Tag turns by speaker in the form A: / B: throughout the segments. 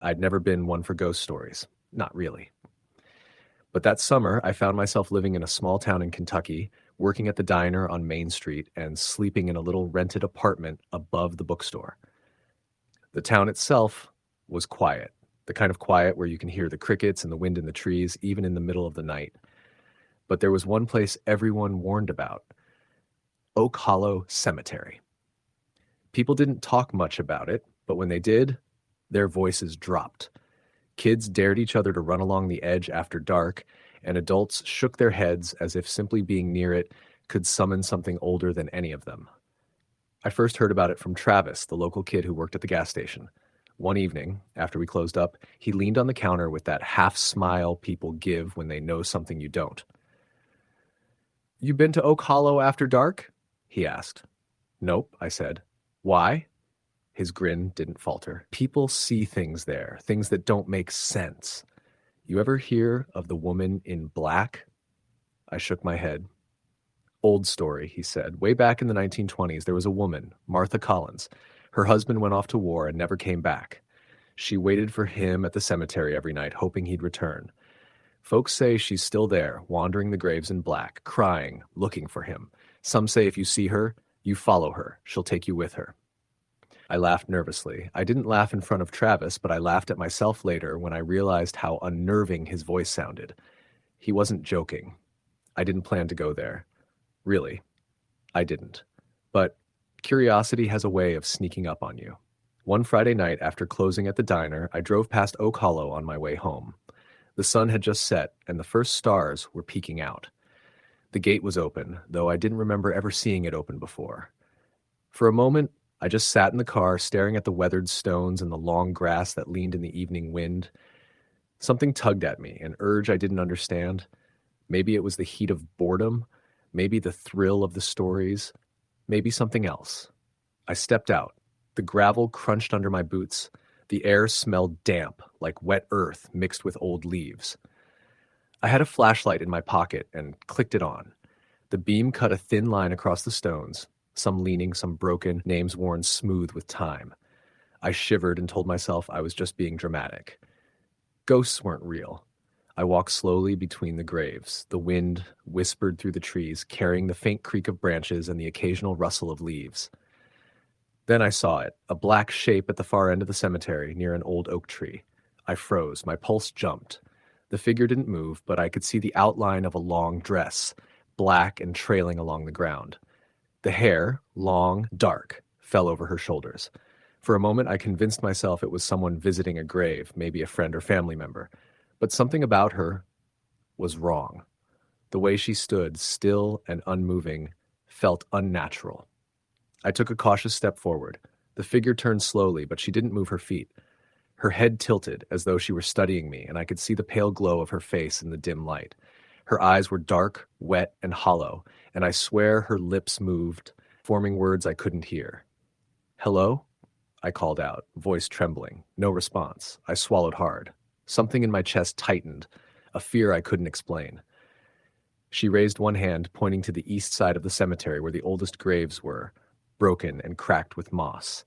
A: I'd never been one for ghost stories. Not really. But that summer, I found myself living in a small town in Kentucky, working at the diner on Main Street, and sleeping in a little rented apartment above the bookstore. The town itself was quiet, the kind of quiet where you can hear the crickets and the wind in the trees, even in the middle of the night. But there was one place everyone warned about: Oak Hollow Cemetery. People didn't talk much about it, but when they did, their voices dropped. Kids dared each other to run along the edge after dark, and adults shook their heads as if simply being near it could summon something older than any of them. I first heard about it from Travis, the local kid who worked at the gas station. One evening, after we closed up, he leaned on the counter with that half smile people give when they know something you don't. "You been to Oak Hollow after dark?" he asked. "Nope," I said. "Why?" His grin didn't falter. "People see things there, things that don't make sense. You ever hear of the woman in black?" I shook my head. "Old story," he said. "Way back in the 1920s, there was a woman, Martha Collins. Her husband went off to war and never came back. She waited for him at the cemetery every night, hoping he'd return. Folks say she's still there, wandering the graves in black, crying, looking for him. Some say if you see her, you follow her. She'll take you with her." I laughed nervously. I didn't laugh in front of Travis, but I laughed at myself later when I realized how unnerving his voice sounded. He wasn't joking. I didn't plan to go there. Really, I didn't. But curiosity has a way of sneaking up on you. One Friday night after closing at the diner, I drove past Oak Hollow on my way home. The sun had just set, and the first stars were peeking out. The gate was open, though I didn't remember ever seeing it open before. For a moment, I just sat in the car, staring at the weathered stones and the long grass that leaned in the evening wind. Something tugged at me, an urge I didn't understand. Maybe it was the heat of boredom, maybe the thrill of the stories, maybe something else. I stepped out. The gravel crunched under my boots. The air smelled damp, like wet earth mixed with old leaves. I had a flashlight in my pocket and clicked it on. The beam cut a thin line across the stones, some leaning, some broken, names worn smooth with time. I shivered and told myself I was just being dramatic. Ghosts weren't real. I walked slowly between the graves. The wind whispered through the trees, carrying the faint creak of branches and the occasional rustle of leaves. Then I saw it, a black shape at the far end of the cemetery near an old oak tree. I froze. My pulse jumped. The figure didn't move, but I could see the outline of a long dress, black and trailing along the ground. The hair, long, dark, fell over her shoulders. For a moment, I convinced myself it was someone visiting a grave, maybe a friend or family member. But something about her was wrong. The way she stood, still and unmoving, felt unnatural. I took a cautious step forward. The figure turned slowly, but she didn't move her feet. Her head tilted, as though she were studying me, and I could see the pale glow of her face in the dim light. Her eyes were dark, wet, and hollow, and I swear her lips moved, forming words I couldn't hear. "Hello?" I called out, voice trembling. No response. I swallowed hard. Something in my chest tightened, a fear I couldn't explain. She raised one hand, pointing to the east side of the cemetery where the oldest graves were, broken and cracked with moss.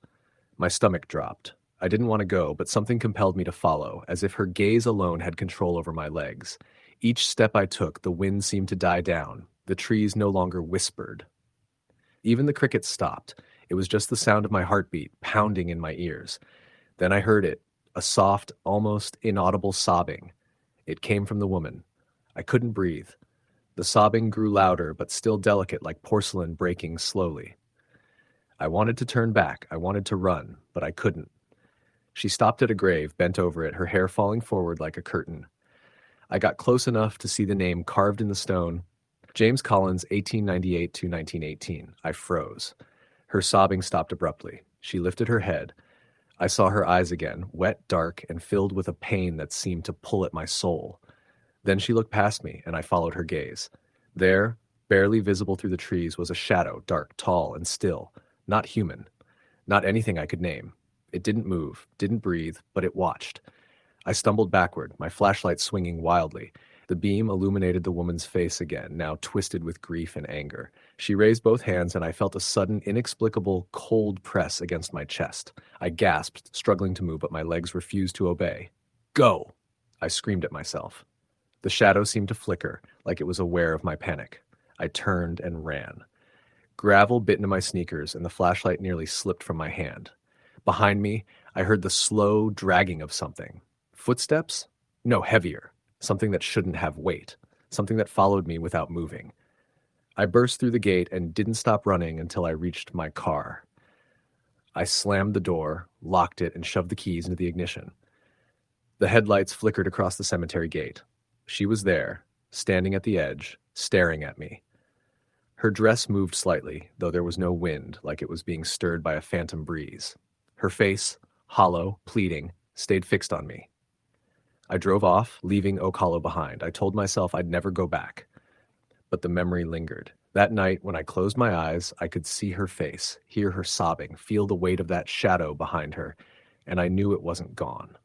A: My stomach dropped. I didn't want to go, but something compelled me to follow, as if her gaze alone had control over my legs. Each step I took, the wind seemed to die down. The trees no longer whispered. Even the crickets stopped. It was just the sound of my heartbeat pounding in my ears. Then I heard it, a soft, almost inaudible sobbing. It came from the woman. I couldn't breathe. The sobbing grew louder, but still delicate, like porcelain breaking slowly. I wanted to turn back. I wanted to run, but I couldn't. She stopped at a grave, bent over it, her hair falling forward like a curtain. I got close enough to see the name carved in the stone: James Collins, 1898 to 1918. I froze. Her sobbing stopped abruptly. She lifted her head. I saw her eyes again, wet, dark, and filled with a pain that seemed to pull at my soul. Then she looked past me, and I followed her gaze. There, barely visible through the trees, was a shadow, dark, tall, and still. Not human. Not anything I could name. It didn't move, didn't breathe, but it watched. I stumbled backward, my flashlight swinging wildly. The The beam illuminated the woman's face again, now twisted with grief and anger. She raised both hands, and I felt a sudden, inexplicable, cold press against my chest. I gasped, struggling to move, but my legs refused to obey. "Go!" I screamed at myself. The shadow seemed to flicker, like it was aware of my panic. I turned and ran. Gravel bit into my sneakers, and the flashlight nearly slipped from my hand. Behind me, I heard the slow dragging of something. Footsteps? No, heavier. Something that shouldn't have weight. Something that followed me without moving. I burst through the gate and didn't stop running until I reached my car. I slammed the door, locked it, and shoved the keys into the ignition. The headlights flickered across the cemetery gate. She was there, standing at the edge, staring at me. Her dress moved slightly, though there was no wind, like it was being stirred by a phantom breeze. Her face, hollow, pleading, stayed fixed on me. I drove off, leaving Oak Hollow behind. I told myself I'd never go back. But the memory lingered. That night, when I closed my eyes, I could see her face, hear her sobbing, feel the weight of that shadow behind her, and I knew it wasn't gone.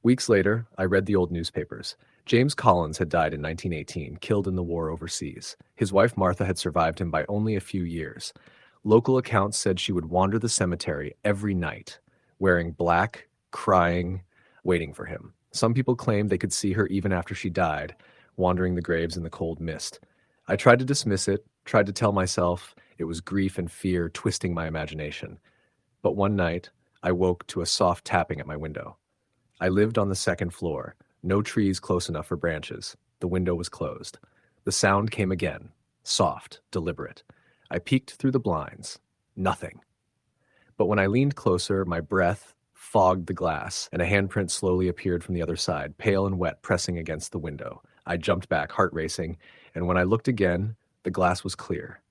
A: Weeks later, I read the old newspapers. James Collins had died in 1918, killed in the war overseas. His wife Martha had survived him by only a few years. Local accounts said she would wander the cemetery every night, wearing black, crying, waiting for him. Some people claimed they could see her even after she died, wandering the graves in the cold mist. I tried to dismiss it, tried to tell myself it was grief and fear twisting my imagination. But one night, I woke to a soft tapping at my window. I lived on the second floor, no trees close enough for branches. The window was closed. The sound came again, soft, deliberate. I peeked through the blinds. Nothing. But when I leaned closer, my breath fogged the glass, and a handprint slowly appeared from the other side, pale and wet, pressing against the window. I jumped back, heart racing, and when I looked again, the glass was clear.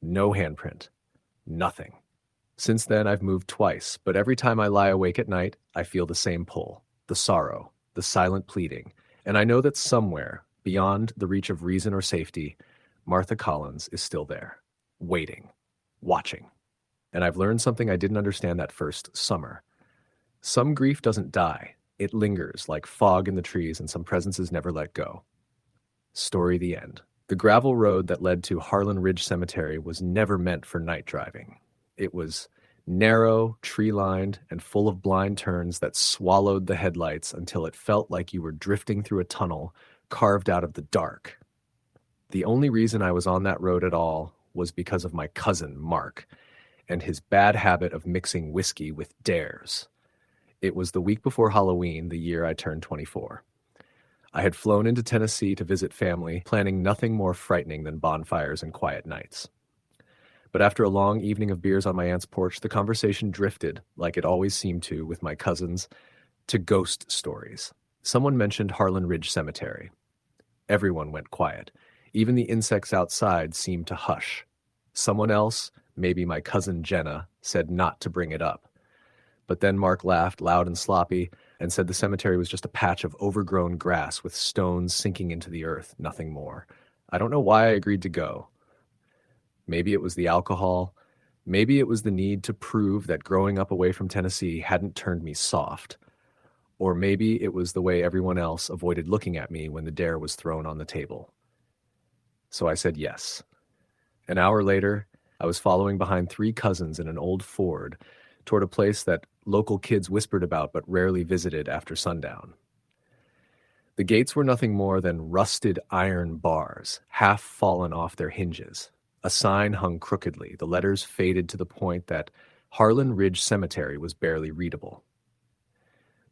A: No handprint. Nothing. Since then, I've moved twice, but every time I lie awake at night, I feel the same pull, the sorrow, the silent pleading, and I know that somewhere, beyond the reach of reason or safety, Martha Collins is still there, waiting, watching. And I've learned something I didn't understand that first summer. Some grief doesn't die. It lingers like fog in the trees, and some presences never let go. Story the end. The gravel road that led to Harlan Ridge Cemetery was never meant for night driving. It was narrow, tree-lined, and full of blind turns that swallowed the headlights until it felt like you were drifting through a tunnel carved out of the dark. The only reason I was on that road at all was because of my cousin, Mark, and his bad habit of mixing whiskey with dares. It was the week before Halloween, the year I turned 24. I had flown into Tennessee to visit family, planning nothing more frightening than bonfires and quiet nights. But after a long evening of beers on my aunt's porch, the conversation drifted, like it always seemed to with my cousins, to ghost stories. Someone mentioned Harlan Ridge Cemetery. Everyone went quiet. Even the insects outside seemed to hush. Someone else, maybe my cousin Jenna, said not to bring it up. But then Mark laughed, loud and sloppy, and said the cemetery was just a patch of overgrown grass with stones sinking into the earth, nothing more. I don't know why I agreed to go. Maybe it was the alcohol. Maybe it was the need to prove that growing up away from Tennessee hadn't turned me soft. Or maybe it was the way everyone else avoided looking at me when the dare was thrown on the table. So I said yes. An hour later, I was following behind 3 cousins in an old Ford toward a place that local kids whispered about but rarely visited after sundown. The gates were nothing more than rusted iron bars, half fallen off their hinges. A sign hung crookedly, the letters faded to the point that Harlan Ridge Cemetery was barely readable.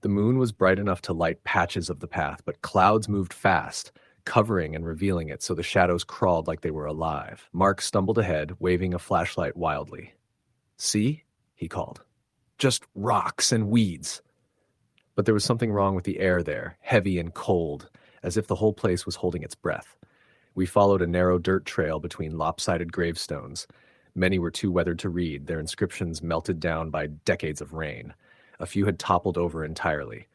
A: The moon was bright enough to light patches of the path, but clouds moved fast, covering and revealing it so the shadows crawled like they were alive. Mark stumbled ahead, waving a flashlight wildly. "See?" he called. "Just rocks and weeds." But there was something wrong with the air there, heavy and cold, as if the whole place was holding its breath. We followed a narrow dirt trail between lopsided gravestones. Many were too weathered to read, their inscriptions melted down by decades of rain. A few had toppled over entirely.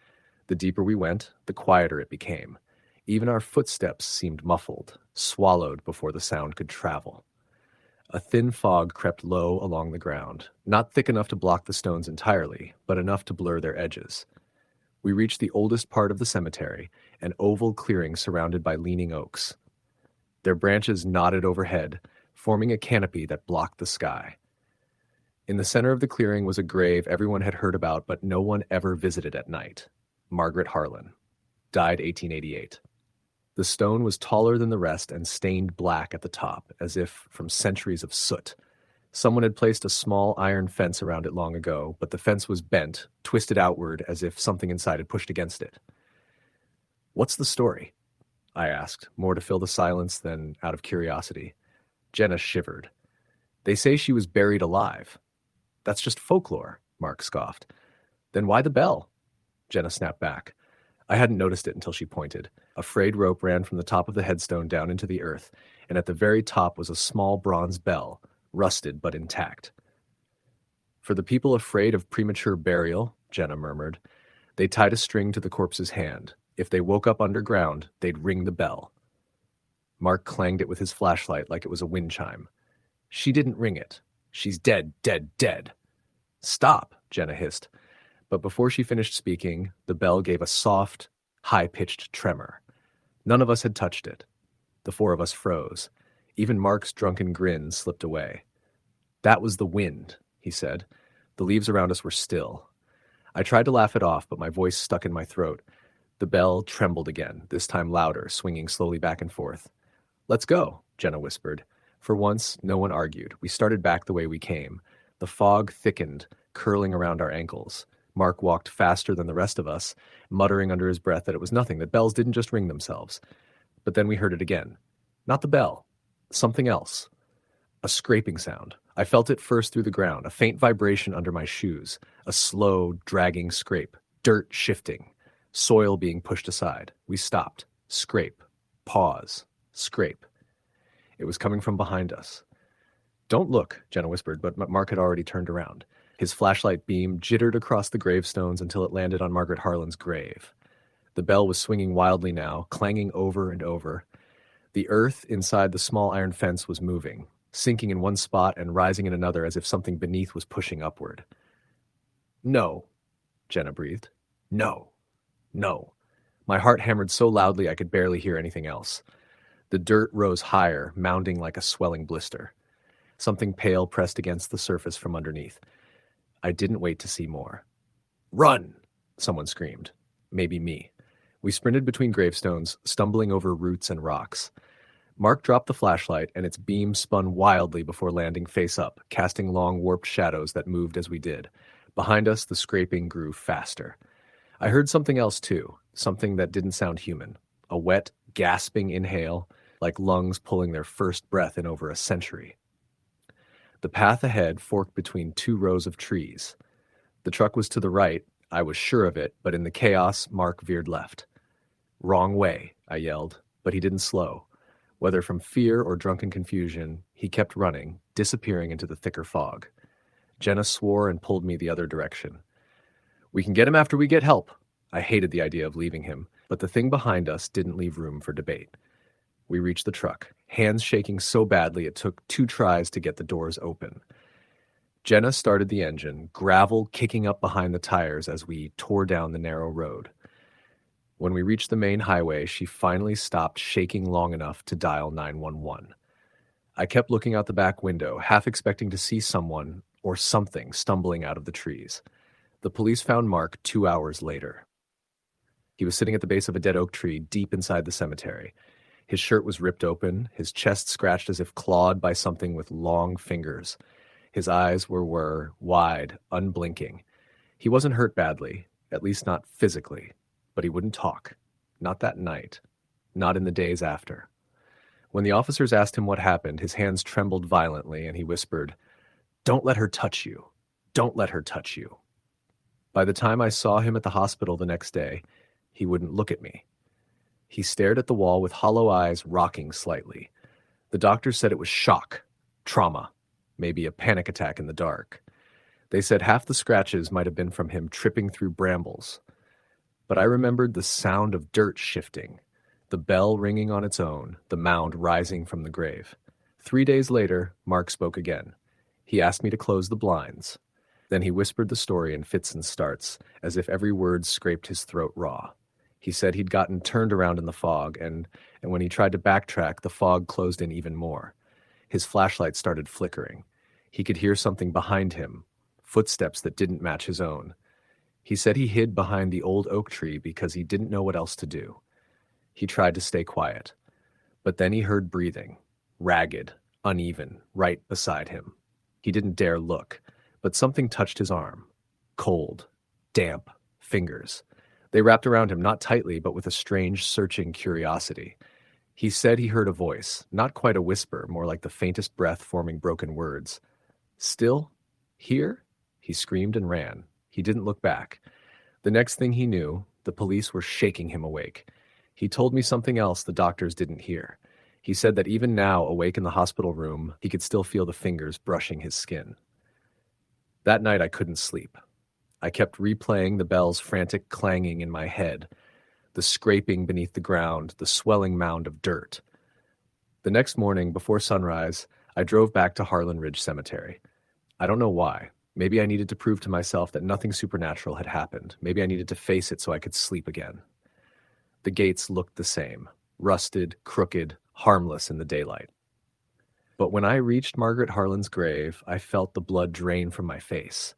A: The deeper we went, the quieter it became. Even our footsteps seemed muffled, swallowed before the sound could travel. A thin fog crept low along the ground, not thick enough to block the stones entirely, but enough to blur their edges. We reached the oldest part of the cemetery, an oval clearing surrounded by leaning oaks. Their branches nodded overhead, forming a canopy that blocked the sky. In the center of the clearing was a grave everyone had heard about but no one ever visited at night. Margaret Harlan. Died 1888. The stone was taller than the rest and stained black at the top, as if from centuries of soot. Someone had placed a small iron fence around it long ago, but the fence was bent, twisted outward as if something inside had pushed against it. "What's the story?" I asked, more to fill the silence than out of curiosity. Jenna shivered. "They say she was buried alive." "That's just folklore," Mark scoffed. "Then why the bell?" Jenna snapped back. I hadn't noticed it until she pointed. A frayed rope ran from the top of the headstone down into the earth, and at the very top was a small bronze bell, rusted but intact. "For the people afraid of premature burial," Jenna murmured, "they tied a string to the corpse's hand. If they woke up underground, they'd ring the bell." Mark clanged it with his flashlight like it was a wind chime. "She didn't ring it. She's dead, dead, dead." "Stop," Jenna hissed. But before she finished speaking, the bell gave a soft, high-pitched tremor. None of us had touched it. The four of us froze. Even Mark's drunken grin slipped away. "That was the wind," he said. The leaves around us were still. I tried to laugh it off, but my voice stuck in my throat. The bell trembled again, this time louder, swinging slowly back and forth. "Let's go," Jenna whispered. For once, no one argued. We started back the way we came. The fog thickened, curling around our ankles. Mark walked faster than the rest of us, muttering under his breath that it was nothing, that bells didn't just ring themselves. But then we heard it again. Not the bell. Something else. A scraping sound. I felt it first through the ground, a faint vibration under my shoes, a slow, dragging scrape, dirt shifting, soil being pushed aside. We stopped. Scrape. Pause. Scrape. It was coming from behind us. "Don't look," Jenna whispered, but Mark had already turned around. His flashlight beam jittered across the gravestones until it landed on Margaret Harlan's grave. The bell was swinging wildly now, clanging over and over. The earth inside the small iron fence was moving, sinking in one spot and rising in another as if something beneath was pushing upward. "No," Jenna breathed. "No. No." My heart hammered so loudly I could barely hear anything else. The dirt rose higher, mounding like a swelling blister. Something pale pressed against the surface from underneath. I didn't wait to see more. "Run!" someone screamed. Maybe me. We sprinted between gravestones, stumbling over roots and rocks. Mark dropped the flashlight, and its beam spun wildly before landing face up, casting long, warped shadows that moved as we did. Behind us, the scraping grew faster. I heard something else, too, something that didn't sound human. A wet, gasping inhale, like lungs pulling their first breath in over a century. The path ahead forked between two rows of trees. The truck was to the right, I was sure of it, but in the chaos, Mark veered left. "Wrong way," I yelled, but he didn't slow. Whether from fear or drunken confusion, he kept running, disappearing into the thicker fog. Jenna swore and pulled me the other direction. "We can get him after we get help." I hated the idea of leaving him, but the thing behind us didn't leave room for debate. We reached the truck, hands shaking so badly it took 2 tries to get the doors open. Jenna started the engine, gravel kicking up behind the tires as we tore down the narrow road. When we reached the main highway, she finally stopped shaking long enough to dial 911. I kept looking out the back window, half expecting to see someone or something stumbling out of the trees. The police found Mark 2 hours later. He was sitting at the base of a dead oak tree deep inside the cemetery. His shirt was ripped open, his chest scratched as if clawed by something with long fingers. His eyes were wide, unblinking. He wasn't hurt badly, at least not physically, but he wouldn't talk. Not that night. Not in the days after. When the officers asked him what happened, his hands trembled violently and he whispered, "Don't let her touch you. Don't let her touch you." By the time I saw him at the hospital the next day, he wouldn't look at me. He stared at the wall with hollow eyes rocking slightly. The doctor said it was shock, trauma, maybe a panic attack in the dark. They said half the scratches might have been from him tripping through brambles. But I remembered the sound of dirt shifting, the bell ringing on its own, the mound rising from the grave. 3 days later, Mark spoke again. He asked me to close the blinds. Then he whispered the story in fits and starts, as if every word scraped his throat raw. He said he'd gotten turned around in the fog, and when he tried to backtrack, the fog closed in even more. His flashlight started flickering. He could hear something behind him, footsteps that didn't match his own. He said he hid behind the old oak tree because he didn't know what else to do. He tried to stay quiet, but then he heard breathing, ragged, uneven, right beside him. He didn't dare look, but something touched his arm. Cold, damp fingers. They wrapped around him, not tightly, but with a strange, searching curiosity. He said he heard a voice, not quite a whisper, more like the faintest breath forming broken words. Still? Here? He screamed and ran. He didn't look back. The next thing he knew, the police were shaking him awake. He told me something else the doctors didn't hear. He said that even now, awake in the hospital room, he could still feel the fingers brushing his skin. That night I couldn't sleep. I kept replaying the bell's frantic clanging in my head, the scraping beneath the ground, the swelling mound of dirt. The next morning, before sunrise, I drove back to Harlan Ridge Cemetery. I don't know why. Maybe I needed to prove to myself that nothing supernatural had happened. Maybe I needed to face it so I could sleep again. The gates looked the same, rusted, crooked, harmless in the daylight. But when I reached Margaret Harlan's grave, I felt the blood drain from my face.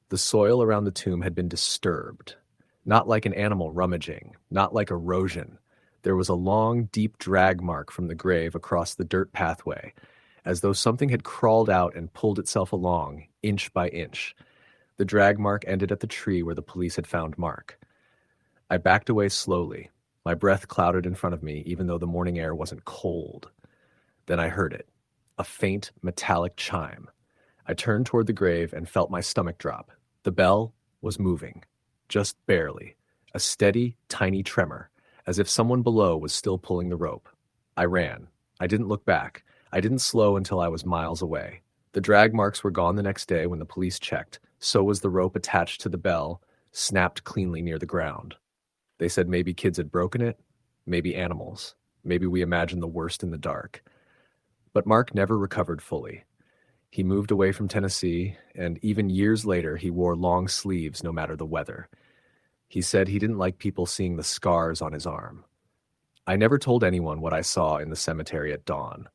A: The soil around the tomb had been disturbed, not like an animal rummaging, not like erosion. There was a long, deep drag mark from the grave across the dirt pathway, as though something had crawled out and pulled itself along, inch by inch. The drag mark ended at the tree where the police had found Mark. I backed away slowly. My breath clouded in front of me, even though the morning air wasn't cold. Then I heard it, a faint, metallic chime. I turned toward the grave and felt my stomach drop. The bell was moving, just barely, a steady, tiny tremor, as if someone below was still pulling the rope. I ran. I didn't look back. I didn't slow until I was miles away. The drag marks were gone the next day when the police checked. So was the rope attached to the bell, snapped cleanly near the ground. They said maybe kids had broken it, maybe animals, maybe we imagined the worst in the dark. But Mark never recovered fully. He moved away from Tennessee, and even years later he wore long sleeves no matter the weather. He said he didn't like people seeing the scars on his arm. I never told anyone what I saw in the cemetery at dawn.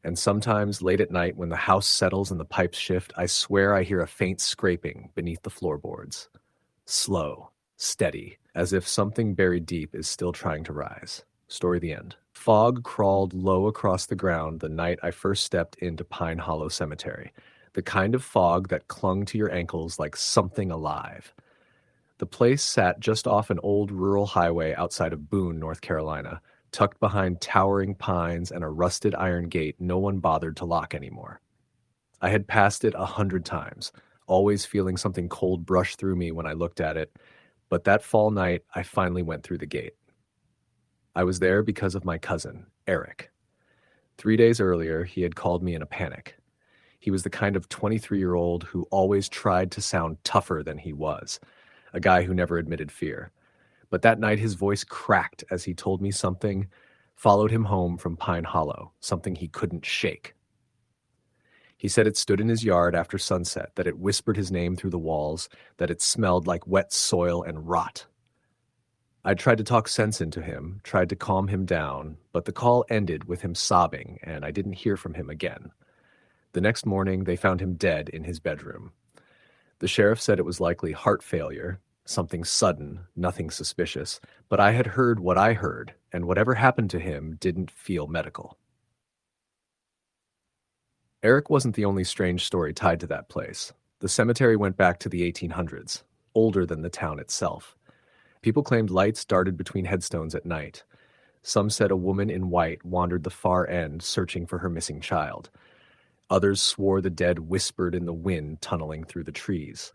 A: And sometimes late at night when the house settles and the pipes shift, I swear I hear a faint scraping beneath the floorboards. Slow, steady, as if something buried deep is still trying to rise. Story the end. Fog crawled low across the ground the night I first stepped into Pine Hollow Cemetery, the kind of fog that clung to your ankles like something alive. The place sat just off an old rural highway outside of Boone, North Carolina, tucked behind towering pines and a rusted iron gate no one bothered to lock anymore. I had passed it 100 times, always feeling something cold brush through me when I looked at it, but that fall night I finally went through the gate. I was there because of my cousin, Eric. 3 days earlier, he had called me in a panic. He was the kind of 23-year-old who always tried to sound tougher than he was, a guy who never admitted fear. But that night his voice cracked as he told me something followed him home from Pine Hollow, something he couldn't shake. He said it stood in his yard after sunset, that it whispered his name through the walls, that it smelled like wet soil and rot. I tried to talk sense into him, tried to calm him down, but the call ended with him sobbing, and I didn't hear from him again. The next morning, they found him dead in his bedroom. The sheriff said it was likely heart failure, something sudden, nothing suspicious, but I had heard what I heard, and whatever happened to him didn't feel medical. Eric wasn't the only strange story tied to that place. The cemetery went back to the 1800s, older than the town itself. People claimed lights darted between headstones at night. Some said a woman in white wandered the far end searching for her missing child. Others swore the dead whispered in the wind tunneling through the trees.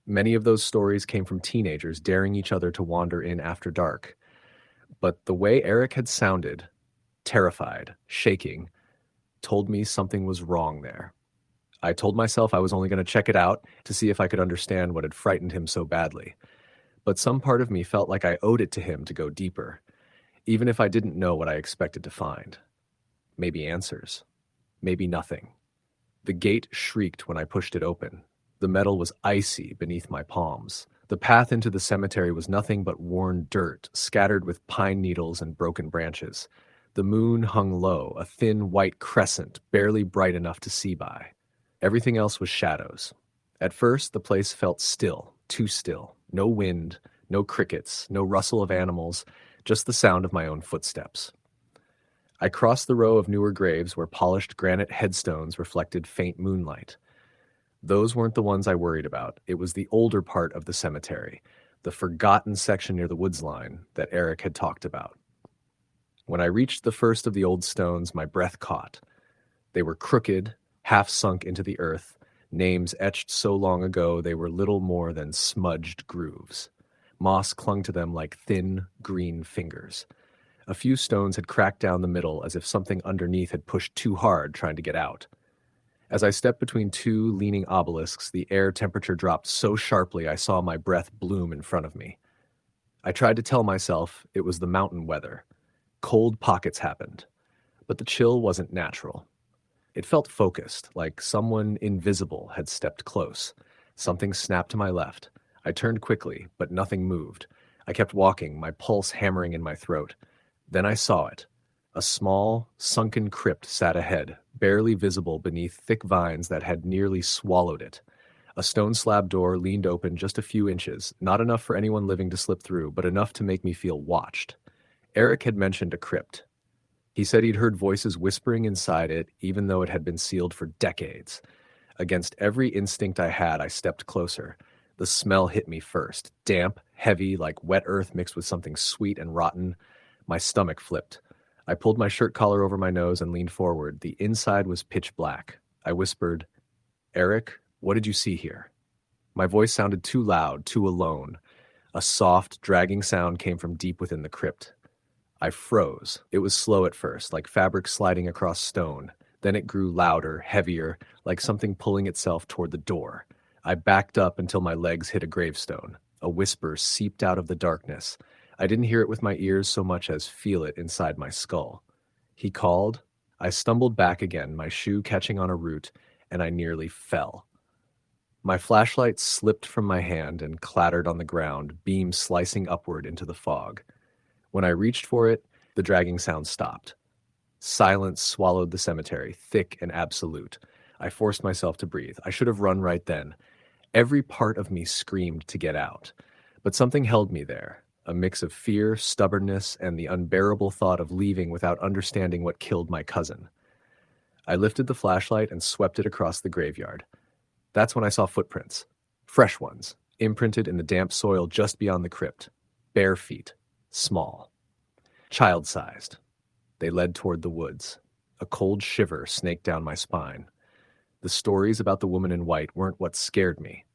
A: Many of those stories came from teenagers daring each other to wander in after dark. But the way Eric had sounded, terrified, shaking, told me something was wrong there. I told myself I was only going to check it out to see if I could understand what had frightened him so badly. But some part of me felt like I owed it to him to go deeper, even if I didn't know what I expected to find. Maybe answers. Maybe nothing. The gate shrieked when I pushed it open. The metal was icy beneath my palms. The path into the cemetery was nothing but worn dirt, scattered with pine needles and broken branches. The moon hung low, a thin white crescent, barely bright enough to see by. Everything else was shadows. At first, the place felt still, too still. No wind, no crickets, no rustle of animals, just the sound of my own footsteps. I crossed the row of newer graves where polished granite headstones reflected faint moonlight. Those weren't the ones I worried about. It was the older part of the cemetery, the forgotten section near the woods line that Eric had talked about. When I reached the first of the old stones, my breath caught. They were crooked, half sunk into the earth, names etched so long ago they were little more than smudged grooves. Moss clung to them like thin, green fingers. A few stones had cracked down the middle as if something underneath had pushed too hard trying to get out. As I stepped between two leaning obelisks, the air temperature dropped so sharply I saw my breath bloom in front of me. I tried to tell myself it was the mountain weather. Cold pockets happened, but the chill wasn't natural. It felt focused, like someone invisible had stepped close. Something snapped to my left. I turned quickly, but nothing moved. I kept walking, my pulse hammering in my throat. Then I saw it. A small, sunken crypt sat ahead, barely visible beneath thick vines that had nearly swallowed it. A stone slab door leaned open just a few inches, not enough for anyone living to slip through, but enough to make me feel watched. Eric had mentioned a crypt. He said he'd heard voices whispering inside it, even though it had been sealed for decades. Against every instinct I had, I stepped closer. The smell hit me first, damp, heavy, like wet earth mixed with something sweet and rotten. My stomach flipped. I pulled my shirt collar over my nose and leaned forward. The inside was pitch black. I whispered, "Eric, what did you see here?" My voice sounded too loud, too alone. A soft, dragging sound came from deep within the crypt. I froze. It was slow at first, like fabric sliding across stone. Then it grew louder, heavier, like something pulling itself toward the door. I backed up until my legs hit a gravestone. A whisper seeped out of the darkness. I didn't hear it with my ears so much as feel it inside my skull. He called. I stumbled back again, my shoe catching on a root, and I nearly fell. My flashlight slipped from my hand and clattered on the ground, beam slicing upward into the fog. When I reached for it, the dragging sound stopped. Silence swallowed the cemetery, thick and absolute. I forced myself to breathe. I should have run right then. Every part of me screamed to get out. But something held me there, a mix of fear, stubbornness, and the unbearable thought of leaving without understanding what killed my cousin. I lifted the flashlight and swept it across the graveyard. That's when I saw footprints. Fresh ones, imprinted in the damp soil just beyond the crypt. Bare feet. Small. Child-sized. They led toward the woods. A cold shiver snaked down my spine. The stories about the woman in white weren't what scared me.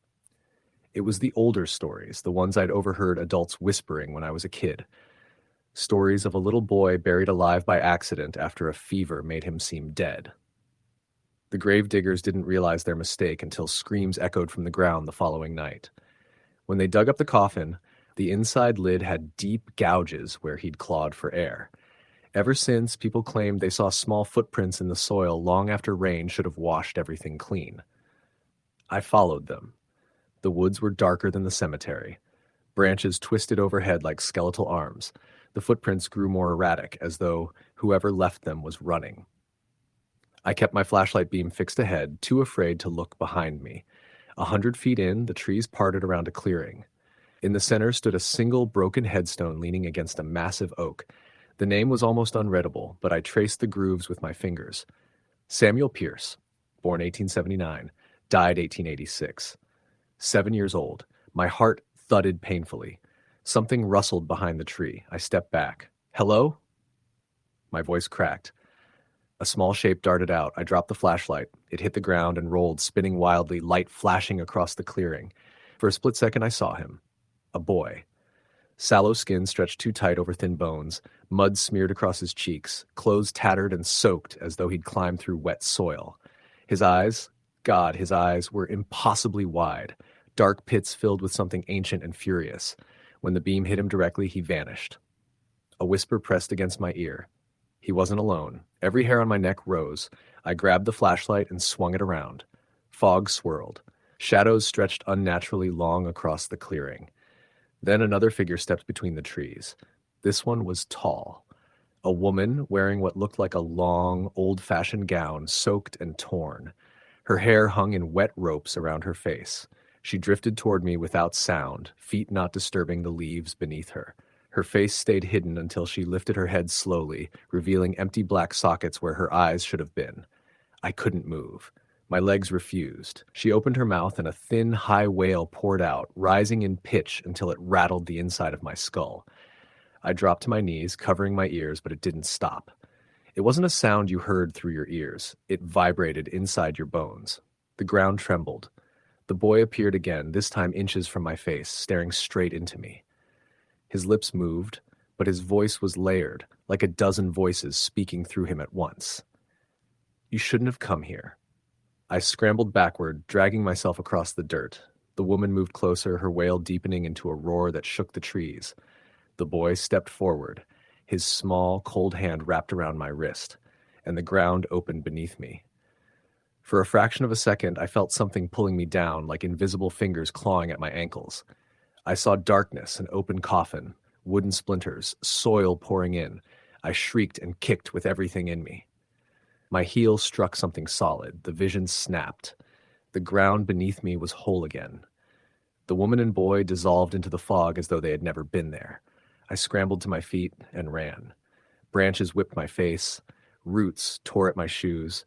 A: It was the older stories, the ones I'd overheard adults whispering when I was a kid. Stories of a little boy buried alive by accident after a fever made him seem dead. The gravediggers didn't realize their mistake until screams echoed from the ground the following night. When they dug up the coffin, the inside lid had deep gouges where he'd clawed for air. Ever since, people claimed they saw small footprints in the soil long after rain should have washed everything clean. I followed them. The woods were darker than the cemetery. Branches twisted overhead like skeletal arms. The footprints grew more erratic, as though whoever left them was running. I kept my flashlight beam fixed ahead, too afraid to look behind me. 100 feet in, the trees parted around a clearing. In the center stood a single broken headstone leaning against a massive oak. The name was almost unreadable, but I traced the grooves with my fingers. Samuel Pierce, born 1879, died 1886. 7 years old. My heart thudded painfully. Something rustled behind the tree. I stepped back. "Hello?" My voice cracked. A small shape darted out. I dropped the flashlight. It hit the ground and rolled, spinning wildly, light flashing across the clearing. For a split second, I saw him. A boy. Sallow skin stretched too tight over thin bones, mud smeared across his cheeks, clothes tattered and soaked as though he'd climbed through wet soil. His eyes, God, his eyes were impossibly wide, dark pits filled with something ancient and furious. When the beam hit him directly, he vanished. A whisper pressed against my ear. He wasn't alone. Every hair on my neck rose. I grabbed the flashlight and swung it around. Fog swirled. Shadows stretched unnaturally long across the clearing. Then another figure stepped between the trees. This one was tall. A woman wearing what looked like a long, old-fashioned gown, soaked and torn. Her hair hung in wet ropes around her face. She drifted toward me without sound, feet not disturbing the leaves beneath her. Her face stayed hidden until she lifted her head slowly, revealing empty black sockets where her eyes should have been. I couldn't move. My legs refused. She opened her mouth and a thin, high wail poured out, rising in pitch until it rattled the inside of my skull. I dropped to my knees, covering my ears, but it didn't stop. It wasn't a sound you heard through your ears. It vibrated inside your bones. The ground trembled. The boy appeared again, this time inches from my face, staring straight into me. His lips moved, but his voice was layered, like a dozen voices speaking through him at once. You shouldn't have come here. I scrambled backward, dragging myself across the dirt. The woman moved closer, her wail deepening into a roar that shook the trees. The boy stepped forward, his small, cold hand wrapped around my wrist, and the ground opened beneath me. For a fraction of a second, I felt something pulling me down, like invisible fingers clawing at my ankles. I saw darkness, an open coffin, wooden splinters, soil pouring in. I shrieked and kicked with everything in me. My heel struck something solid. The vision snapped. The ground beneath me was whole again. The woman and boy dissolved into the fog as though they had never been there. I scrambled to my feet and ran. Branches whipped my face. Roots tore at my shoes.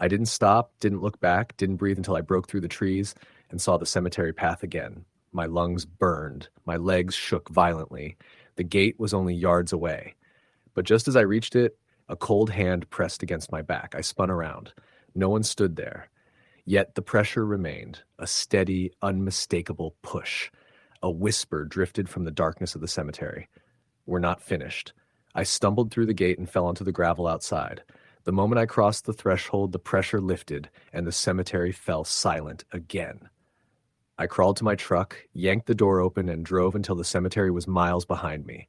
A: I didn't stop, didn't look back, didn't breathe until I broke through the trees and saw the cemetery path again. My lungs burned. My legs shook violently. The gate was only yards away. But just as I reached it, a cold hand pressed against my back. I spun around. No one stood there. Yet the pressure remained, a steady, unmistakable push. A whisper drifted from the darkness of the cemetery. We're not finished. I stumbled through the gate and fell onto the gravel outside. The moment I crossed the threshold, the pressure lifted, and the cemetery fell silent again. I crawled to my truck, yanked the door open, and drove until the cemetery was miles behind me.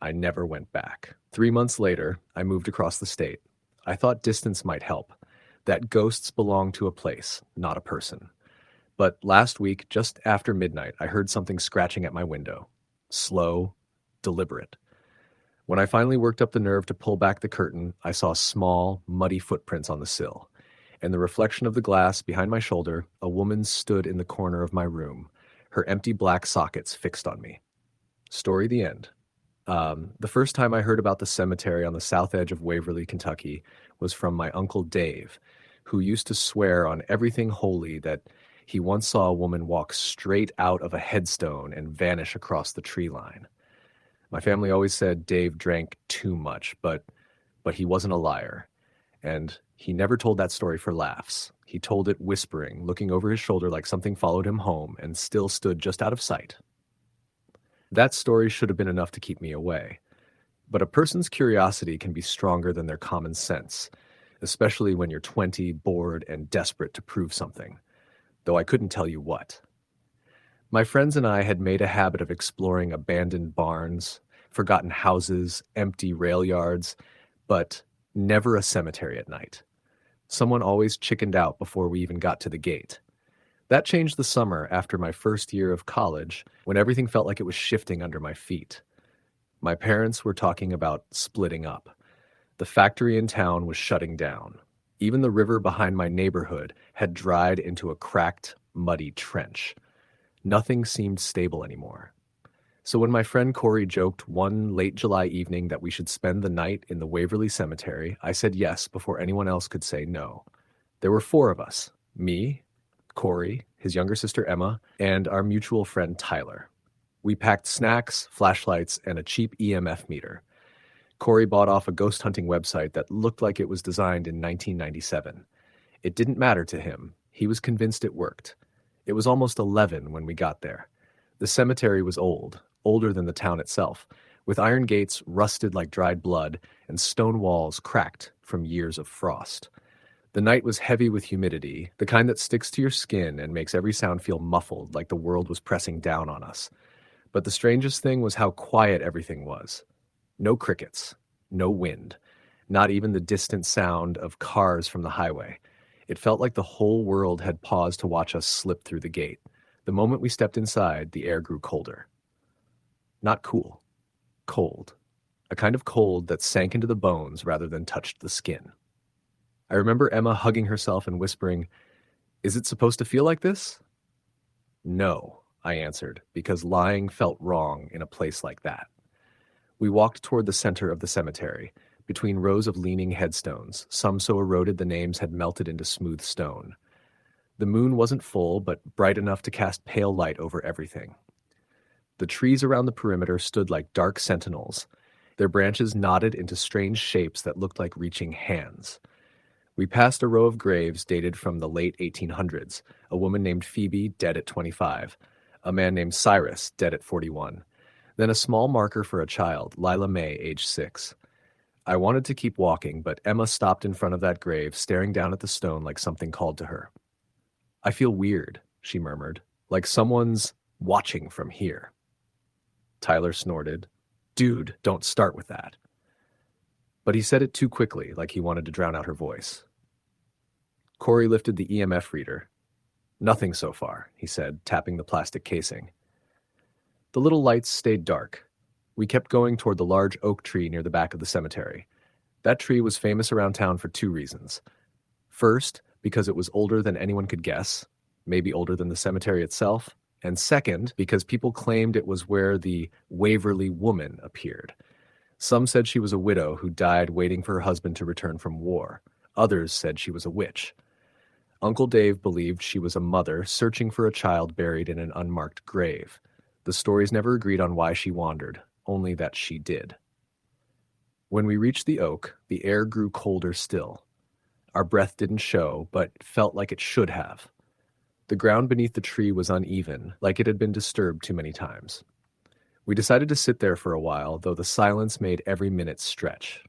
A: I never went back. 3 months later, I moved across the state. I thought distance might help, that ghosts belong to a place, not a person. But last week, just after midnight, I heard something scratching at my window. Slow, deliberate. When I finally worked up the nerve to pull back the curtain, I saw small, muddy footprints on the sill. In the reflection of the glass behind my shoulder, a woman stood in the corner of my room, her empty black sockets fixed on me. Story the end. The first time I heard about the cemetery on the south edge of Waverly, Kentucky, was from my Uncle Dave, who used to swear on everything holy that he once saw a woman walk straight out of a headstone and vanish across the tree line. My family always said Dave drank too much, but he wasn't a liar. And he never told that story for laughs. He told it whispering, looking over his shoulder like something followed him home and still stood just out of sight. That story should have been enough to keep me away. But a person's curiosity can be stronger than their common sense, especially when you're 20, bored, and desperate to prove something, though I couldn't tell you what. My friends and I had made a habit of exploring abandoned barns, forgotten houses, empty rail yards, but never a cemetery at night. Someone always chickened out before we even got to the gate. That changed the summer after my first year of college, when everything felt like it was shifting under my feet. My parents were talking about splitting up. The factory in town was shutting down. Even the river behind my neighborhood had dried into a cracked, muddy trench. Nothing seemed stable anymore. So when my friend Corey joked one late July evening that we should spend the night in the Waverly Cemetery, I said yes before anyone else could say no. There were 4 of us, me, Corey, his younger sister Emma, and our mutual friend Tyler. We packed snacks, flashlights, and a cheap EMF meter. Corey bought off a ghost hunting website that looked like it was designed in 1997. It didn't matter to him. He was convinced it worked. It was almost 11 when we got there. The cemetery was old, older than the town itself, with iron gates rusted like dried blood and stone walls cracked from years of frost. The night was heavy with humidity, the kind that sticks to your skin and makes every sound feel muffled, like the world was pressing down on us. But the strangest thing was how quiet everything was. No crickets, no wind, not even the distant sound of cars from the highway. It felt like the whole world had paused to watch us slip through the gate. The moment we stepped inside, the air grew colder. Not cool. Cold. A kind of cold that sank into the bones rather than touched the skin. I remember Emma hugging herself and whispering, "Is it supposed to feel like this?" "No," I answered, because lying felt wrong in a place like that. We walked toward the center of the cemetery, between rows of leaning headstones, some so eroded the names had melted into smooth stone. The moon wasn't full, but bright enough to cast pale light over everything. The trees around the perimeter stood like dark sentinels. Their branches knotted into strange shapes that looked like reaching hands. We passed a row of graves dated from the late 1800s, a woman named Phoebe, dead at 25, a man named Cyrus, dead at 41, then a small marker for a child, Lila May, age 6. I wanted to keep walking, but Emma stopped in front of that grave, staring down at the stone like something called to her. "I feel weird," she murmured, "like someone's watching from here." Tyler snorted. "Dude, don't start with that." But he said it too quickly, like he wanted to drown out her voice. Corey lifted the EMF reader. "Nothing so far," he said, tapping the plastic casing. The little lights stayed dark. We kept going toward the large oak tree near the back of the cemetery. That tree was famous around town for 2 reasons. First, because it was older than anyone could guess, maybe older than the cemetery itself, and second, because people claimed it was where the Waverly Woman appeared. Some said she was a widow who died waiting for her husband to return from war. Others said she was a witch. Uncle Dave believed she was a mother searching for a child buried in an unmarked grave. The stories never agreed on why she wandered, only that she did. When we reached the oak, the air grew colder still. Our breath didn't show, but felt like it should have. The ground beneath the tree was uneven, like it had been disturbed too many times. We decided to sit there for a while, though the silence made every minute stretch.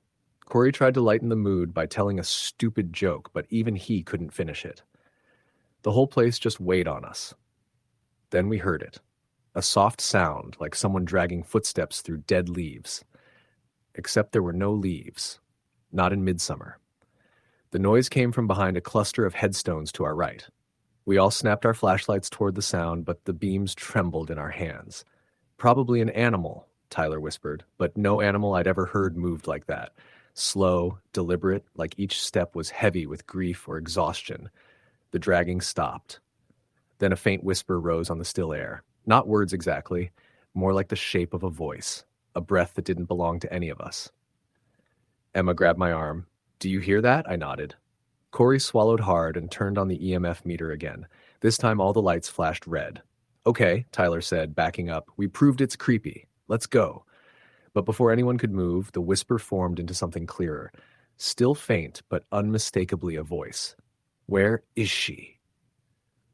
A: Corey tried to lighten the mood by telling a stupid joke, but even he couldn't finish it. The whole place just weighed on us. Then we heard it. A soft sound, like someone dragging footsteps through dead leaves. Except there were no leaves. Not in midsummer. The noise came from behind a cluster of headstones to our right. We all snapped our flashlights toward the sound, but the beams trembled in our hands. "Probably an animal," Tyler whispered, but no animal I'd ever heard moved like that. Slow, deliberate, like each step was heavy with grief or exhaustion. The dragging stopped. Then a faint whisper rose on the still air. Not words exactly, more like the shape of a voice, a breath that didn't belong to any of us. Emma grabbed my arm. "Do you hear that?" I nodded. Corey swallowed hard and turned on the EMF meter again. This time all the lights flashed red. "Okay," Tyler said, backing up. "We proved it's creepy. Let's go." But before anyone could move, the whisper formed into something clearer. Still faint, but unmistakably a voice. "Where is she?"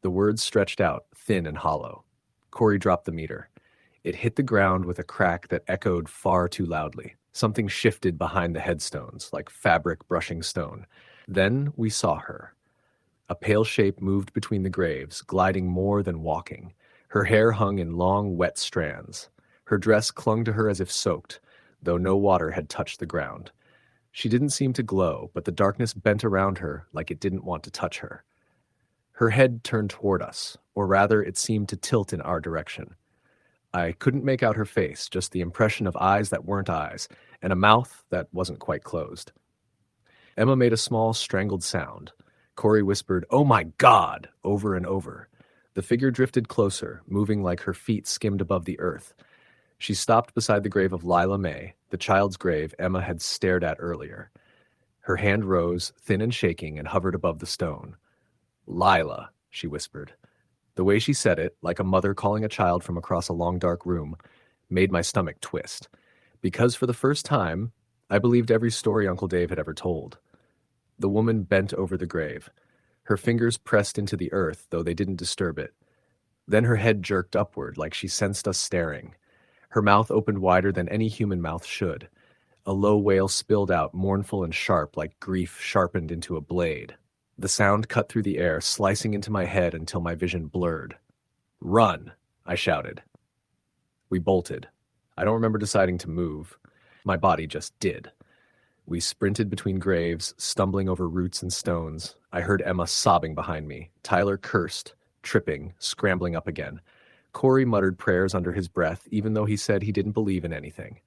A: The words stretched out, thin and hollow. Corey dropped the meter. It hit the ground with a crack that echoed far too loudly. Something shifted behind the headstones, like fabric brushing stone. Then we saw her. A pale shape moved between the graves, gliding more than walking. Her hair hung in long, wet strands. Her dress clung to her as if soaked, though no water had touched the ground. She didn't seem to glow, but the darkness bent around her like it didn't want to touch her. Her head turned toward us, or rather it seemed to tilt in our direction. I couldn't make out her face, just the impression of eyes that weren't eyes, and a mouth that wasn't quite closed. Emma made a small, strangled sound. Corey whispered, "Oh my God!" over and over. The figure drifted closer, moving like her feet skimmed above the earth. She stopped beside the grave of Lila May, the child's grave Emma had stared at earlier. Her hand rose, thin and shaking, and hovered above the stone. "Lila," she whispered. The way she said it, like a mother calling a child from across a long dark room, made my stomach twist. Because for the first time, I believed every story Uncle Dave had ever told. The woman bent over the grave. Her fingers pressed into the earth, though they didn't disturb it. Then her head jerked upward, like she sensed us staring. Her mouth opened wider than any human mouth should. A low wail spilled out, mournful and sharp, like grief sharpened into a blade. The sound cut through the air, slicing into my head until my vision blurred. "Run!" I shouted. We bolted. I don't remember deciding to move. My body just did. We sprinted between graves, stumbling over roots and stones. I heard Emma sobbing behind me. Tyler cursed, tripping, scrambling up again. Corey muttered prayers under his breath, even though he said he didn't believe in anything.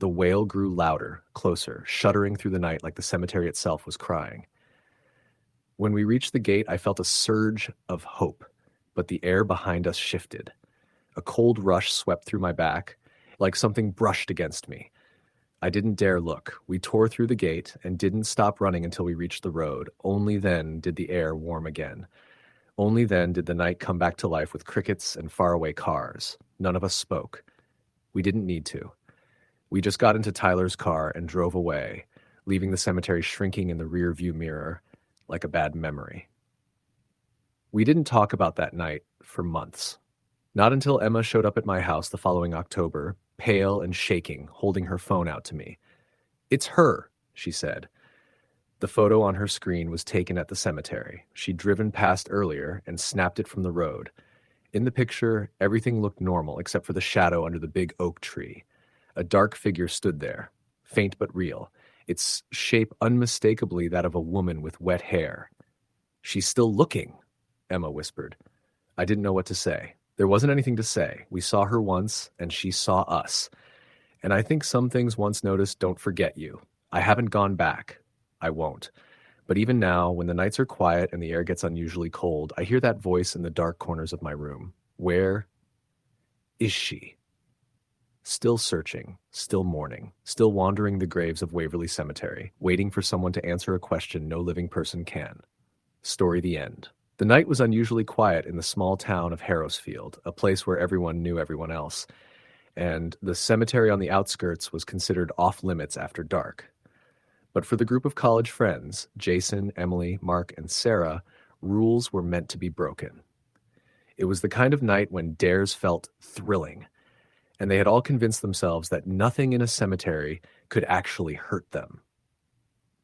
A: The wail grew louder, closer, shuddering through the night like the cemetery itself was crying. When we reached the gate, I felt a surge of hope, but the air behind us shifted. A cold rush swept through my back, like something brushed against me. I didn't dare look. We tore through the gate and didn't stop running until we reached the road. Only then did the air warm again. Only then did the night come back to life with crickets and faraway cars. None of us spoke. We didn't need to. We just got into Tyler's car and drove away, leaving the cemetery shrinking in the rear view mirror like a bad memory. We didn't talk about that night for months. Not until Emma showed up at my house the following October, pale and shaking, holding her phone out to me. "It's her," she said. The photo on her screen was taken at the cemetery. She'd driven past earlier and snapped it from the road. In the picture, everything looked normal except for the shadow under the big oak tree. A dark figure stood there, faint but real, its shape unmistakably that of a woman with wet hair. "She's still looking," Emma whispered. I didn't know what to say. There wasn't anything to say. We saw her once, and she saw us. And I think some things once noticed don't forget you. I haven't gone back. I won't. But even now, when the nights are quiet and the air gets unusually cold, I hear that voice in the dark corners of my room. Where is she? Still searching, still mourning, still wandering the graves of Waverly Cemetery, waiting for someone to answer a question no living person can. Story the end. The night was unusually quiet in the small town of Harrowsfield, a place where everyone knew everyone else, and the cemetery on the outskirts was considered off-limits after dark. But for the group of college friends, Jason, Emily, Mark, and Sarah, rules were meant to be broken. It was the kind of night when dares felt thrilling, and they had all convinced themselves that nothing in a cemetery could actually hurt them.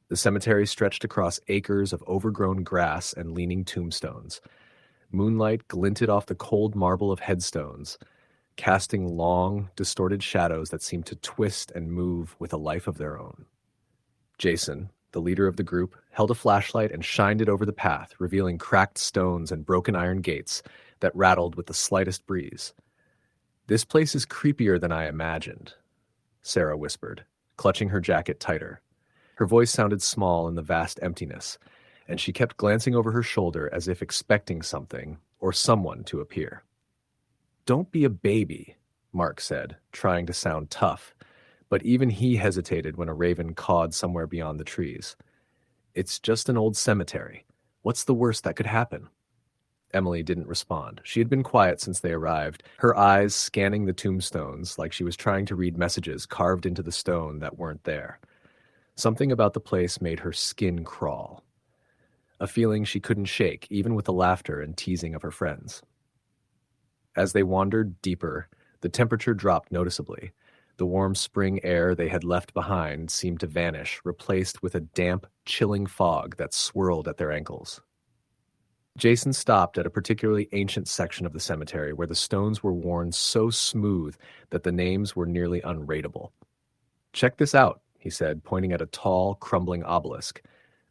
A: The cemetery stretched across acres of overgrown grass and leaning tombstones. Moonlight glinted off the cold marble of headstones, casting long, distorted shadows that seemed to twist and move with a life of their own. Jason, the leader of the group, held a flashlight and shined it over the path, revealing cracked stones and broken iron gates that rattled with the slightest breeze. "This place is creepier than I imagined," Sarah whispered, clutching her jacket tighter. Her voice sounded small in the vast emptiness, and she kept glancing over her shoulder as if expecting something or someone to appear. "Don't be a baby," Mark said, trying to sound tough, but even he hesitated when a raven cawed somewhere beyond the trees. "It's just an old cemetery. What's the worst that could happen?" Emily didn't respond. She had been quiet since they arrived, her eyes scanning the tombstones like she was trying to read messages carved into the stone that weren't there. Something about the place made her skin crawl, a feeling she couldn't shake, even with the laughter and teasing of her friends. As they wandered deeper, the temperature dropped noticeably. The warm spring air they had left behind seemed to vanish, replaced with a damp, chilling fog that swirled at their ankles. Jason stopped at a particularly ancient section of the cemetery where the stones were worn so smooth that the names were nearly unreadable. "Check this out," he said, pointing at a tall, crumbling obelisk.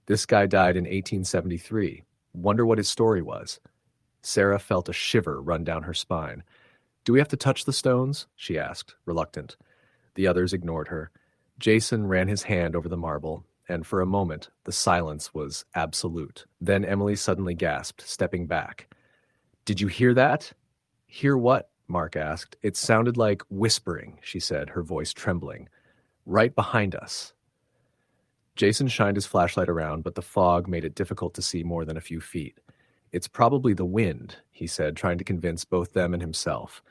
A: "This guy died in 1873. Wonder what his story was." Sarah felt a shiver run down her spine. "Do we have to touch the stones?" she asked, reluctant. The others ignored her. Jason ran his hand over the marble, and for a moment, the silence was absolute. Then Emily suddenly gasped, stepping back. "Did you hear that?" "Hear what?" Mark asked. "It sounded like whispering," she said, her voice trembling. "Right behind us." Jason shined his flashlight around, but the fog made it difficult to see more than a few feet. "It's probably the wind," he said, trying to convince both them and himself.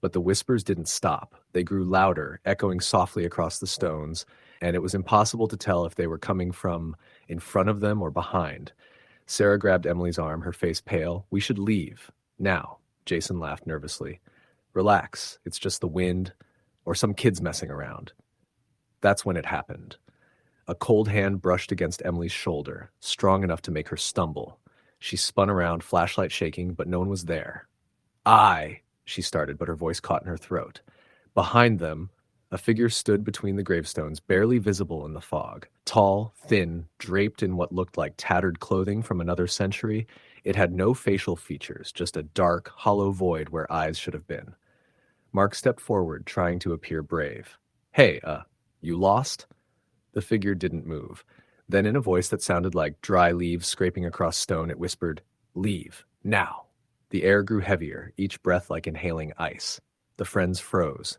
A: But the whispers didn't stop. They grew louder, echoing softly across the stones, and it was impossible to tell if they were coming from in front of them or behind. Sarah grabbed Emily's arm, her face pale. "We should leave. Now." Jason laughed nervously. "Relax. It's just the wind, or some kids messing around." That's when it happened. A cold hand brushed against Emily's shoulder, strong enough to make her stumble. She spun around, flashlight shaking, but no one was there. She started, but her voice caught in her throat. Behind them A figure stood between the gravestones, barely visible in the fog. Tall, thin, draped in what looked like tattered clothing from another century, it had no facial features, just a dark, hollow void where eyes should have been. Mark stepped forward, trying to appear brave. Hey, you lost? The figure didn't move. Then in a voice that sounded like dry leaves scraping across stone, it whispered, "Leave, now." The air grew heavier, each breath like inhaling ice. The friends froze.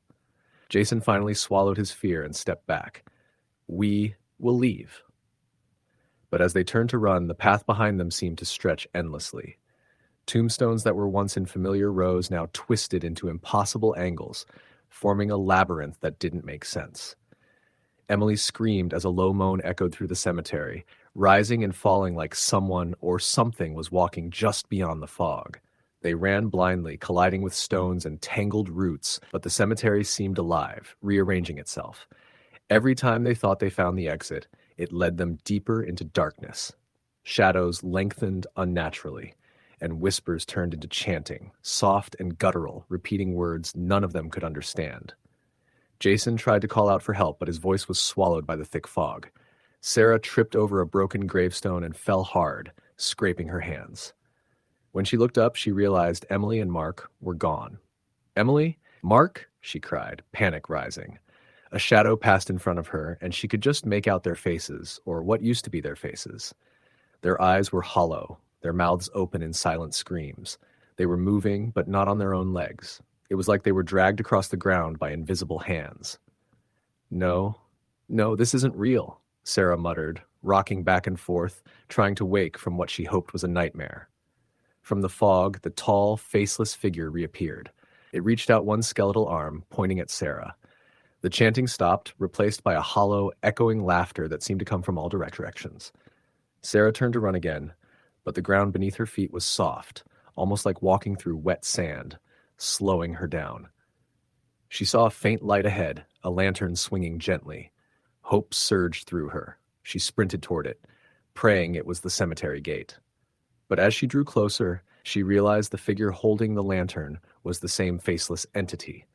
A: Jason finally swallowed his fear and stepped back. "We will leave." But as they turned to run, the path behind them seemed to stretch endlessly. Tombstones that were once in familiar rows now twisted into impossible angles, forming a labyrinth that didn't make sense. Emily screamed as a low moan echoed through the cemetery, rising and falling like someone or something was walking just beyond the fog. They ran blindly, colliding with stones and tangled roots, but the cemetery seemed alive, rearranging itself. Every time they thought they found the exit, it led them deeper into darkness. Shadows lengthened unnaturally, and whispers turned into chanting, soft and guttural, repeating words none of them could understand. Jason tried to call out for help, but his voice was swallowed by the thick fog. Sarah tripped over a broken gravestone and fell hard, scraping her hands. When she looked up, she realized Emily and Mark were gone. "Emily? Mark?" she cried, panic rising. A shadow passed in front of her, and she could just make out their faces, or what used to be their faces. Their eyes were hollow, their mouths open in silent screams. They were moving, but not on their own legs. It was like they were dragged across the ground by invisible hands. No, this isn't real," Sarah muttered, rocking back and forth, trying to wake from what she hoped was a nightmare. From the fog, the tall, faceless figure reappeared. It reached out one skeletal arm, pointing at Sarah. The chanting stopped, replaced by a hollow, echoing laughter that seemed to come from all directions. Sarah turned to run again, but the ground beneath her feet was soft, almost like walking through wet sand, slowing her down. She saw a faint light ahead, a lantern swinging gently. Hope surged through her. She sprinted toward it, praying it was the cemetery gate. But as she drew closer, she realized the figure holding the lantern was the same faceless entity.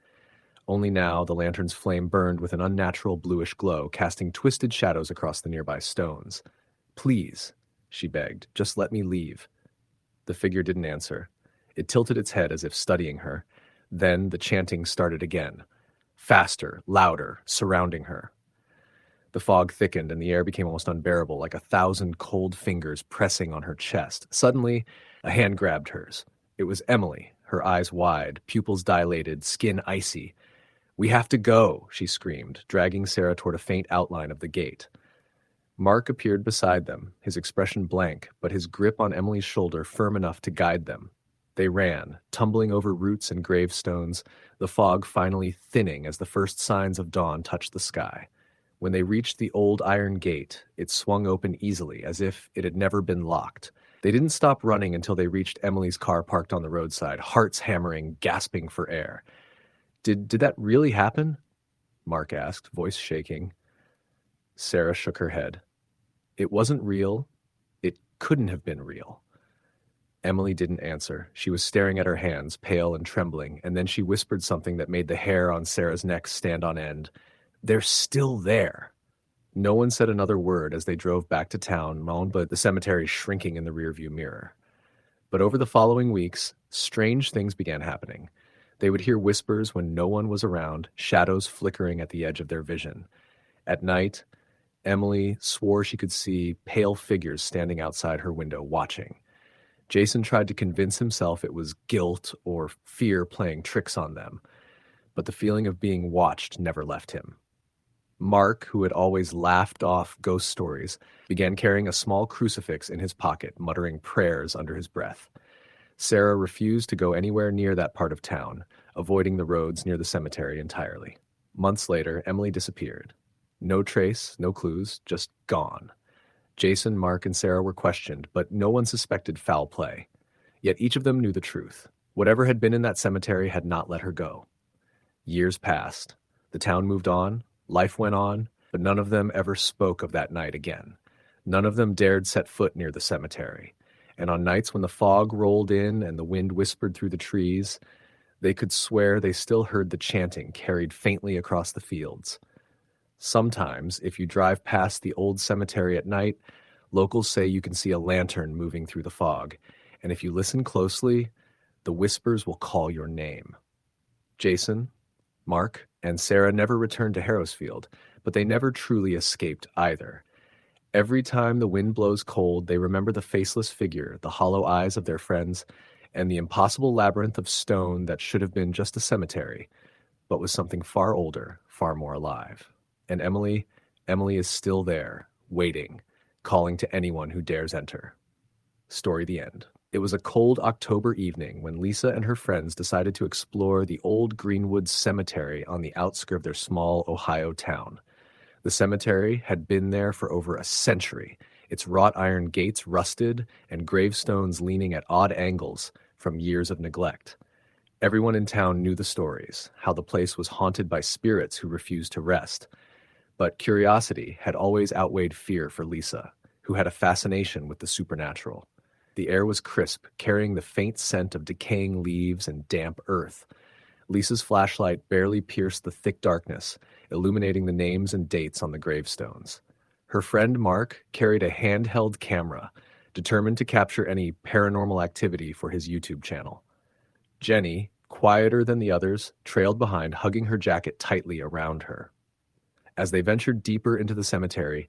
A: Only now the lantern's flame burned with an unnatural bluish glow, casting twisted shadows across the nearby stones. "Please," she begged, "just let me leave." The figure didn't answer. It tilted its head as if studying her. Then the chanting started again. Faster, louder, surrounding her. The fog thickened and the air became almost unbearable, like 1,000 cold fingers pressing on her chest. Suddenly, a hand grabbed hers. It was Emily, her eyes wide, pupils dilated, skin icy. "We have to go," she screamed, dragging Sarah toward a faint outline of the gate. Mark appeared beside them, his expression blank, but his grip on Emily's shoulder firm enough to guide them. They ran, tumbling over roots and gravestones, the fog finally thinning as the first signs of dawn touched the sky. When they reached the old iron gate, it swung open easily, as if it had never been locked. They didn't stop running until they reached Emily's car parked on the roadside, hearts hammering, gasping for air. Did that really happen?" Mark asked, voice shaking. Sarah shook her head. "It wasn't real. It couldn't have been real." Emily didn't answer. She was staring at her hands, pale and trembling, and then she whispered something that made the hair on Sarah's neck stand on end. "They're still there." No one said another word as they drove back to town, but the cemetery shrinking in the rearview mirror. But over the following weeks, strange things began happening. They would hear whispers when no one was around, shadows flickering at the edge of their vision. At night, Emily swore she could see pale figures standing outside her window, watching. Jason tried to convince himself it was guilt or fear playing tricks on them, but the feeling of being watched never left him. Mark, who had always laughed off ghost stories, began carrying a small crucifix in his pocket, muttering prayers under his breath. Sarah refused to go anywhere near that part of town, avoiding the roads near the cemetery entirely. Months later, Emily disappeared. No trace, no clues, just gone. Jason, Mark, and Sarah were questioned, but no one suspected foul play. Yet each of them knew the truth. Whatever had been in that cemetery had not let her go. Years passed. The town moved on, life went on, but none of them ever spoke of that night again. None of them dared set foot near the cemetery. And on nights when the fog rolled in and the wind whispered through the trees, They could swear they still heard the chanting carried faintly across the fields. Sometimes, if you drive past the old cemetery at night, locals say you can see a lantern moving through the fog, and if you listen closely, the whispers will call your name. Jason, Mark, and Sarah never returned to Harrowsfield, but they never truly escaped either. Every time the wind blows cold, they remember the faceless figure, the hollow eyes of their friends, and the impossible labyrinth of stone that should have been just a cemetery, but was something far older, far more alive. And Emily is still there, waiting, calling to anyone who dares enter. Story the end. It was a cold October evening when Lisa and her friends decided to explore the old Greenwood Cemetery on the outskirts of their small Ohio town. The cemetery had been there for over a century, its wrought iron gates rusted and gravestones leaning at odd angles from years of neglect. Everyone in town knew the stories, how the place was haunted by spirits who refused to rest. But curiosity had always outweighed fear for Lisa, who had a fascination with the supernatural. The air was crisp, carrying the faint scent of decaying leaves and damp earth. Lisa's flashlight barely pierced the thick darkness, illuminating the names and dates on the gravestones. Her friend Mark carried a handheld camera, determined to capture any paranormal activity for his YouTube channel. Jenny, quieter than the others, trailed behind, hugging her jacket tightly around her. As they ventured deeper into the cemetery,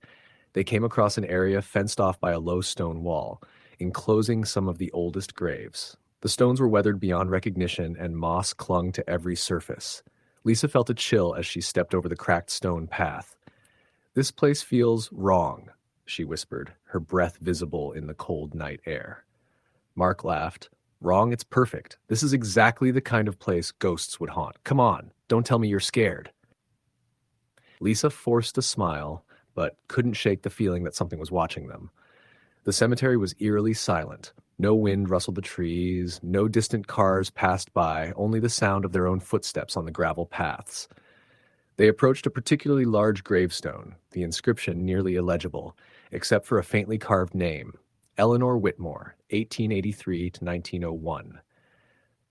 A: they came across an area fenced off by a low stone wall, enclosing some of the oldest graves. The stones were weathered beyond recognition, and moss clung to every surface. Lisa felt a chill as she stepped over the cracked stone path. "This place feels wrong," she whispered, her breath visible in the cold night air. Mark laughed. "Wrong? It's perfect. This is exactly the kind of place ghosts would haunt. Come on, don't tell me you're scared." Lisa forced a smile, but couldn't shake the feeling that something was watching them. The cemetery was eerily silent. No wind rustled the trees, no distant cars passed by, only the sound of their own footsteps on the gravel paths. They approached a particularly large gravestone, the inscription nearly illegible, except for a faintly carved name, Eleanor Whitmore, 1883 to 1901.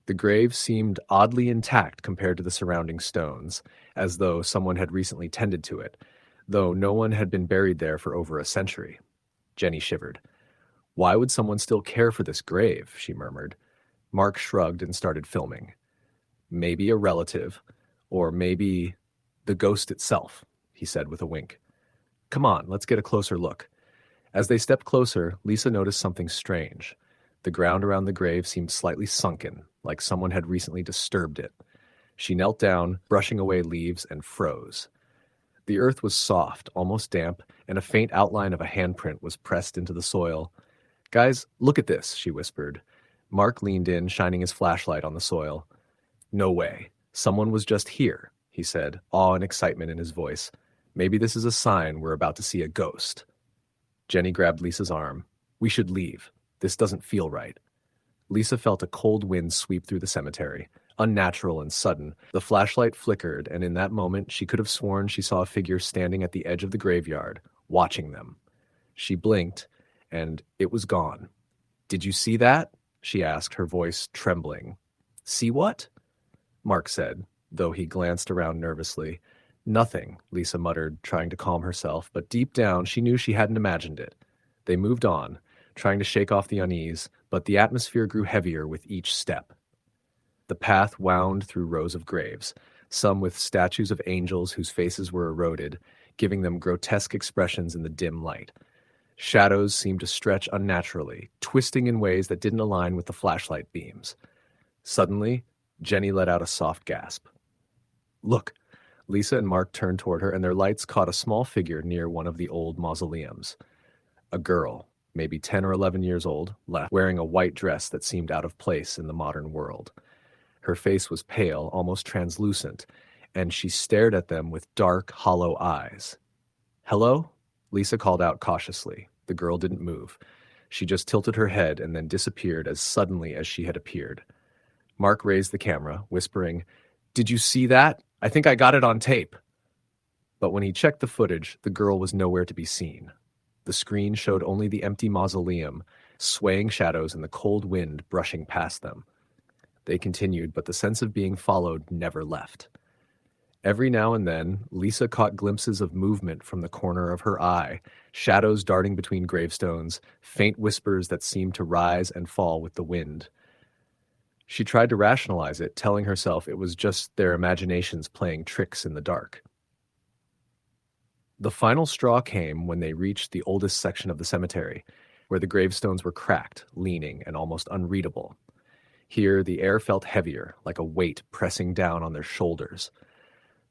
A: The grave seemed oddly intact compared to the surrounding stones, as though someone had recently tended to it, though no one had been buried there for over a century. Jenny shivered. "Why would someone still care for this grave?" she murmured. Mark shrugged and started filming. "Maybe a relative, or maybe the ghost itself," he said with a wink. "Come on, let's get a closer look." As they stepped closer, Lisa noticed something strange. The ground around the grave seemed slightly sunken, like someone had recently disturbed it. She knelt down, brushing away leaves, and froze. The earth was soft, almost damp, and a faint outline of a handprint was pressed into the soil. "Guys, look at this," she whispered. Mark leaned in, shining his flashlight on the soil. "No way. Someone was just here," he said, awe and excitement in his voice. "Maybe this is a sign we're about to see a ghost." Jenny grabbed Lisa's arm. "We should leave. This doesn't feel right." Lisa felt a cold wind sweep through the cemetery. Unnatural and sudden, the flashlight flickered, and in that moment she could have sworn she saw a figure standing at the edge of the graveyard, watching them. She blinked, and it was gone. "Did you see that?" she asked, her voice trembling. "See what?" Mark said, though he glanced around nervously. "Nothing," Lisa muttered, trying to calm herself, but deep down she knew she hadn't imagined it. They moved on, trying to shake off the unease, but the atmosphere grew heavier with each step. The path wound through rows of graves, some with statues of angels whose faces were eroded, giving them grotesque expressions in the dim light. Shadows seemed to stretch unnaturally, twisting in ways that didn't align with the flashlight beams. Suddenly, Jenny let out a soft gasp. "Look!" Lisa and Mark turned toward her, and their lights caught a small figure near one of the old mausoleums. A girl, maybe 10 or 11 years old, left, wearing a white dress that seemed out of place in the modern world. Her face was pale, almost translucent, and she stared at them with dark, hollow eyes. "Hello?" Lisa called out cautiously. The girl didn't move. She just tilted her head and then disappeared as suddenly as she had appeared. Mark raised the camera, whispering, "Did you see that? I think I got it on tape." But when he checked the footage, the girl was nowhere to be seen. The screen showed only the empty mausoleum, swaying shadows and the cold wind brushing past them. They continued, but the sense of being followed never left. Every now and then, Lisa caught glimpses of movement from the corner of her eye, shadows darting between gravestones, faint whispers that seemed to rise and fall with the wind. She tried to rationalize it, telling herself it was just their imaginations playing tricks in the dark. The final straw came when they reached the oldest section of the cemetery, where the gravestones were cracked, leaning, and almost unreadable. Here, the air felt heavier, like a weight pressing down on their shoulders.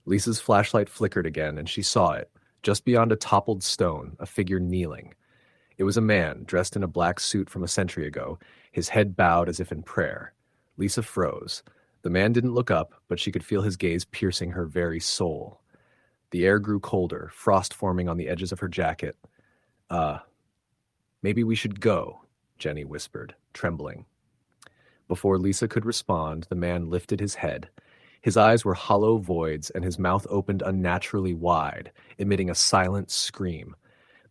A: Lisa's flashlight flickered again, and she saw it, just beyond a toppled stone, a figure kneeling. It was a man, dressed in a black suit from a century ago, his head bowed as if in prayer. Lisa froze. The man didn't look up, but she could feel his gaze piercing her very soul. The air grew colder, frost forming on the edges of her jacket. Maybe we should go, Jenny whispered, trembling. Before Lisa could respond, the man lifted his head. His eyes were hollow voids, and his mouth opened unnaturally wide, emitting a silent scream.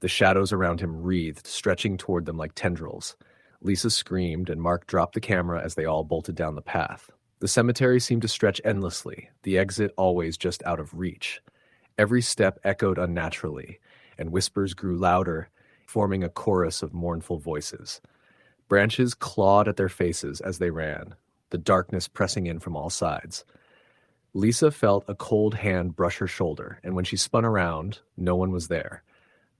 A: The shadows around him wreathed, stretching toward them like tendrils. Lisa screamed, and Mark dropped the camera as they all bolted down the path. The cemetery seemed to stretch endlessly, the exit always just out of reach. Every step echoed unnaturally, and whispers grew louder, forming a chorus of mournful voices. Branches clawed at their faces as they ran, the darkness pressing in from all sides. Lisa felt a cold hand brush her shoulder, and when she spun around, no one was there.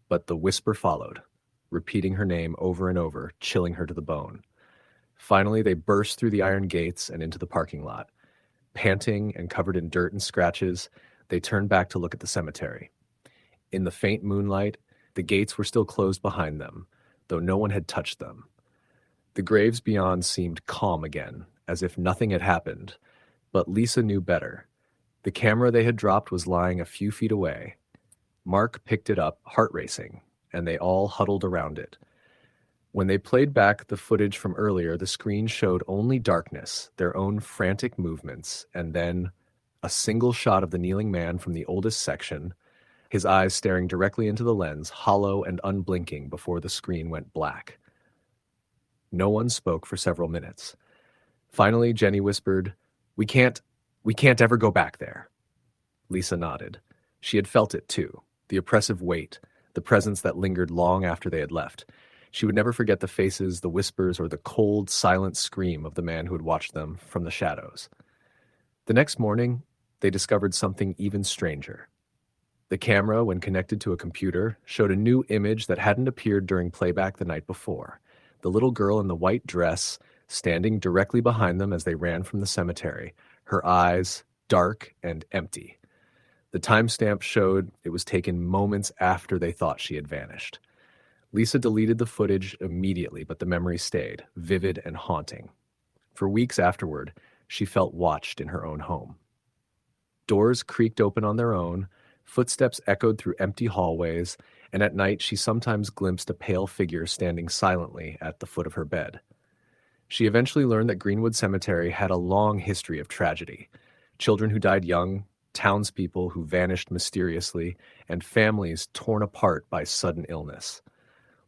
A: But the whisper followed, repeating her name over and over, chilling her to the bone. Finally, they burst through the iron gates and into the parking lot. Panting and covered in dirt and scratches, they turned back to look at the cemetery. In the faint moonlight, the gates were still closed behind them, though no one had touched them. The graves beyond seemed calm again, as if nothing had happened, but Lisa knew better. The camera they had dropped was lying a few feet away. Mark picked it up, heart racing, and they all huddled around it. When they played back the footage from earlier, the screen showed only darkness, their own frantic movements, and then a single shot of the kneeling man from the oldest section, his eyes staring directly into the lens, hollow and unblinking before the screen went black. No one spoke for several minutes. Finally, Jenny whispered, We can't ever go back there." Lisa nodded. She had felt it too, the oppressive weight, the presence that lingered long after they had left. She would never forget the faces, the whispers, or the cold, silent scream of the man who had watched them from the shadows. The next morning, they discovered something even stranger. The camera, when connected to a computer, showed a new image that hadn't appeared during playback the night before. The little girl in the white dress, standing directly behind them as they ran from the cemetery, her eyes dark and empty. The timestamp showed it was taken moments after they thought she had vanished. Lisa deleted the footage immediately, but the memory stayed, vivid and haunting. For weeks afterward, she felt watched in her own home. Doors creaked open on their own, footsteps echoed through empty hallways, and at night she sometimes glimpsed a pale figure standing silently at the foot of her bed. She eventually learned that Greenwood Cemetery had a long history of tragedy. Children who died young, townspeople who vanished mysteriously, and families torn apart by sudden illness.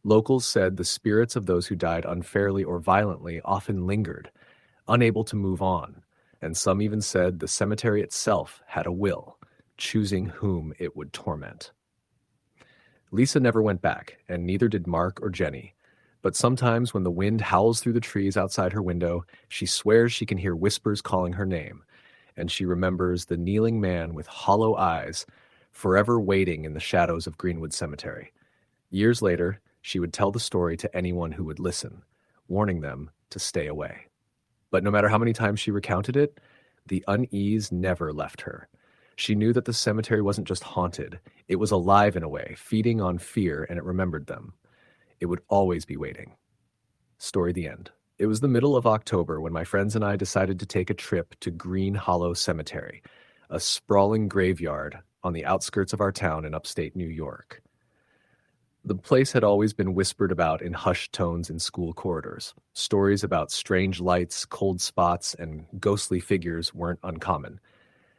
A: Locals said the spirits of those who died unfairly or violently often lingered, unable to move on, and some even said the cemetery itself had a will, choosing whom it would torment. Lisa never went back, and neither did Mark or Jenny. But sometimes when the wind howls through the trees outside her window, she swears she can hear whispers calling her name, and she remembers the kneeling man with hollow eyes, forever waiting in the shadows of Greenwood Cemetery. Years later, she would tell the story to anyone who would listen, warning them to stay away. But no matter how many times she recounted it, the unease never left her. She knew that the cemetery wasn't just haunted, it was alive in a way, feeding on fear, and it remembered them. It would always be waiting. Story the end. It was the middle of October when my friends and I decided to take a trip to Green Hollow Cemetery, a sprawling graveyard on the outskirts of our town in upstate New York. The place had always been whispered about in hushed tones in school corridors. Stories about strange lights, cold spots, and ghostly figures weren't uncommon.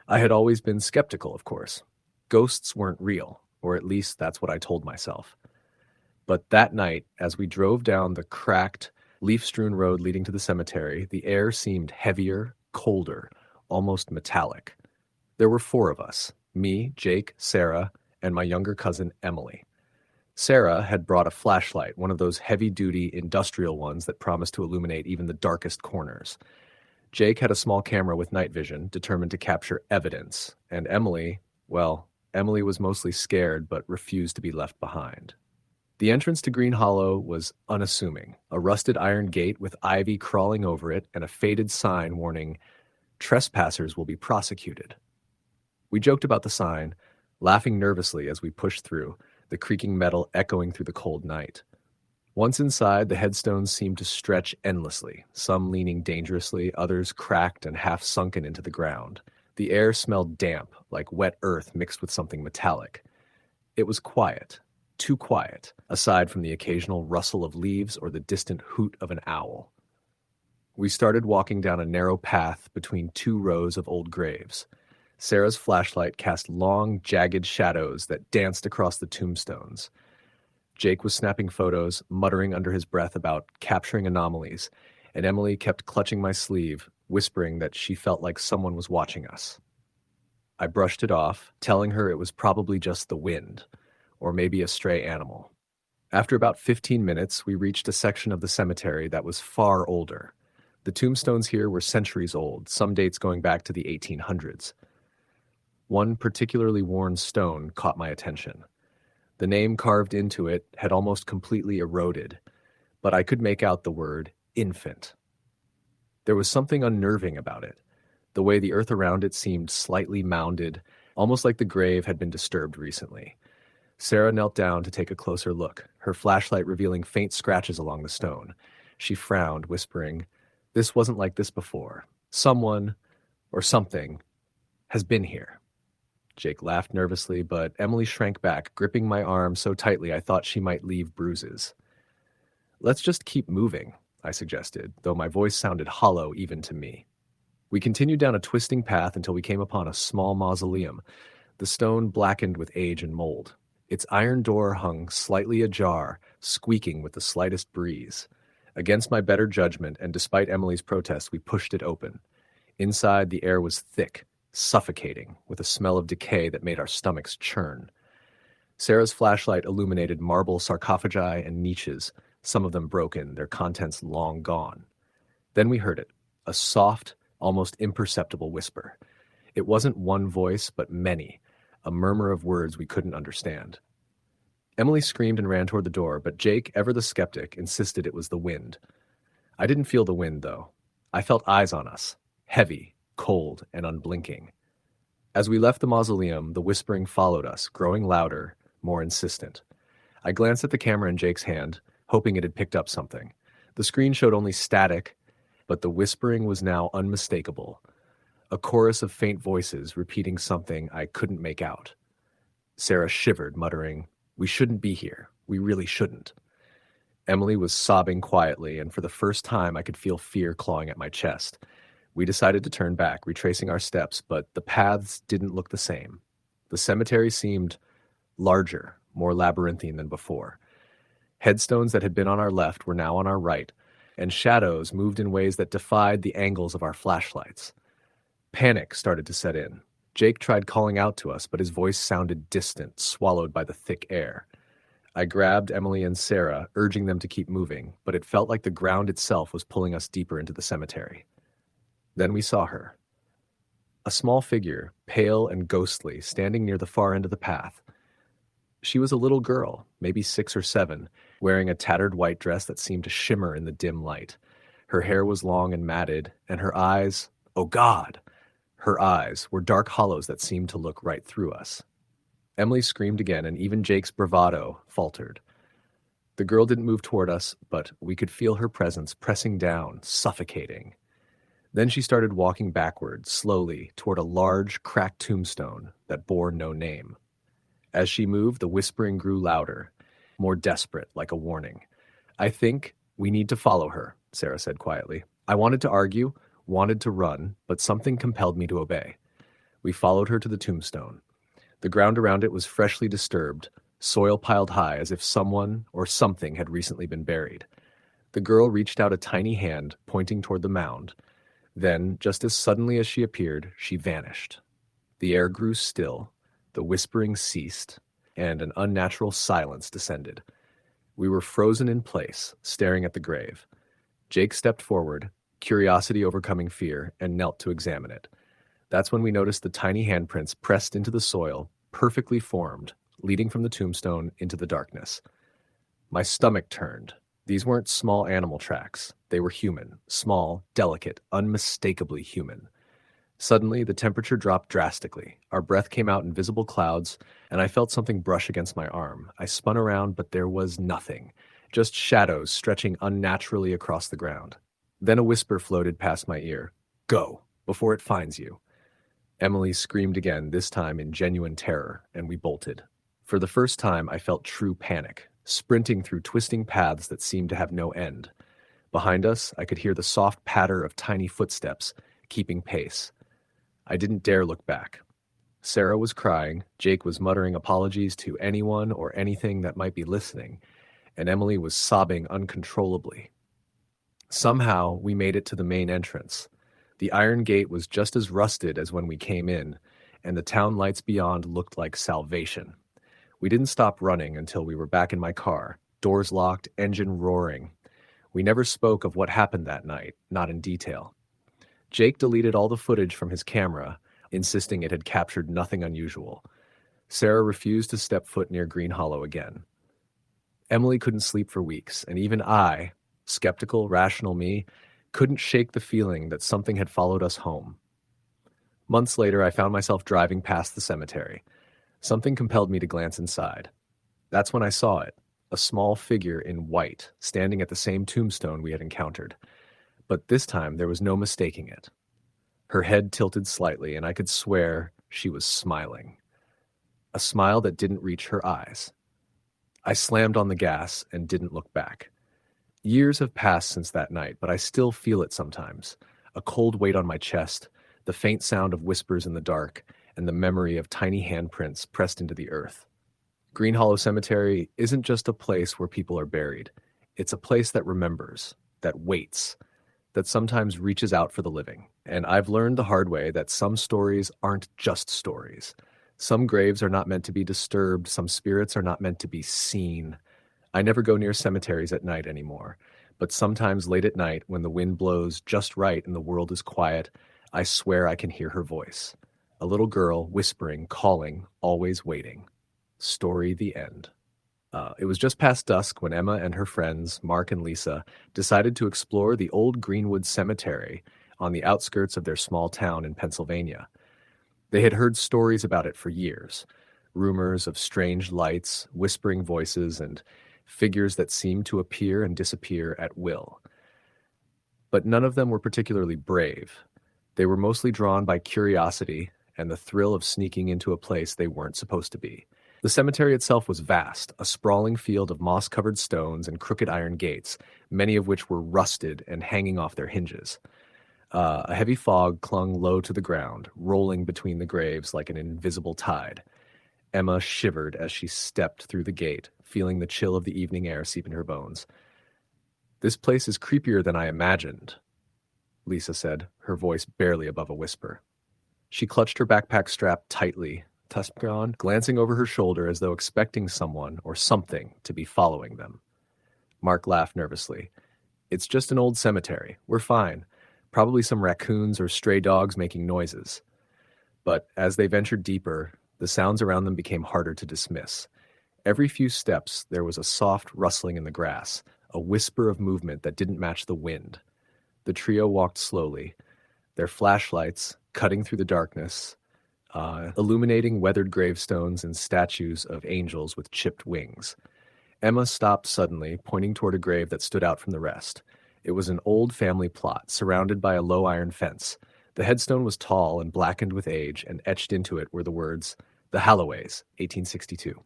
A: I had always been skeptical, of course. Ghosts weren't real, or at least that's what I told myself. But that night, as we drove down the cracked, Leaf-strewn road leading to the cemetery, the air seemed heavier, colder, almost metallic. There were 4 of us, me, Jake, Sarah, and my younger cousin Emily. Sarah had brought a flashlight, one of those heavy-duty industrial ones that promised to illuminate even the darkest corners. Jake had a small camera with night vision, determined to capture evidence, and Emily, well, Emily was mostly scared but refused to be left behind. The entrance to Green Hollow was unassuming, a rusted iron gate with ivy crawling over it and a faded sign warning, "Trespassers will be prosecuted." We joked about the sign, laughing nervously as we pushed through, the creaking metal echoing through the cold night. Once inside, the headstones seemed to stretch endlessly, some leaning dangerously, others cracked and half sunken into the ground. The air smelled damp, like wet earth mixed with something metallic. It was quiet, too quiet, aside from the occasional rustle of leaves or the distant hoot of an owl. We started walking down a narrow path between 2 rows of old graves. Sarah's flashlight cast long, jagged shadows that danced across the tombstones. Jake was snapping photos, muttering under his breath about capturing anomalies, and Emily kept clutching my sleeve, whispering that she felt like someone was watching us. I brushed it off, telling her it was probably just the wind, or maybe a stray animal. After about 15 minutes, we reached a section of the cemetery that was far older. The tombstones here were centuries old, some dates going back to the 1800s. One particularly worn stone caught my attention. The name carved into it had almost completely eroded, but I could make out the word infant. There was something unnerving about it. The way the earth around it seemed slightly mounded, almost like the grave had been disturbed recently. Sarah knelt down to take a closer look, her flashlight revealing faint scratches along the stone. She frowned, whispering, "This wasn't like this before. Someone, or something, has been here." Jake laughed nervously, but Emily shrank back, gripping my arm so tightly I thought she might leave bruises. "Let's just keep moving," I suggested, though my voice sounded hollow even to me. We continued down a twisting path until we came upon a small mausoleum, the stone blackened with age and mold. Its iron door hung slightly ajar, squeaking with the slightest breeze. Against my better judgment, and despite Emily's protest, we pushed it open. Inside, the air was thick, suffocating, with a smell of decay that made our stomachs churn. Sarah's flashlight illuminated marble sarcophagi and niches, some of them broken, their contents long gone. Then we heard it, a soft, almost imperceptible whisper. It wasn't one voice, but many, a murmur of words we couldn't understand. Emily screamed and ran toward the door, but Jake, ever the skeptic, insisted it was the wind. I didn't feel the wind, though. I felt eyes on us, heavy, cold, and unblinking. As we left the mausoleum, the whispering followed us, growing louder, more insistent. I glanced at the camera in Jake's hand, hoping it had picked up something. The screen showed only static, but the whispering was now unmistakable. A chorus of faint voices repeating something I couldn't make out. Sarah shivered, muttering, "We shouldn't be here. We really shouldn't." Emily was sobbing quietly, and for the first time I could feel fear clawing at my chest. We decided to turn back, retracing our steps, but the paths didn't look the same. The cemetery seemed larger, more labyrinthine than before. Headstones that had been on our left were now on our right, and shadows moved in ways that defied the angles of our flashlights. Panic started to set in. Jake tried calling out to us, but his voice sounded distant, swallowed by the thick air. I grabbed Emily and Sarah, urging them to keep moving, but it felt like the ground itself was pulling us deeper into the cemetery. Then we saw her. A small figure, pale and ghostly, standing near the far end of the path. She was a little girl, maybe 6 or 7, wearing a tattered white dress that seemed to shimmer in the dim light. Her hair was long and matted, and her eyes, oh God! Her eyes were dark hollows that seemed to look right through us. Emily screamed again, and even Jake's bravado faltered. The girl didn't move toward us, but we could feel her presence pressing down, suffocating. Then she started walking backward, slowly, toward a large, cracked tombstone that bore no name. As she moved, the whispering grew louder, more desperate, like a warning. "I think we need to follow her," Sarah said quietly. I wanted to argue, wanted to run, but something compelled me to obey. We followed her to the tombstone. The ground around it was freshly disturbed, soil piled high as if someone or something had recently been buried. The girl reached out a tiny hand, pointing toward the mound. Then, just as suddenly as she appeared, she vanished. The air grew still, the whispering ceased, and an unnatural silence descended. We were frozen in place, staring at the grave. Jake stepped forward, curiosity overcoming fear, and knelt to examine it. That's when we noticed the tiny handprints pressed into the soil, perfectly formed, leading from the tombstone into the darkness. My stomach turned. These weren't small animal tracks. They were human, small, delicate, unmistakably human. Suddenly, the temperature dropped drastically. Our breath came out in visible clouds, and I felt something brush against my arm. I spun around, but there was nothing, just shadows stretching unnaturally across the ground. Then a whisper floated past my ear. "Go, before it finds you." Emily screamed again, this time in genuine terror, and we bolted. For the first time, I felt true panic, sprinting through twisting paths that seemed to have no end. Behind us, I could hear the soft patter of tiny footsteps, keeping pace. I didn't dare look back. Sarah was crying, Jake was muttering apologies to anyone or anything that might be listening, and Emily was sobbing uncontrollably. Somehow, we made it to the main entrance. The iron gate was just as rusted as when we came in, and the town lights beyond looked like salvation. We didn't stop running until we were back in my car, doors locked, engine roaring. We never spoke of what happened that night, not in detail. Jake deleted all the footage from his camera, insisting it had captured nothing unusual. Sarah refused to step foot near Green Hollow again. Emily couldn't sleep for weeks, and even I, skeptical, rational me, couldn't shake the feeling that something had followed us home. Months later, I found myself driving past the cemetery. Something compelled me to glance inside. That's when I saw it, a small figure in white, standing at the same tombstone we had encountered. But this time there was no mistaking it. Her head tilted slightly, and I could swear she was smiling. A smile that didn't reach her eyes. I slammed on the gas and didn't look back. Years have passed since that night, but I still feel it sometimes. A cold weight on my chest, the faint sound of whispers in the dark, and the memory of tiny handprints pressed into the earth. Green Hollow Cemetery isn't just a place where people are buried. It's a place that remembers, that waits, that sometimes reaches out for the living. And I've learned the hard way that some stories aren't just stories. Some graves are not meant to be disturbed. Some spirits are not meant to be seen. I never go near cemeteries at night anymore. But sometimes late at night, when the wind blows just right and the world is quiet, I swear I can hear her voice. A little girl whispering, calling, always waiting. Story the end. It was just past dusk when Emma and her friends, Mark and Lisa, decided to explore the old Greenwood Cemetery on the outskirts of their small town in Pennsylvania. They had heard stories about it for years, rumors of strange lights, whispering voices, and figures that seemed to appear and disappear at will. But none of them were particularly brave. They were mostly drawn by curiosity and the thrill of sneaking into a place they weren't supposed to be. The cemetery itself was vast, a sprawling field of moss-covered stones and crooked iron gates, many of which were rusted and hanging off their hinges. A heavy fog clung low to the ground, rolling between the graves like an invisible tide. Emma shivered as she stepped through the gate, feeling the chill of the evening air seep into her bones. "This place is creepier than I imagined," Lisa said, her voice barely above a whisper. She clutched her backpack strap tightly, Tuscan glancing over her shoulder as though expecting someone or something to be following them. Mark laughed nervously. "It's just an old cemetery. We're fine. Probably some raccoons or stray dogs making noises." But as they ventured deeper, the sounds around them became harder to dismiss. Every few steps, there was a soft rustling in the grass, a whisper of movement that didn't match the wind. The trio walked slowly, their flashlights cutting through the darkness, illuminating weathered gravestones and statues of angels with chipped wings. Emma stopped suddenly, pointing toward a grave that stood out from the rest. It was an old family plot, surrounded by a low iron fence. The headstone was tall and blackened with age, and etched into it were the words, "The Halloways, 1862."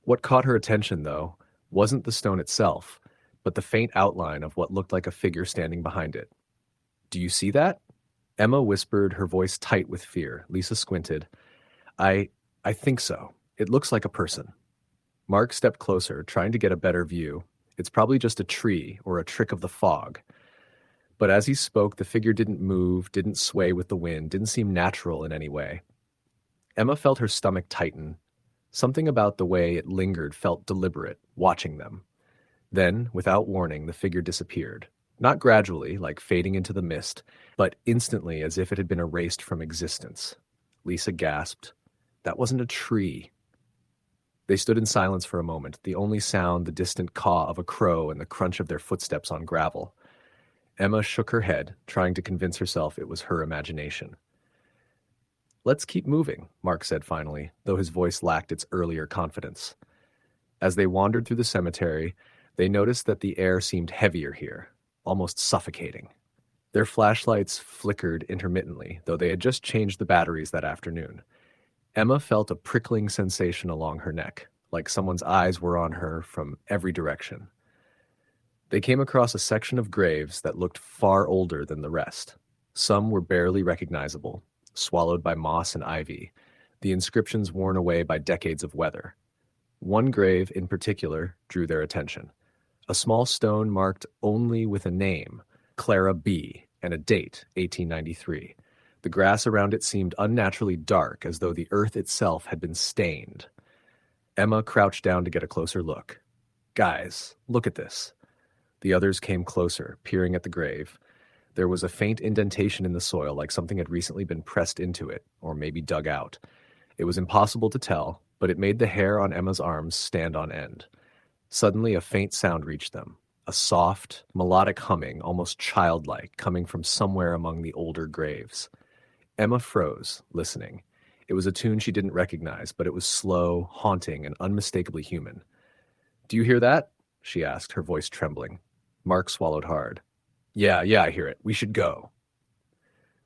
A: What caught her attention, though, wasn't the stone itself, but the faint outline of what looked like a figure standing behind it. "Do you see that?" Emma whispered, her voice tight with fear. Lisa squinted. I think so. It looks like a person." Mark stepped closer, trying to get a better view. It's probably just a tree or a trick of the fog. But as he spoke, the figure didn't move, didn't sway with the wind, didn't seem natural in any way. Emma felt her stomach tighten. Something about the way it lingered felt deliberate, watching them. Then, without warning, the figure disappeared. Not gradually, like fading into the mist, but instantly as if it had been erased from existence. Lisa gasped. That wasn't a tree. They stood in silence for a moment, the only sound the distant caw of a crow and the crunch of their footsteps on gravel. Emma shook her head, trying to convince herself it was her imagination. Let's keep moving, Mark said finally, though his voice lacked its earlier confidence. As they wandered through the cemetery, they noticed that the air seemed heavier here, almost suffocating. Their flashlights flickered intermittently, though they had just changed the batteries that afternoon. Emma felt a prickling sensation along her neck, like someone's eyes were on her from every direction. They came across a section of graves that looked far older than the rest. Some were barely recognizable, swallowed by moss and ivy, the inscriptions worn away by decades of weather. One grave in particular drew their attention. A small stone marked only with a name, Clara B., and a date, 1893. The grass around it seemed unnaturally dark, as though the earth itself had been stained. Emma crouched down to get a closer look. Guys, look at this. The others came closer, peering at the grave. There was a faint indentation in the soil, like something had recently been pressed into it, or maybe dug out. It was impossible to tell, but it made the hair on Emma's arms stand on end. Suddenly, a faint sound reached them, a soft, melodic humming, almost childlike, coming from somewhere among the older graves. Emma froze, listening. It was a tune she didn't recognize, but it was slow, haunting, and unmistakably human. "Do you hear that?" she asked, her voice trembling. Mark swallowed hard. Yeah, I hear it. We should go."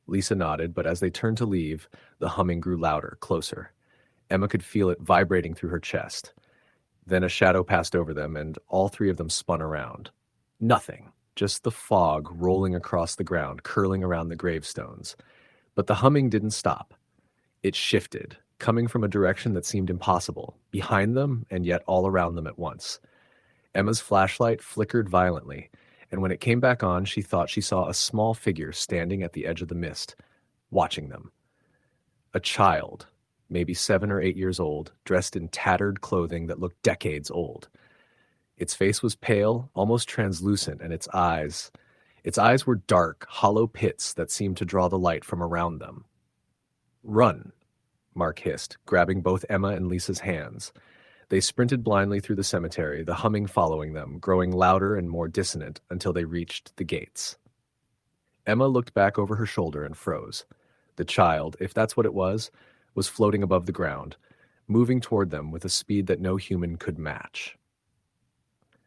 A: Lisa nodded, but as they turned to leave, the humming grew louder, closer. Emma could feel it vibrating through her chest. Then a shadow passed over them, and all three of them spun around. Nothing, just the fog rolling across the ground, curling around the gravestones. But the humming didn't stop. It shifted, coming from a direction that seemed impossible, behind them and yet all around them at once. Emma's flashlight flickered violently, and when it came back on, she thought she saw a small figure standing at the edge of the mist, watching them. A child, maybe 7 or 8 years old, dressed in tattered clothing that looked decades old. Its face was pale, almost translucent, and its eyes were dark, hollow pits that seemed to draw the light from around them. "Run," Mark hissed, grabbing both Emma and Lisa's hands. They sprinted blindly through the cemetery, the humming following them, growing louder and more dissonant until they reached the gates. Emma looked back over her shoulder and froze. The child, if that's what it was floating above the ground, moving toward them with a speed that no human could match.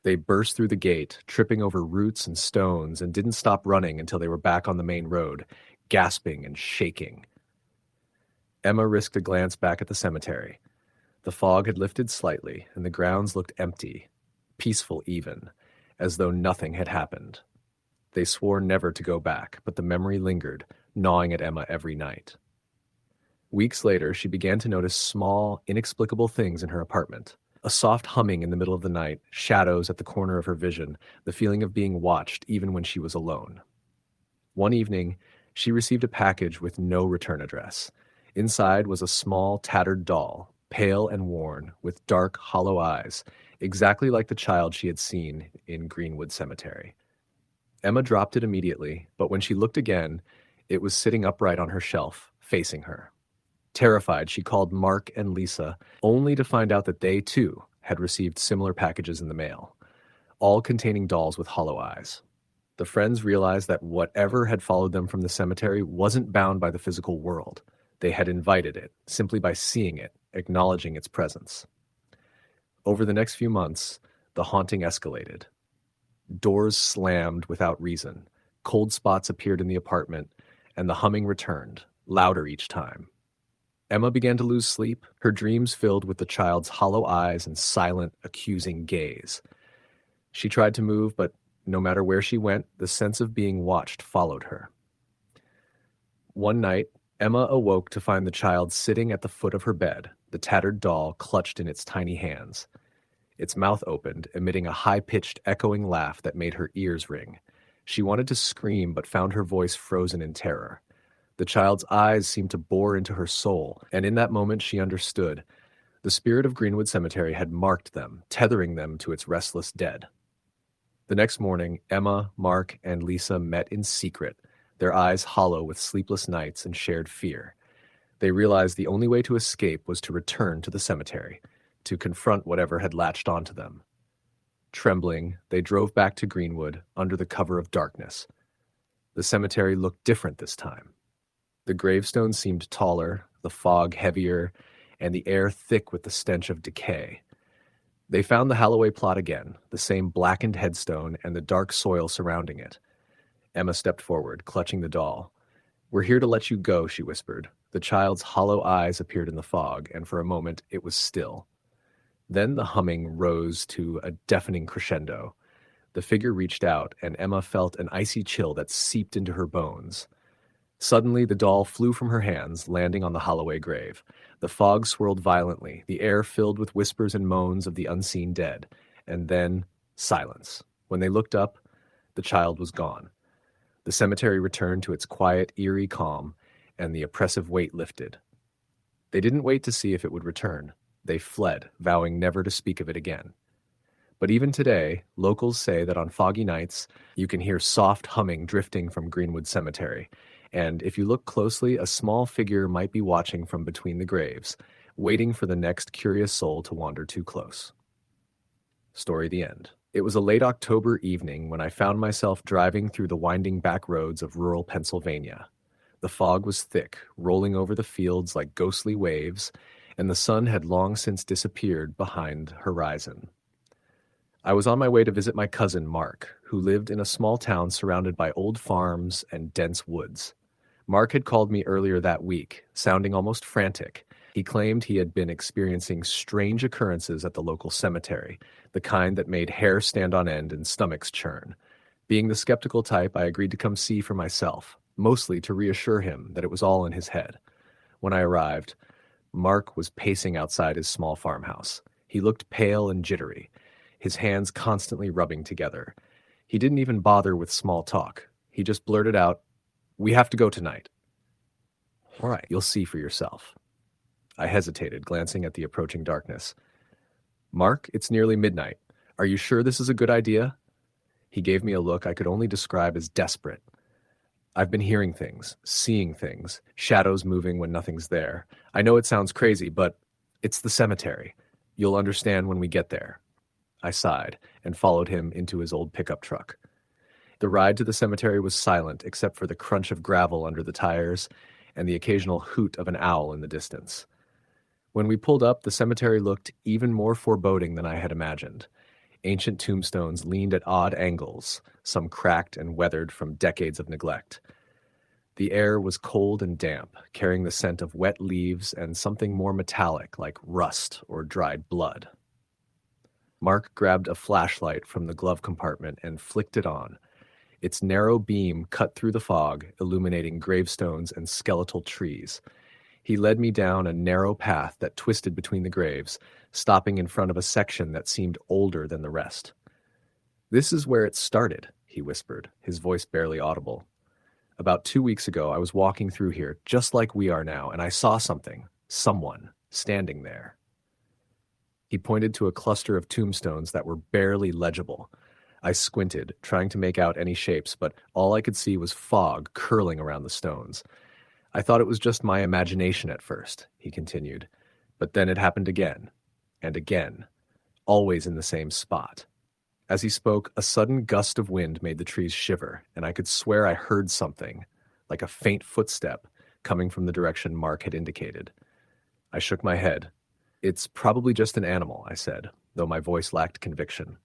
A: They burst through the gate, tripping over roots and stones, and didn't stop running until they were back on the main road, gasping and shaking. Emma risked a glance back at the cemetery. The fog had lifted slightly, and the grounds looked empty, peaceful even, as though nothing had happened. They swore never to go back, but the memory lingered, gnawing at Emma every night. Weeks later, she began to notice small, inexplicable things in her apartment. A soft humming in the middle of the night, shadows at the corner of her vision, the feeling of being watched even when she was alone. One evening, she received a package with no return address. Inside was a small, tattered doll, pale and worn, with dark, hollow eyes, exactly like the child she had seen in Greenwood Cemetery. Emma dropped it immediately, but when she looked again, it was sitting upright on her shelf, facing her. Terrified, she called Mark and Lisa, only to find out that they, too, had received similar packages in the mail, all containing dolls with hollow eyes. The friends realized that whatever had followed them from the cemetery wasn't bound by the physical world. They had invited it, simply by seeing it, acknowledging its presence. Over the next few months, the haunting escalated. Doors slammed without reason, cold spots appeared in the apartment, and the humming returned, louder each time. Emma began to lose sleep, her dreams filled with the child's hollow eyes and silent, accusing gaze. She tried to move, but no matter where she went, the sense of being watched followed her. One night, Emma awoke to find the child sitting at the foot of her bed, the tattered doll clutched in its tiny hands. Its mouth opened, emitting a high-pitched, echoing laugh that made her ears ring. She wanted to scream, but found her voice frozen in terror. The child's eyes seemed to bore into her soul, and in that moment she understood. The spirit of Greenwood Cemetery had marked them, tethering them to its restless dead. The next morning, Emma, Mark, and Lisa met in secret, their eyes hollow with sleepless nights and shared fear. They realized the only way to escape was to return to the cemetery, to confront whatever had latched onto them. Trembling, they drove back to Greenwood under the cover of darkness. The cemetery looked different this time. The gravestones seemed taller, the fog heavier, and the air thick with the stench of decay. They found the Halloway plot again, the same blackened headstone and the dark soil surrounding it. Emma stepped forward, clutching the doll. "We're here to let you go," she whispered. The child's hollow eyes appeared in the fog, and for a moment it was still. Then the humming rose to a deafening crescendo. The figure reached out, and Emma felt an icy chill that seeped into her bones. Suddenly, the doll flew from her hands, landing on the Holloway grave. The fog swirled violently, the air filled with whispers and moans of the unseen dead. And then, silence. When they looked up, the child was gone. The cemetery returned to its quiet, eerie calm, and the oppressive weight lifted. They didn't wait to see if it would return. They fled, vowing never to speak of it again. But even today, locals say that on foggy nights, you can hear soft humming drifting from Greenwood Cemetery, and if you look closely, a small figure might be watching from between the graves, waiting for the next curious soul to wander too close. Story the end. It was a late October evening when I found myself driving through the winding back roads of rural Pennsylvania. The fog was thick, rolling over the fields like ghostly waves, and the sun had long since disappeared behind the horizon. I was on my way to visit my cousin Mark, who lived in a small town surrounded by old farms and dense woods. Mark had called me earlier that week, sounding almost frantic. He claimed he had been experiencing strange occurrences at the local cemetery, the kind that made hair stand on end and stomachs churn. Being the skeptical type, I agreed to come see for myself, mostly to reassure him that it was all in his head. When I arrived, Mark was pacing outside his small farmhouse. He looked pale and jittery, his hands constantly rubbing together. He didn't even bother with small talk. He just blurted out, "We have to go tonight." "All right, you'll see for yourself." I hesitated, glancing at the approaching darkness. "Mark, it's nearly midnight. Are you sure this is a good idea?" He gave me a look I could only describe as desperate. "I've been hearing things, seeing things, shadows moving when nothing's there. I know it sounds crazy, but it's the cemetery. You'll understand when we get there." I sighed and followed him into his old pickup truck. The ride to the cemetery was silent except for the crunch of gravel under the tires and the occasional hoot of an owl in the distance. When we pulled up, the cemetery looked even more foreboding than I had imagined. Ancient tombstones leaned at odd angles, some cracked and weathered from decades of neglect. The air was cold and damp, carrying the scent of wet leaves and something more metallic like rust or dried blood. Mark grabbed a flashlight from the glove compartment and flicked it on. Its narrow beam cut through the fog, illuminating gravestones and skeletal trees. He led me down a narrow path that twisted between the graves, stopping in front of a section that seemed older than the rest. "This is where it started," he whispered, his voice barely audible. "About 2 weeks ago, I was walking through here, just like we are now, and I saw someone, standing there." He pointed to a cluster of tombstones that were barely legible. I squinted, trying to make out any shapes, but all I could see was fog curling around the stones. "I thought it was just my imagination at first," he continued, "but then it happened again, and again, always in the same spot." As he spoke, a sudden gust of wind made the trees shiver, and I could swear I heard something, like a faint footstep, coming from the direction Mark had indicated. I shook my head. "It's probably just an animal," I said, though my voice lacked conviction.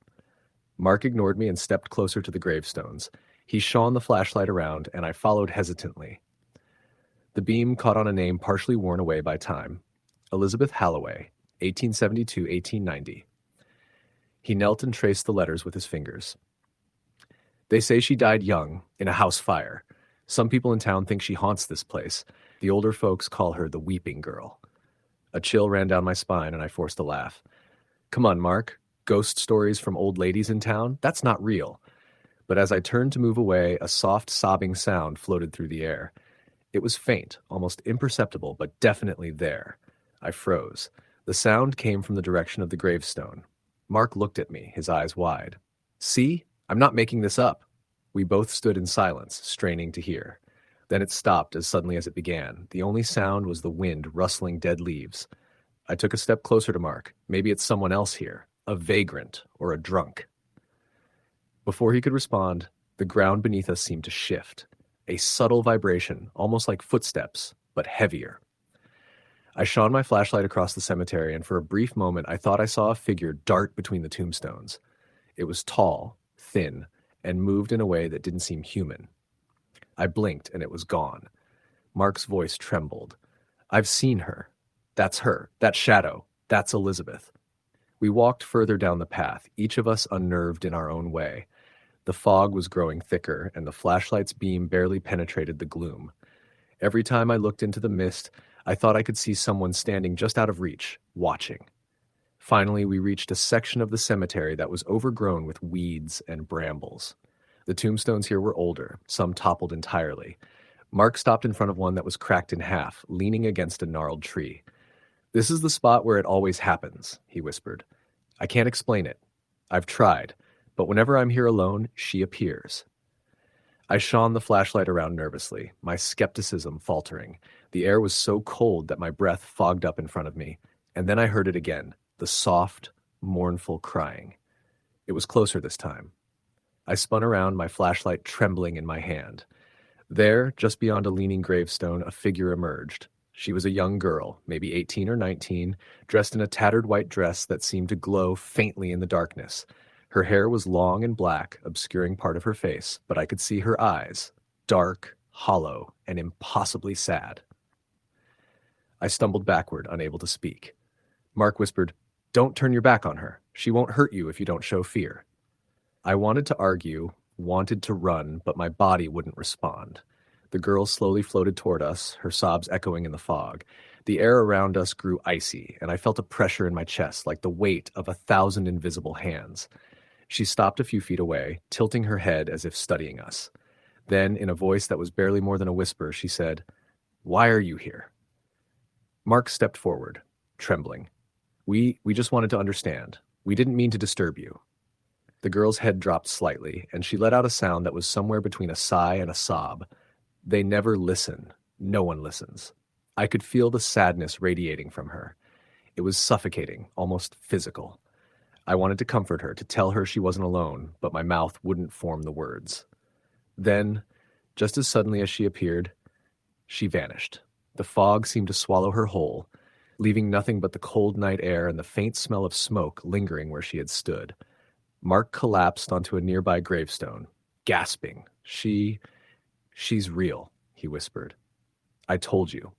A: Mark ignored me and stepped closer to the gravestones. He shone the flashlight around, and I followed hesitantly. The beam caught on a name partially worn away by time. Elizabeth Halloway, 1872-1890. He knelt and traced the letters with his fingers. "They say she died young, in a house fire. Some people in town think she haunts this place. The older folks call her the Weeping Girl." A chill ran down my spine, and I forced a laugh. "Come on, Mark. Ghost stories from old ladies in town? That's not real. But as I turned to move away, a soft sobbing sound floated through the air. It was faint, almost imperceptible, but definitely there. I froze. The sound came from the direction of the gravestone. Mark looked at me, his eyes wide. See? I'm not making this up. We both stood in silence, straining to hear. Then it stopped as suddenly as it began. The only sound was the wind rustling dead leaves. I took a step closer to Mark. Maybe it's someone else here, a vagrant or a drunk. Before he could respond, the ground beneath us seemed to shift. A subtle vibration, almost like footsteps, but heavier. I shone my flashlight across the cemetery, and for a brief moment I thought I saw a figure dart between the tombstones. It was tall, thin, and moved in a way that didn't seem human. I blinked, and it was gone. Mark's voice trembled. I've seen her. That's her. That shadow. That's Elizabeth. We walked further down the path, each of us unnerved in our own way. The fog was growing thicker, and the flashlight's beam barely penetrated the gloom. Every time I looked into the mist, I thought I could see someone standing just out of reach, watching. Finally, we reached a section of the cemetery that was overgrown with weeds and brambles. The tombstones here were older, some toppled entirely. Mark stopped in front of one that was cracked in half, leaning against a gnarled tree. "This is the spot where it always happens," he whispered. "I can't explain it. I've tried, but whenever I'm here alone, she appears." I shone the flashlight around nervously, my skepticism faltering. The air was so cold that my breath fogged up in front of me, and then I heard it again, the soft, mournful crying. It was closer this time. I spun around, my flashlight trembling in my hand. There, just beyond a leaning gravestone, a figure emerged. She was a young girl, maybe 18 or 19, dressed in a tattered white dress that seemed to glow faintly in the darkness. Her hair was long and black, obscuring part of her face, but I could see her eyes, dark, hollow, and impossibly sad. I stumbled backward, unable to speak. Mark whispered, "Don't turn your back on her. She won't hurt you if you don't show fear." I wanted to argue, wanted to run, but my body wouldn't respond. The girl slowly floated toward us, her sobs echoing in the fog. The air around us grew icy, and I felt a pressure in my chest, like the weight of 1,000 invisible hands. She stopped a few feet away, tilting her head as if studying us. Then, in a voice that was barely more than a whisper, she said, "Why are you here?" Mark stepped forward, trembling. We just wanted to understand. We didn't mean to disturb you." The girl's head dropped slightly, and she let out a sound that was somewhere between a sigh and a sob. They never listen. No one listens. I could feel the sadness radiating from her. It was suffocating, almost physical. I wanted to comfort her, to tell her she wasn't alone, but my mouth wouldn't form the words. Then, just as suddenly as she appeared, she vanished. The fog seemed to swallow her whole, leaving nothing but the cold night air and the faint smell of smoke lingering where she had stood. Mark collapsed onto a nearby gravestone, gasping. She's real," he whispered. "I told you."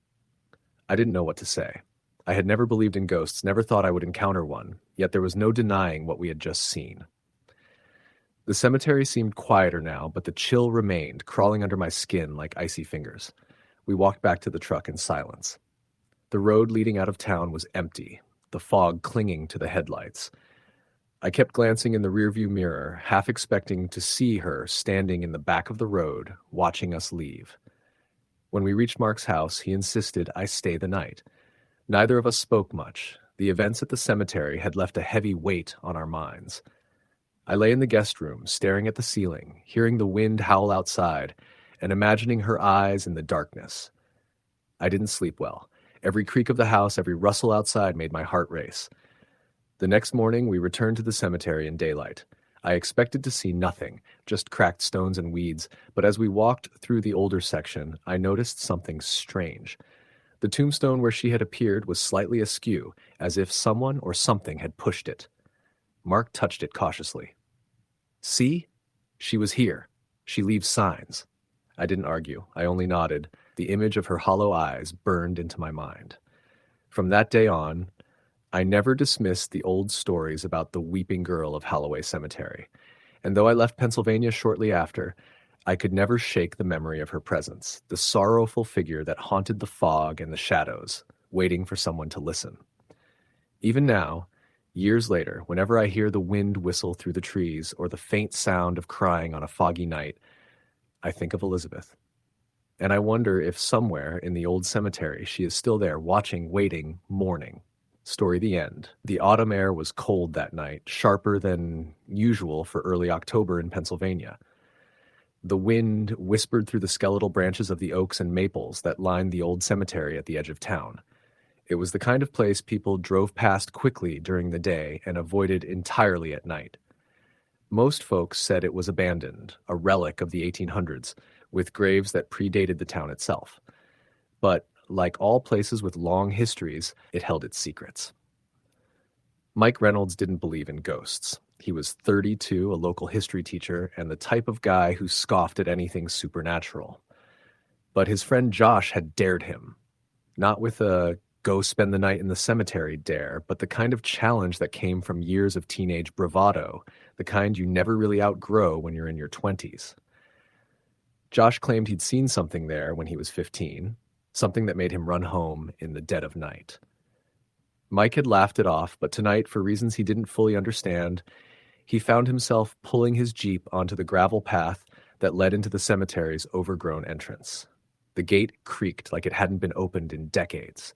A: I didn't know what to say. I had never believed in ghosts, never thought I would encounter one, yet there was no denying what we had just seen. The cemetery seemed quieter now, but the chill remained, crawling under my skin like icy fingers. We walked back to the truck in silence. The road leading out of town was empty, the fog clinging to the headlights. I kept glancing in the rearview mirror, half expecting to see her standing in the back of the road, watching us leave. When we reached Mark's house, he insisted I stay the night. Neither of us spoke much. The events at the cemetery had left a heavy weight on our minds. I lay in the guest room, staring at the ceiling, hearing the wind howl outside, and imagining her eyes in the darkness. I didn't sleep well. Every creak of the house, every rustle outside made my heart race. The next morning, we returned to the cemetery in daylight. I expected to see nothing, just cracked stones and weeds, but as we walked through the older section, I noticed something strange. The tombstone where she had appeared was slightly askew, as if someone or something had pushed it. Mark touched it cautiously. "See? She was here. She leaves signs." I didn't argue. I only nodded. The image of her hollow eyes burned into my mind. From that day on, I never dismissed the old stories about the weeping girl of Holloway Cemetery, and though I left Pennsylvania shortly after, I could never shake the memory of her presence, the sorrowful figure that haunted the fog and the shadows, waiting for someone to listen. Even now, Years later, whenever I hear the wind whistle through the trees or the faint sound of crying on a foggy night, I think of Elizabeth. And I wonder if somewhere in the old cemetery she is still there, watching, waiting, mourning. Story the end. The autumn air was cold that night, sharper than usual for early October in Pennsylvania. The wind whispered through the skeletal branches of the oaks and maples that lined the old cemetery at the edge of town. It was the kind of place people drove past quickly during the day and avoided entirely at night. Most folks said it was abandoned, a relic of the 1800s, with graves that predated the town itself. But, like all places with long histories, it held its secrets. Mike Reynolds didn't believe in ghosts. He was 32, a local history teacher, and the type of guy who scoffed at anything supernatural. But his friend Josh had dared him. Not with a go spend the night in the cemetery dare, but the kind of challenge that came from years of teenage bravado, the kind you never really outgrow when you're in your 20s. Josh claimed he'd seen something there when he was 15, something that made him run home in the dead of night. Mike had laughed it off, but tonight, for reasons he didn't fully understand, he found himself pulling his Jeep onto the gravel path that led into the cemetery's overgrown entrance. The gate creaked like it hadn't been opened in decades.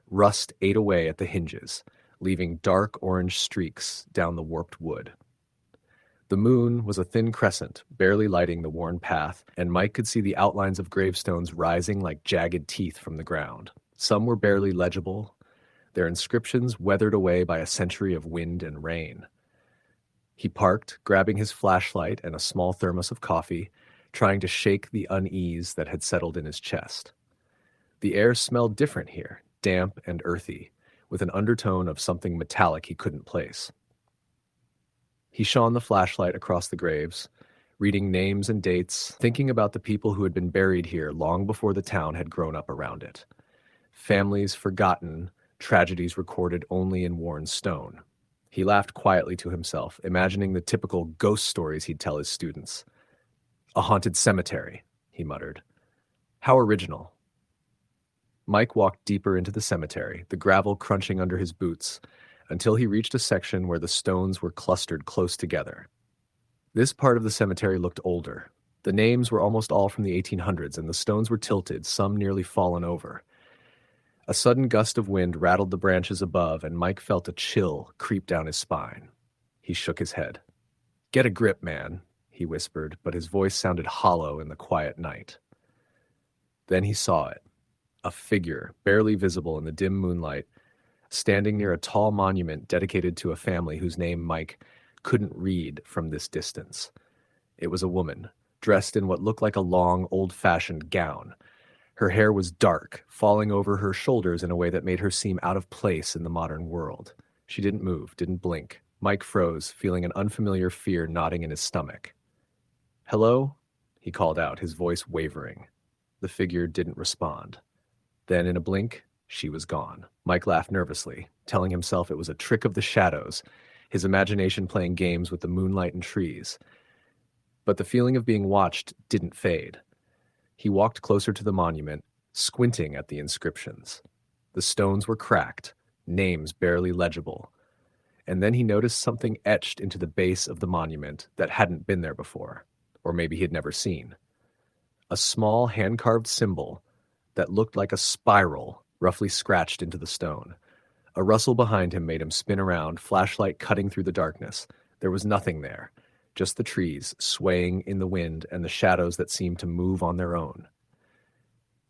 A: Rust ate away at the hinges, leaving dark orange streaks down the warped wood. The moon was a thin crescent, barely lighting the worn path, and Mike could see the outlines of gravestones rising like jagged teeth from the ground. Some were barely legible, their inscriptions weathered away by a century of wind and rain. He parked, grabbing his flashlight and a small thermos of coffee, trying to shake the unease that had settled in his chest. The air smelled different here, damp and earthy, with an undertone of something metallic he couldn't place. He shone the flashlight across the graves, reading names and dates, thinking about the people who had been buried here long before the town had grown up around it. Families forgotten, tragedies recorded only in worn stone. He laughed quietly to himself, imagining the typical ghost stories he'd tell his students. "A haunted cemetery," he muttered. "How original." Mike walked deeper into the cemetery, the gravel crunching under his boots, until he reached a section where the stones were clustered close together. This part of the cemetery looked older. The names were almost all from the 1800s, and the stones were tilted, some nearly fallen over. A sudden gust of wind rattled the branches above, and Mike felt a chill creep down his spine. He shook his head. "Get a grip, man," he whispered, but his voice sounded hollow in the quiet night. Then he saw it. A figure, barely visible in the dim moonlight, standing near a tall monument dedicated to a family whose name Mike couldn't read from this distance. It was a woman, dressed in what looked like a long, old-fashioned gown. Her hair was dark, falling over her shoulders in a way that made her seem out of place in the modern world. She didn't move, didn't blink. Mike froze, feeling an unfamiliar fear knotting in his stomach. "Hello?" he called out, his voice wavering. The figure didn't respond. Then, in a blink, she was gone. Mike laughed nervously, telling himself it was a trick of the shadows, his imagination playing games with the moonlight and trees. But the feeling of being watched didn't fade. He walked closer to the monument, squinting at the inscriptions. The stones were cracked, names barely legible. And then he noticed something etched into the base of the monument that hadn't been there before, or maybe he had never seen. A small hand-carved symbol that looked like a spiral roughly scratched into the stone. A rustle behind him made him spin around, flashlight cutting through the darkness. There was nothing there, just the trees swaying in the wind and the shadows that seemed to move on their own.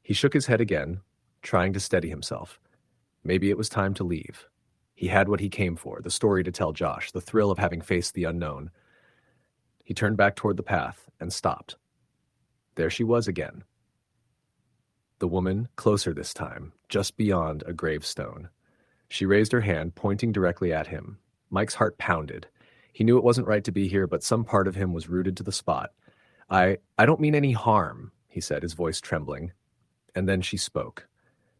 A: He shook his head again, trying to steady himself. Maybe it was time to leave. He had what he came for, the story to tell Josh, the thrill of having faced the unknown. He turned back toward the path and stopped. There she was again. The woman, closer this time, just beyond a gravestone. She raised her hand, pointing directly at him. Mike's heart pounded. He knew it wasn't right to be here, but some part of him was rooted to the spot. I don't mean any harm," he said, his voice trembling. And then she spoke.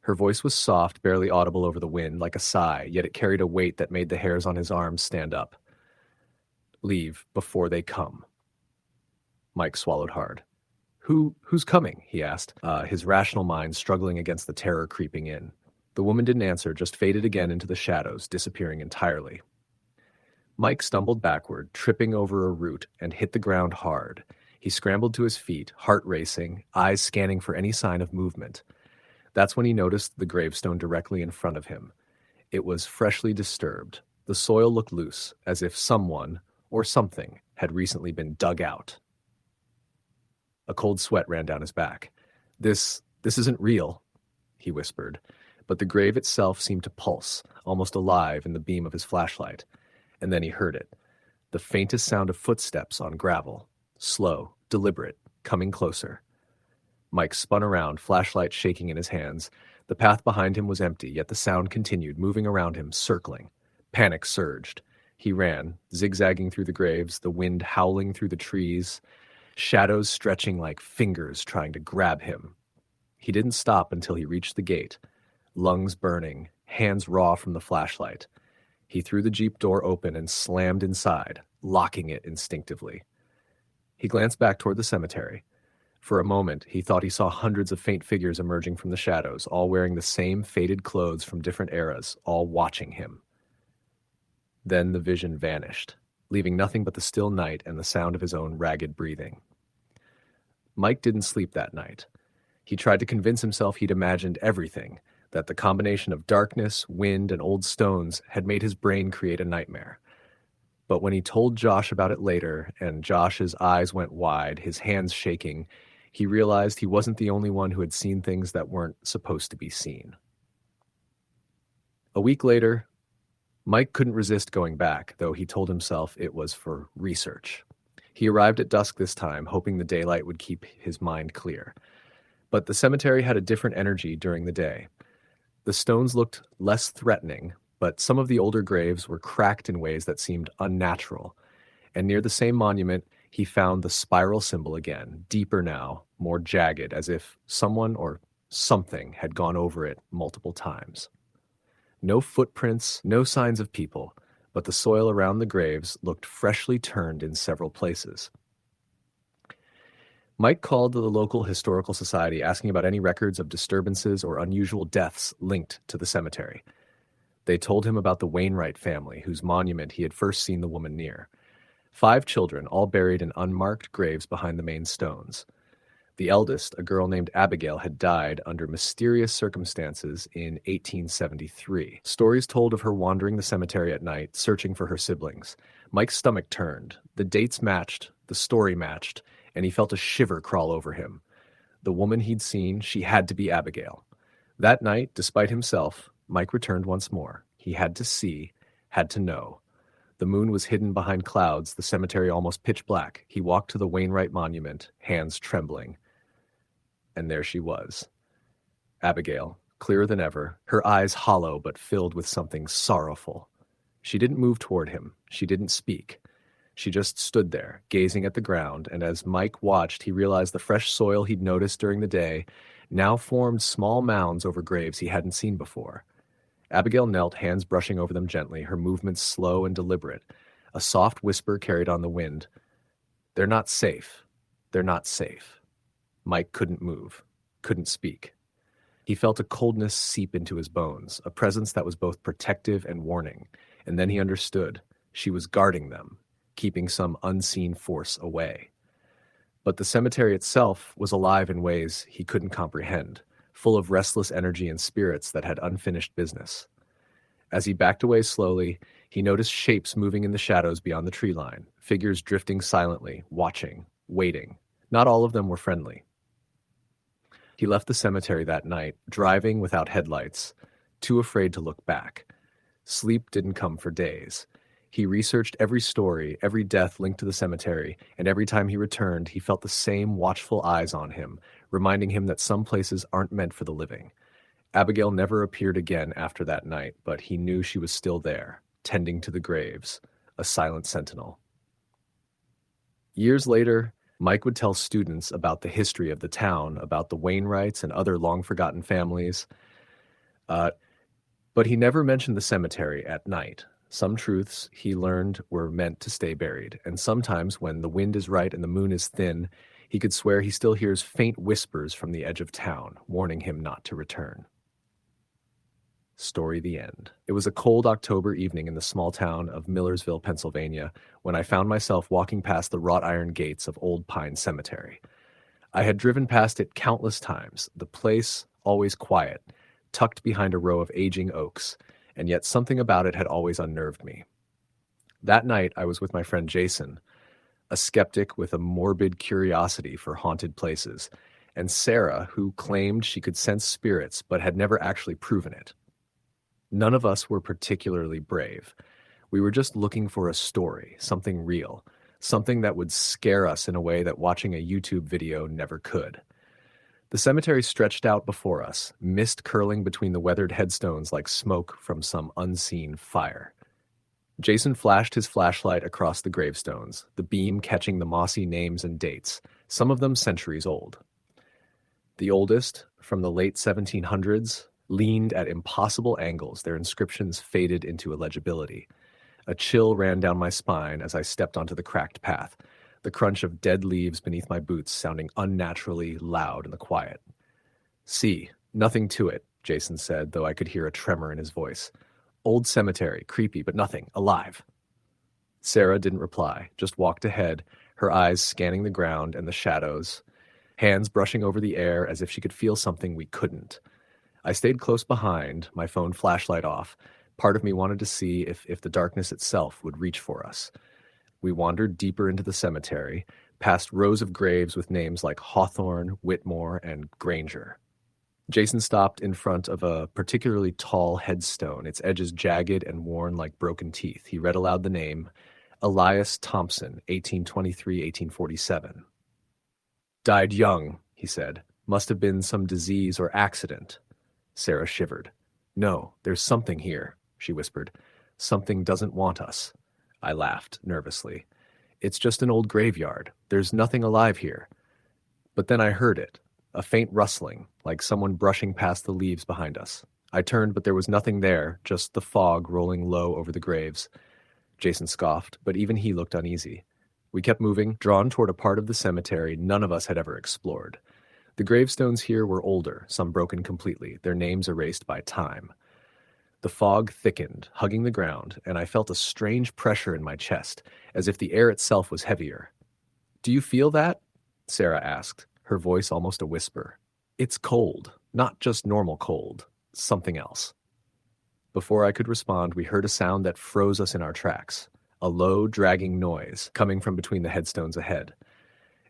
A: Her voice was soft, barely audible over the wind, like a sigh, yet it carried a weight that made the hairs on his arms stand up. "Leave before they come." Mike swallowed hard. Who's coming?" he asked, his rational mind struggling against the terror creeping in. The woman didn't answer, just faded again into the shadows, disappearing entirely. Mike stumbled backward, tripping over a root, and hit the ground hard. He scrambled to his feet, heart racing, eyes scanning for any sign of movement. That's when he noticed the gravestone directly in front of him. It was freshly disturbed. The soil looked loose, as if someone, or something, had recently been dug out. A cold sweat ran down his back. This isn't real," he whispered, but the grave itself seemed to pulse, almost alive in the beam of his flashlight. And then he heard it. The faintest sound of footsteps on gravel. Slow, deliberate, coming closer. Mike spun around, flashlight shaking in his hands. The path behind him was empty, yet the sound continued, moving around him, circling. Panic surged. He ran, zigzagging through the graves, the wind howling through the trees, shadows stretching like fingers trying to grab him. He didn't stop until he reached the gate, lungs burning, hands raw from the flashlight. He threw the Jeep door open and slammed inside, locking it instinctively. He glanced back toward the cemetery. For a moment, he thought he saw hundreds of faint figures emerging from the shadows, all wearing the same faded clothes from different eras, all watching him. Then the vision vanished, leaving nothing but the still night and the sound of his own ragged breathing. Mike didn't sleep that night. He tried to convince himself he'd imagined everything, that the combination of darkness, wind, and old stones had made his brain create a nightmare. But when he told Josh about it later, and Josh's eyes went wide, his hands shaking, he realized he wasn't the only one who had seen things that weren't supposed to be seen. A week later, Mike couldn't resist going back, though he told himself it was for research. He arrived at dusk this time, hoping the daylight would keep his mind clear. But the cemetery had a different energy during the day. The stones looked less threatening, but some of the older graves were cracked in ways that seemed unnatural. And near the same monument, he found the spiral symbol again, deeper now, more jagged, as if someone or something had gone over it multiple times. No footprints, no signs of people, but the soil around the graves looked freshly turned in several places. Mike called the local historical society asking about any records of disturbances or unusual deaths linked to the cemetery. They told him about the Wainwright family, whose monument he had first seen the woman near. 5 children, all buried in unmarked graves behind the main stones. The eldest, a girl named Abigail, had died under mysterious circumstances in 1873. Stories told of her wandering the cemetery at night, searching for her siblings. Mike's stomach turned. The dates matched, the story matched, and he felt a shiver crawl over him. The woman he'd seen, she had to be Abigail. That night, despite himself, Mike returned once more. He had to see, had to know. The moon was hidden behind clouds, the cemetery almost pitch black. He walked to the Wainwright monument, hands trembling. And there she was. Abigail, clearer than ever, her eyes hollow but filled with something sorrowful. She didn't move toward him. She didn't speak. She just stood there, gazing at the ground, and as Mike watched, he realized the fresh soil he'd noticed during the day now formed small mounds over graves he hadn't seen before. Abigail knelt, hands brushing over them gently, her movements slow and deliberate. A soft whisper carried on the wind. "They're not safe. They're not safe." Mike couldn't move, couldn't speak. He felt a coldness seep into his bones, a presence that was both protective and warning. And then he understood. She was guarding them, keeping some unseen force away. But the cemetery itself was alive in ways he couldn't comprehend, full of restless energy and spirits that had unfinished business. As he backed away slowly, he noticed shapes moving in the shadows beyond the tree line, figures drifting silently, watching, waiting. Not all of them were friendly. He left the cemetery that night, driving without headlights, too afraid to look back. Sleep didn't come for days. He researched every story, every death linked to the cemetery, and every time he returned, he felt the same watchful eyes on him, reminding him that some places aren't meant for the living. Abigail never appeared again after that night, but he knew she was still there, tending to the graves, a silent sentinel. Years later, Mike would tell students about the history of the town, about the Wainwrights and other long-forgotten families. But he never mentioned the cemetery at night. Some truths he learned were meant to stay buried, and sometimes when the wind is right and the moon is thin, he could swear he still hears faint whispers from the edge of town, warning him not to return. story the end. It was a cold October evening in the small town of Millersville, Pennsylvania, when I found myself walking past the wrought iron gates of Old Pine Cemetery. I had driven past it countless times, the place always quiet, tucked behind a row of aging oaks, and yet something about it had always unnerved me. That night, I was with my friend Jason, a skeptic with a morbid curiosity for haunted places, and Sarah, who claimed she could sense spirits but had never actually proven it. None of us were particularly brave. We were just looking for a story, something real, something that would scare us in a way that watching a YouTube video never could. The cemetery stretched out before us, mist curling between the weathered headstones like smoke from some unseen fire. Jason flashed his flashlight across the gravestones, the beam catching the mossy names and dates, some of them centuries old. The oldest, from the late 1700s, leaned at impossible angles, their inscriptions faded into illegibility. A chill ran down my spine as I stepped onto the cracked path, the crunch of dead leaves beneath my boots sounding unnaturally loud in the quiet. "See, nothing to it," Jason said, though I could hear a tremor in his voice. "Old cemetery, creepy, but nothing, alive." Sarah didn't reply, just walked ahead, her eyes scanning the ground and the shadows, hands brushing over the air as if she could feel something we couldn't. I stayed close behind, my phone flashlight off. Part of me wanted to see if the darkness itself would reach for us. We wandered deeper into the cemetery, past rows of graves with names like Hawthorne, Whitmore, and Granger. Jason stopped in front of a particularly tall headstone, its edges jagged and worn like broken teeth. He read aloud the name, Elias Thompson, 1823-1847. "Died young," he said. "Must have been some disease or accident." Sarah shivered. "No, there's something here," she whispered. "Something doesn't want us." I laughed nervously. "It's just an old graveyard. There's nothing alive here." But then I heard it, a faint rustling, like someone brushing past the leaves behind us. I turned, but there was nothing there, just the fog rolling low over the graves. Jason scoffed, but even he looked uneasy. We kept moving, drawn toward a part of the cemetery none of us had ever explored. The gravestones here were older, some broken completely, their names erased by time. The fog thickened, hugging the ground, and I felt a strange pressure in my chest, as if the air itself was heavier. "Do you feel that?" Sarah asked, her voice almost a whisper. "It's cold, not just normal cold, something else." Before I could respond, we heard a sound that froze us in our tracks, a low, dragging noise coming from between the headstones ahead.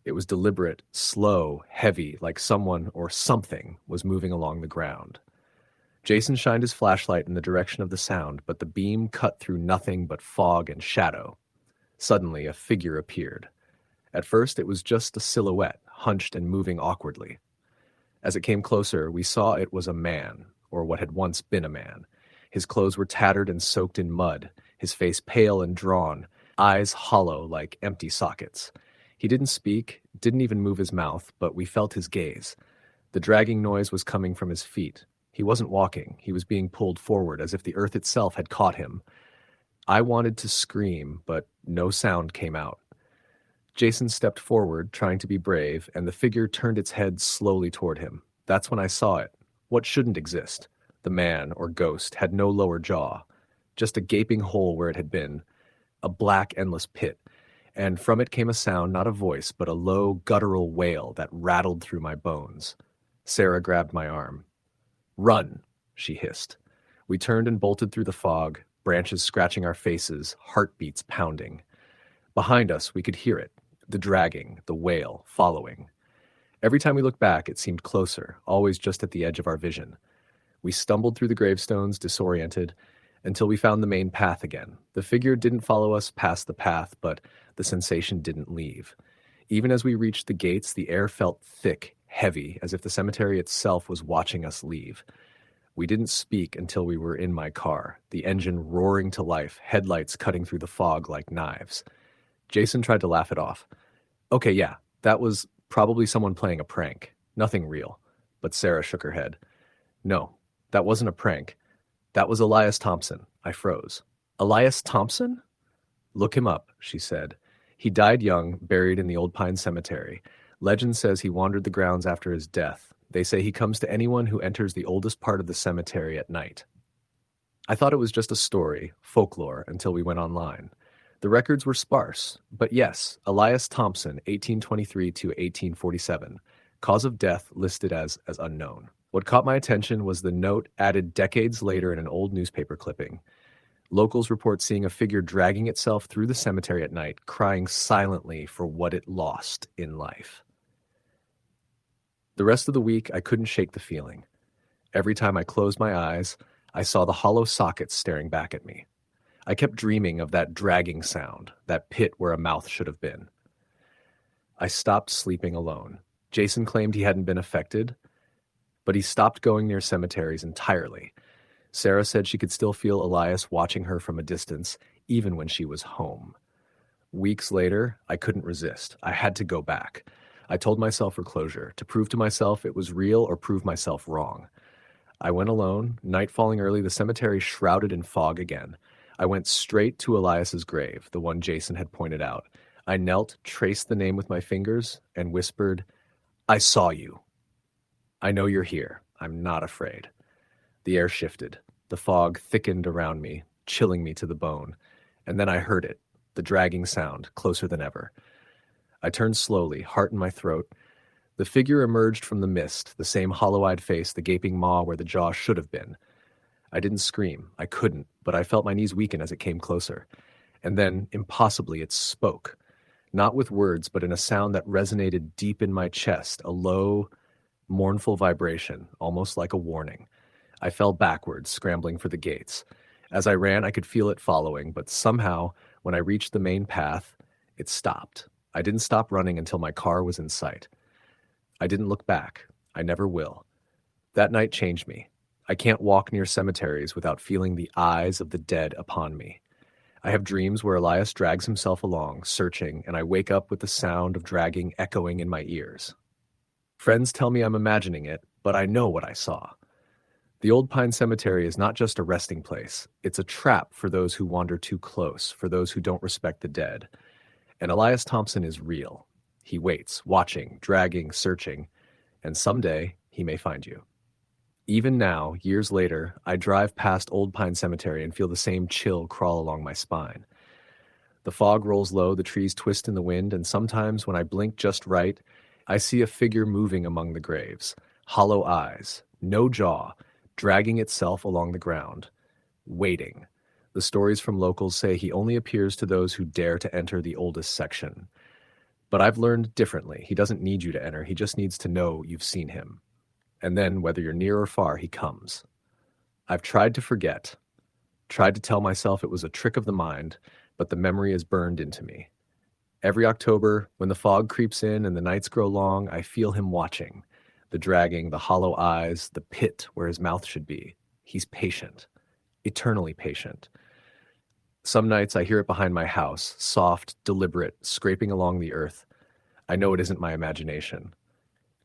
A: It was deliberate, slow, heavy, like someone or something was moving along the ground. Jason shined his flashlight in the direction of the sound, but the beam cut through nothing but fog and shadow. Suddenly, a figure appeared. At first, it was just a silhouette, hunched and moving awkwardly. As it came closer, we saw it was a man, or what had once been a man. His clothes were tattered and soaked in mud, his face pale and drawn, eyes hollow like empty sockets. He didn't speak, didn't even move his mouth, but we felt his gaze. The dragging noise was coming from his feet. He wasn't walking, he was being pulled forward as if the earth itself had caught him. I wanted to scream, but no sound came out. Jason stepped forward, trying to be brave, and the figure turned its head slowly toward him. That's when I saw it. What shouldn't exist. The man, or ghost, had no lower jaw, just a gaping hole where it had been, a black, endless pit, and from it came a sound, not a voice, but a low, guttural wail that rattled through my bones. Sarah grabbed my arm. "Run," she hissed. We turned and bolted through the fog, branches scratching our faces, heartbeats pounding. Behind us, we could hear it, the dragging, the wail, following. Every time we looked back, it seemed closer, always just at the edge of our vision. We stumbled through the gravestones, disoriented, until we found the main path again. The figure didn't follow us past the path, but the sensation didn't leave. Even as we reached the gates, the air felt thick, heavy, as if the cemetery itself was watching us leave. We didn't speak until we were in my car, the engine roaring to life, headlights cutting through the fog like knives. Jason tried to laugh it off. "Okay, yeah, that was probably someone playing a prank. Nothing real." But Sarah shook her head. "No, that wasn't a prank. That was Elias Thompson." I froze. "Elias Thompson?" "Look him up," she said. "He died young, buried in the Old Pine Cemetery. Legend says he wandered the grounds after his death. They say he comes to anyone who enters the oldest part of the cemetery at night." I thought it was just a story, folklore, until we went online. The records were sparse, but yes, Elias Thompson, 1823 to 1847, cause of death listed as unknown. What caught my attention was the note added decades later in an old newspaper clipping. Locals report seeing a figure dragging itself through the cemetery at night, crying silently for what it lost in life. The rest of the week, I couldn't shake the feeling. Every time I closed my eyes, I saw the hollow sockets staring back at me. I kept dreaming of that dragging sound, that pit where a mouth should have been. I stopped sleeping alone. Jason claimed he hadn't been affected, but he stopped going near cemeteries entirely. Sarah said she could still feel Elias watching her from a distance, even when she was home. Weeks later, I couldn't resist. I had to go back. I told myself for closure, to prove to myself it was real or prove myself wrong. I went alone, night falling early, the cemetery shrouded in fog again. I went straight to Elias's grave, the one Jason had pointed out. I knelt, traced the name with my fingers, and whispered, "I saw you. I know you're here. I'm not afraid." The air shifted. The fog thickened around me, chilling me to the bone. And then I heard it, the dragging sound, closer than ever. I turned slowly, heart in my throat. The figure emerged from the mist, the same hollow-eyed face, the gaping maw where the jaw should have been. I didn't scream. I couldn't, but I felt my knees weaken as it came closer. And then, impossibly, it spoke. Not with words, but in a sound that resonated deep in my chest, a low, mournful vibration, almost like a warning. I fell backwards, scrambling for the gates. As I ran, I could feel it following, but somehow, when I reached the main path, it stopped. I didn't stop running until my car was in sight. I didn't look back. I never will. That night changed me. I can't walk near cemeteries without feeling the eyes of the dead upon me. I have dreams where Elias drags himself along, searching, and I wake up with the sound of dragging echoing in my ears. Friends tell me I'm imagining it, but I know what I saw. The Old Pine Cemetery is not just a resting place. It's a trap for those who wander too close, for those who don't respect the dead. And Elias Thompson is real. He waits, watching, dragging, searching, and someday he may find you. Even now, years later, I drive past Old Pine Cemetery and feel the same chill crawl along my spine. The fog rolls low, the trees twist in the wind, and sometimes when I blink just right, I see a figure moving among the graves. Hollow eyes, no jaw, dragging itself along the ground, waiting. The stories from locals say he only appears to those who dare to enter the oldest section. But I've learned differently. He doesn't need you to enter. He just needs to know you've seen him. And then, whether you're near or far, he comes. I've tried to forget, tried to tell myself it was a trick of the mind, but the memory is burned into me. Every October, when the fog creeps in and the nights grow long, I feel him watching. The dragging, the hollow eyes, the pit where his mouth should be. He's patient, eternally patient. Some nights I hear it behind my house, soft, deliberate, scraping along the earth. I know it isn't my imagination.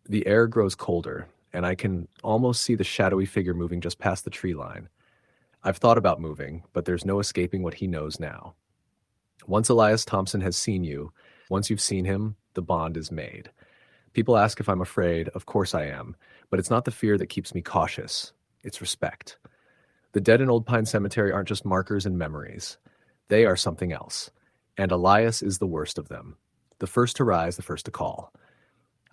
A: The air grows colder, and I can almost see the shadowy figure moving just past the tree line. I've thought about moving, but there's no escaping what he knows now. Once Elias Thompson has seen you, once you've seen him, the bond is made. People ask if I'm afraid. Of course I am, but it's not the fear that keeps me cautious. It's respect. The dead in Old Pine Cemetery aren't just markers and memories. They are something else. And Elias is the worst of them. The first to rise, the first to call.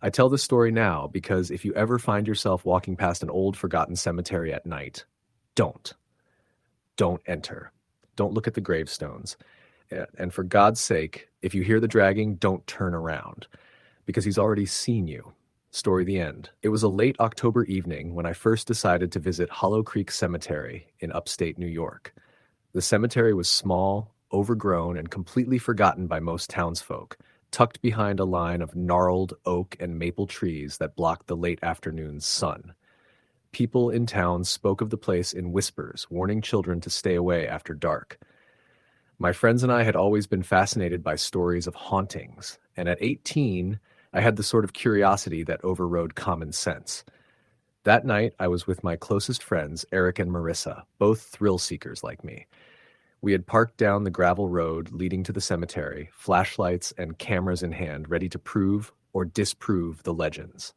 A: I tell this story now because if you ever find yourself walking past an old forgotten cemetery at night, don't. Don't enter. Don't look at the gravestones. And for God's sake, if you hear the dragging, don't turn around, because he's already seen you. Story the end. It was a late October evening when I first decided to visit Hollow Creek Cemetery in upstate New York. The cemetery was small, overgrown, and completely forgotten by most townsfolk, tucked behind a line of gnarled oak and maple trees that blocked the late afternoon's sun. People in town spoke of the place in whispers, warning children to stay away after dark. My friends and I had always been fascinated by stories of hauntings, and at 18, I had the sort of curiosity that overrode common sense. That night, I was with my closest friends, Eric and Marissa, both thrill seekers like me. We had parked down the gravel road leading to the cemetery, flashlights and cameras in hand, ready to prove or disprove the legends.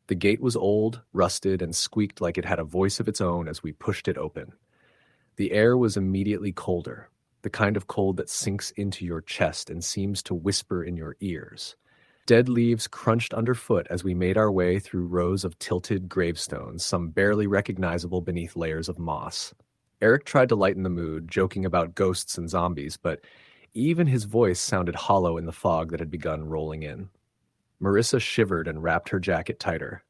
A: The gate was old, rusted, and squeaked like it had a voice of its own as we pushed it open. The air was immediately colder, the kind of cold that sinks into your chest and seems to whisper in your ears. Dead leaves crunched underfoot as we made our way through rows of tilted gravestones, some barely recognizable beneath layers of moss. Eric tried to lighten the mood, joking about ghosts and zombies, but even his voice sounded hollow in the fog that had begun rolling in. Marissa shivered and wrapped her jacket tighter.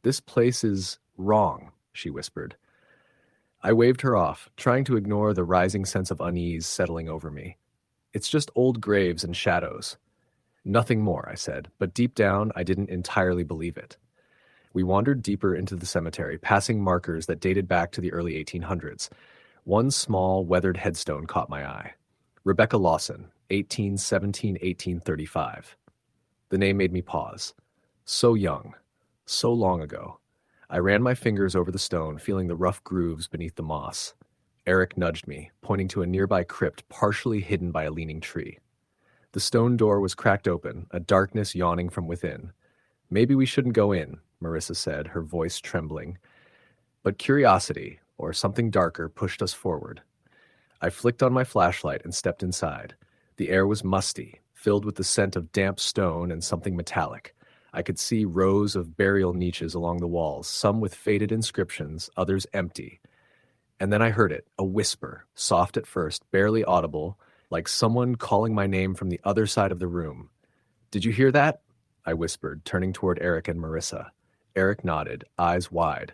A: "This place is wrong," she whispered. I waved her off, trying to ignore the rising sense of unease settling over me. "It's just old graves and shadows." "Nothing more," I said, but deep down I didn't entirely believe it. We wandered deeper into the cemetery, passing markers that dated back to the early 1800s. One small, weathered headstone caught my eye. Rebecca Lawson, 1835. The name made me pause. So young, so long ago. I ran my fingers over the stone, feeling the rough grooves beneath the moss. Eric nudged me, pointing to a nearby crypt partially hidden by a leaning tree. The stone door was cracked open, a darkness yawning from within. "Maybe we shouldn't go in," Marissa said, her voice trembling. But curiosity, or something darker, pushed us forward. I flicked on my flashlight and stepped inside. The air was musty, filled with the scent of damp stone and something metallic. I could see rows of burial niches along the walls, some with faded inscriptions, others empty. And then I heard it, a whisper, soft at first, barely audible, like someone calling my name from the other side of the room. "Did you hear that?" I whispered, turning toward Eric and Marissa. Eric nodded, eyes wide.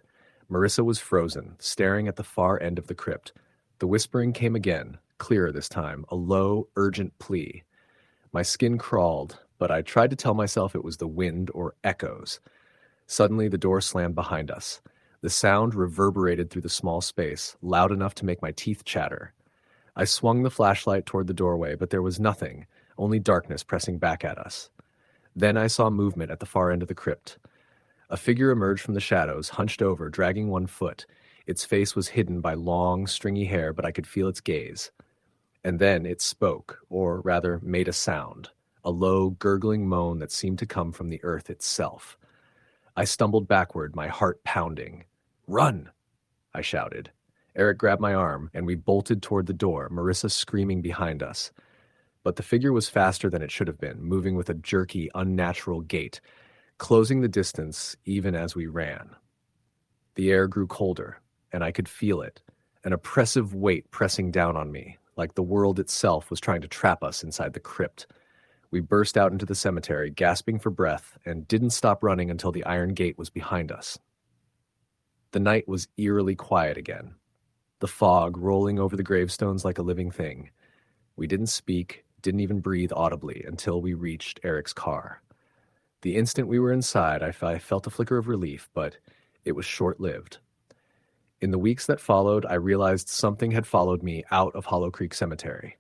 A: Marissa was frozen, staring at the far end of the crypt. The whispering came again, clearer this time, a low, urgent plea. My skin crawled, but I tried to tell myself it was the wind or echoes. Suddenly, the door slammed behind us. The sound reverberated through the small space, loud enough to make my teeth chatter. I swung the flashlight toward the doorway, but there was nothing, only darkness pressing back at us. Then I saw movement at the far end of the crypt. A figure emerged from the shadows, hunched over, dragging one foot. Its face was hidden by long, stringy hair, but I could feel its gaze. And then it spoke, or rather made a sound, a low, gurgling moan that seemed to come from the earth itself. I stumbled backward, my heart pounding. "Run!" I shouted. Eric grabbed my arm, and we bolted toward the door, Marissa screaming behind us. But the figure was faster than it should have been, moving with a jerky, unnatural gait, closing the distance even as we ran. The air grew colder, and I could feel it, an oppressive weight pressing down on me, like the world itself was trying to trap us inside the crypt. We burst out into the cemetery, gasping for breath, and didn't stop running until the iron gate was behind us. The night was eerily quiet again, the fog rolling over the gravestones like a living thing. We didn't speak, didn't even breathe audibly until we reached Eric's car. The instant we were inside, I felt a flicker of relief, but it was short-lived. In the weeks that followed, I realized something had followed me out of Hollow Creek Cemetery.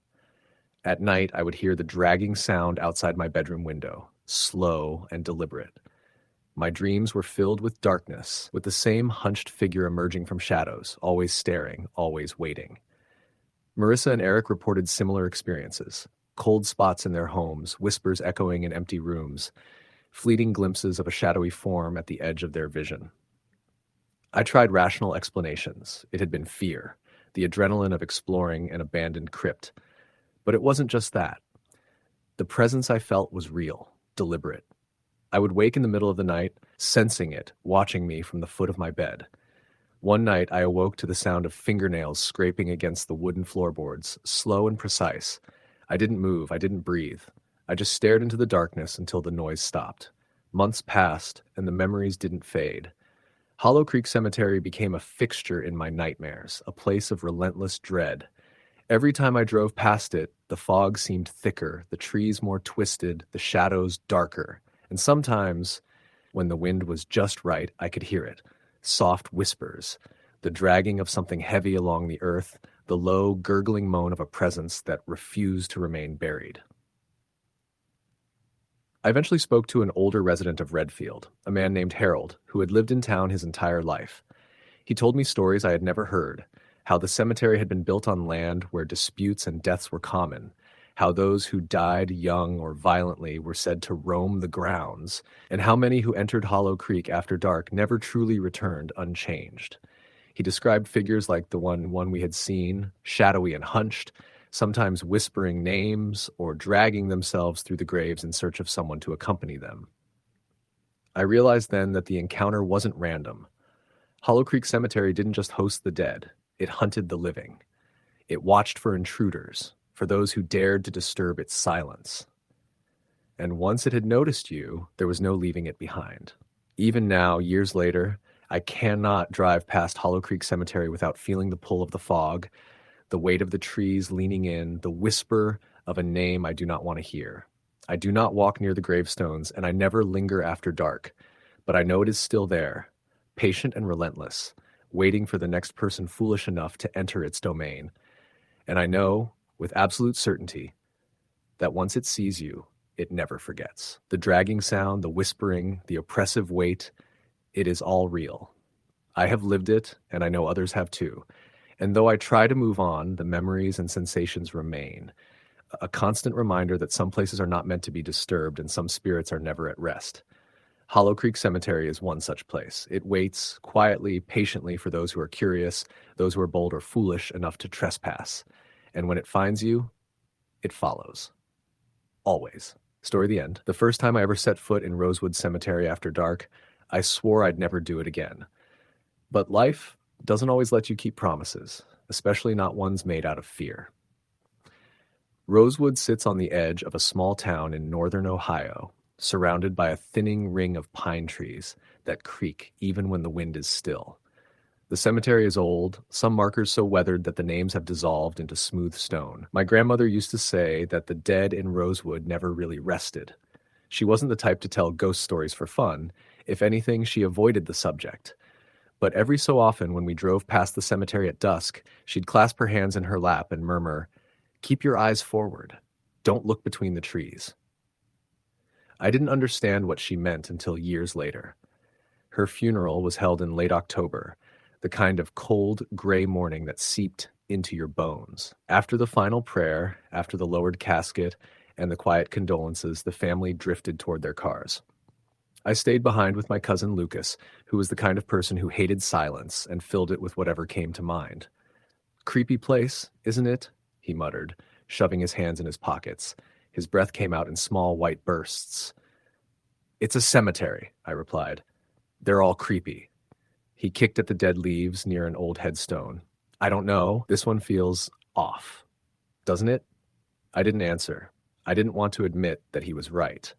A: At night, I would hear the dragging sound outside my bedroom window, slow and deliberate. My dreams were filled with darkness, with the same hunched figure emerging from shadows, always staring, always waiting. Marissa and Eric reported similar experiences. Cold spots in their homes, whispers echoing in empty rooms, fleeting glimpses of a shadowy form at the edge of their vision. I tried rational explanations. It had been fear, the adrenaline of exploring an abandoned crypt. But it wasn't just that. The presence I felt was real, deliberate. I would wake in the middle of the night, sensing it, watching me from the foot of my bed. One night, I awoke to the sound of fingernails scraping against the wooden floorboards, slow and precise. I didn't move, I didn't breathe. I just stared into the darkness until the noise stopped. Months passed, and the memories didn't fade. Hollow Creek Cemetery became a fixture in my nightmares, a place of relentless dread. Every time I drove past it, the fog seemed thicker, the trees more twisted, the shadows darker. And sometimes, when the wind was just right, I could hear it. Soft whispers, the dragging of something heavy along the earth, the low, gurgling moan of a presence that refused to remain buried. I eventually spoke to an older resident of Redfield, a man named Harold, who had lived in town his entire life. He told me stories I had never heard, how the cemetery had been built on land where disputes and deaths were common, how those who died young or violently were said to roam the grounds, and how many who entered Hollow Creek after dark never truly returned unchanged. He described figures like the one we had seen, shadowy and hunched, sometimes whispering names or dragging themselves through the graves in search of someone to accompany them. I realized then that the encounter wasn't random. Hollow Creek Cemetery didn't just host the dead, it hunted the living. It watched for intruders, for those who dared to disturb its silence. And once it had noticed you, there was no leaving it behind. Even now, years later, I cannot drive past Hollow Creek Cemetery without feeling the pull of the fog, the weight of the trees leaning in, the whisper of a name I do not want to hear. I do not walk near the gravestones, and I never linger after dark, but I know it is still there, patient and relentless, waiting for the next person foolish enough to enter its domain. And I know, with absolute certainty, that once it sees you, it never forgets. The dragging sound, the whispering, the oppressive weight, it is all real. I have lived it, and I know others have too. And though I try to move on, the memories and sensations remain. A constant reminder that some places are not meant to be disturbed and some spirits are never at rest. Hollow Creek Cemetery is one such place. It waits quietly, patiently for those who are curious, those who are bold or foolish enough to trespass. And when it finds you, it follows. Always. Story the end. The first time I ever set foot in Rosewood Cemetery after dark, I swore I'd never do it again. But life doesn't always let you keep promises, especially not ones made out of fear. Rosewood sits on the edge of a small town in northern Ohio, surrounded by a thinning ring of pine trees that creak even when the wind is still. The cemetery is old, some markers so weathered that the names have dissolved into smooth stone. My grandmother used to say that the dead in Rosewood never really rested. She wasn't the type to tell ghost stories for fun. If anything, she avoided the subject. But every so often, when we drove past the cemetery at dusk, she'd clasp her hands in her lap and murmur, "Keep your eyes forward. Don't look between the trees." I didn't understand what she meant until years later. Her funeral was held in late October, the kind of cold, gray morning that seeped into your bones. After the final prayer, after the lowered casket, and the quiet condolences, the family drifted toward their cars. I stayed behind with my cousin Lucas, who was the kind of person who hated silence and filled it with whatever came to mind. "Creepy place, isn't it?" he muttered, shoving his hands in his pockets. His breath came out in small white bursts. "It's a cemetery," I replied. "They're all creepy." He kicked at the dead leaves near an old headstone. "I don't know. This one feels off. Doesn't it?" I didn't answer. I didn't want to admit that he was right.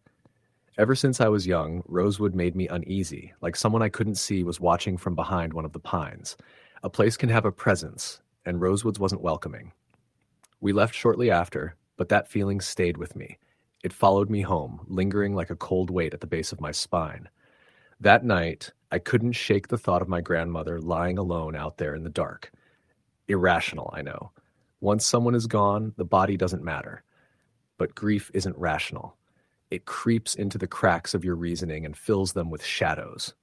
A: Ever since I was young, Rosewood made me uneasy, like someone I couldn't see was watching from behind one of the pines. A place can have a presence, and Rosewood's wasn't welcoming. We left shortly after, but that feeling stayed with me. It followed me home, lingering like a cold weight at the base of my spine. That night, I couldn't shake the thought of my grandmother lying alone out there in the dark. Irrational, I know. Once someone is gone, the body doesn't matter. But grief isn't rational. It creeps into the cracks of your reasoning and fills them with shadows.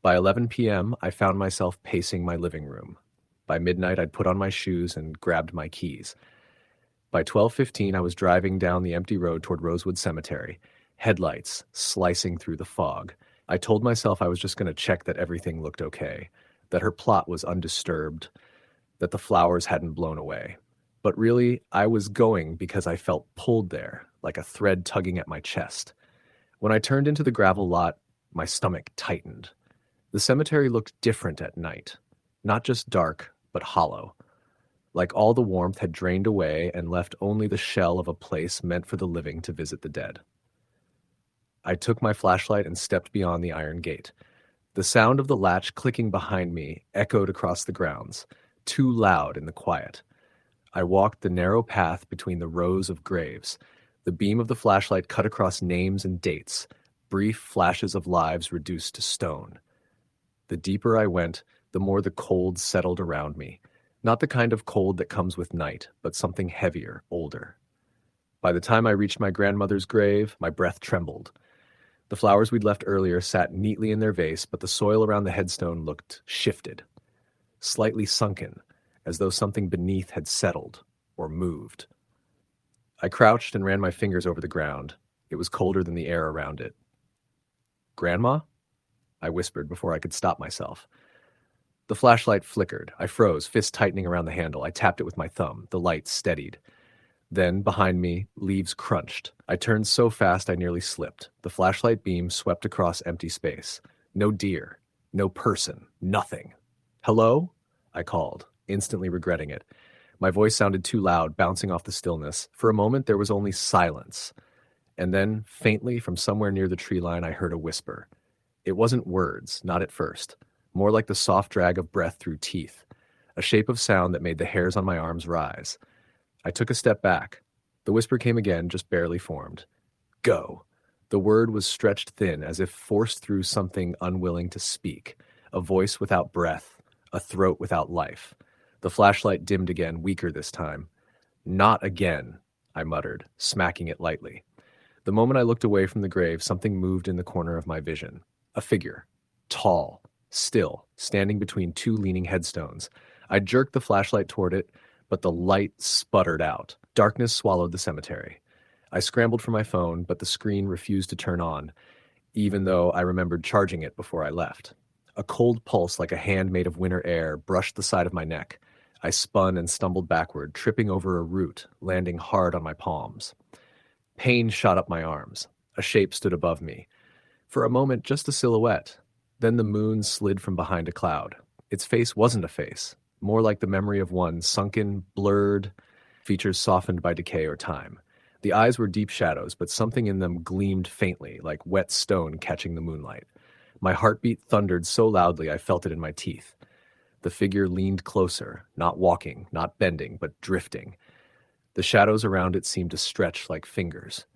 A: By 11 p.m., I found myself pacing my living room. By midnight, I'd put on my shoes and grabbed my keys. By 12:15, I was driving down the empty road toward Rosewood Cemetery, headlights slicing through the fog. I told myself I was just going to check that everything looked okay, that her plot was undisturbed, that the flowers hadn't blown away. But really, I was going because I felt pulled there, like a thread tugging at my chest. When I turned into the gravel lot, my stomach tightened. The cemetery looked different at night, not just dark, but hollow. Like all the warmth had drained away and left only the shell of a place meant for the living to visit the dead. I took my flashlight and stepped beyond the iron gate. The sound of the latch clicking behind me echoed across the grounds, too loud in the quiet. I walked the narrow path between the rows of graves. The beam of the flashlight cut across names and dates, brief flashes of lives reduced to stone. The deeper I went, the more the cold settled around me. Not the kind of cold that comes with night, but something heavier, older. By the time I reached my grandmother's grave, my breath trembled. The flowers we'd left earlier sat neatly in their vase, but the soil around the headstone looked shifted, slightly sunken, as though something beneath had settled or moved. I crouched and ran my fingers over the ground. It was colder than the air around it. "Grandma?" I whispered before I could stop myself. The flashlight flickered. I froze, fist tightening around the handle. I tapped it with my thumb. The light steadied. Then, behind me, leaves crunched. I turned so fast I nearly slipped. The flashlight beam swept across empty space. No deer. No person. Nothing. Hello? I called, instantly regretting it. My voice sounded too loud, bouncing off the stillness. For a moment, there was only silence. And then, faintly, from somewhere near the tree line, I heard a whisper. It wasn't words, not at first. More like the soft drag of breath through teeth. A shape of sound that made the hairs on my arms rise. I took a step back. The whisper came again, just barely formed. Go. The word was stretched thin, as if forced through something unwilling to speak. A voice without breath. A throat without life. The flashlight dimmed again, weaker this time. Not again, I muttered, smacking it lightly. The moment I looked away from the grave, something moved in the corner of my vision. A figure. Tall. Still. Standing between two leaning headstones. I jerked the flashlight toward it, but the light sputtered out. Darkness swallowed the cemetery. I scrambled for my phone, but the screen refused to turn on, even though I remembered charging it before I left. A cold pulse like a hand made of winter air brushed the side of my neck. I spun and stumbled backward, tripping over a root, landing hard on my palms. Pain shot up my arms. A shape stood above me. For a moment, just a silhouette. Then the moon slid from behind a cloud. Its face wasn't a face, more like the memory of one sunken, blurred, features softened by decay or time. The eyes were deep shadows, but something in them gleamed faintly, like wet stone catching the moonlight. My heartbeat thundered so loudly I felt it in my teeth. The figure leaned closer, not walking, not bending, but drifting. The shadows around it seemed to stretch like fingers.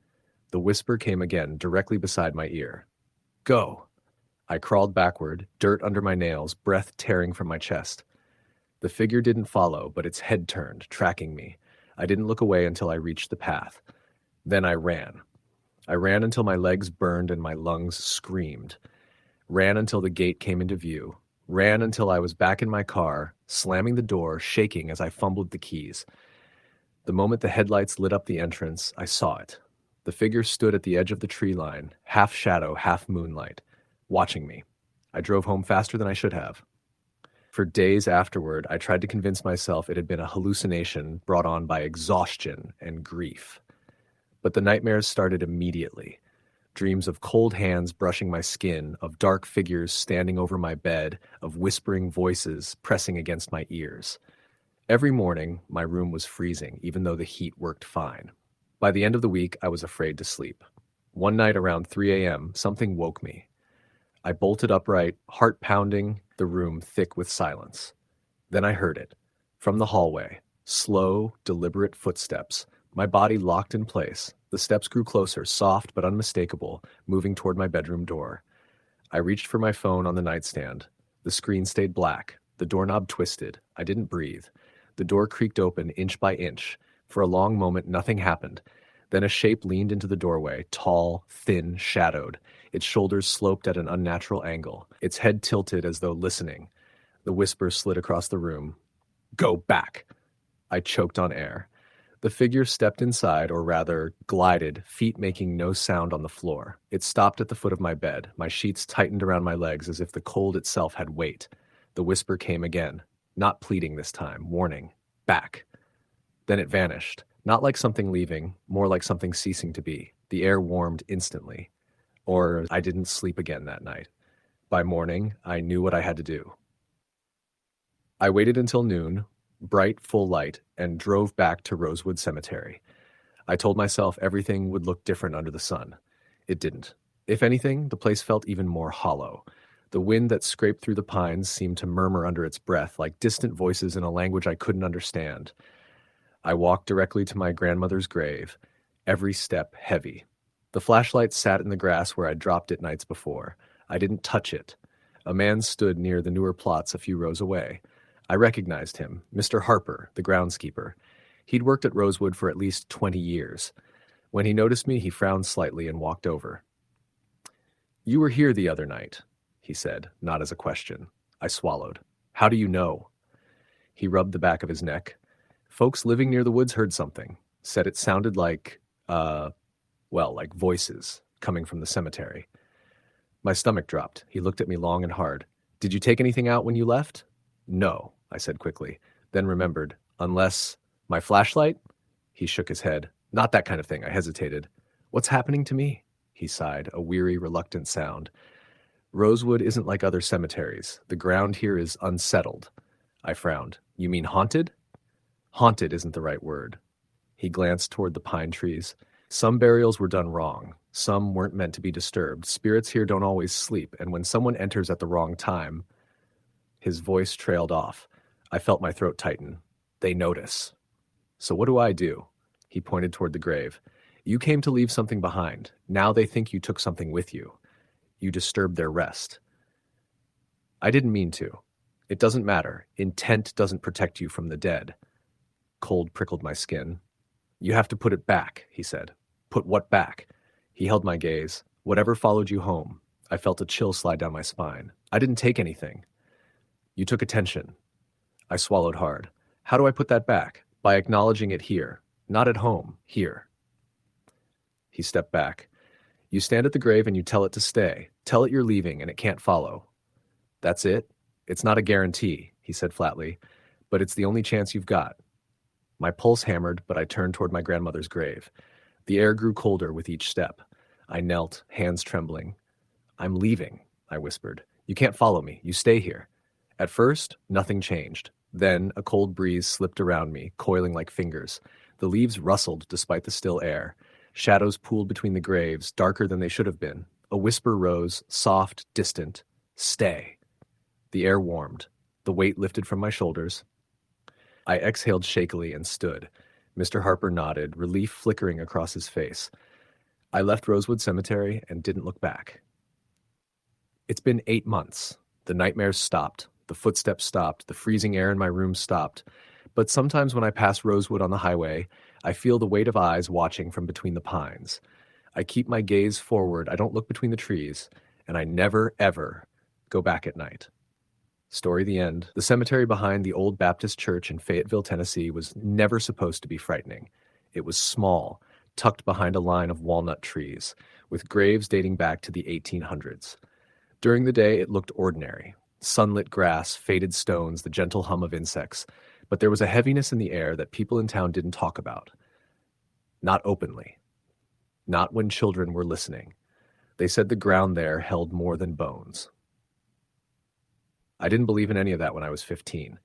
A: The whisper came again, directly beside my ear. Go. I crawled backward, dirt under my nails, breath tearing from my chest. The figure didn't follow, but its head turned, tracking me. I didn't look away until I reached the path. Then I ran. I ran until my legs burned and my lungs screamed. Ran until the gate came into view. Ran until I was back in my car, slamming the door, shaking as I fumbled the keys. The moment the headlights lit up the entrance, I saw it. The figure stood at the edge of the tree line, half shadow, half moonlight, watching me. I drove home faster than I should have. For days afterward, I tried to convince myself it had been a hallucination brought on by exhaustion and grief. But the nightmares started immediately. Dreams of cold hands brushing my skin, of dark figures standing over my bed, of whispering voices pressing against my ears. Every morning, my room was freezing, even though the heat worked fine. By the end of the week, I was afraid to sleep. One night around 3 a.m., something woke me. I bolted upright, heart pounding, the room thick with silence. Then I heard it. From the hallway. Slow, deliberate footsteps. My body locked in place. The steps grew closer, soft but unmistakable, moving toward my bedroom door. I reached for my phone on the nightstand. The screen stayed black. The doorknob twisted. I didn't breathe. The door creaked open inch by inch. For a long moment, nothing happened. Then a shape leaned into the doorway, tall, thin, shadowed. Its shoulders sloped at an unnatural angle. Its head tilted as though listening. The whisper slid across the room. Go back! I choked on air. The figure stepped inside, or rather, glided, feet making no sound on the floor. It stopped at the foot of my bed. My sheets tightened around my legs as if the cold itself had weight. The whisper came again. Not pleading this time, warning. Back. Then it vanished. Not like something leaving, more like something ceasing to be. The air warmed instantly. Or I didn't sleep again that night. By morning, I knew what I had to do. I waited until noon, bright, full light, and drove back to Rosewood Cemetery. I told myself everything would look different under the sun. It didn't. If anything, the place felt even more hollow. The wind that scraped through the pines seemed to murmur under its breath, like distant voices in a language I couldn't understand. I walked directly to my grandmother's grave, every step heavy. The flashlight sat in the grass where I'd dropped it nights before. I didn't touch it. A man stood near the newer plots a few rows away. I recognized him, Mr. Harper, the groundskeeper. He'd worked at Rosewood for at least 20 years. When he noticed me, he frowned slightly and walked over. "You were here the other night," he said, not as a question. I swallowed. "How do you know?" He rubbed the back of his neck. "Folks living near the woods heard something. Said it sounded like, like voices coming from the cemetery." My stomach dropped. He looked at me long and hard. "Did you take anything out when you left?" No, I said quickly, then remembered, unless my flashlight? He shook his head. Not that kind of thing, I hesitated. What's happening to me? He sighed, a weary, reluctant sound. Rosewood isn't like other cemeteries. The ground here is unsettled. I frowned. You mean haunted? Haunted isn't the right word. He glanced toward the pine trees. Some burials were done wrong. Some weren't meant to be disturbed. Spirits here don't always sleep, and when someone enters at the wrong time, his voice trailed off. I felt my throat tighten. They notice. So what do I do? He pointed toward the grave. You came to leave something behind. Now they think you took something with you. You disturbed their rest. I didn't mean to. It doesn't matter. Intent doesn't protect you from the dead. Cold prickled my skin. You have to put it back, he said. Put what back? He held my gaze. Whatever followed you home. I felt a chill slide down my spine. I didn't take anything. You took attention. I swallowed hard. How do I put that back? By acknowledging it here. Not at home. Here. He stepped back. You stand at the grave and you tell it to stay. Tell it you're leaving and it can't follow. That's it? It's not a guarantee, he said flatly, but it's the only chance you've got. My pulse hammered, but I turned toward my grandmother's grave. The air grew colder with each step. I knelt, hands trembling. I'm leaving, I whispered. You can't follow me. You stay here. At first, nothing changed. Then, a cold breeze slipped around me, coiling like fingers. The leaves rustled despite the still air. Shadows pooled between the graves, darker than they should have been. A whisper rose, soft, distant. Stay. The air warmed. The weight lifted from my shoulders. I exhaled shakily and stood. Mr. Harper nodded, relief flickering across his face. I left Rosewood Cemetery and didn't look back. It's been 8 months. The nightmares stopped. The footsteps stopped. The freezing air in my room stopped. But sometimes when I pass Rosewood on the highway, I feel the weight of eyes watching from between the pines. I keep my gaze forward. I don't look between the trees. And I never, ever go back at night. Story the end. The cemetery behind the old Baptist church in Fayetteville, Tennessee was never supposed to be frightening. It was small, tucked behind a line of walnut trees, with graves dating back to the 1800s. During the day, it looked ordinary. Sunlit grass, faded stones, the gentle hum of insects. But there was a heaviness in the air that people in town didn't talk about. Not openly. Not when children were listening. They said the ground there held more than bones. I didn't believe in any of that when I was 15.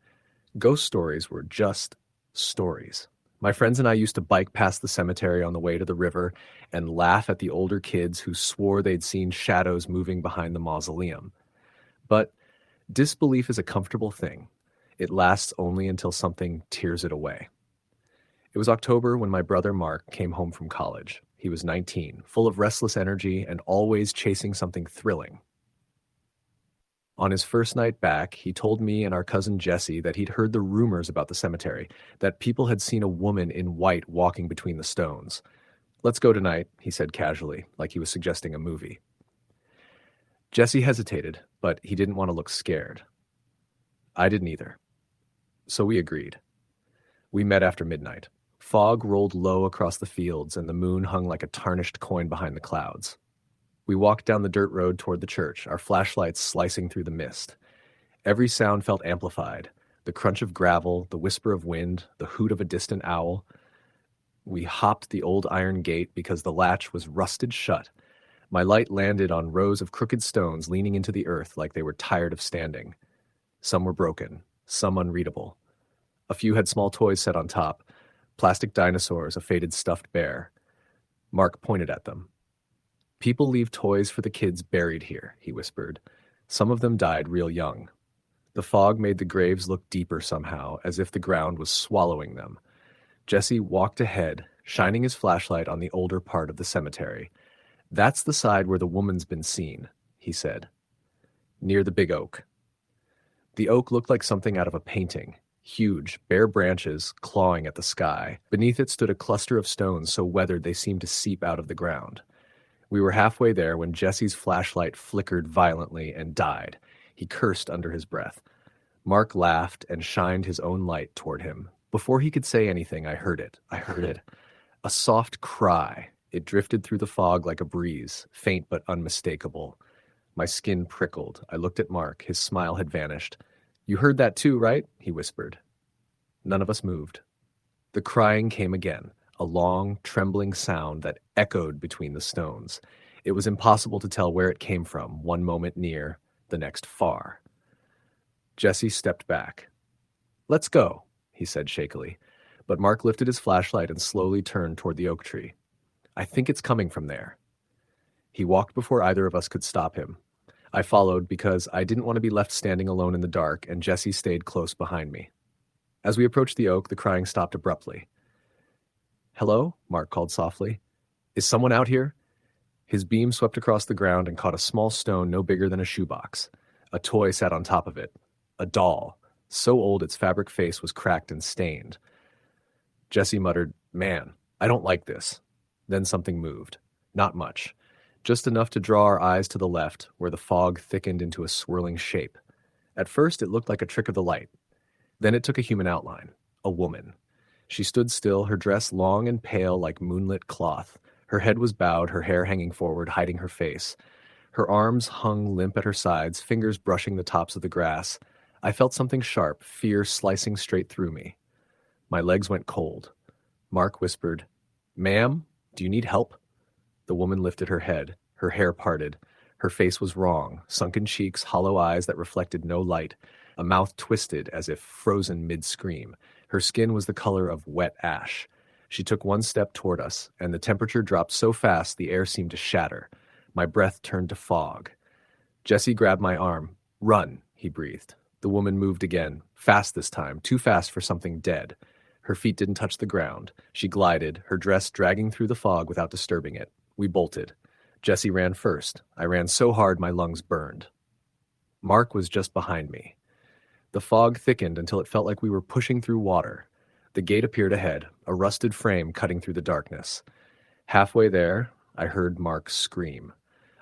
A: Ghost stories were just stories. My friends and I used to bike past the cemetery on the way to the river and laugh at the older kids who swore they'd seen shadows moving behind the mausoleum. But disbelief is a comfortable thing. It lasts only until something tears it away. It was October when my brother Mark came home from college. He was 19, full of restless energy and always chasing something thrilling. On his first night back, he told me and our cousin Jesse that he'd heard the rumors about the cemetery, that people had seen a woman in white walking between the stones. Let's go tonight, he said casually, like he was suggesting a movie. Jesse hesitated, but he didn't want to look scared. I didn't either. So we agreed. We met after midnight. Fog rolled low across the fields, and the moon hung like a tarnished coin behind the clouds. We walked down the dirt road toward the church, our flashlights slicing through the mist. Every sound felt amplified. The crunch of gravel, the whisper of wind, the hoot of a distant owl. We hopped the old iron gate because the latch was rusted shut. My light landed on rows of crooked stones leaning into the earth like they were tired of standing. Some were broken, some unreadable. A few had small toys set on top, plastic dinosaurs, a faded stuffed bear. Mark pointed at them. People leave toys for the kids buried here, he whispered. Some of them died real young. The fog made the graves look deeper somehow, as if the ground was swallowing them. Jesse walked ahead, shining his flashlight on the older part of the cemetery. That's the side where the woman's been seen, he said. Near the big oak. The oak looked like something out of a painting. Huge, bare branches clawing at the sky. Beneath it stood a cluster of stones so weathered they seemed to seep out of the ground. We were halfway there when Jesse's flashlight flickered violently and died. He cursed under his breath. Mark laughed and shined his own light toward him. Before he could say anything, I heard it. A soft cry. It drifted through the fog like a breeze, faint but unmistakable. My skin prickled. I looked at Mark. His smile had vanished. "You heard that too, right?" he whispered. None of us moved. The crying came again, a long, trembling sound that echoed between the stones. It was impossible to tell where it came from, one moment near, the next far. Jesse stepped back. "Let's go," he said shakily, but Mark lifted his flashlight and slowly turned toward the oak tree. "I think it's coming from there." He walked before either of us could stop him. I followed because I didn't want to be left standing alone in the dark, and Jesse stayed close behind me. As we approached the oak, the crying stopped abruptly. "Hello?" Mark called softly. "Is someone out here?" His beam swept across the ground and caught a small stone no bigger than a shoebox. A toy sat on top of it. A doll, so old its fabric face was cracked and stained. Jesse muttered, "Man, I don't like this." Then something moved. Not much. Just enough to draw our eyes to the left, where the fog thickened into a swirling shape. At first, it looked like a trick of the light. Then it took a human outline. A woman. She stood still, her dress long and pale like moonlit cloth. Her head was bowed, her hair hanging forward, hiding her face. Her arms hung limp at her sides, fingers brushing the tops of the grass. I felt something sharp, fear slicing straight through me. My legs went cold. Mark whispered, "Ma'am, do you need help?" The woman lifted her head, her hair parted. Her face was wrong, sunken cheeks, hollow eyes that reflected no light, a mouth twisted as if frozen mid-scream. Her skin was the color of wet ash. She took one step toward us, and the temperature dropped so fast the air seemed to shatter. My breath turned to fog. Jesse grabbed my arm. "Run," he breathed. The woman moved again, fast this time, too fast for something dead. Her feet didn't touch the ground. She glided, her dress dragging through the fog without disturbing it. We bolted. Jesse ran first. I ran so hard my lungs burned. Mark was just behind me. The fog thickened until it felt like we were pushing through water. The gate appeared ahead, a rusted frame cutting through the darkness. Halfway there, I heard Mark scream.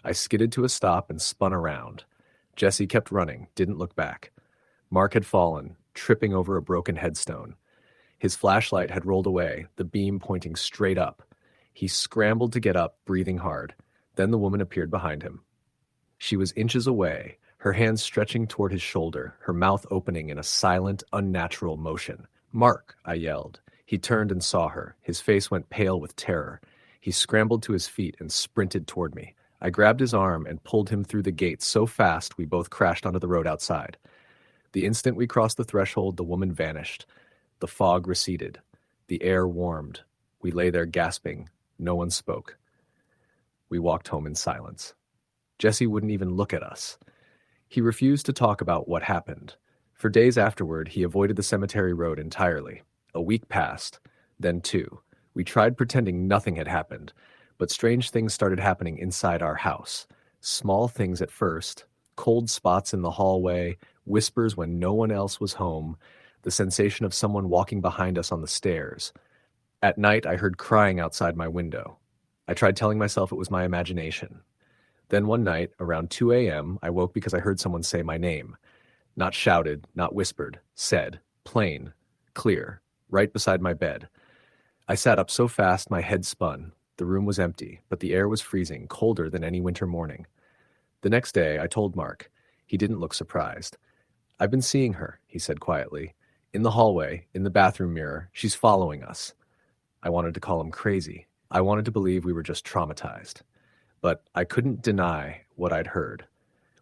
A: I skidded to a stop and spun around. Jesse kept running, didn't look back. Mark had fallen, tripping over a broken headstone. His flashlight had rolled away, the beam pointing straight up. He scrambled to get up, breathing hard. Then the woman appeared behind him. She was inches away, her hands stretching toward his shoulder, her mouth opening in a silent, unnatural motion. "Mark," I yelled. He turned and saw her. His face went pale with terror. He scrambled to his feet and sprinted toward me. I grabbed his arm and pulled him through the gate so fast we both crashed onto the road outside. The instant we crossed the threshold, the woman vanished. The fog receded. The air warmed. We lay there gasping. No one spoke. We walked home in silence. Jesse wouldn't even look at us. He refused to talk about what happened. For days afterward, he avoided the cemetery road entirely. A week passed, then 2. We tried pretending nothing had happened, but strange things started happening inside our house. Small things at first, cold spots in the hallway, whispers when no one else was home, the sensation of someone walking behind us on the stairs. At night, I heard crying outside my window. I tried telling myself it was my imagination. Then one night, around 2 a.m., I woke because I heard someone say my name. Not shouted, not whispered, said, plain, clear, right beside my bed. I sat up so fast my head spun. The room was empty, but the air was freezing, colder than any winter morning. The next day, I told Mark. He didn't look surprised. "I've been seeing her," he said quietly. "In the hallway, in the bathroom mirror. She's following us." I wanted to call him crazy. I wanted to believe we were just traumatized. But I couldn't deny what I'd heard.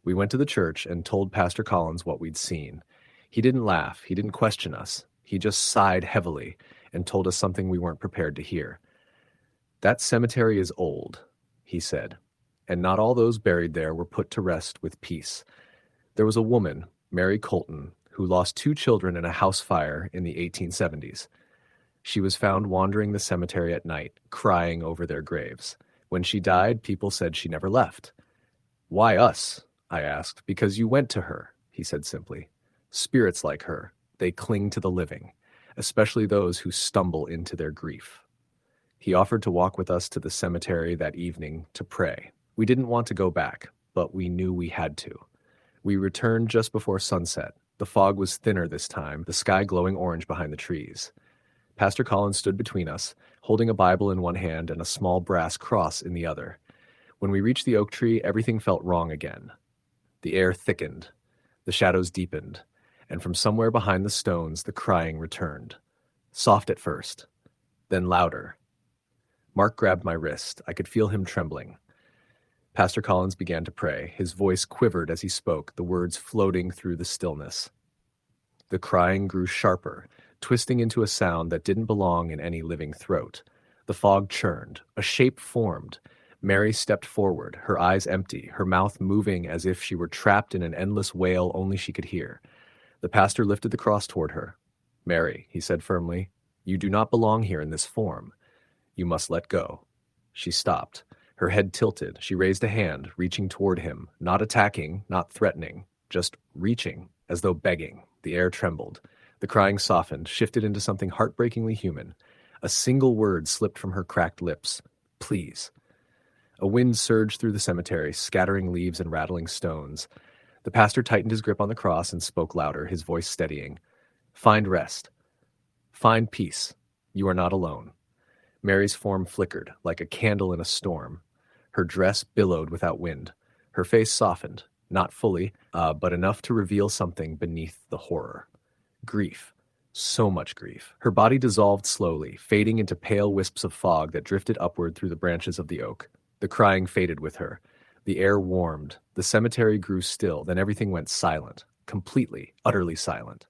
A: We went to the church and told Pastor Collins what we'd seen. He didn't laugh. He didn't question us. He just sighed heavily and told us something we weren't prepared to hear. "That cemetery is old," he said, "and not all those buried there were put to rest with peace. There was a woman, Mary Colton, who lost 2 children in a house fire in the 1870s. She was found wandering the cemetery at night, crying over their graves. When she died, people said she never left. 'Why us?' I asked. 'Because you went to her,' he said simply. 'Spirits like her, they cling to the living, especially those who stumble into their grief.' He offered to walk with us to the cemetery that evening to pray. We didn't want to go back, but we knew we had to. We returned just before sunset. The fog was thinner this time, the sky glowing orange behind the trees. Pastor Collins stood between us, holding a Bible in one hand and a small brass cross in the other. When we reached the oak tree, everything felt wrong again. The air thickened. The shadows deepened. and from somewhere behind the stones the crying returned. Soft at first, then louder. Mark grabbed my wrist. I could feel him trembling. Pastor Collins began to pray. His voice quivered as he spoke, the words floating through the stillness. The crying grew sharper, twisting into a sound that didn't belong in any living throat. The fog churned. A shape formed. Mary stepped forward, her eyes empty, her mouth moving as if she were trapped in an endless wail only she could hear. The pastor lifted the cross toward her. "Mary," he said firmly, "you do not belong here in this form. You must let go." She stopped. Her head tilted. She raised a hand, reaching toward him, not attacking, not threatening, just reaching, as though begging. The air trembled. The crying softened, shifted into something heartbreakingly human. A single word slipped from her cracked lips. "Please." A wind surged through the cemetery, scattering leaves and rattling stones. The pastor tightened his grip on the cross and spoke louder, his voice steadying. "Find rest. Find peace. You are not alone." Mary's form flickered, like a candle in a storm. Her dress billowed without wind. Her face softened, not fully, but enough to reveal something beneath the horror. Grief. So much grief. Her body dissolved slowly, fading into pale wisps of fog that drifted upward through the branches of the oak. The crying faded with her. The air warmed. The cemetery grew still. Then everything went silent. Completely, utterly silent.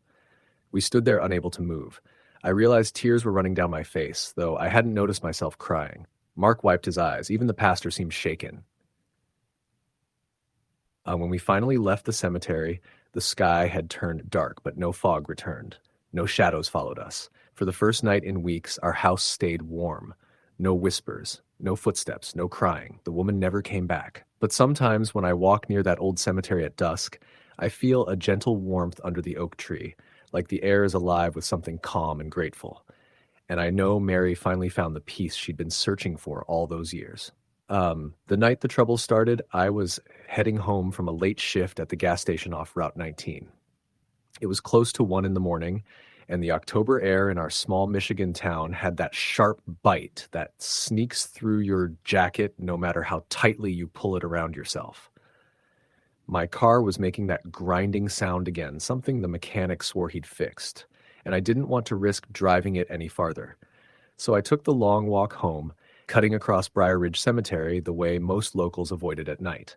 A: We stood there unable to move. I realized tears were running down my face, though I hadn't noticed myself crying. Mark wiped his eyes. Even the pastor seemed shaken. When we finally left the cemetery, the sky had turned dark, but no fog returned. No shadows followed us. For the first night in weeks, our house stayed warm. No whispers, no footsteps, no crying. The woman never came back. But sometimes when I walk near that old cemetery at dusk, I feel a gentle warmth under the oak tree, like the air is alive with something calm and grateful. And I know Mary finally found the peace she'd been searching for all those years. The night the trouble started, I was heading home from a late shift at the gas station off Route 19. It was close to 1 a.m, and the October air in our small Michigan town had that sharp bite that sneaks through your jacket no matter how tightly you pull it around yourself. My car was making that grinding sound again, something the mechanic swore he'd fixed, and I didn't want to risk driving it any farther. So I took the long walk home, cutting across Briar Ridge Cemetery the way most locals avoided at night.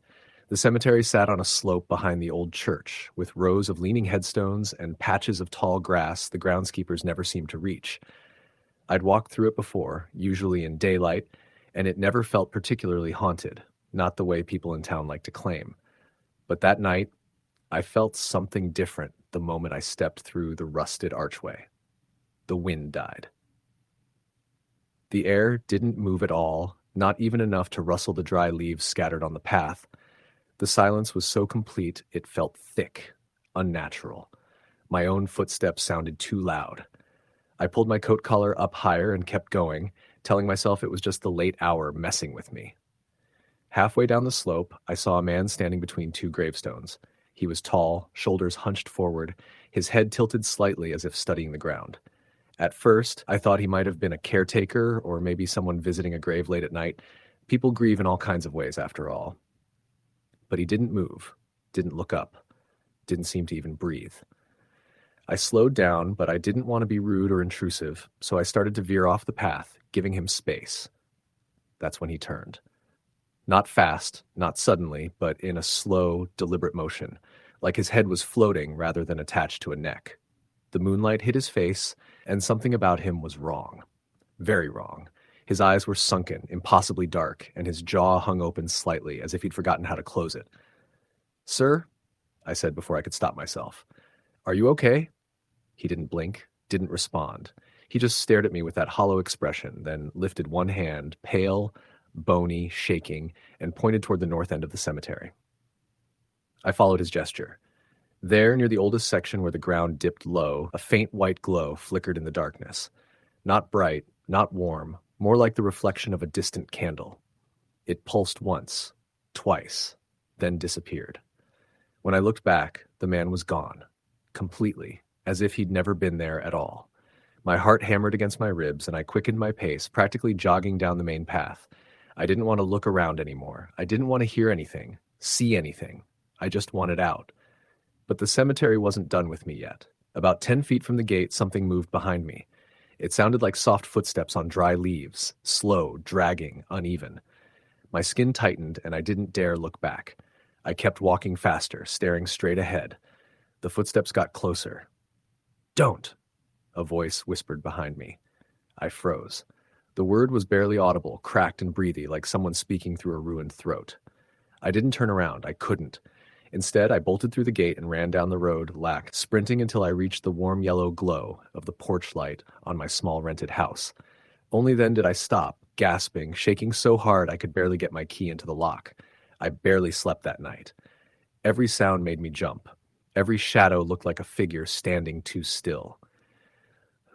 A: The cemetery sat on a slope behind the old church, with rows of leaning headstones and patches of tall grass the groundskeepers never seemed to reach. I'd walked through it before, usually in daylight, and it never felt particularly haunted, not the way people in town like to claim. But that night, I felt something different the moment I stepped through the rusted archway. The wind died. The air didn't move at all, not even enough to rustle the dry leaves scattered on the path. The silence was so complete it felt thick, unnatural. My own footsteps sounded too loud. I pulled my coat collar up higher and kept going, telling myself it was just the late hour messing with me. Halfway down the slope, I saw a man standing between two gravestones. He was tall, shoulders hunched forward, his head tilted slightly as if studying the ground. At first, I thought he might have been a caretaker or maybe someone visiting a grave late at night. People grieve in all kinds of ways, after all. But he didn't move, didn't look up, didn't seem to even breathe. I slowed down, but I didn't want to be rude or intrusive, so I started to veer off the path, giving him space. That's when he turned. Not fast, not suddenly, but in a slow, deliberate motion, like his head was floating rather than attached to a neck. The moonlight hit his face, and something about him was wrong. Very wrong. His eyes were sunken, impossibly dark, and his jaw hung open slightly, as if he'd forgotten how to close it. "Sir," I said before I could stop myself, "are you okay?" He didn't blink, didn't respond. He just stared at me with that hollow expression, then lifted one hand, pale, bony, shaking, and pointed toward the north end of the cemetery. I followed his gesture. There, near the oldest section where the ground dipped low, a faint white glow flickered in the darkness. Not bright, not warm, more like the reflection of a distant candle. It pulsed once, twice, then disappeared. When I looked back, the man was gone, completely, as if he'd never been there at all. My heart hammered against my ribs, and I quickened my pace, practically jogging down the main path. I didn't want to look around anymore. I didn't want to hear anything, see anything. I just wanted out. But the cemetery wasn't done with me yet. About 10 feet from the gate, something moved behind me. It sounded like soft footsteps on dry leaves, slow, dragging, uneven. My skin tightened, and I didn't dare look back. I kept walking faster, staring straight ahead. The footsteps got closer. "Don't!" a voice whispered behind me. I froze. The word was barely audible, cracked and breathy, like someone speaking through a ruined throat. I didn't turn around. I couldn't. Instead, I bolted through the gate and ran down the road, sprinting until I reached the warm yellow glow of the porch light on my small rented house. Only then did I stop, gasping, shaking so hard I could barely get my key into the lock. I barely slept that night. Every sound made me jump. Every shadow looked like a figure standing too still.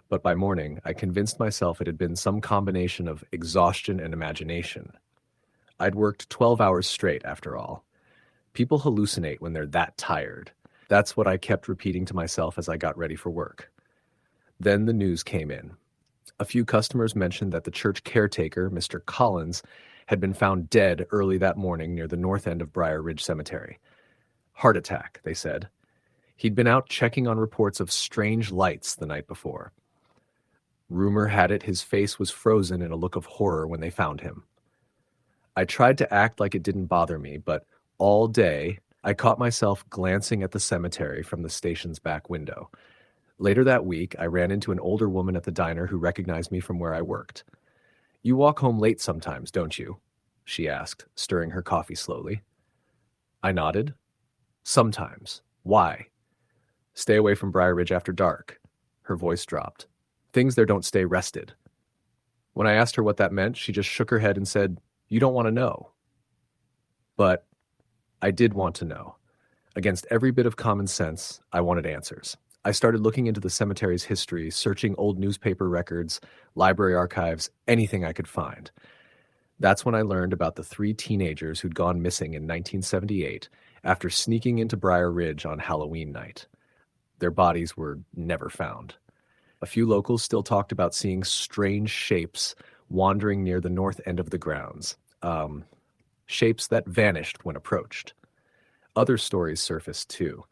A: But by morning, I convinced myself it had been some combination of exhaustion and imagination. I'd worked 12 hours straight, after all. People hallucinate when they're that tired. That's what I kept repeating to myself as I got ready for work. Then the news came in. A few customers mentioned that the church caretaker, Mr. Collins, had been found dead early that morning near the north end of Briar Ridge Cemetery. Heart attack, they said. He'd been out checking on reports of strange lights the night before. Rumor had it his face was frozen in a look of horror when they found him. I tried to act like it didn't bother me, but all day I caught myself glancing at the cemetery from the station's back window. Later that week, I ran into an older woman at the diner who recognized me from where I worked. "You walk home late sometimes, don't you?" she asked, stirring her coffee slowly. I nodded. "Sometimes. Why?" "Stay away from Briar Ridge after dark." Her voice dropped. "Things there don't stay rested." When I asked her what that meant, she just shook her head and said, "You don't want to know." But I did want to know. Against every bit of common sense, I wanted answers. I started looking into the cemetery's history, searching old newspaper records, library archives, anything I could find. That's when I learned about the 3 teenagers who'd gone missing in 1978 after sneaking into Briar Ridge on Halloween night. Their bodies were never found. A few locals still talked about seeing strange shapes wandering near the north end of the grounds. Shapes that vanished when approached. Other stories surfaced too.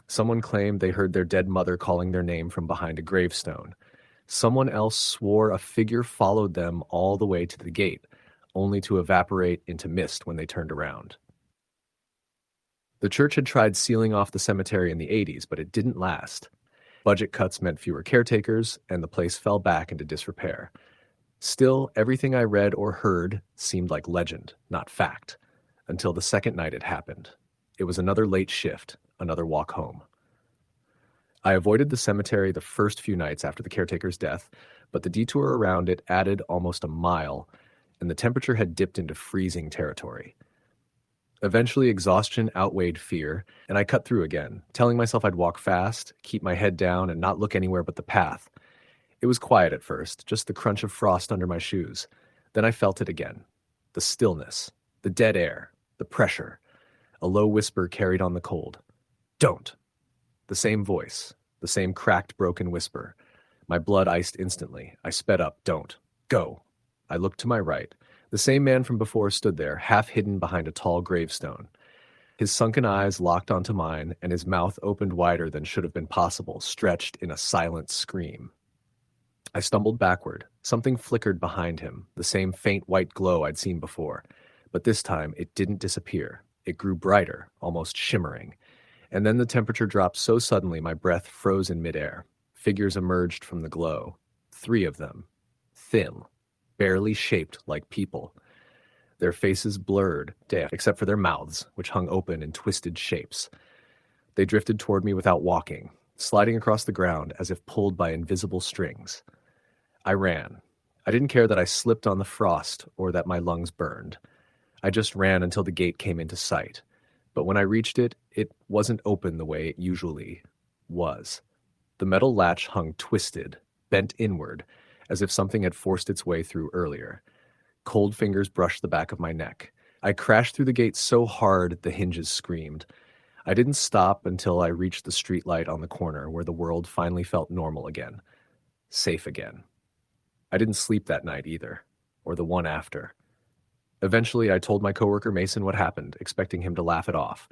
A: Someone claimed they heard their dead mother calling their name from behind a gravestone. Someone else swore a figure followed them all the way to the gate, only to evaporate into mist when they turned around. The church had tried sealing off the cemetery in the 80s, but it didn't last. Budget cuts meant fewer caretakers, and the place fell back into disrepair. Still, everything I read or heard seemed like legend, not fact, until the second night it happened. It was another late shift, another walk home. I avoided the cemetery the first few nights after the caretaker's death, but the detour around it added almost a mile, and the temperature had dipped into freezing territory. Eventually, exhaustion outweighed fear, and I cut through again, telling myself I'd walk fast, keep my head down, and not look anywhere but the path. It was quiet at first, just the crunch of frost under my shoes. Then I felt it again. The stillness, the dead air, the pressure. A low whisper carried on the cold. "Don't!" The same voice, the same cracked, broken whisper. My blood iced instantly. I sped up. "Don't. Go." I looked to my right. The same man from before stood there, half hidden behind a tall gravestone. His sunken eyes locked onto mine, and his mouth opened wider than should have been possible, stretched in a silent scream. I stumbled backward. Something flickered behind him, the same faint white glow I'd seen before. But this time, it didn't disappear. It grew brighter, almost shimmering. And then the temperature dropped so suddenly my breath froze in midair. Figures emerged from the glow. 3 of them. Thin. Barely shaped like people. Their faces blurred, except for their mouths, which hung open in twisted shapes. They drifted toward me without walking, sliding across the ground as if pulled by invisible strings. I ran. I didn't care that I slipped on the frost or that my lungs burned. I just ran until the gate came into sight. But when I reached it, it wasn't open the way it usually was. The metal latch hung twisted, bent inward, as if something had forced its way through earlier. Cold fingers brushed the back of my neck. I crashed through the gate so hard the hinges screamed. I didn't stop until I reached the streetlight on the corner where the world finally felt normal again. Safe again. I didn't sleep that night either, or the one after. Eventually, I told my coworker Mason what happened, expecting him to laugh it off.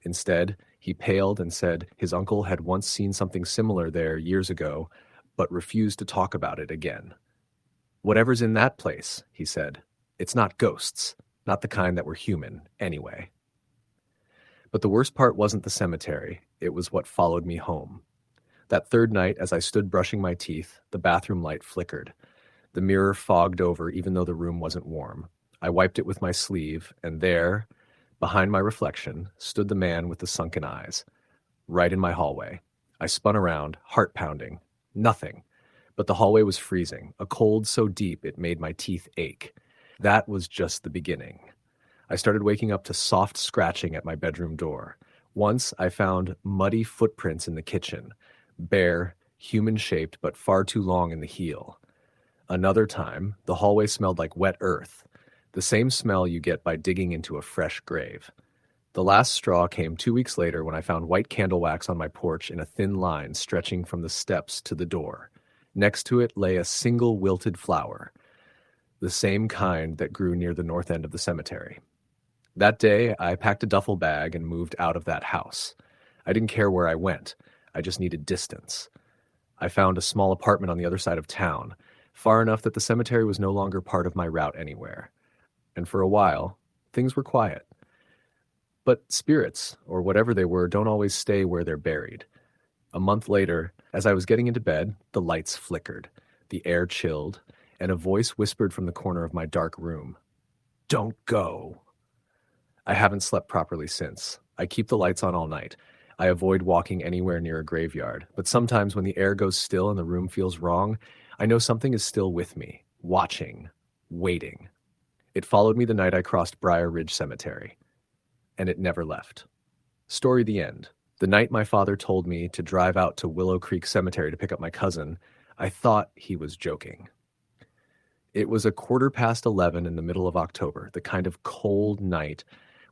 A: Instead, he paled and said his uncle had once seen something similar there years ago, but refused to talk about it again. "Whatever's in that place," he said, "it's not ghosts, not the kind that were human, anyway." But the worst part wasn't the cemetery, it was what followed me home. That third night, as I stood brushing my teeth, the bathroom light flickered. The mirror fogged over even though the room wasn't warm. I wiped it with my sleeve, and there, behind my reflection, stood the man with the sunken eyes, right in my hallway. I spun around, heart pounding. Nothing. But the hallway was freezing, a cold so deep it made my teeth ache. That was just the beginning. I started waking up to soft scratching at my bedroom door. Once I found muddy footprints in the kitchen, bare, human-shaped but far too long in the heel. Another time, the hallway smelled like wet earth, the same smell you get by digging into a fresh grave. The last straw came 2 weeks later when I found white candle wax on my porch in a thin line stretching from the steps to the door. Next to it lay a single wilted flower, the same kind that grew near the north end of the cemetery. That day, I packed a duffel bag and moved out of that house. I didn't care where I went. I just needed distance. I found a small apartment on the other side of town, far enough that the cemetery was no longer part of my route anywhere. And for a while, things were quiet. But spirits, or whatever they were, don't always stay where they're buried. A month later, as I was getting into bed, the lights flickered, the air chilled, and a voice whispered from the corner of my dark room, "Don't go." I haven't slept properly since. I keep the lights on all night. I avoid walking anywhere near a graveyard, but sometimes when the air goes still and the room feels wrong, I know something is still with me, watching, waiting. It followed me the night I crossed Briar Ridge Cemetery, and it never left. Story the end. The night my father told me to drive out to Willow Creek Cemetery to pick up my cousin, I thought he was joking. It was 11:15 in the middle of October, the kind of cold night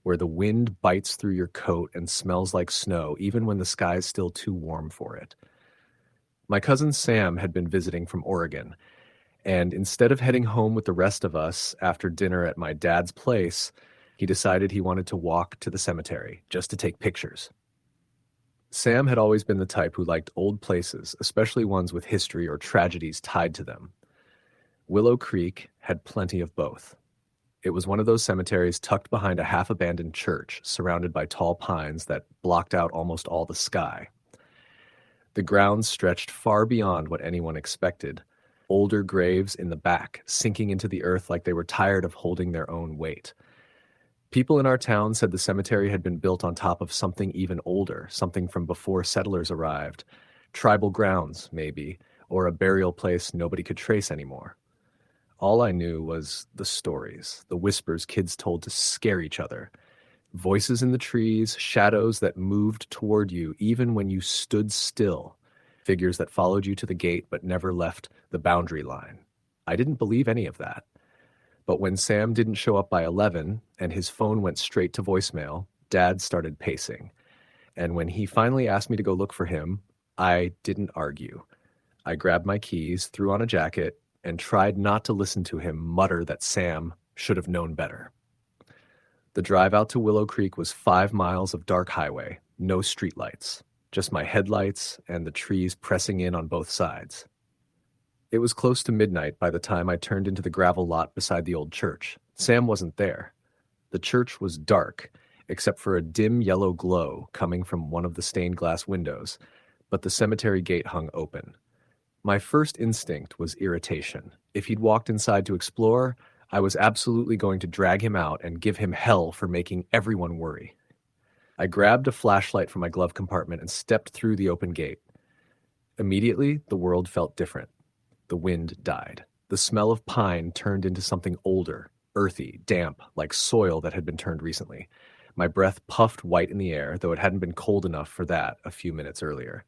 A: where the wind bites through your coat and smells like snow, even when the sky's still too warm for it. My cousin Sam had been visiting from Oregon, and instead of heading home with the rest of us after dinner at my dad's place, he decided he wanted to walk to the cemetery just to take pictures. Sam had always been the type who liked old places, especially ones with history or tragedies tied to them. Willow Creek had plenty of both. It was one of those cemeteries tucked behind a half-abandoned church, surrounded by tall pines that blocked out almost all the sky. The grounds stretched far beyond what anyone expected, older graves in the back, sinking into the earth like they were tired of holding their own weight. People in our town said the cemetery had been built on top of something even older, something from before settlers arrived. Tribal grounds, maybe, or a burial place nobody could trace anymore. All I knew was the stories, the whispers kids told to scare each other. Voices in the trees, shadows that moved toward you even when you stood still, figures that followed you to the gate but never left the boundary line. I didn't believe any of that. But when Sam didn't show up by 11 and his phone went straight to voicemail, Dad started pacing. And when he finally asked me to go look for him, I didn't argue. I grabbed my keys, threw on a jacket, and tried not to listen to him mutter that Sam should have known better. The drive out to Willow Creek was 5 miles of dark highway, no streetlights, just my headlights and the trees pressing in on both sides. It was close to midnight by the time I turned into the gravel lot beside the old church. Sam wasn't there. The church was dark, except for a dim yellow glow coming from one of the stained glass windows, but the cemetery gate hung open. My first instinct was irritation. If he'd walked inside to explore, I was absolutely going to drag him out and give him hell for making everyone worry. I grabbed a flashlight from my glove compartment and stepped through the open gate. Immediately, the world felt different. The wind died. The smell of pine turned into something older, earthy, damp, like soil that had been turned recently. My breath puffed white in the air, though it hadn't been cold enough for that a few minutes earlier.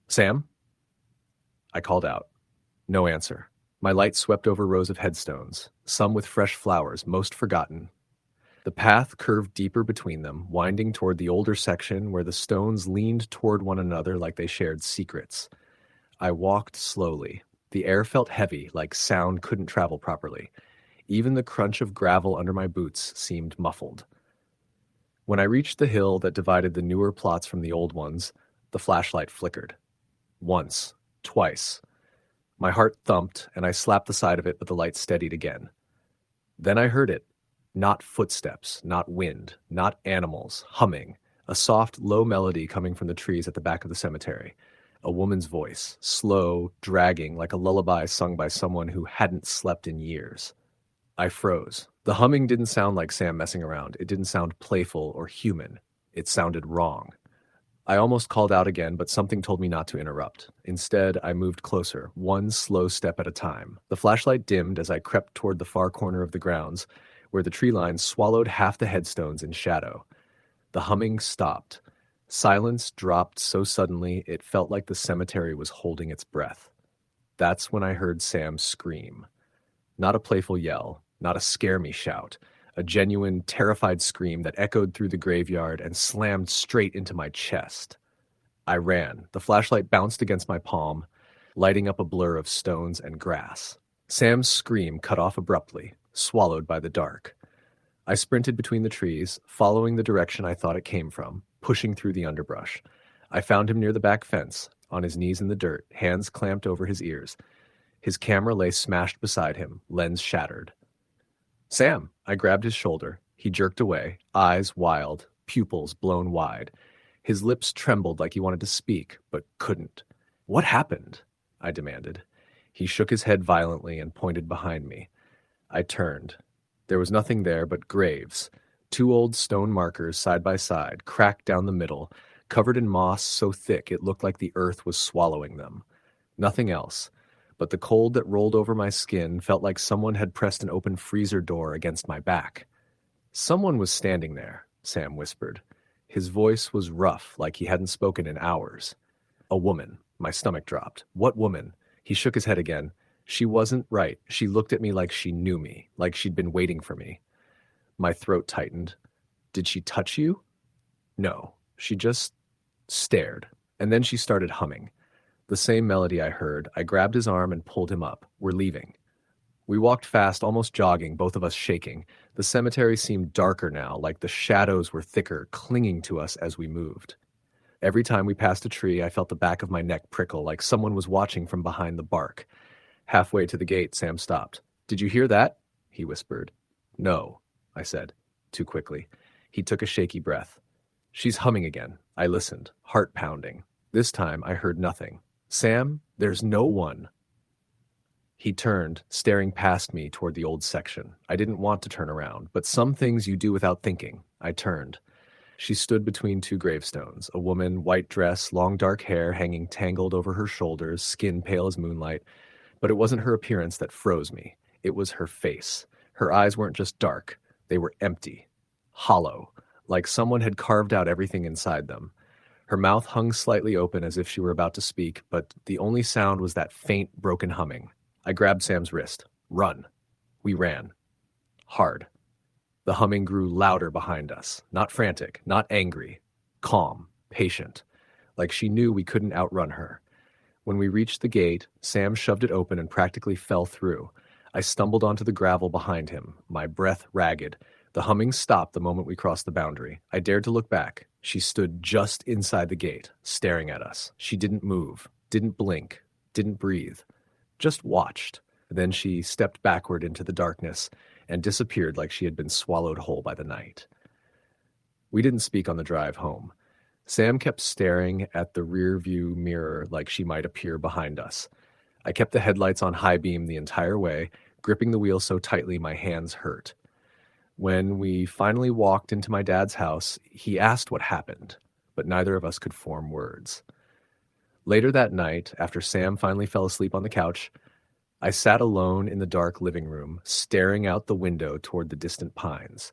A: "Sam?" I called out. No answer. My light swept over rows of headstones, some with fresh flowers, most forgotten. The path curved deeper between them, winding toward the older section where the stones leaned toward one another like they shared secrets. I walked slowly. The air felt heavy, like sound couldn't travel properly. Even the crunch of gravel under my boots seemed muffled. When I reached the hill that divided the newer plots from the old ones, the flashlight flickered. Once, twice. My heart thumped, and I slapped the side of it, but the light steadied again. Then I heard it. Not footsteps, not wind, not animals, humming. A soft, low melody coming from the trees at the back of the cemetery. A woman's voice, slow, dragging, like a lullaby sung by someone who hadn't slept in years. I froze. The humming didn't sound like Sam messing around. It didn't sound playful or human. It sounded wrong. I almost called out again, but something told me not to interrupt. Instead, I moved closer, one slow step at a time. The flashlight dimmed as I crept toward the far corner of the grounds, where the tree line swallowed half the headstones in shadow. The humming stopped. Silence dropped so suddenly it felt like the cemetery was holding its breath. That's when I heard Sam scream. Not a playful yell, not a scare me shout. A genuine, terrified scream that echoed through the graveyard and slammed straight into my chest. I ran. The flashlight bounced against my palm, lighting up a blur of stones and grass. Sam's scream cut off abruptly, swallowed by the dark. I sprinted between the trees, following the direction I thought it came from, pushing through the underbrush. I found him near the back fence, on his knees in the dirt, hands clamped over his ears. His camera lay smashed beside him, lens shattered. Sam! I grabbed his shoulder. He jerked away, eyes wild, pupils blown wide. His lips trembled like he wanted to speak, but couldn't. What happened? I demanded. He shook his head violently and pointed behind me. I turned. There was nothing there but graves. 2 old stone markers side by side, cracked down the middle, covered in moss so thick it looked like the earth was swallowing them. Nothing else. But the cold that rolled over my skin felt like someone had pressed an open freezer door against my back. Someone was standing there, Sam whispered. His voice was rough, like he hadn't spoken in hours. A woman. My stomach dropped. What woman? He shook his head again. She wasn't right. She looked at me like she knew me, like she'd been waiting for me. My throat tightened. Did she touch you? No. She just stared. And then she started humming. The same melody I heard. I grabbed his arm and pulled him up. We're leaving. We walked fast, almost jogging, both of us shaking. The cemetery seemed darker now, like the shadows were thicker, clinging to us as we moved. Every time we passed a tree, I felt the back of my neck prickle, like someone was watching from behind the bark. Halfway to the gate, Sam stopped. Did you hear that? He whispered. No, I said, too quickly. He took a shaky breath. She's humming again. I listened, heart pounding. This time I heard nothing. Sam, there's no one. He turned, staring past me toward the old section. I didn't want to turn around, but some things you do without thinking. I turned. She stood between 2 gravestones, a woman, white dress, long dark hair hanging tangled over her shoulders, skin pale as moonlight. But it wasn't her appearance that froze me. It was her face. Her eyes weren't just dark. They were empty, hollow, like someone had carved out everything inside them. Her mouth hung slightly open as if she were about to speak, but the only sound was that faint, broken humming. I grabbed Sam's wrist. Run. We ran. Hard. The humming grew louder behind us. Not frantic, not angry. Calm, patient. Like she knew we couldn't outrun her. When we reached the gate, Sam shoved it open and practically fell through. I stumbled onto the gravel behind him, my breath ragged. The humming stopped the moment we crossed the boundary. I dared to look back. She stood just inside the gate, staring at us. She didn't move, didn't blink, didn't breathe. Just watched. Then she stepped backward into the darkness and disappeared like she had been swallowed whole by the night. We didn't speak on the drive home. Sam kept staring at the rear-view mirror like she might appear behind us. I kept the headlights on high beam the entire way, gripping the wheel so tightly my hands hurt. When we finally walked into my dad's house, he asked what happened, but neither of us could form words. Later that night, after Sam finally fell asleep on the couch, I sat alone in the dark living room, staring out the window toward the distant pines.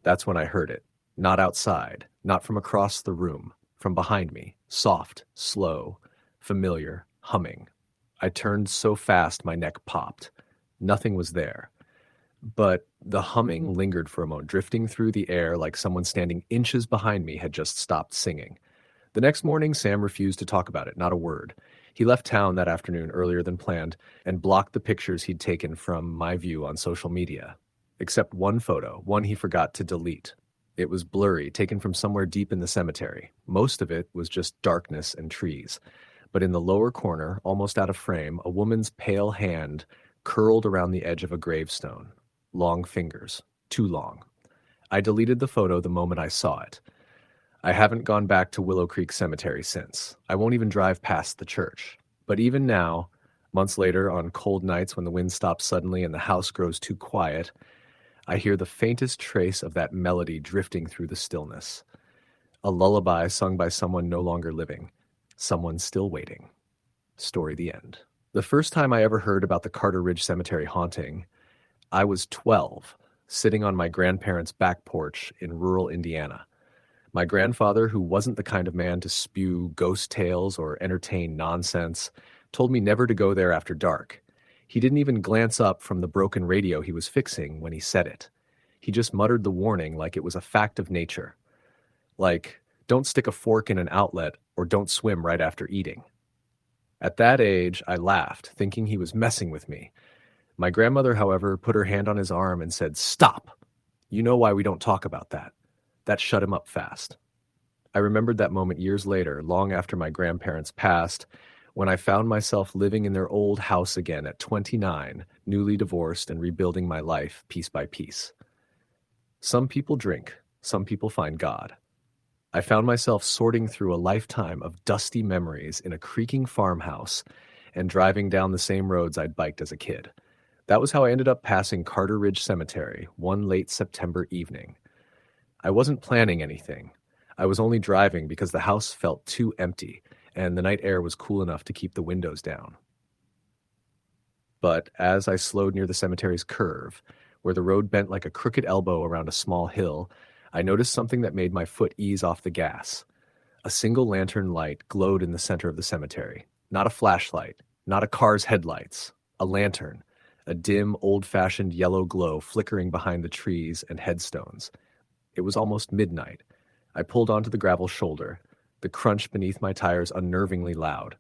A: That's when I heard it. Not outside, not from across the room, from behind me, soft, slow, familiar, humming. I turned so fast my neck popped. Nothing was there. But the humming lingered for a moment, drifting through the air like someone standing inches behind me had just stopped singing. The next morning, Sam refused to talk about it, not a word. He left town that afternoon earlier than planned and blocked the pictures he'd taken from my view on social media. Except one photo, one he forgot to delete. It was blurry, taken from somewhere deep in the cemetery. Most of it was just darkness and trees. But in the lower corner, almost out of frame, a woman's pale hand curled around the edge of a gravestone. Long fingers. Too long. I deleted the photo the moment I saw it. I haven't gone back to Willow Creek Cemetery since. I won't even drive past the church. But even now, months later, on cold nights when the wind stops suddenly and the house grows too quiet, I hear the faintest trace of that melody drifting through the stillness. A lullaby sung by someone no longer living. Someone still waiting. Story the end. The first time I ever heard about the Carter Ridge Cemetery haunting, I was 12, sitting on my grandparents' back porch in rural Indiana. My grandfather, who wasn't the kind of man to spew ghost tales or entertain nonsense, told me never to go there after dark. He didn't even glance up from the broken radio he was fixing when he said it. He just muttered the warning like it was a fact of nature. Like, don't stick a fork in an outlet or don't swim right after eating. At that age, I laughed, thinking he was messing with me. My grandmother, however, put her hand on his arm and said, "Stop! You know why we don't talk about that." That shut him up fast. I remembered that moment years later, long after my grandparents passed, when I found myself living in their old house again at 29, newly divorced and rebuilding my life piece by piece. Some people drink, some people find God. I found myself sorting through a lifetime of dusty memories in a creaking farmhouse and driving down the same roads I'd biked as a kid. That was how I ended up passing Carter Ridge Cemetery one late September evening. I wasn't planning anything. I was only driving because the house felt too empty, and the night air was cool enough to keep the windows down. But as I slowed near the cemetery's curve, where the road bent like a crooked elbow around a small hill, I noticed something that made my foot ease off the gas. A single lantern light glowed in the center of the cemetery. Not a flashlight, not a car's headlights. A lantern, a dim, old-fashioned yellow glow flickering behind the trees and headstones. It was almost midnight. I pulled onto the gravel shoulder, the crunch beneath my tires unnervingly loud.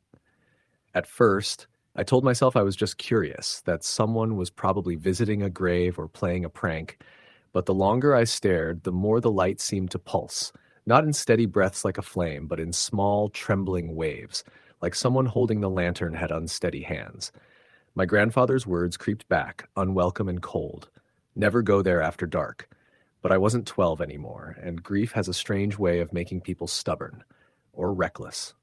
A: At first, I told myself I was just curious, that someone was probably visiting a grave or playing a prank, but the longer I stared, the more the light seemed to pulse, not in steady breaths like a flame, but in small, trembling waves, like someone holding the lantern had unsteady hands. My grandfather's words creeped back, unwelcome and cold. Never go there after dark. But I wasn't 12 anymore, and grief has a strange way of making people stubborn, or reckless,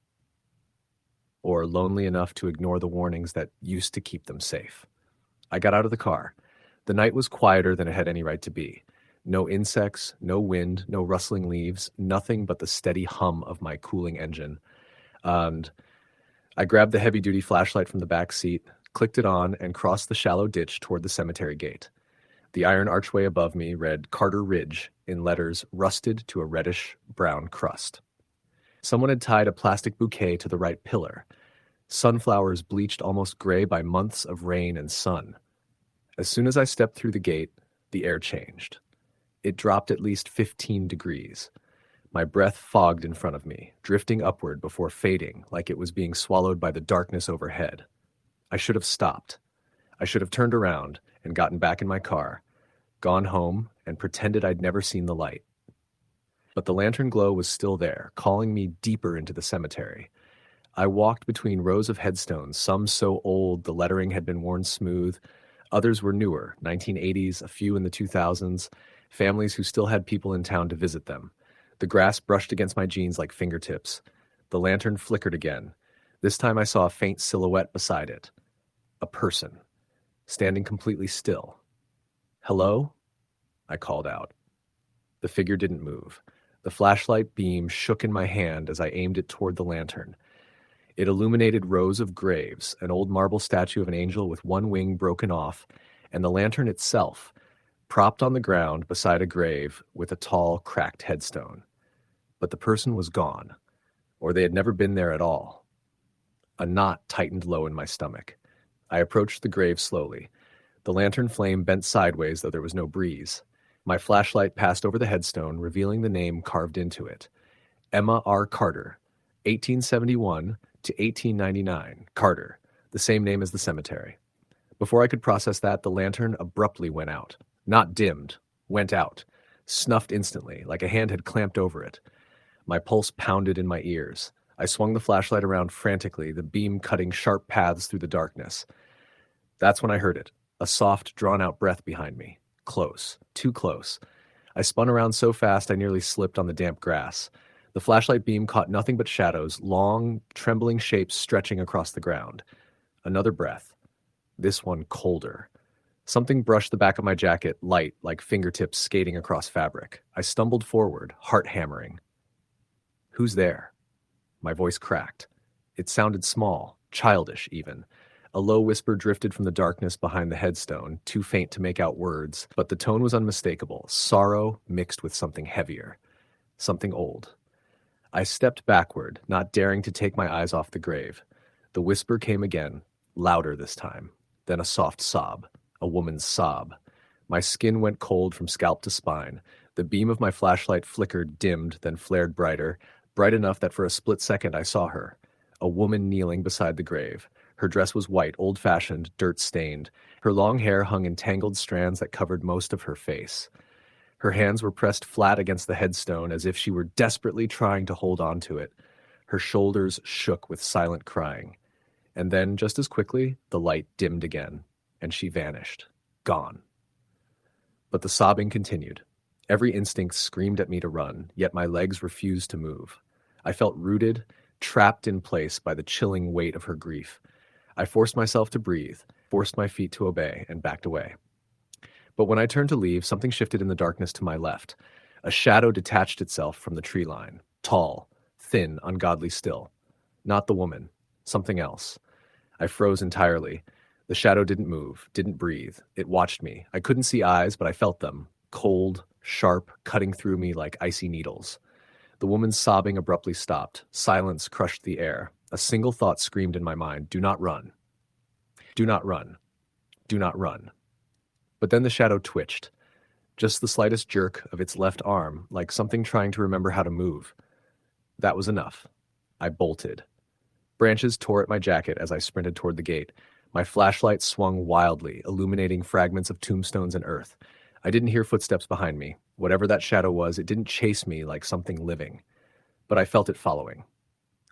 A: or lonely enough to ignore the warnings that used to keep them safe. I got out of the car. The night was quieter than it had any right to be. No insects, no wind, no rustling leaves, nothing but the steady hum of my cooling engine. And I grabbed the heavy-duty flashlight from the back seat, clicked it on, and crossed the shallow ditch toward the cemetery gate. The iron archway above me read Carter Ridge in letters rusted to a reddish-brown crust. Someone had tied a plastic bouquet to the right pillar. Sunflowers bleached almost gray by months of rain and sun. As soon as I stepped through the gate, the air changed. It dropped at least 15 degrees. My breath fogged in front of me, drifting upward before fading like it was being swallowed by the darkness overhead. I should have stopped. I should have turned around and gotten back in my car, gone home, and pretended I'd never seen the light. But the lantern glow was still there, calling me deeper into the cemetery. I walked between rows of headstones, some so old the lettering had been worn smooth. Others were newer, 1980s, a few in the 2000s, families who still had people in town to visit them. The grass brushed against my jeans like fingertips. The lantern flickered again. This time I saw a faint silhouette beside it. A person, standing completely still. "Hello?" I called out. The figure didn't move. The flashlight beam shook in my hand as I aimed it toward the lantern. It illuminated rows of graves, an old marble statue of an angel with one wing broken off, and the lantern itself, propped on the ground beside a grave with a tall, cracked headstone. But the person was gone, or they had never been there at all. A knot tightened low in my stomach. I approached the grave slowly. The lantern flame bent sideways, though there was no breeze. My flashlight passed over the headstone, revealing the name carved into it. Emma R. Carter, 1871 to 1899. Carter, the same name as the cemetery. Before I could process that, the lantern abruptly went out. Not dimmed, went out. Snuffed instantly, like a hand had clamped over it. My pulse pounded in my ears. I swung the flashlight around frantically, the beam cutting sharp paths through the darkness. That's when I heard it, a soft, drawn-out breath behind me. Close, too close. I spun around so fast I nearly slipped on the damp grass. The flashlight beam caught nothing but shadows, long, trembling shapes stretching across the ground. Another breath. This one colder. Something brushed the back of my jacket, light, like fingertips skating across fabric. I stumbled forward, heart hammering. Who's there? My voice cracked. It sounded small, childish even. A low whisper drifted from the darkness behind the headstone, too faint to make out words, but the tone was unmistakable, sorrow mixed with something heavier, something old. I stepped backward, not daring to take my eyes off the grave. The whisper came again, louder this time, then a soft sob, a woman's sob. My skin went cold from scalp to spine. The beam of my flashlight flickered, dimmed, then flared brighter, bright enough that for a split second I saw her, a woman kneeling beside the grave. Her dress was white, old-fashioned, dirt-stained. Her long hair hung in tangled strands that covered most of her face. Her hands were pressed flat against the headstone as if she were desperately trying to hold on to it. Her shoulders shook with silent crying. And then, just as quickly, the light dimmed again, and she vanished. Gone. But the sobbing continued. Every instinct screamed at me to run, yet my legs refused to move. I felt rooted, trapped in place by the chilling weight of her grief. I forced myself to breathe, forced my feet to obey, and backed away. But when I turned to leave, something shifted in the darkness to my left. A shadow detached itself from the tree line, tall, thin, ungodly still. Not the woman, something else. I froze entirely. The shadow didn't move, didn't breathe. It watched me. I couldn't see eyes, but I felt them, cold, sharp, cutting through me like icy needles. The woman's sobbing abruptly stopped. Silence crushed the air. A single thought screamed in my mind, do not run. Do not run. Do not run. But then the shadow twitched. Just the slightest jerk of its left arm, like something trying to remember how to move. That was enough. I bolted. Branches tore at my jacket as I sprinted toward the gate. My flashlight swung wildly, illuminating fragments of tombstones and earth. I didn't hear footsteps behind me. Whatever that shadow was, it didn't chase me like something living. But I felt it following.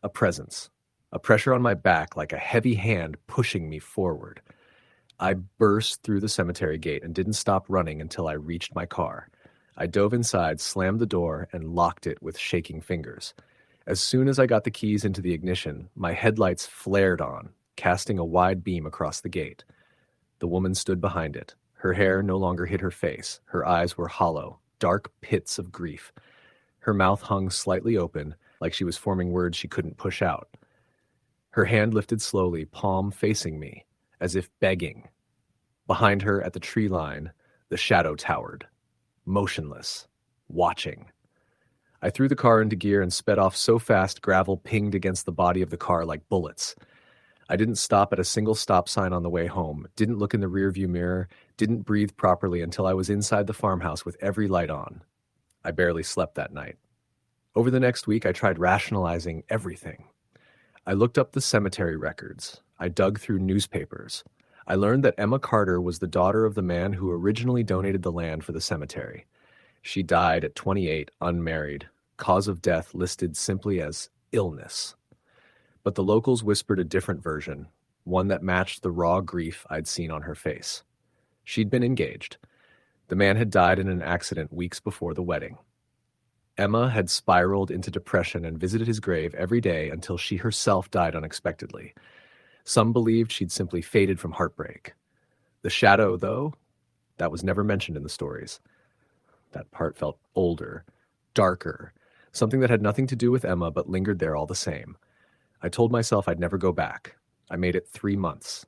A: A presence. A pressure on my back like a heavy hand pushing me forward. I burst through the cemetery gate and didn't stop running until I reached my car. I dove inside, slammed the door, and locked it with shaking fingers. As soon as I got the keys into the ignition, my headlights flared on, casting a wide beam across the gate. The woman stood behind it. Her hair no longer hid her face. Her eyes were hollow, dark pits of grief. Her mouth hung slightly open, like she was forming words she couldn't push out. Her hand lifted slowly, palm facing me, as if begging. Behind her, at the tree line, the shadow towered, motionless, watching. I threw the car into gear and sped off so fast gravel pinged against the body of the car like bullets. I didn't stop at a single stop sign on the way home, didn't look in the rearview mirror, didn't breathe properly until I was inside the farmhouse with every light on. I barely slept that night. Over the next week, I tried rationalizing everything. I looked up the cemetery records. I dug through newspapers. I learned that Emma Carter was the daughter of the man who originally donated the land for the cemetery. She died at 28, unmarried. Cause of death listed simply as illness. But the locals whispered a different version, one that matched the raw grief I'd seen on her face. She'd been engaged. The man had died in an accident weeks before the wedding. Emma had spiraled into depression and visited his grave every day until she herself died unexpectedly. Some believed she'd simply faded from heartbreak. The shadow, though, that was never mentioned in the stories. That part felt older, darker, something that had nothing to do with Emma but lingered there all the same. I told myself I'd never go back. I made it 3 months.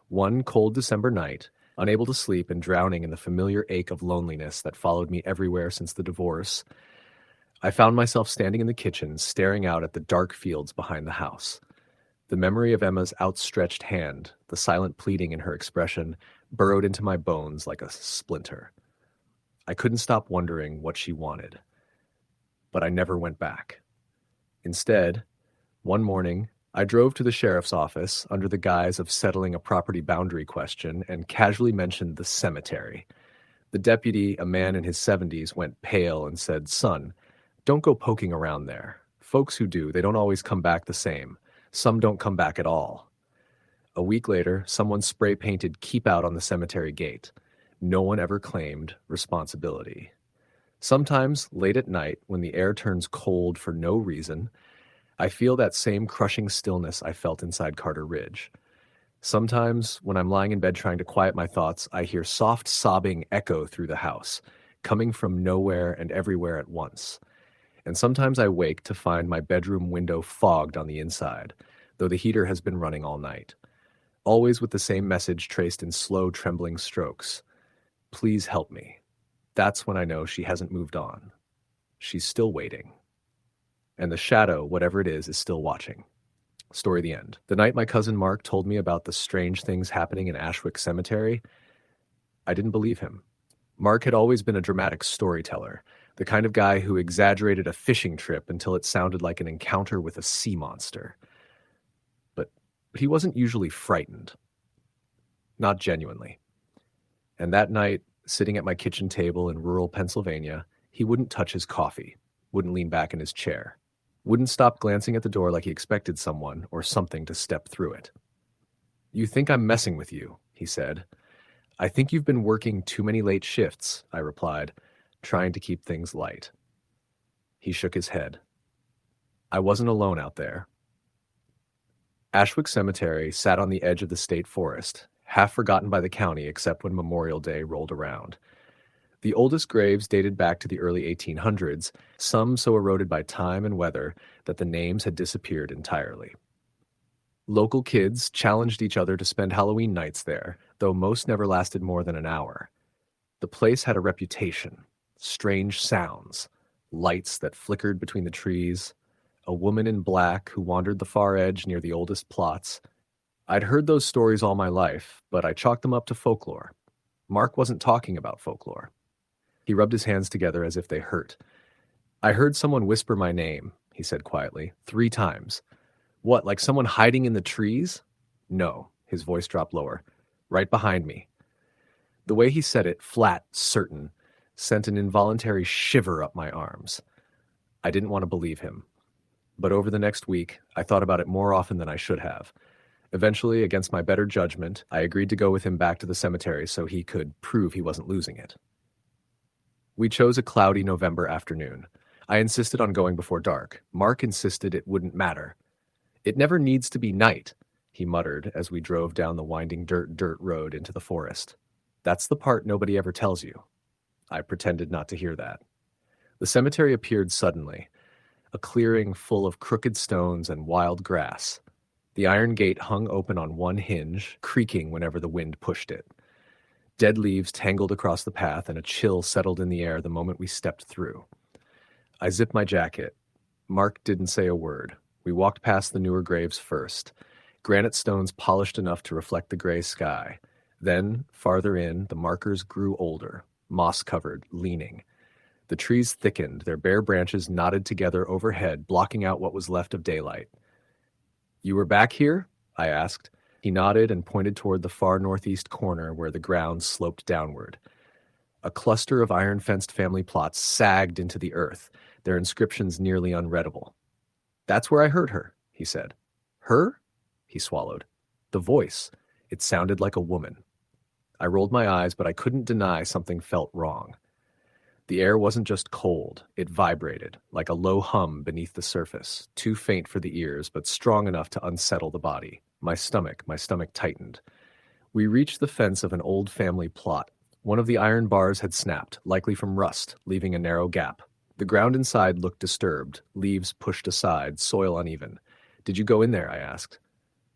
A: One cold December night, unable to sleep and drowning in the familiar ache of loneliness that followed me everywhere since the divorce, I found myself standing in the kitchen, staring out at the dark fields behind the house. The memory of Emma's outstretched hand, the silent pleading in her expression, burrowed into my bones like a splinter. I couldn't stop wondering what she wanted. But I never went back. Instead, one morning, I drove to the sheriff's office under the guise of settling a property boundary question and casually mentioned the cemetery. The deputy, a man in his 70s, went pale and said, "Son, don't go poking around there. Folks who do, they don't always come back the same. Some don't come back at all." A week later, someone spray painted "Keep Out" on the cemetery gate. No one ever claimed responsibility. Sometimes, late at night, when the air turns cold for no reason, I feel that same crushing stillness I felt inside Carter Ridge. Sometimes, when I'm lying in bed trying to quiet my thoughts, I hear soft sobbing echo through the house, coming from nowhere and everywhere at once. And sometimes I wake to find my bedroom window fogged on the inside, though the heater has been running all night. Always with the same message traced in slow, trembling strokes. Please help me. That's when I know she hasn't moved on. She's still waiting. And the shadow, whatever it is still watching. Story the end. The night my cousin Mark told me about the strange things happening in Ashwick Cemetery, I didn't believe him. Mark had always been a dramatic storyteller, the kind of guy who exaggerated a fishing trip until it sounded like an encounter with a sea monster. But he wasn't usually frightened. Not genuinely. And that night, sitting at my kitchen table in rural Pennsylvania, he wouldn't touch his coffee, wouldn't lean back in his chair, wouldn't stop glancing at the door like he expected someone or something to step through it. "You think I'm messing with you," he said. "I think you've been working too many late shifts," I replied, trying to keep things light. He shook his head. I wasn't alone out there. Ashwick Cemetery sat on the edge of the state forest, half forgotten by the county except when Memorial Day rolled around. The oldest graves dated back to the early 1800s, some so eroded by time and weather that the names had disappeared entirely. Local kids challenged each other to spend Halloween nights there, though most never lasted more than an hour. The place had a reputation, strange sounds, lights that flickered between the trees, a woman in black who wandered the far edge near the oldest plots. I'd heard those stories all my life, but I chalked them up to folklore. Mark wasn't talking about folklore. He rubbed his hands together as if they hurt. "I heard someone whisper my name," he said quietly, 3 times. "What, like someone hiding in the trees?" "No," his voice dropped lower. "Right behind me." The way he said it, flat, certain, sent an involuntary shiver up my arms. I didn't want to believe him. But over the next week, I thought about it more often than I should have. Eventually, against my better judgment, I agreed to go with him back to the cemetery so he could prove he wasn't losing it. We chose a cloudy November afternoon. I insisted on going before dark. Mark insisted it wouldn't matter. "It never needs to be night," he muttered as we drove down the winding dirt road into the forest. "That's the part nobody ever tells you." I pretended not to hear that. The cemetery appeared suddenly, a clearing full of crooked stones and wild grass. The iron gate hung open on one hinge, creaking whenever the wind pushed it. Dead leaves tangled across the path, and a chill settled in the air the moment we stepped through. I zipped my jacket. Mark didn't say a word. We walked past the newer graves first, granite stones polished enough to reflect the gray sky. Then, farther in, the markers grew older, moss-covered, leaning. The trees thickened, their bare branches knotted together overhead, blocking out what was left of daylight. "You were back here?" I asked. He nodded and pointed toward the far northeast corner where the ground sloped downward. A cluster of iron-fenced family plots sagged into the earth, their inscriptions nearly unreadable. "That's where I heard her," he said. "Her?" He swallowed. "The voice. It sounded like a woman." I rolled my eyes, but I couldn't deny something felt wrong. The air wasn't just cold, it vibrated, like a low hum beneath the surface, too faint for the ears, but strong enough to unsettle the body. My stomach tightened. We reached the fence of an old family plot. One of the iron bars had snapped, likely from rust, leaving a narrow gap. The ground inside looked disturbed, leaves pushed aside, soil uneven. "Did you go in there?" I asked.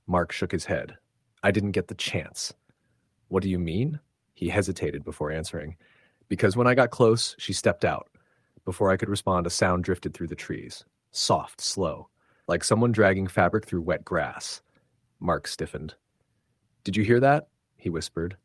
A: Mark shook his head. "I didn't get the chance." "What do you mean?" He hesitated before answering. "Because when I got close, she stepped out." Before I could respond, a sound drifted through the trees. Soft, slow, like someone dragging fabric through wet grass. Mark stiffened. "Did you hear that?" he whispered.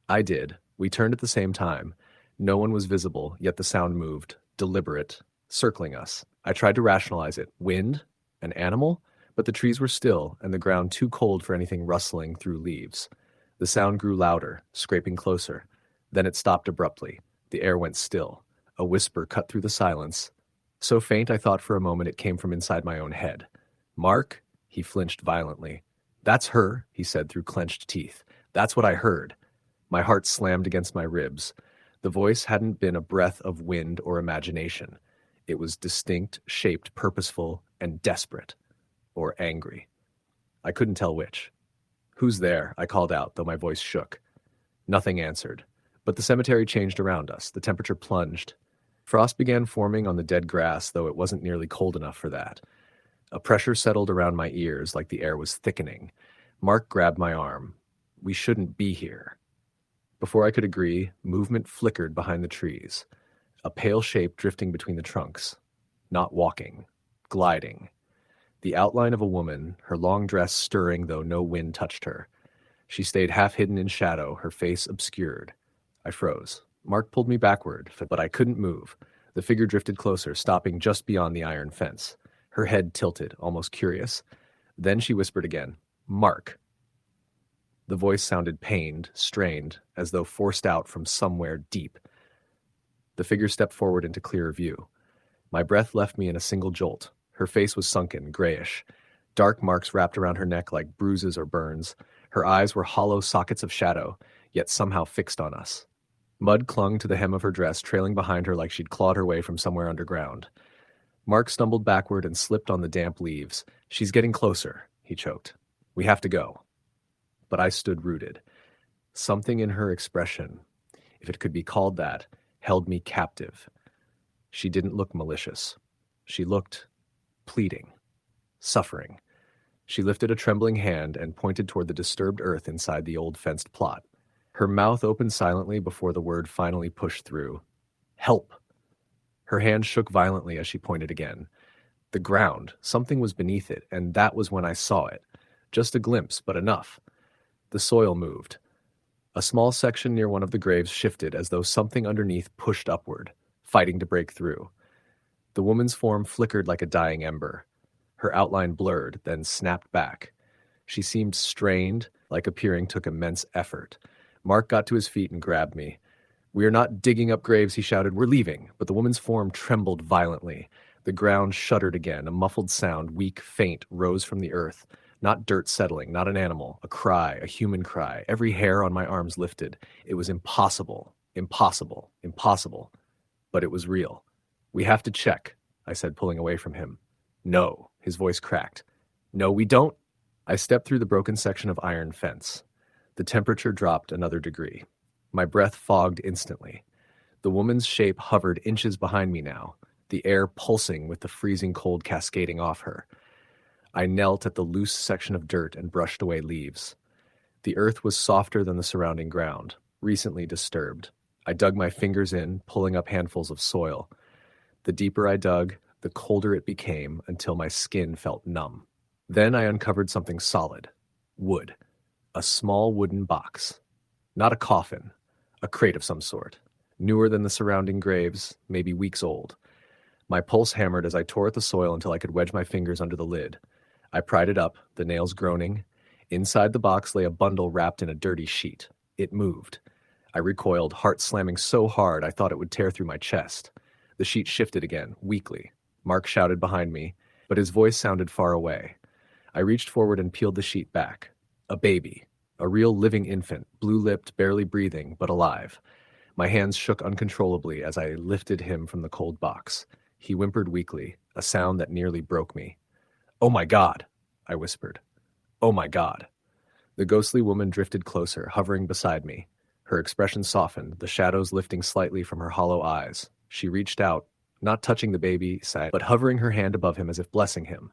A: I did. We turned at the same time. No one was visible, yet the sound moved, deliberate, circling us. I tried to rationalize it. Wind? An animal? But the trees were still, and the ground too cold for anything rustling through leaves. The sound grew louder, scraping closer. Then it stopped abruptly. The air went still. A whisper cut through the silence, so faint I thought for a moment it came from inside my own head. "Mark?" He flinched violently. "That's her," he said through clenched teeth. "That's what I heard." My heart slammed against my ribs. The voice hadn't been a breath of wind or imagination. It was distinct, shaped, purposeful, and desperate. Or angry. I couldn't tell which. "Who's there?" I called out, though my voice shook. Nothing answered. But the cemetery changed around us. The temperature plunged. Frost began forming on the dead grass, though it wasn't nearly cold enough for that. A pressure settled around my ears like the air was thickening. Mark grabbed my arm. "We shouldn't be here." Before I could agree, movement flickered behind the trees. A pale shape drifting between the trunks. Not walking. Gliding. The outline of a woman, her long dress stirring though no wind touched her. She stayed half hidden in shadow, her face obscured. I froze. Mark pulled me backward, but I couldn't move. The figure drifted closer, stopping just beyond the iron fence. Her head tilted, almost curious. Then she whispered again, "Mark." The voice sounded pained, strained, as though forced out from somewhere deep. The figure stepped forward into clearer view. My breath left me in a single jolt. Her face was sunken, grayish. Dark marks wrapped around her neck like bruises or burns. Her eyes were hollow sockets of shadow, yet somehow fixed on us. Mud clung to the hem of her dress, trailing behind her like she'd clawed her way from somewhere underground. Mark stumbled backward and slipped on the damp leaves. "She's getting closer," he choked. "We have to go." But I stood rooted. Something in her expression, if it could be called that, held me captive. She didn't look malicious. She looked pleading, suffering. She lifted a trembling hand and pointed toward the disturbed earth inside the old fenced plot. Her mouth opened silently before the word finally pushed through. "Help!" Her hand shook violently as she pointed again. The ground, something was beneath it, and that was when I saw it. Just a glimpse, but enough. The soil moved. A small section near one of the graves shifted as though something underneath pushed upward, fighting to break through. The woman's form flickered like a dying ember. Her outline blurred, then snapped back. She seemed strained, like appearing took immense effort. Mark got to his feet and grabbed me. "We are not digging up graves," he shouted. "We're leaving." But the woman's form trembled violently. The ground shuddered again. A muffled sound, weak, faint, rose from the earth. Not dirt settling, not an animal. A cry, a human cry. Every hair on my arms lifted. It was impossible. Impossible. Impossible. But it was real. "We have to check," I said, pulling away from him. "No." His voice cracked. "No, we don't." I stepped through the broken section of iron fence. The temperature dropped another degree. My breath fogged instantly. The woman's shape hovered inches behind me now, the air pulsing with the freezing cold cascading off her. I knelt at the loose section of dirt and brushed away leaves. The earth was softer than the surrounding ground, recently disturbed. I dug my fingers in, pulling up handfuls of soil. The deeper I dug, the colder it became until my skin felt numb. Then I uncovered something solid. Wood. A small wooden box. Not a coffin. A crate of some sort. Newer than the surrounding graves, maybe weeks old. My pulse hammered as I tore at the soil until I could wedge my fingers under the lid. I pried it up, the nails groaning. Inside the box lay a bundle wrapped in a dirty sheet. It moved. I recoiled, heart slamming so hard I thought it would tear through my chest. The sheet shifted again, weakly. Mark shouted behind me, but his voice sounded far away. I reached forward and peeled the sheet back. A baby. A real living infant, blue-lipped, barely breathing, but alive. My hands shook uncontrollably as I lifted him from the cold box. He whimpered weakly, a sound that nearly broke me. "Oh my God," I whispered. "Oh my God." The ghostly woman drifted closer, hovering beside me. Her expression softened, the shadows lifting slightly from her hollow eyes. She reached out, not touching the baby, but hovering her hand above him as if blessing him.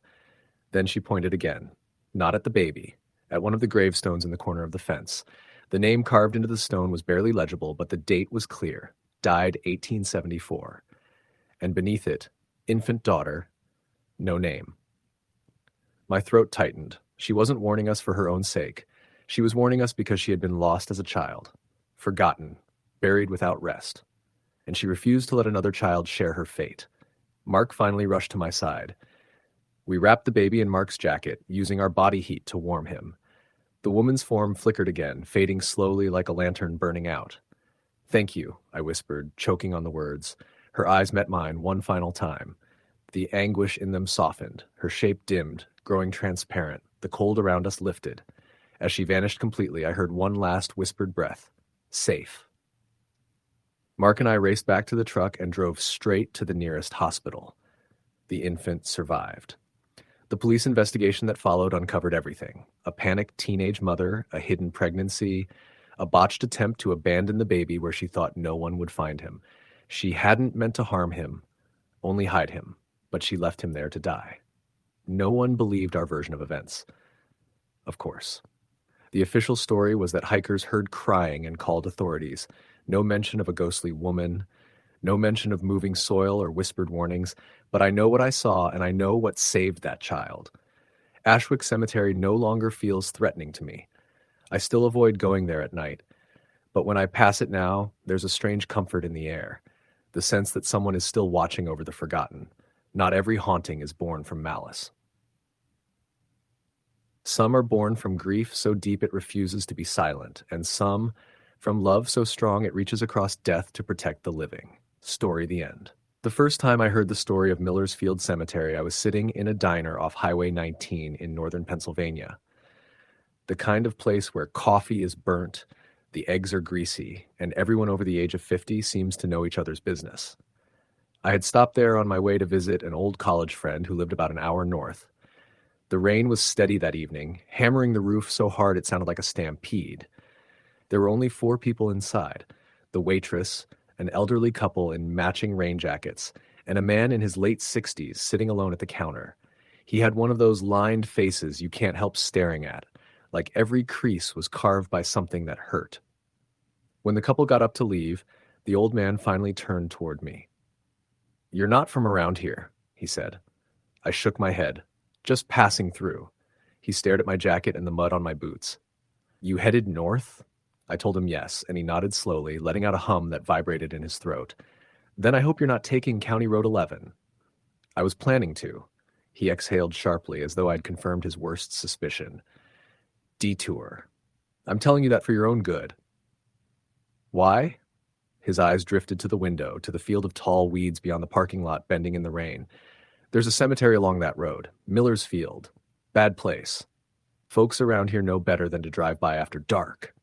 A: Then she pointed again, not at the baby, at one of the gravestones in the corner of the fence. The name carved into the stone was barely legible, but the date was clear. Died 1874. And beneath it, infant daughter, no name. My throat tightened. She wasn't warning us for her own sake. She was warning us because she had been lost as a child. Forgotten. Buried without rest. And she refused to let another child share her fate. Mark finally rushed to my side. We wrapped the baby in Mark's jacket, using our body heat to warm him. The woman's form flickered again, fading slowly like a lantern burning out. Thank you, I whispered, choking on the words. Her eyes met mine one final time. The anguish in them softened, her shape dimmed, growing transparent, the cold around us lifted. As she vanished completely, I heard one last whispered breath. Safe. Mark and I raced back to the truck and drove straight to the nearest hospital. The infant survived. The police investigation that followed uncovered everything: a panicked teenage mother, a hidden pregnancy, a botched attempt to abandon the baby where she thought no one would find him. She hadn't meant to harm him, only hide him, but she left him there to die. No one believed our version of events. Of course. The official story was that hikers heard crying and called authorities. No mention of a ghostly woman, no mention of moving soil or whispered warnings, but I know what I saw and I know what saved that child. Ashwick Cemetery no longer feels threatening to me. I still avoid going there at night, but when I pass it now, there's a strange comfort in the air, the sense that someone is still watching over the forgotten. Not every haunting is born from malice. Some are born from grief so deep it refuses to be silent, and some from love so strong it reaches across death to protect the living. Story the end. The first time I heard the story of Miller's Field Cemetery, I was sitting in a diner off Highway 19 in northern Pennsylvania. The kind of place where coffee is burnt, the eggs are greasy, and everyone over the age of 50 seems to know each other's business. I had stopped there on my way to visit an old college friend who lived about an hour north. The rain was steady that evening, hammering the roof so hard it sounded like a stampede. There were only 4 people inside: the waitress, an elderly couple in matching rain jackets, and a man in his late 60s sitting alone at the counter. He had one of those lined faces you can't help staring at, like every crease was carved by something that hurt. When the couple got up to leave, the old man finally turned toward me. "You're not from around here," he said. I shook my head. "Just passing through." He stared at my jacket and the mud on my boots. "You headed north?" I told him yes, and he nodded slowly, letting out a hum that vibrated in his throat. "Then I hope you're not taking County Road 11. I was planning to. He exhaled sharply, as though I'd confirmed his worst suspicion. "Detour. I'm telling you that for your own good." "Why?" His eyes drifted to the window, to the field of tall weeds beyond the parking lot bending in the rain. "There's a cemetery along that road. Miller's Field. Bad place. Folks around here know better than to drive by after dark."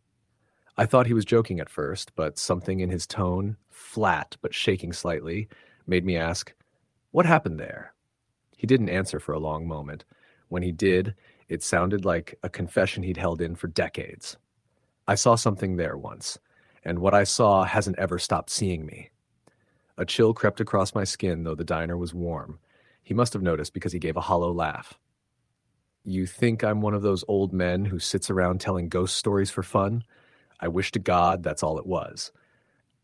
A: I thought he was joking at first, but something in his tone, flat but shaking slightly, made me ask, "What happened there?" He didn't answer for a long moment. When he did, it sounded like a confession he'd held in for decades. "I saw something there once, and what I saw hasn't ever stopped seeing me." A chill crept across my skin, though the diner was warm. He must have noticed because he gave a hollow laugh. "You think I'm one of those old men who sits around telling ghost stories for fun? I wish to God that's all it was."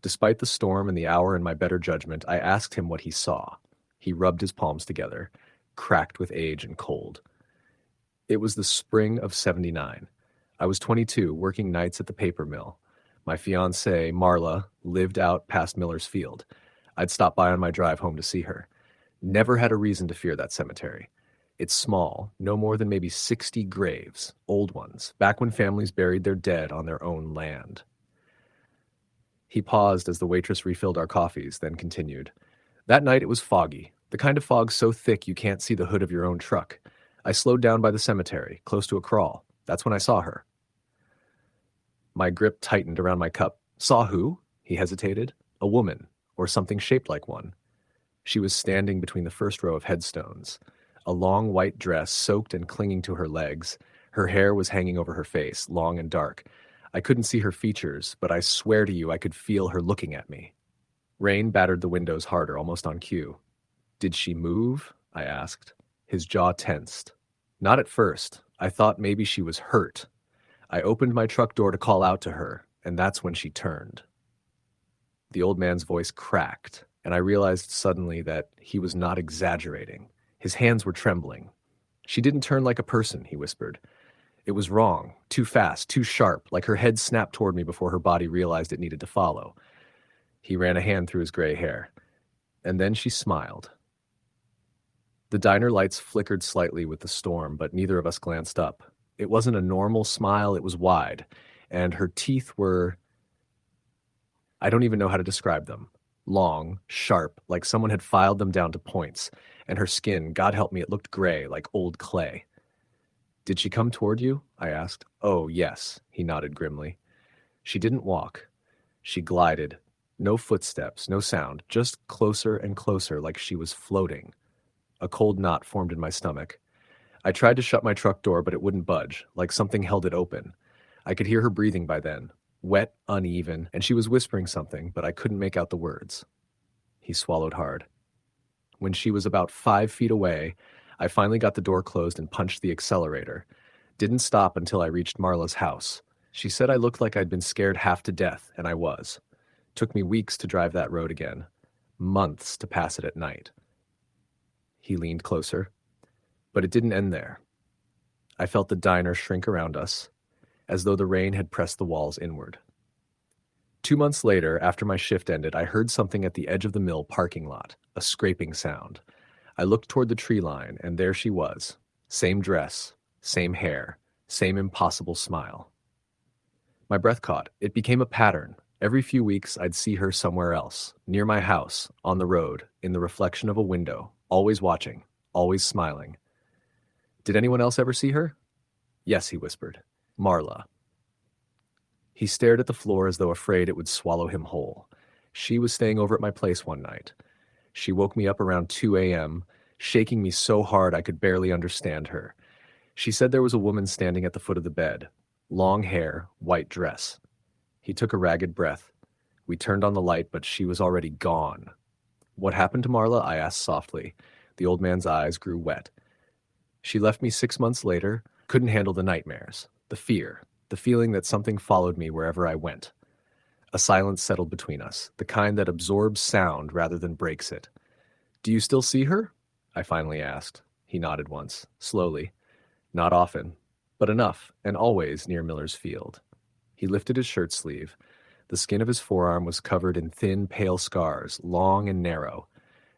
A: Despite the storm and the hour in my better judgment, I asked him what he saw. He rubbed his palms together, cracked with age and cold. "It was the spring of '79. I was 22, working nights at the paper mill. My fiancée, Marla, lived out past Miller's Field. I'd stop by on my drive home to see her. Never had a reason to fear that cemetery. It's small, no more than maybe 60 graves, old ones, back when families buried their dead on their own land." He paused as the waitress refilled our coffees, then continued. "That night it was foggy, the kind of fog so thick you can't see the hood of your own truck. I slowed down by the cemetery, close to a crawl. That's when I saw her." My grip tightened around my cup. "Saw who?" He hesitated. "A woman, or something shaped like one." She was standing between the first row of headstones. A long white dress soaked and clinging to her legs. Her hair was hanging over her face, long and dark. I couldn't see her features, but I swear to you I could feel her looking at me. Rain battered the windows harder, almost on cue. "Did she move?" I asked. His jaw tensed. "Not at first. I thought maybe she was hurt. I opened my truck door to call out to her, and that's when she turned." The old man's voice cracked, and I realized suddenly that he was not exaggerating. His hands were trembling. "She didn't turn like a person," he whispered. "It was wrong, too fast, too sharp, like her head snapped toward me before her body realized it needed to follow." He ran a hand through his gray hair. "And then she smiled." The diner lights flickered slightly with the storm, but neither of us glanced up. It wasn't a normal smile, it was wide, and her teeth were... I don't even know how to describe them. Long, sharp, like someone had filed them down to points, and her skin, God help me, it looked gray, like old clay. Did she come toward you? I asked. Oh, yes, he nodded grimly. She didn't walk. She glided. No footsteps, no sound, just closer and closer like she was floating. A cold knot formed in my stomach. I tried to shut my truck door, but it wouldn't budge, like something held it open. I could hear her breathing by then, wet, uneven, and she was whispering something, but I couldn't make out the words. He swallowed hard. When she was about 5 feet away, I finally got the door closed and punched the accelerator. Didn't stop until I reached Marla's house. She said I looked like I'd been scared half to death, and I was. Took me weeks to drive that road again. Months to pass it at night. He leaned closer. But it didn't end there. I felt the diner shrink around us, as though the rain had pressed the walls inward. 2 months later, after my shift ended, I heard something at the edge of the mill parking lot, a scraping sound. I looked toward the tree line, and there she was. Same dress, same hair, same impossible smile. My breath caught. It became a pattern. Every few weeks, I'd see her somewhere else, near my house, on the road, in the reflection of a window, always watching, always smiling. Did anyone else ever see her? Yes, he whispered. Marla. He stared at the floor as though afraid it would swallow him whole. She was staying over at my place one night. She woke me up around 2 a.m., shaking me so hard I could barely understand her. She said there was a woman standing at the foot of the bed. Long hair, white dress. He took a ragged breath. We turned on the light, but she was already gone. What happened to Marla? I asked softly. The old man's eyes grew wet. She left me 6 months later, couldn't handle the nightmares, the fear, the feeling that something followed me wherever I went. A silence settled between us, the kind that absorbs sound rather than breaks it. Do you still see her? I finally asked. He nodded once, slowly. Not often, but enough, and always near Miller's Field. He lifted his shirt sleeve. The skin of his forearm was covered in thin, pale scars, long and narrow.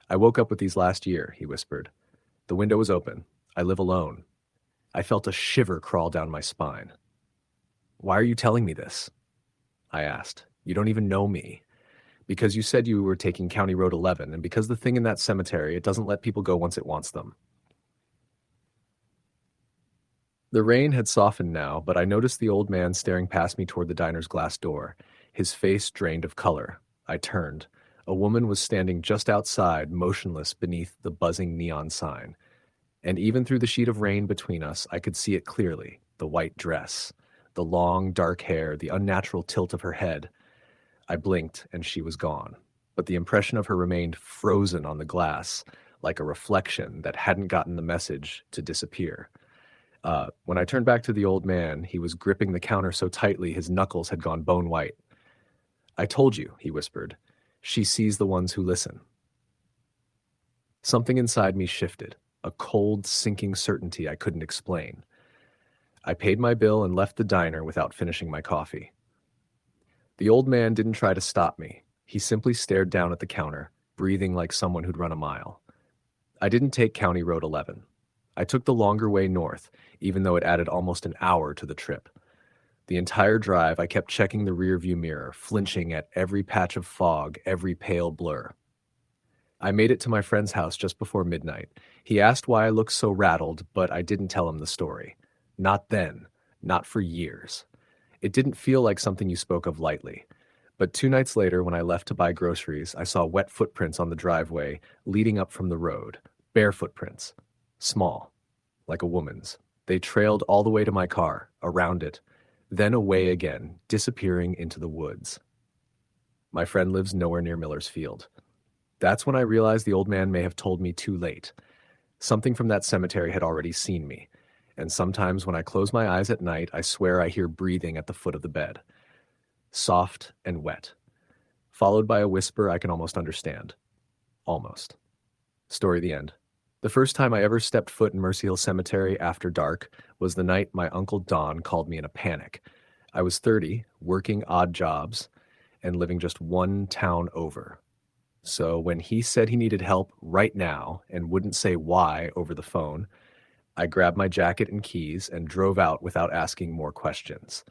A: I woke up with these last year, he whispered. The window was open. I live alone. I felt a shiver crawl down my spine. Why are you telling me this? I asked. You don't even know me. Because you said you were taking County Road 11, and because the thing in that cemetery, it doesn't let people go once it wants them. The rain had softened now, but I noticed the old man staring past me toward the diner's glass door, his face drained of color. I turned. A woman was standing just outside, motionless beneath the buzzing neon sign. And even through the sheet of rain between us, I could see it clearly, the white dress, the long, dark hair, the unnatural tilt of her head. I blinked, and she was gone, but the impression of her remained frozen on the glass, like a reflection that hadn't gotten the message to disappear. When I turned back to the old man, he was gripping the counter so tightly his knuckles had gone bone white. I told you, he whispered. She sees the ones who listen. Something inside me shifted, a cold, sinking certainty I couldn't explain. I paid my bill and left the diner without finishing my coffee. The old man didn't try to stop me. He simply stared down at the counter, breathing like someone who'd run a mile. I didn't take County Road 11. I took the longer way north, even though it added almost an hour to the trip. The entire drive, I kept checking the rearview mirror, flinching at every patch of fog, every pale blur. I made it to my friend's house just before midnight. He asked why I looked so rattled, but I didn't tell him the story. Not then, not for years. It didn't feel like something you spoke of lightly. But 2 nights later, when I left to buy groceries, I saw wet footprints on the driveway leading up from the road. Bare footprints. Small, like a woman's. They trailed all the way to my car, around it, then away again, disappearing into the woods. My friend lives nowhere near Miller's Field. That's when I realized the old man may have told me too late. Something from that cemetery had already seen me, and sometimes when I close my eyes at night, I swear I hear breathing at the foot of the bed. Soft and wet, followed by a whisper I can almost understand. Almost. Story the end. The first time I ever stepped foot in Mercy Hill Cemetery after dark was the night my Uncle Don called me in a panic. I was 30, working odd jobs, and living just one town over. So when he said he needed help right now and wouldn't say why over the phone, I grabbed my jacket and keys and drove out without asking more questions.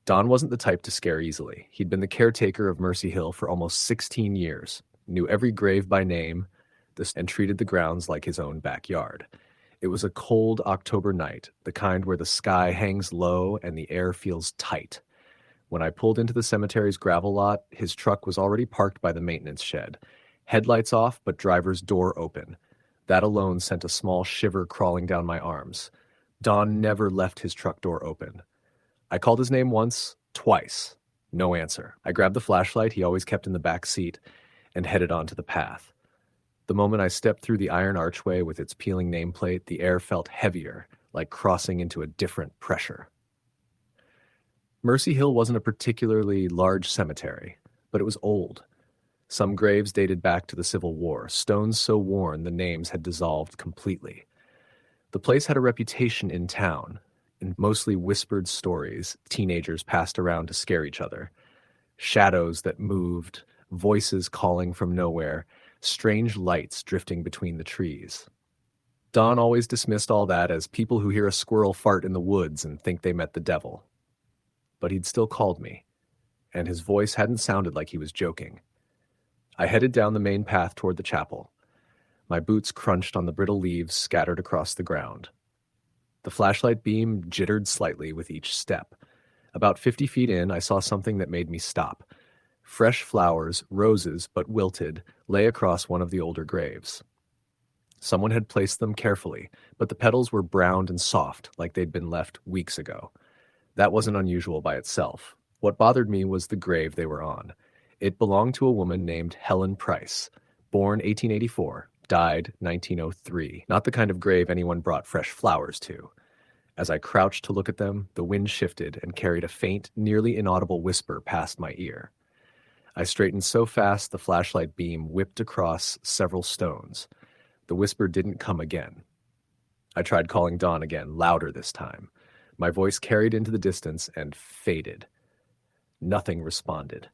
A: Don wasn't the type to scare easily. He'd been the caretaker of Mercy Hill for almost 16 years, knew every grave by name, and treated the grounds like his own backyard. It was a cold October night, the kind where the sky hangs low and the air feels tight. When I pulled into the cemetery's gravel lot, his truck was already parked by the maintenance shed. Headlights off, but driver's door open. That alone sent a small shiver crawling down my arms. Don never left his truck door open. I called his name once, twice. No answer. I grabbed the flashlight he always kept in the back seat and headed onto the path. The moment I stepped through the iron archway with its peeling nameplate, the air felt heavier, like crossing into a different pressure. Mercy Hill wasn't a particularly large cemetery, but it was old. Some graves dated back to the Civil War, stones so worn the names had dissolved completely. The place had a reputation in town, and mostly whispered stories teenagers passed around to scare each other. Shadows that moved, voices calling from nowhere, strange lights drifting between the trees. Don always dismissed all that as people who hear a squirrel fart in the woods and think they met the devil. But he'd still called me, and his voice hadn't sounded like he was joking. I headed down the main path toward the chapel. My boots crunched on the brittle leaves scattered across the ground. The flashlight beam jittered slightly with each step. About 50 feet in, I saw something that made me stop. Fresh flowers, roses but wilted, lay across one of the older graves. Someone had placed them carefully, but the petals were browned and soft, like they'd been left weeks ago. That wasn't unusual by itself. What bothered me was the grave they were on. It belonged to a woman named Helen Price, born 1884, died 1903. Not the kind of grave anyone brought fresh flowers to. As I crouched to look at them, the wind shifted and carried a faint, nearly inaudible whisper past my ear. I straightened so fast the flashlight beam whipped across several stones. The whisper didn't come again. I tried calling Don again, louder this time. My voice carried into the distance and faded. Nothing responded.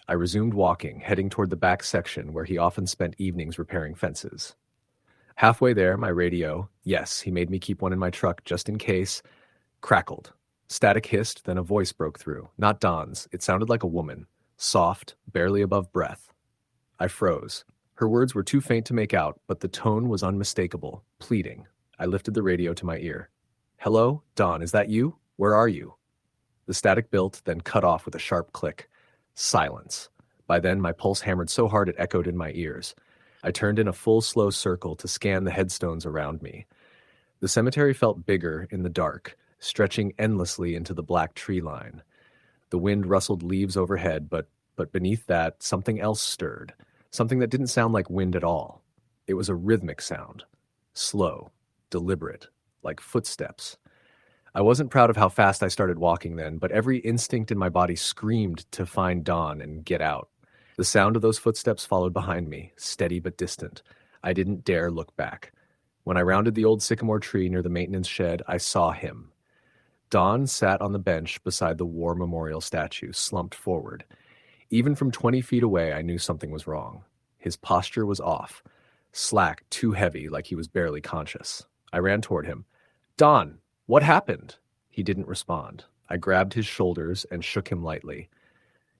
A: I resumed walking, heading toward the back section where he often spent evenings repairing fences. Halfway there, my radio, yes, he made me keep one in my truck just in case, crackled. Static hissed, then a voice broke through. Not Don's. It sounded like a woman. Soft, barely above breath. I froze. Her words were too faint to make out, but the tone was unmistakable, pleading. I lifted the radio to my ear. Hello? Don, is that you? Where are you? The static built, then cut off with a sharp click. Silence. By then, my pulse hammered so hard it echoed in my ears. I turned in a full, slow circle to scan the headstones around me. The cemetery felt bigger in the dark, stretching endlessly into the black tree line. The wind rustled leaves overhead, but beneath that, something else stirred, something that didn't sound like wind at all. It was a rhythmic sound, slow, deliberate, like footsteps. I wasn't proud of how fast I started walking then, but every instinct in my body screamed to find Don and get out. The sound of those footsteps followed behind me, steady but distant. I didn't dare look back. When I rounded the old sycamore tree near the maintenance shed, I saw him. Don sat on the bench beside the war memorial statue, slumped forward. Even from 20 feet away, I knew something was wrong. His posture was off, slack, too heavy, like he was barely conscious. I ran toward him. Don, what happened? He didn't respond. I grabbed his shoulders and shook him lightly.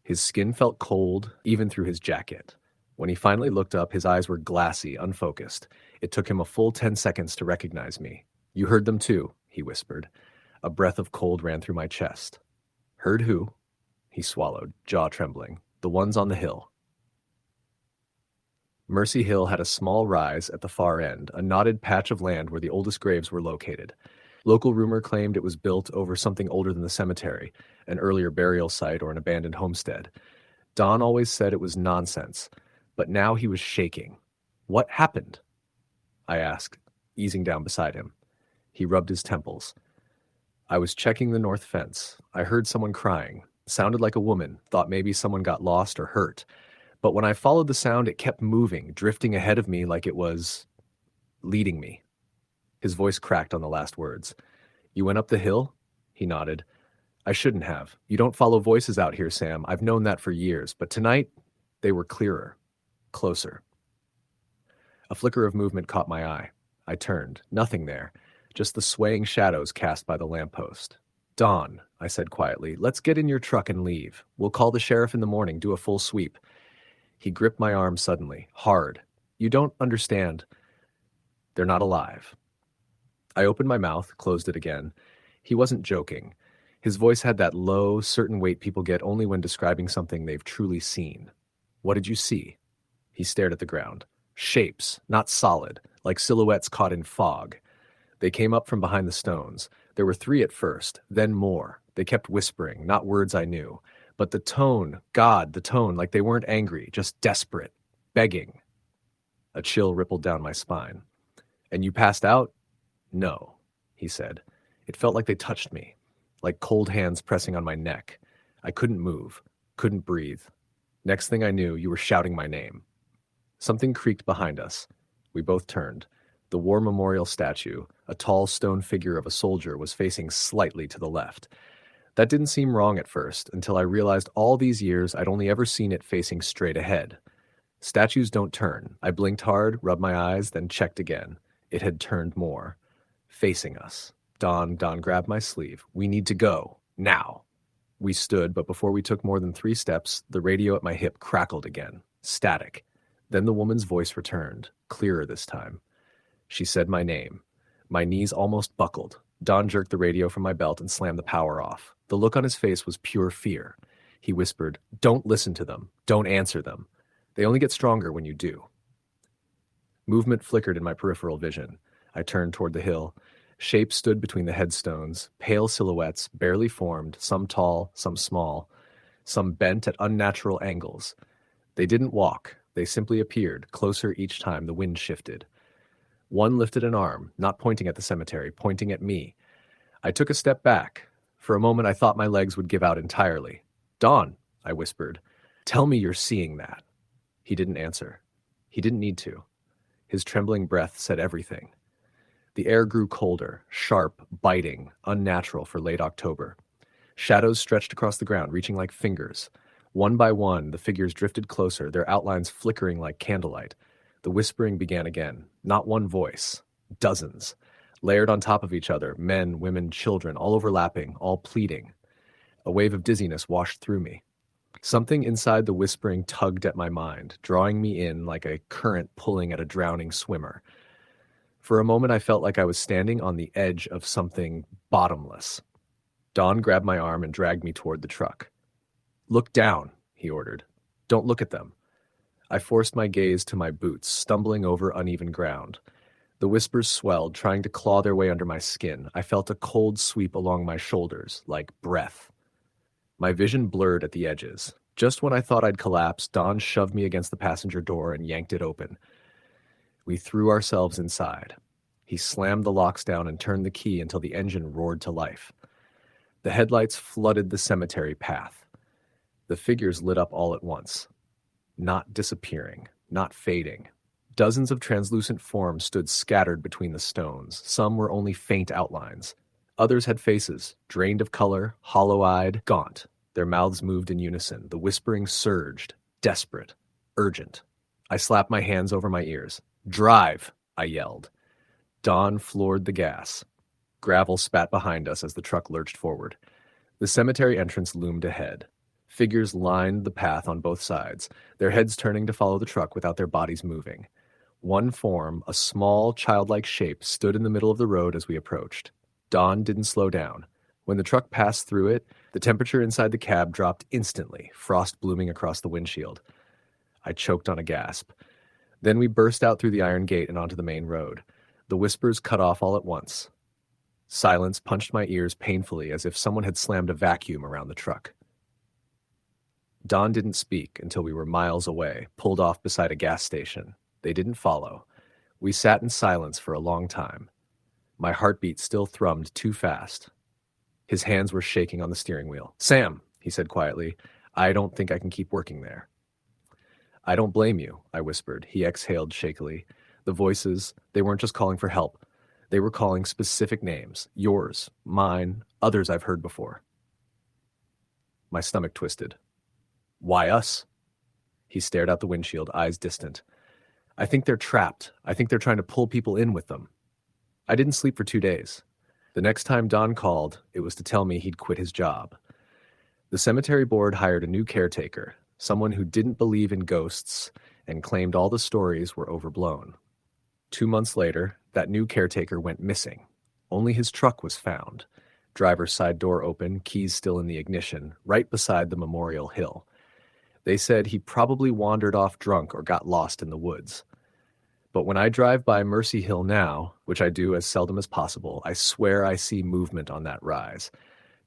A: His skin felt cold, even through his jacket. When he finally looked up, his eyes were glassy, unfocused. It took him a full 10 seconds to recognize me. You heard them too, he whispered. A breath of cold ran through my chest. Heard who? He swallowed, jaw trembling. The ones on the hill. Mercy Hill had a small rise at the far end, a knotted patch of land where the oldest graves were located. Local rumor claimed it was built over something older than the cemetery, an earlier burial site or an abandoned homestead. Don always said it was nonsense, but now he was shaking. What happened? I asked, easing down beside him. He rubbed his temples. I was checking the north fence. I heard someone crying. Sounded like a woman, thought maybe someone got lost or hurt. But when I followed the sound, it kept moving, drifting ahead of me like it was leading me. His voice cracked on the last words. You went up the hill? He nodded. I shouldn't have. You don't follow voices out here, Sam. I've known that for years. But tonight, they were clearer, closer. A flicker of movement caught my eye. I turned. Nothing there. Just the swaying shadows cast by the lamppost. Don, I said quietly, let's get in your truck and leave. We'll call the sheriff in the morning, do a full sweep. He gripped my arm suddenly, hard. You don't understand. They're not alive. I opened my mouth, closed it again. He wasn't joking. His voice had that low, certain weight people get only when describing something they've truly seen. What did you see? He stared at the ground. Shapes, not solid, like silhouettes caught in fog. They came up from behind the stones. There were 3 at first, then more. They kept whispering, not words I knew. But the tone, God, the tone, like they weren't angry, just desperate, begging. A chill rippled down my spine. And you passed out? No, he said. It felt like they touched me, like cold hands pressing on my neck. I couldn't move, couldn't breathe. Next thing I knew, you were shouting my name. Something creaked behind us. We both turned. The war memorial statue, a tall stone figure of a soldier, was facing slightly to the left. That didn't seem wrong at first, until I realized all these years I'd only ever seen it facing straight ahead. Statues don't turn. I blinked hard, rubbed my eyes, then checked again. It had turned more. Facing us. Don grabbed my sleeve. We need to go. Now. We stood, but before we took more than 3 steps, the radio at my hip crackled again. Static. Then the woman's voice returned, clearer this time. She said my name. My knees almost buckled. Don jerked the radio from my belt and slammed the power off. The look on his face was pure fear. He whispered, "Don't listen to them. Don't answer them. They only get stronger when you do." Movement flickered in my peripheral vision. I turned toward the hill. Shapes stood between the headstones, pale silhouettes, barely formed, some tall, some small, some bent at unnatural angles. They didn't walk. They simply appeared, closer each time the wind shifted. One lifted an arm, not pointing at the cemetery, pointing at me. I took a step back. For a moment I thought my legs would give out entirely. "Don," I whispered, "tell me you're seeing that." He didn't answer. He didn't need to. His trembling breath said everything. The air grew colder, sharp, biting, unnatural for late October. Shadows stretched across the ground, reaching like fingers. One by one, the figures drifted closer, their outlines flickering like candlelight. The whispering began again. Not one voice. Dozens. Layered on top of each other, men, women, children, all overlapping, all pleading. A wave of dizziness washed through me. Something inside the whispering tugged at my mind, drawing me in like a current pulling at a drowning swimmer. For a moment I felt like I was standing on the edge of something bottomless. Don grabbed my arm and dragged me toward the truck. "Look down," he ordered. "Don't look at them." I forced my gaze to my boots, stumbling over uneven ground. The whispers swelled, trying to claw their way under my skin. I felt a cold sweep along my shoulders, like breath. My vision blurred at the edges. Just when I thought I'd collapse, Don shoved me against the passenger door and yanked it open. We threw ourselves inside. He slammed the locks down and turned the key until the engine roared to life. The headlights flooded the cemetery path. The figures lit up all at once. Not disappearing, not fading. Dozens of translucent forms stood scattered between the stones. Some were only faint outlines. Others had faces, drained of color, hollow-eyed, gaunt. Their mouths moved in unison. The whispering surged, desperate, urgent. I slapped my hands over my ears. "Drive!" I yelled. Don floored the gas. Gravel spat behind us as the truck lurched forward. The cemetery entrance loomed ahead. Figures lined the path on both sides, their heads turning to follow the truck without their bodies moving. One form, a small, childlike shape, stood in the middle of the road as we approached. Don didn't slow down. When the truck passed through it, the temperature inside the cab dropped instantly, frost blooming across the windshield. I choked on a gasp. Then we burst out through the iron gate and onto the main road. The whispers cut off all at once. Silence punched my ears painfully as if someone had slammed a vacuum around the truck. Don didn't speak until we were miles away, pulled off beside a gas station. They didn't follow. We sat in silence for a long time. My heartbeat still thrummed too fast. His hands were shaking on the steering wheel. "Sam," he said quietly, "I don't think I can keep working there." "I don't blame you," I whispered. He exhaled shakily. The voices, they weren't just calling for help. They were calling specific names. Yours, mine, others I've heard before. My stomach twisted. "Why us?" He stared out the windshield, eyes distant. "I think they're trapped. I think they're trying to pull people in with them. I didn't sleep for 2 days. The next time Don called, it was to tell me he'd quit his job. The cemetery board hired a new caretaker, someone who didn't believe in ghosts and claimed all the stories were overblown. 2 months later, that new caretaker went missing. Only his truck was found. Driver's side door open, keys still in the ignition, right beside the memorial hill. They said he probably wandered off drunk or got lost in the woods. But when I drive by Mercy Hill now, which I do as seldom as possible, I swear I see movement on that rise.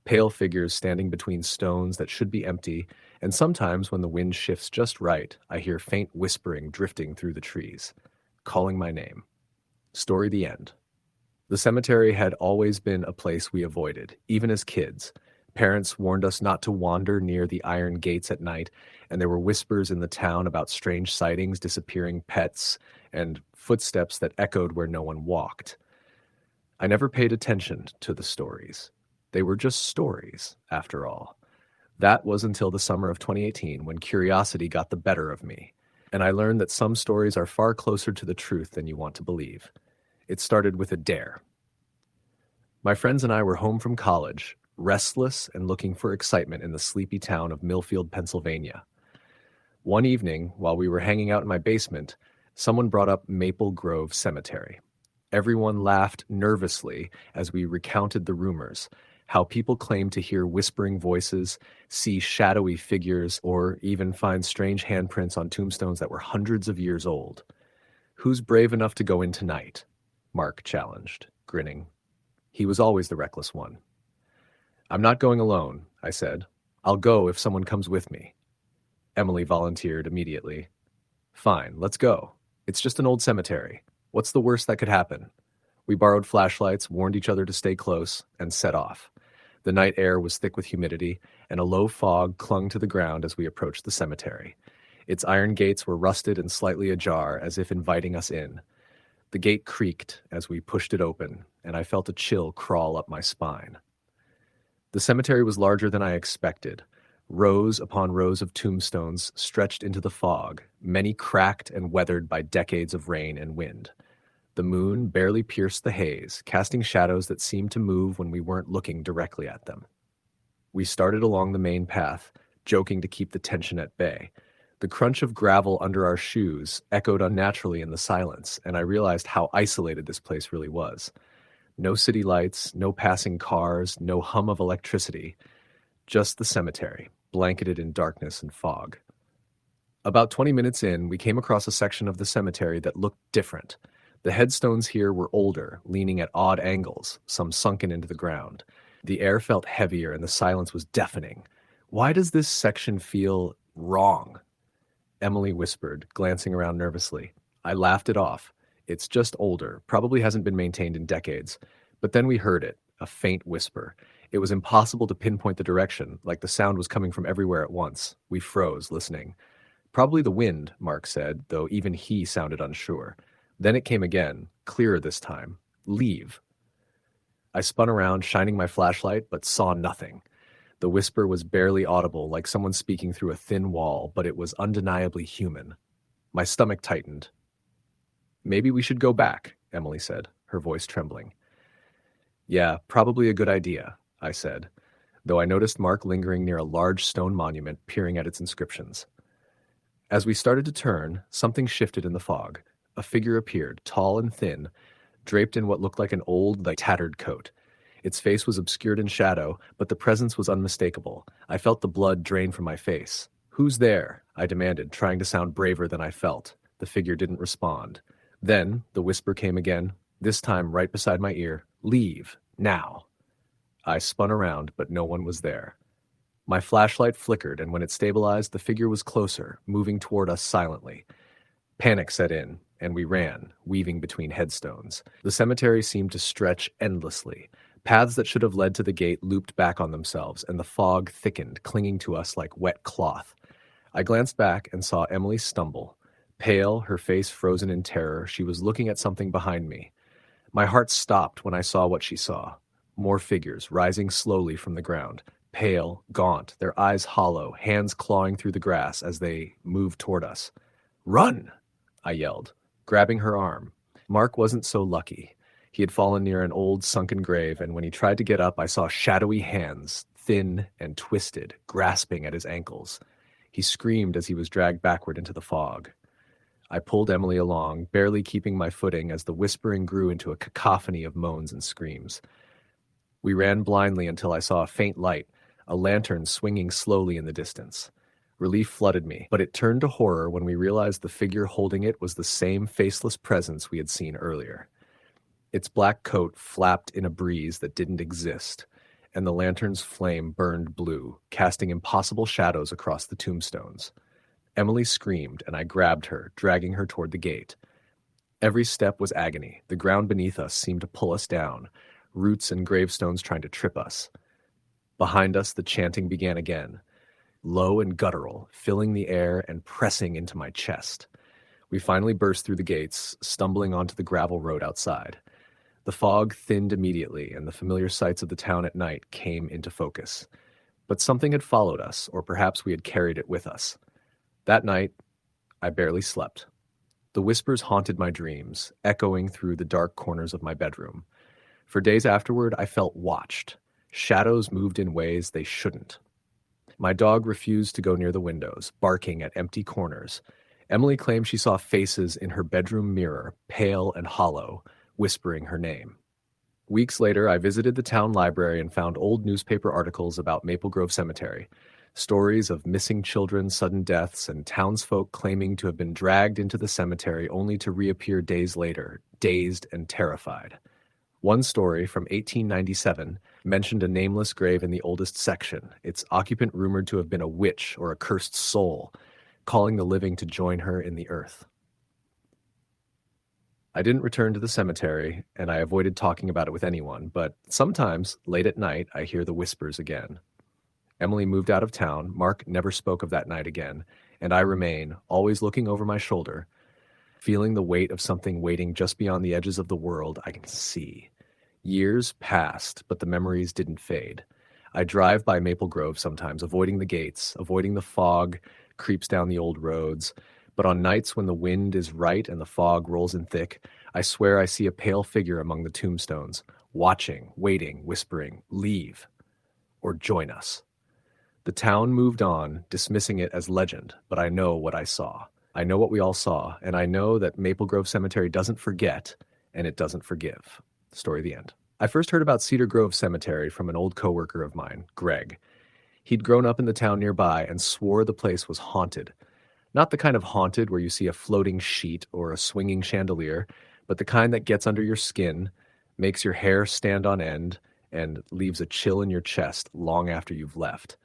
A: Pale figures standing between stones that should be empty, and sometimes when the wind shifts just right, I hear faint whispering drifting through the trees, calling my name. Story the end. The cemetery had always been a place we avoided, even as kids. Parents warned us not to wander near the iron gates at night, and there were whispers in the town about strange sightings, disappearing pets, and footsteps that echoed where no one walked. I never paid attention to the stories. They were just stories, after all. That was until the summer of 2018, when curiosity got the better of me, and I learned that some stories are far closer to the truth than you want to believe. It started with a dare. My friends and I were home from college, restless and looking for excitement in the sleepy town of Millfield, Pennsylvania. One evening, while we were hanging out in my basement, someone brought up Maple Grove Cemetery. Everyone laughed nervously as we recounted the rumors, how people claimed to hear whispering voices, see shadowy figures, or even find strange handprints on tombstones that were hundreds of years old. "Who's brave enough to go in tonight?" Mark challenged, grinning. He was always the reckless one. "I'm not going alone," I said. "I'll go if someone comes with me." Emily volunteered immediately. "Fine, let's go. It's just an old cemetery. What's the worst that could happen?" We borrowed flashlights, warned each other to stay close, and set off. The night air was thick with humidity, and a low fog clung to the ground as we approached the cemetery. Its iron gates were rusted and slightly ajar, as if inviting us in. The gate creaked as we pushed it open, and I felt a chill crawl up my spine. The cemetery was larger than I expected. Rows upon rows of tombstones stretched into the fog, many cracked and weathered by decades of rain and wind. The moon barely pierced the haze, casting shadows that seemed to move when we weren't looking directly at them. We started along the main path, joking to keep the tension at bay. The crunch of gravel under our shoes echoed unnaturally in the silence, and I realized how isolated this place really was. No city lights, no passing cars, no hum of electricity. Just the cemetery, blanketed in darkness and fog. About 20 minutes in, we came across a section of the cemetery that looked different. The headstones here were older, leaning at odd angles, some sunken into the ground. The air felt heavier and the silence was deafening. "Why does this section feel wrong?" Emily whispered, glancing around nervously. I laughed it off. "It's just older, probably hasn't been maintained in decades." But then we heard it, a faint whisper. It was impossible to pinpoint the direction, like the sound was coming from everywhere at once. We froze, listening. "Probably the wind," Mark said, though even he sounded unsure. Then it came again, clearer this time. "Leave." I spun around, shining my flashlight, but saw nothing. The whisper was barely audible, like someone speaking through a thin wall, but it was undeniably human. My stomach tightened. "Maybe we should go back," Emily said, her voice trembling. "Yeah, probably a good idea," I said, though I noticed Mark lingering near a large stone monument, peering at its inscriptions. As we started to turn, something shifted in the fog. A figure appeared, tall and thin, draped in what looked like an old, tattered coat. Its face was obscured in shadow, but the presence was unmistakable. I felt the blood drain from my face. "Who's there?" I demanded, trying to sound braver than I felt. The figure didn't respond. Then the whisper came again, this time right beside my ear. "Leave, now." I spun around, but no one was there. My flashlight flickered, and when it stabilized, the figure was closer, moving toward us silently. Panic set in, and we ran, weaving between headstones. The cemetery seemed to stretch endlessly. Paths that should have led to the gate looped back on themselves, and the fog thickened, clinging to us like wet cloth. I glanced back and saw Emily stumble. Pale, her face frozen in terror, she was looking at something behind me. My heart stopped when I saw what she saw. More figures, rising slowly from the ground. Pale, gaunt, their eyes hollow, hands clawing through the grass as they moved toward us. "Run!" I yelled, grabbing her arm. Mark wasn't so lucky. He had fallen near an old sunken grave, and when he tried to get up, I saw shadowy hands, thin and twisted, grasping at his ankles. He screamed as he was dragged backward into the fog. I pulled Emily along, barely keeping my footing as the whispering grew into a cacophony of moans and screams. We ran blindly until I saw a faint light, a lantern swinging slowly in the distance. Relief flooded me, but it turned to horror when we realized the figure holding it was the same faceless presence we had seen earlier. Its black coat flapped in a breeze that didn't exist, and the lantern's flame burned blue, casting impossible shadows across the tombstones. Emily screamed, and I grabbed her, dragging her toward the gate. Every step was agony. The ground beneath us seemed to pull us down, roots and gravestones trying to trip us. Behind us, the chanting began again, low and guttural, filling the air and pressing into my chest. We finally burst through the gates, stumbling onto the gravel road outside. The fog thinned immediately, and the familiar sights of the town at night came into focus. But something had followed us, or perhaps we had carried it with us. That night, I barely slept. The whispers haunted my dreams, echoing through the dark corners of my bedroom. For days afterward, I felt watched. Shadows moved in ways they shouldn't. My dog refused to go near the windows, barking at empty corners. Emily claimed she saw faces in her bedroom mirror, pale and hollow, whispering her name. Weeks later, I visited the town library and found old newspaper articles about Maple Grove Cemetery. Stories of missing children, sudden deaths, and townsfolk claiming to have been dragged into the cemetery only to reappear days later, dazed and terrified. One story from 1897 mentioned a nameless grave in the oldest section, its occupant rumored to have been a witch or a cursed soul, calling the living to join her in the earth. I didn't return to the cemetery, and I avoided talking about it with anyone, but sometimes, late at night, I hear the whispers again. Emily moved out of town, Mark never spoke of that night again, and I remain, always looking over my shoulder, feeling the weight of something waiting just beyond the edges of the world I can see. Years passed, but the memories didn't fade. I drive by Maple Grove sometimes, avoiding the gates, avoiding the fog, creeps down the old roads. But on nights when the wind is right and the fog rolls in thick, I swear I see a pale figure among the tombstones, watching, waiting, whispering, "Leave," or "Join us." The town moved on, dismissing it as legend, but I know what I saw. I know what we all saw, and I know that Maple Grove Cemetery doesn't forget, and it doesn't forgive. Story the end. I first heard about Cedar Grove Cemetery from an old coworker of mine, Greg. He'd grown up in the town nearby and swore the place was haunted. Not the kind of haunted where you see a floating sheet or a swinging chandelier, but the kind that gets under your skin, makes your hair stand on end, and leaves a chill in your chest long after you've left.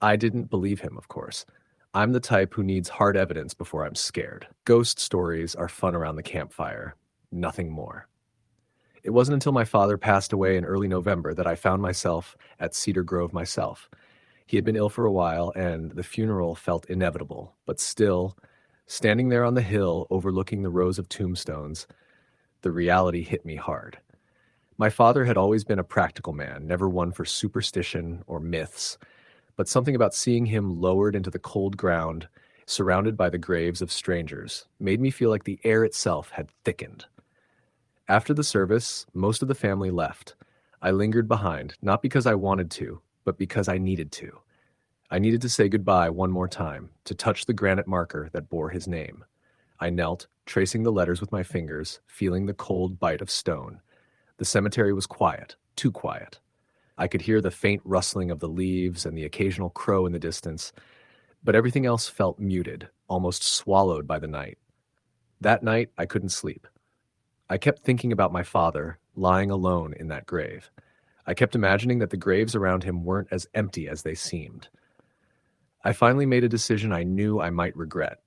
A: I didn't believe him, of course. I'm the type who needs hard evidence before I'm scared. Ghost stories are fun around the campfire. Nothing more. It wasn't until my father passed away in early November that I found myself at Cedar Grove myself. He had been ill for a while, and the funeral felt inevitable. But still, standing there on the hill overlooking the rows of tombstones, the reality hit me hard. My father had always been a practical man, never one for superstition or myths, but something about seeing him lowered into the cold ground, surrounded by the graves of strangers, made me feel like the air itself had thickened. After the service, most of the family left. I lingered behind, not because I wanted to, but because I needed to. I needed to say goodbye one more time, to touch the granite marker that bore his name. I knelt, tracing the letters with my fingers, feeling the cold bite of stone. The cemetery was quiet, too quiet. I could hear the faint rustling of the leaves and the occasional crow in the distance, but everything else felt muted, almost swallowed by the night. That night, I couldn't sleep. I kept thinking about my father, lying alone in that grave. I kept imagining that the graves around him weren't as empty as they seemed. I finally made a decision I knew I might regret.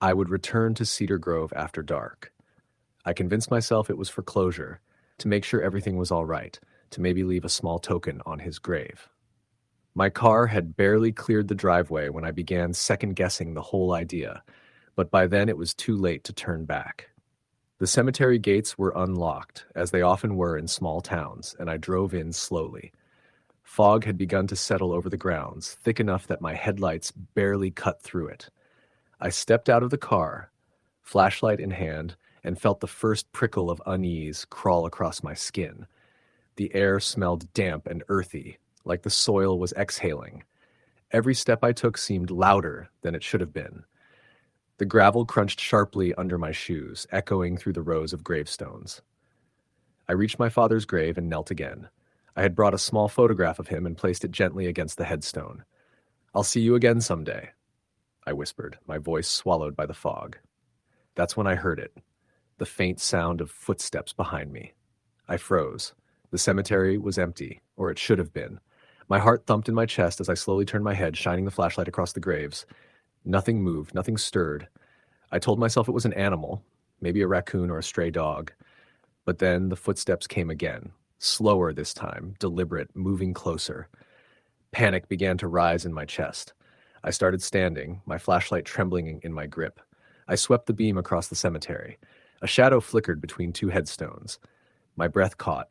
A: I would return to Cedar Grove after dark. I convinced myself it was for closure, to make sure everything was all right, to maybe leave a small token on his grave. My car had barely cleared the driveway when I began second-guessing the whole idea, but by then it was too late to turn back. The cemetery gates were unlocked, as they often were in small towns, and I drove in slowly. Fog had begun to settle over the grounds, thick enough that my headlights barely cut through it. I stepped out of the car, flashlight in hand, and felt the first prickle of unease crawl across my skin. The air smelled damp and earthy, like the soil was exhaling. Every step I took seemed louder than it should have been. The gravel crunched sharply under my shoes, echoing through the rows of gravestones. I reached my father's grave and knelt again. I had brought a small photograph of him and placed it gently against the headstone. "I'll see you again someday," I whispered, my voice swallowed by the fog. That's when I heard it, the faint sound of footsteps behind me. I froze. The cemetery was empty, or it should have been. My heart thumped in my chest as I slowly turned my head, shining the flashlight across the graves. Nothing moved, nothing stirred. I told myself it was an animal, maybe a raccoon or a stray dog. But then the footsteps came again, slower this time, deliberate, moving closer. Panic began to rise in my chest. I started standing, my flashlight trembling in my grip. I swept the beam across the cemetery. A shadow flickered between two headstones. My breath caught.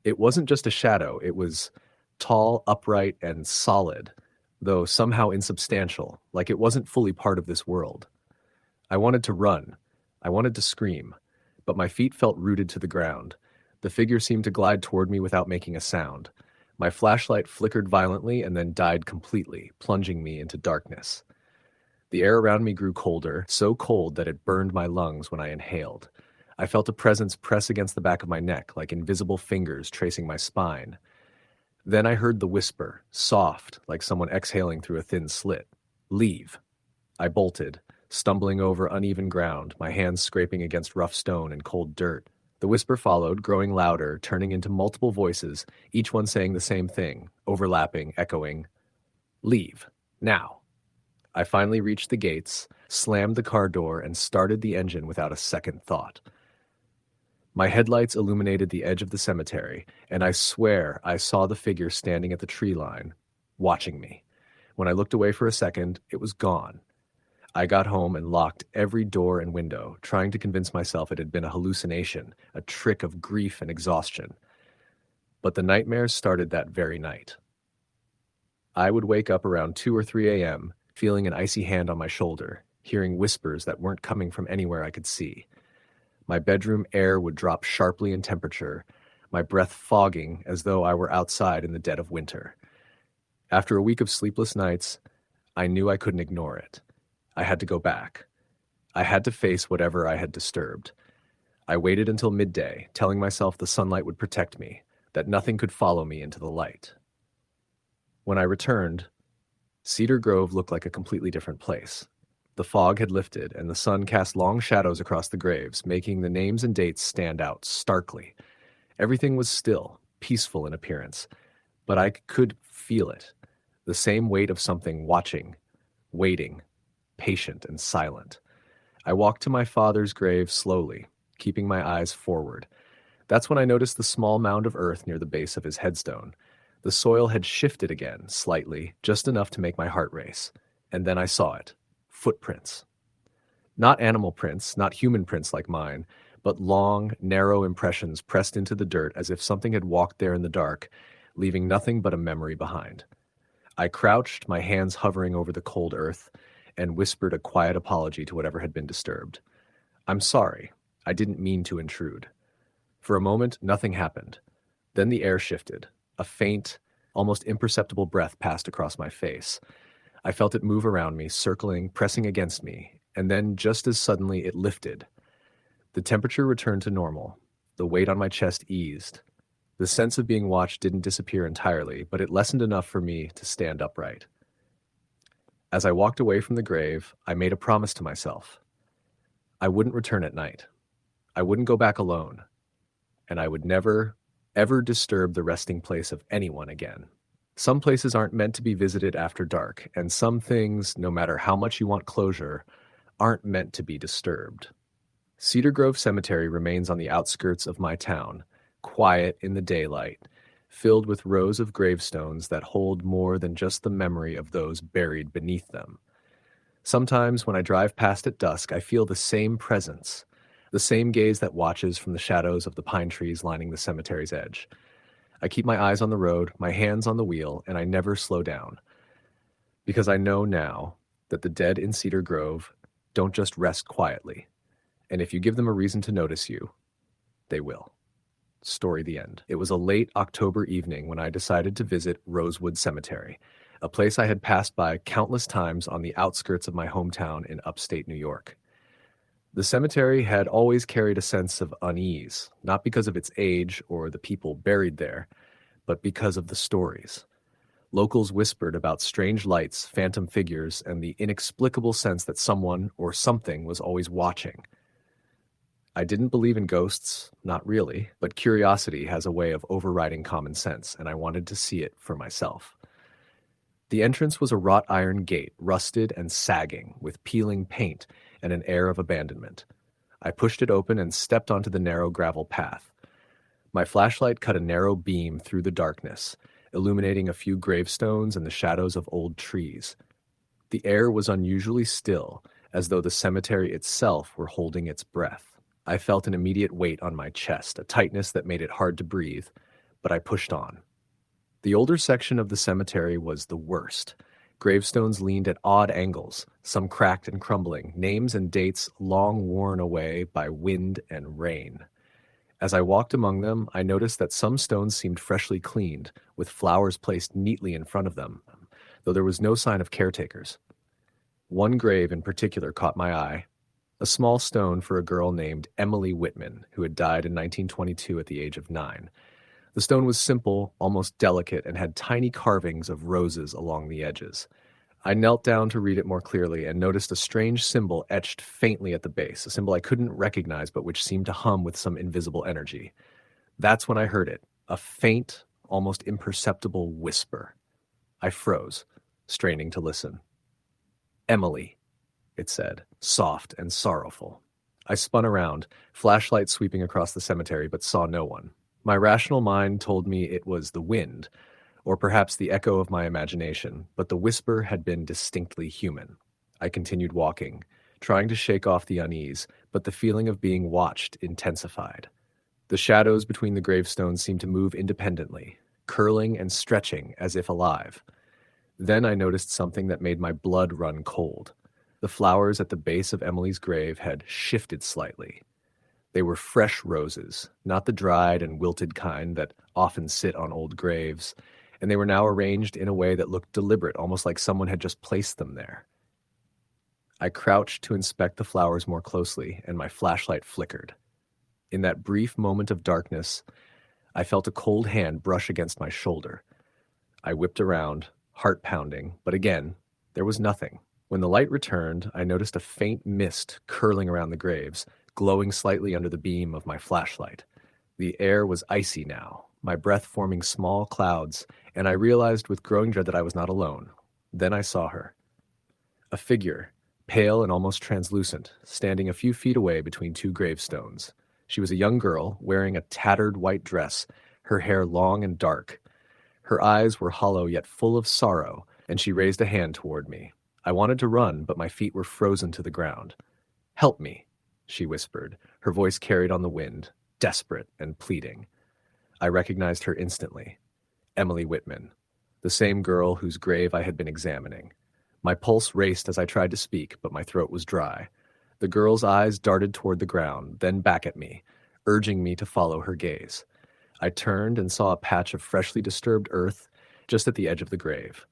A: It wasn't just a shadow, it was tall, upright, and solid, though somehow insubstantial, like it wasn't fully part of this world. I wanted to run. I wanted to scream, but my feet felt rooted to the ground. The figure seemed to glide toward me without making a sound. My flashlight flickered violently and then died completely, plunging me into darkness. The air around me grew colder, so cold that it burned my lungs when I inhaled. I felt a presence press against the back of my neck, like invisible fingers tracing my spine. Then I heard the whisper, soft, like someone exhaling through a thin slit. "Leave." I bolted, stumbling over uneven ground, my hands scraping against rough stone and cold dirt. The whisper followed, growing louder, turning into multiple voices, each one saying the same thing, overlapping, echoing. "Leave. Now." I finally reached the gates, slammed the car door, and started the engine without a second thought. My headlights illuminated the edge of the cemetery, and I swear I saw the figure standing at the tree line, watching me. When I looked away for a second, it was gone. I got home and locked every door and window, trying to convince myself it had been a hallucination, a trick of grief and exhaustion. But the nightmares started that very night. I would wake up around 2 or 3 a.m., feeling an icy hand on my shoulder, hearing whispers that weren't coming from anywhere I could see. My bedroom air would drop sharply in temperature, my breath fogging as though I were outside in the dead of winter. After a week of sleepless nights, I knew I couldn't ignore it. I had to go back. I had to face whatever I had disturbed. I waited until midday, telling myself the sunlight would protect me, that nothing could follow me into the light. When I returned, Cedar Grove looked like a completely different place. The fog had lifted, and the sun cast long shadows across the graves, making the names and dates stand out starkly. Everything was still, peaceful in appearance, but I could feel it, the same weight of something watching, waiting, patient and silent. I walked to my father's grave slowly, keeping my eyes forward. That's when I noticed the small mound of earth near the base of his headstone. The soil had shifted again, slightly, just enough to make my heart race. And then I saw it. Footprints. Not animal prints, not human prints like mine, but long, narrow impressions pressed into the dirt as if something had walked there in the dark, leaving nothing but a memory behind. I crouched, my hands hovering over the cold earth, and whispered a quiet apology to whatever had been disturbed. "I'm sorry. I didn't mean to intrude." For a moment, nothing happened. Then the air shifted. A faint, almost imperceptible breath passed across my face. I felt it move around me, circling, pressing against me, and then just as suddenly it lifted. The temperature returned to normal. The weight on my chest eased. The sense of being watched didn't disappear entirely, but it lessened enough for me to stand upright. As I walked away from the grave, I made a promise to myself. I wouldn't return at night. I wouldn't go back alone. And I would never, ever disturb the resting place of anyone again. Some places aren't meant to be visited after dark, and some things, no matter how much you want closure, aren't meant to be disturbed. Cedar Grove Cemetery remains on the outskirts of my town, quiet in the daylight, filled with rows of gravestones that hold more than just the memory of those buried beneath them. Sometimes when I drive past at dusk, I feel the same presence, the same gaze that watches from the shadows of the pine trees lining the cemetery's edge. I keep my eyes on the road, my hands on the wheel, and I never slow down. Because I know now that the dead in Cedar Grove don't just rest quietly. And if you give them a reason to notice you, they will. Story the end. It was a late October evening when I decided to visit Rosewood Cemetery, a place I had passed by countless times on the outskirts of my hometown in upstate New York. The cemetery had always carried a sense of unease, not because of its age or the people buried there, but because of the stories. Locals whispered about strange lights, phantom figures, and the inexplicable sense that someone or something was always watching. I didn't believe in ghosts, not really, but curiosity has a way of overriding common sense, and I wanted to see it for myself. The entrance was a wrought iron gate, rusted and sagging, with peeling paint and an air of abandonment. I pushed it open and stepped onto the narrow gravel path. My flashlight cut a narrow beam through the darkness, illuminating a few gravestones and the shadows of old trees. The air was unusually still, as though the cemetery itself were holding its breath. I felt an immediate weight on my chest, a tightness that made it hard to breathe, but I pushed on. The older section of the cemetery was the worst. Gravestones leaned at odd angles, some cracked and crumbling, names and dates long worn away by wind and rain. As I walked among them, I noticed that some stones seemed freshly cleaned, with flowers placed neatly in front of them, though there was no sign of caretakers. One grave in particular caught my eye, a small stone for a girl named Emily Whitman, who had died in 1922 at the age of 9. The stone was simple, almost delicate, and had tiny carvings of roses along the edges. I knelt down to read it more clearly and noticed a strange symbol etched faintly at the base, a symbol I couldn't recognize but which seemed to hum with some invisible energy. That's when I heard it, a faint, almost imperceptible whisper. I froze, straining to listen. "Emily," it said, soft and sorrowful. I spun around, flashlight sweeping across the cemetery, but saw no one. My rational mind told me it was the wind, or perhaps the echo of my imagination, but the whisper had been distinctly human. I continued walking, trying to shake off the unease, but the feeling of being watched intensified. The shadows between the gravestones seemed to move independently, curling and stretching as if alive. Then I noticed something that made my blood run cold. The flowers at the base of Emily's grave had shifted slightly. They were fresh roses, not the dried and wilted kind that often sit on old graves, and they were now arranged in a way that looked deliberate, almost like someone had just placed them there. I crouched to inspect the flowers more closely, and my flashlight flickered. In that brief moment of darkness, I felt a cold hand brush against my shoulder. I whipped around, heart pounding, but again, there was nothing. When the light returned, I noticed a faint mist curling around the graves, glowing slightly under the beam of my flashlight. The air was icy now, my breath forming small clouds, and I realized with growing dread that I was not alone. Then I saw her. A figure, pale and almost translucent, standing a few feet away between two gravestones. She was a young girl, wearing a tattered white dress, her hair long and dark. Her eyes were hollow yet full of sorrow, and she raised a hand toward me. I wanted to run, but my feet were frozen to the ground. "Help me," she whispered, her voice carried on the wind, desperate and pleading. I recognized her instantly. Emily Whitman, the same girl whose grave I had been examining. My pulse raced as I tried to speak, but my throat was dry. The girl's eyes darted toward the ground, then back at me, urging me to follow her gaze. I turned and saw a patch of freshly disturbed earth just at the edge of the grave.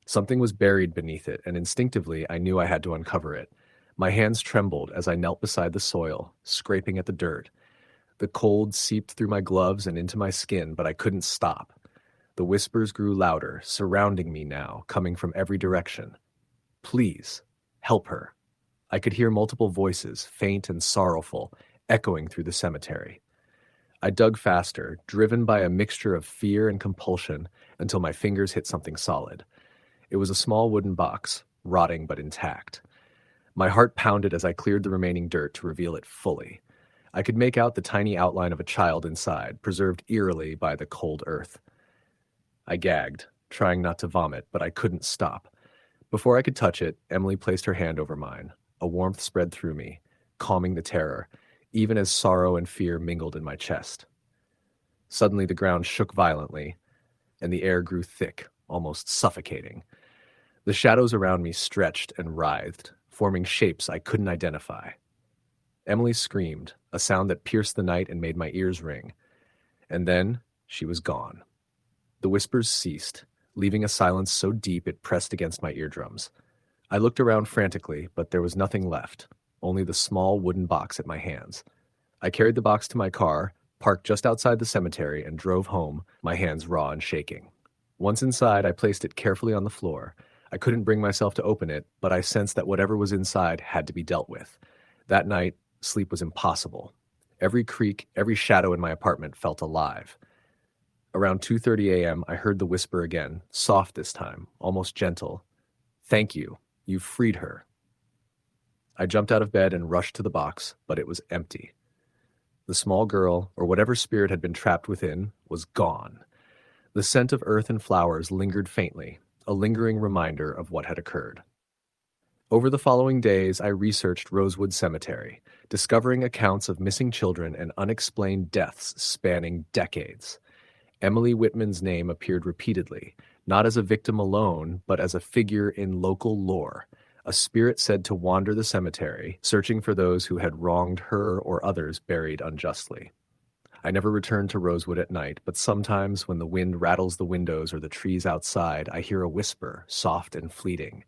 A: Something was buried beneath it, and instinctively I knew I had to uncover it. My hands trembled as I knelt beside the soil, scraping at the dirt. The cold seeped through my gloves and into my skin, but I couldn't stop. The whispers grew louder, surrounding me now, coming from every direction. "Please, help her." I could hear multiple voices, faint and sorrowful, echoing through the cemetery. I dug faster, driven by a mixture of fear and compulsion, until my fingers hit something solid. It was a small wooden box, rotting but intact. My heart pounded as I cleared the remaining dirt to reveal it fully. I could make out the tiny outline of a child inside, preserved eerily by the cold earth. I gagged, trying not to vomit, but I couldn't stop. Before I could touch it, Emily placed her hand over mine. A warmth spread through me, calming the terror, even as sorrow and fear mingled in my chest. Suddenly the ground shook violently, and the air grew thick, almost suffocating. The shadows around me stretched and writhed, forming shapes I couldn't identify. Emily screamed, a sound that pierced the night and made my ears ring. And then she was gone. The whispers ceased, leaving a silence so deep it pressed against my eardrums. I looked around frantically, but there was nothing left, only the small wooden box at my hands. I carried the box to my car, parked just outside the cemetery, and drove home, my hands raw and shaking. Once inside, I placed it carefully on the floor. I couldn't bring myself to open it, but I sensed that whatever was inside had to be dealt with. That night, sleep was impossible. Every creak, every shadow in my apartment felt alive. Around 2:30 a.m., I heard the whisper again, soft this time, almost gentle. "Thank you. You've freed her." I jumped out of bed and rushed to the box, but it was empty. The small girl, or whatever spirit had been trapped within, was gone. The scent of earth and flowers lingered faintly, a lingering reminder of what had occurred. Over the following days, I researched Rosewood Cemetery, discovering accounts of missing children and unexplained deaths spanning decades. Emily Whitman's name appeared repeatedly, not as a victim alone, but as a figure in local lore, a spirit said to wander the cemetery, searching for those who had wronged her or others buried unjustly. I never returned to Rosewood at night, but sometimes when the wind rattles the windows or the trees outside, I hear a whisper, soft and fleeting.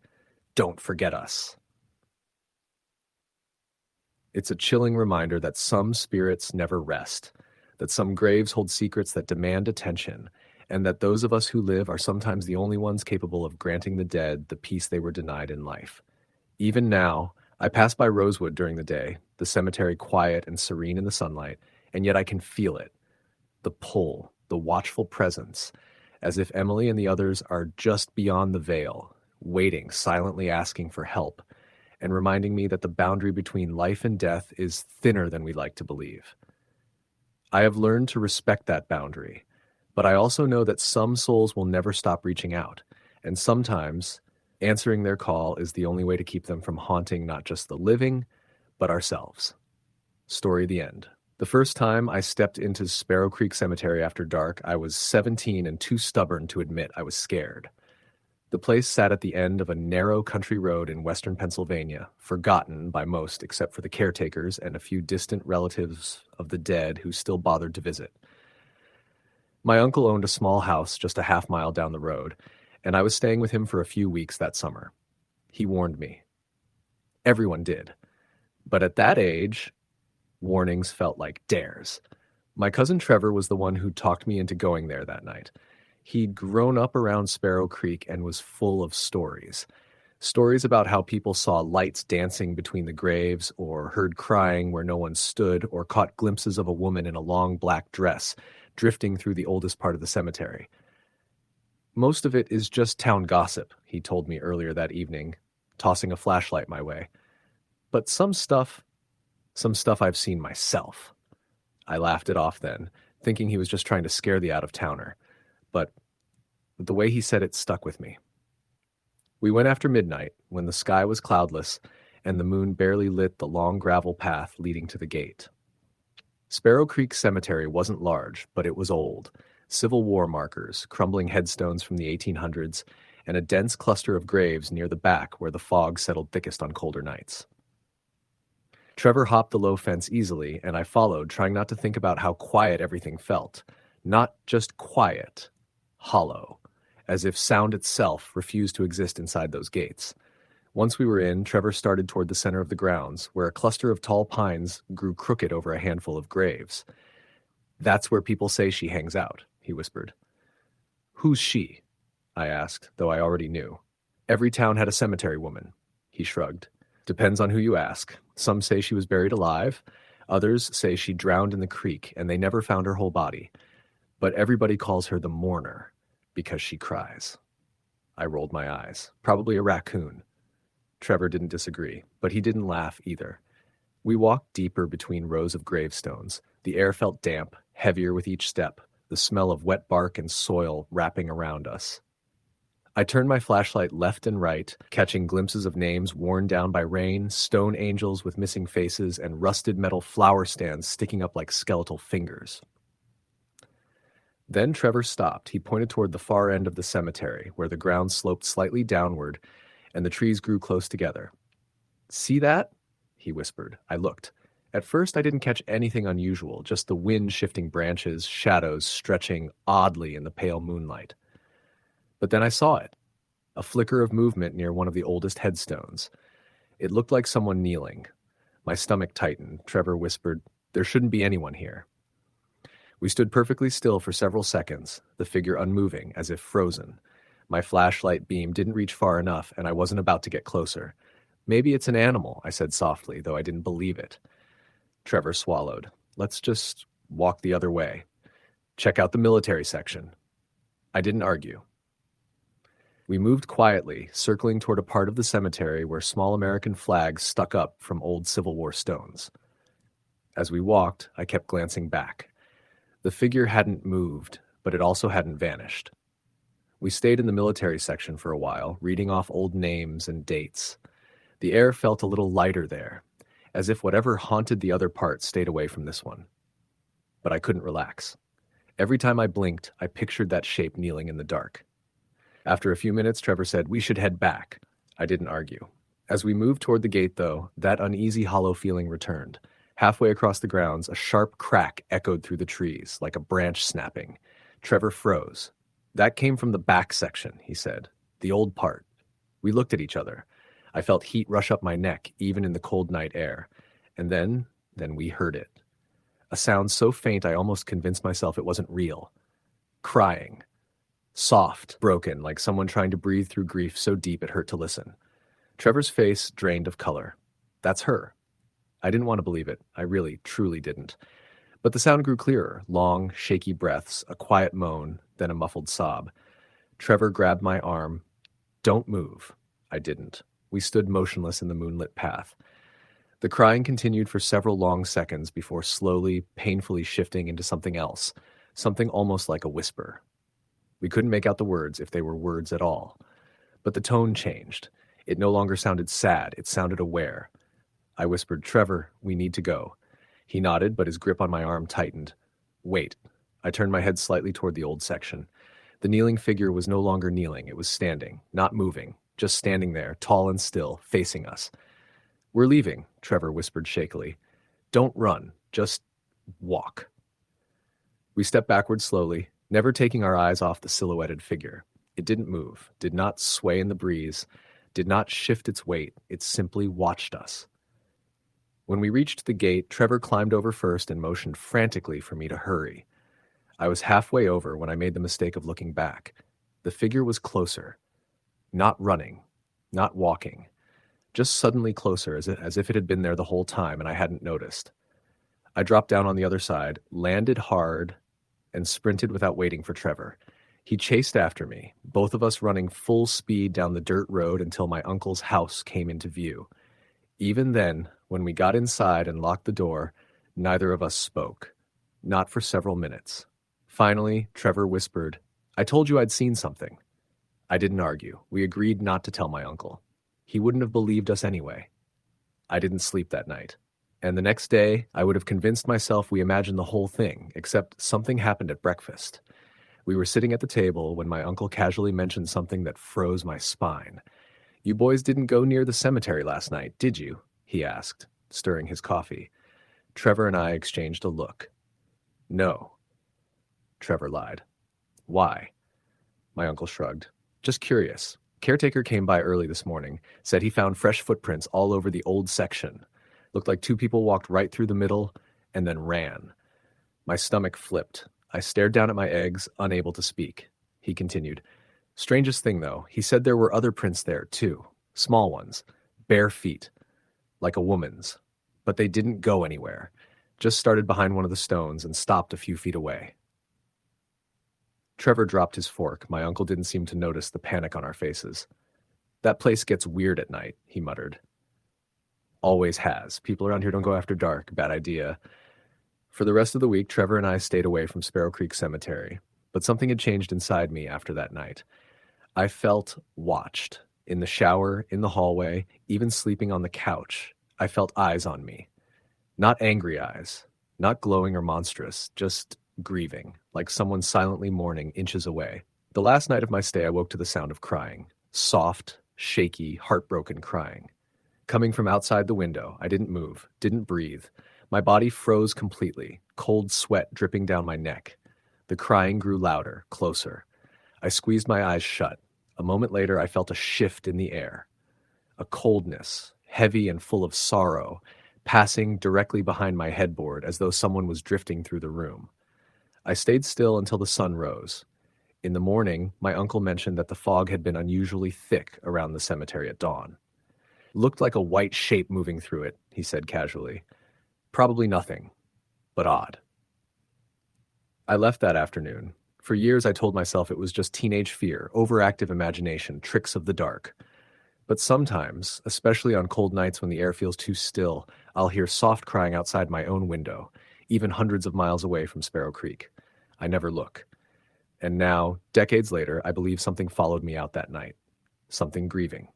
A: "Don't forget us." It's a chilling reminder that some spirits never rest, that some graves hold secrets that demand attention, and that those of us who live are sometimes the only ones capable of granting the dead the peace they were denied in life. Even now, I pass by Rosewood during the day, the cemetery quiet and serene in the sunlight, and yet I can feel it. The pull, the watchful presence, as if Emily and the others are just beyond the veil, waiting, silently asking for help, and reminding me that the boundary between life and death is thinner than we like to believe. I have learned to respect that boundary, but I also know that some souls will never stop reaching out, and sometimes answering their call is the only way to keep them from haunting not just the living, but ourselves. Story the end. The first time I stepped into Sparrow Creek Cemetery after dark, I was 17 and too stubborn to admit I was scared. The place sat at the end of a narrow country road in western Pennsylvania, forgotten by most except for the caretakers and a few distant relatives of the dead who still bothered to visit. My uncle owned a small house just a half mile down the road, and I was staying with him for a few weeks that summer. He warned me. Everyone did. But at that age, warnings felt like dares. My cousin Trevor was the one who talked me into going there that night. He'd grown up around Sparrow Creek and was full of stories. Stories about how people saw lights dancing between the graves, or heard crying where no one stood, or caught glimpses of a woman in a long black dress drifting through the oldest part of the cemetery. Most of it is just town gossip, he told me earlier that evening, tossing a flashlight my way. But some stuff I've seen myself. I laughed it off then, thinking he was just trying to scare the out-of-towner. But the way he said it stuck with me. We went after midnight, when the sky was cloudless and the moon barely lit the long gravel path leading to the gate. Sparrow Creek Cemetery wasn't large, but it was old. Civil War markers, crumbling headstones from the 1800s, and a dense cluster of graves near the back where the fog settled thickest on colder nights. Trevor hopped the low fence easily, and I followed, trying not to think about how quiet everything felt. Not just quiet, hollow, as if sound itself refused to exist inside those gates. Once we were in, Trevor started toward the center of the grounds, where a cluster of tall pines grew crooked over a handful of graves. "That's where people say she hangs out," he whispered. "Who's she?" I asked, though I already knew. "Every town had a cemetery woman," he shrugged. "Depends on who you ask. Some say she was buried alive. Others say she drowned in the creek, and they never found her whole body. But everybody calls her the mourner, because she cries." I rolled my eyes. Probably a raccoon. Trevor didn't disagree, but he didn't laugh either. We walked deeper between rows of gravestones. The air felt damp, heavier with each step, the smell of wet bark and soil wrapping around us. I turned my flashlight left and right, catching glimpses of names worn down by rain, stone angels with missing faces, and rusted metal flower stands sticking up like skeletal fingers. Then Trevor stopped. He pointed toward the far end of the cemetery, where the ground sloped slightly downward and the trees grew close together. "See that?" he whispered. I looked. At first, I didn't catch anything unusual, just the wind shifting branches, shadows stretching oddly in the pale moonlight. But then I saw it, a flicker of movement near one of the oldest headstones. It looked like someone kneeling. My stomach tightened. Trevor whispered, "There shouldn't be anyone here." We stood perfectly still for several seconds, the figure unmoving, as if frozen. My flashlight beam didn't reach far enough, and I wasn't about to get closer. "Maybe it's an animal," I said softly, though I didn't believe it. Trevor swallowed. "Let's just walk the other way. Check out the military section." I didn't argue. We moved quietly, circling toward a part of the cemetery where small American flags stuck up from old Civil War stones. As we walked, I kept glancing back. The figure hadn't moved, but it also hadn't vanished. We stayed in the military section for a while, reading off old names and dates. The air felt a little lighter there, as if whatever haunted the other part stayed away from this one. But I couldn't relax. Every time I blinked, I pictured that shape kneeling in the dark. After a few minutes, Trevor said, "We should head back." I didn't argue. As we moved toward the gate, though, that uneasy, hollow feeling returned. Halfway across the grounds, a sharp crack echoed through the trees, like a branch snapping. Trevor froze. "That came from the back section," he said. "The old part." We looked at each other. I felt heat rush up my neck, even in the cold night air. And then we heard it. A sound so faint I almost convinced myself it wasn't real. Crying. Soft, broken, like someone trying to breathe through grief so deep it hurt to listen. Trevor's face drained of color. "That's her." I didn't want to believe it. I really, truly didn't. But the sound grew clearer, long, shaky breaths, a quiet moan, then a muffled sob. Trevor grabbed my arm. "Don't move." I didn't. We stood motionless in the moonlit path. The crying continued for several long seconds before slowly, painfully shifting into something else, something almost like a whisper. We couldn't make out the words, if they were words at all. But the tone changed. It no longer sounded sad, it sounded aware. I whispered, "Trevor, we need to go." He nodded, but his grip on my arm tightened. "Wait." I turned my head slightly toward the old section. The kneeling figure was no longer kneeling, it was standing, not moving, just standing there, tall and still, facing us. "We're leaving," Trevor whispered shakily. "Don't run, just walk." We stepped backward slowly, never taking our eyes off the silhouetted figure. It didn't move, did not sway in the breeze, did not shift its weight. It simply watched us. When we reached the gate, Trevor climbed over first and motioned frantically for me to hurry. I was halfway over when I made the mistake of looking back. The figure was closer. Not running, not walking. Just suddenly closer, as if it had been there the whole time and I hadn't noticed. I dropped down on the other side, landed hard, and sprinted without waiting for Trevor. He chased after me, both of us running full speed down the dirt road until my uncle's house came into view. Even then, when we got inside and locked the door, neither of us spoke. Not for several minutes. Finally, Trevor whispered, "I told you I'd seen something." I didn't argue. We agreed not to tell my uncle. He wouldn't have believed us anyway. I didn't sleep that night. And the next day, I would have convinced myself we imagined the whole thing, except something happened at breakfast. We were sitting at the table when my uncle casually mentioned something that froze my spine. "You boys didn't go near the cemetery last night, did you?" he asked, stirring his coffee. Trevor and I exchanged a look. "No." Trevor lied. "Why?" My uncle shrugged. "Just curious. Caretaker came by early this morning, said he found fresh footprints all over the old section. Looked like two people walked right through the middle and then ran." My stomach flipped. I stared down at my eggs, unable to speak. He continued, "Strangest thing, though, he said there were other prints there, too. Small ones. Bare feet. Like a woman's. But they didn't go anywhere. Just started behind one of the stones and stopped a few feet away." Trevor dropped his fork. My uncle didn't seem to notice the panic on our faces. "That place gets weird at night," he muttered. "Always has. People around here don't go after dark. Bad idea." For the rest of the week, Trevor and I stayed away from Sparrow Creek Cemetery. But something had changed inside me after that night. I felt watched. In the shower, in the hallway, even sleeping on the couch. I felt eyes on me. Not angry eyes. Not glowing or monstrous. Just grieving, like someone silently mourning inches away. The last night of my stay, I woke to the sound of crying. Soft, shaky, heartbroken crying. Coming from outside the window, I didn't move, didn't breathe. My body froze completely, cold sweat dripping down my neck. The crying grew louder, closer. I squeezed my eyes shut. A moment later, I felt a shift in the air. A coldness, heavy and full of sorrow, passing directly behind my headboard as though someone was drifting through the room. I stayed still until the sun rose. In the morning, my uncle mentioned that the fog had been unusually thick around the cemetery at dawn. Looked like a white shape moving through it, he said casually. Probably nothing, but odd. I left that afternoon. For years I told myself it was just teenage fear, overactive imagination, tricks of the dark. But sometimes, especially on cold nights when the air feels too still, I'll hear soft crying outside my own window, even hundreds of miles away from Sparrow Creek. I never look. And now, decades later, I believe something followed me out that night. Something grieving.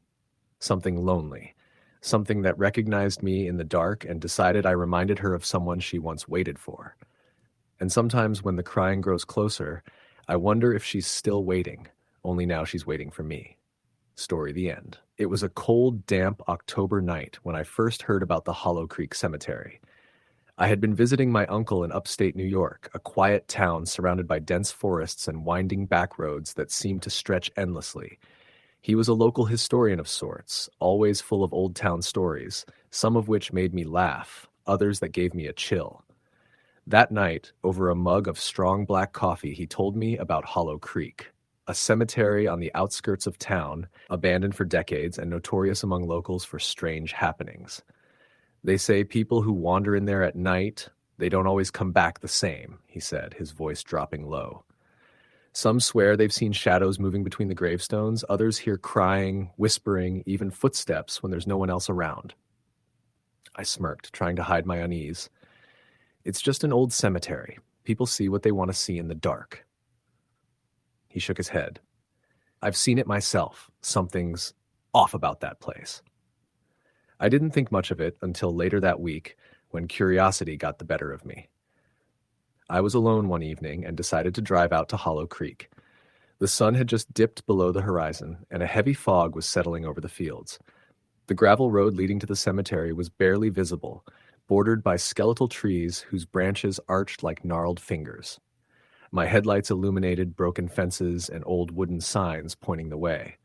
A: Something lonely. Something that recognized me in the dark and decided I reminded her of someone she once waited for. And sometimes when the crying grows closer, I wonder if she's still waiting, only now she's waiting for me. Story the end. It was a cold, damp October night when I first heard about the Hollow Creek Cemetery. I had been visiting my uncle in upstate New York, a quiet town surrounded by dense forests and winding back roads that seemed to stretch endlessly. He was a local historian of sorts, always full of old town stories, some of which made me laugh, others that gave me a chill. That night, over a mug of strong black coffee, he told me about Hollow Creek, a cemetery on the outskirts of town, abandoned for decades and notorious among locals for strange happenings. They say people who wander in there at night, they don't always come back the same, he said, his voice dropping low. Some swear they've seen shadows moving between the gravestones, others hear crying, whispering, even footsteps when there's no one else around. I smirked, trying to hide my unease. It's just an old cemetery. People see what they want to see in the dark. He shook his head. I've seen it myself. Something's off about that place. I didn't think much of it until later that week, when curiosity got the better of me. I was alone one evening and decided to drive out to Hollow Creek. The sun had just dipped below the horizon, and a heavy fog was settling over the fields. The gravel road leading to the cemetery was barely visible, bordered by skeletal trees whose branches arched like gnarled fingers. My headlights illuminated broken fences and old wooden signs pointing the way.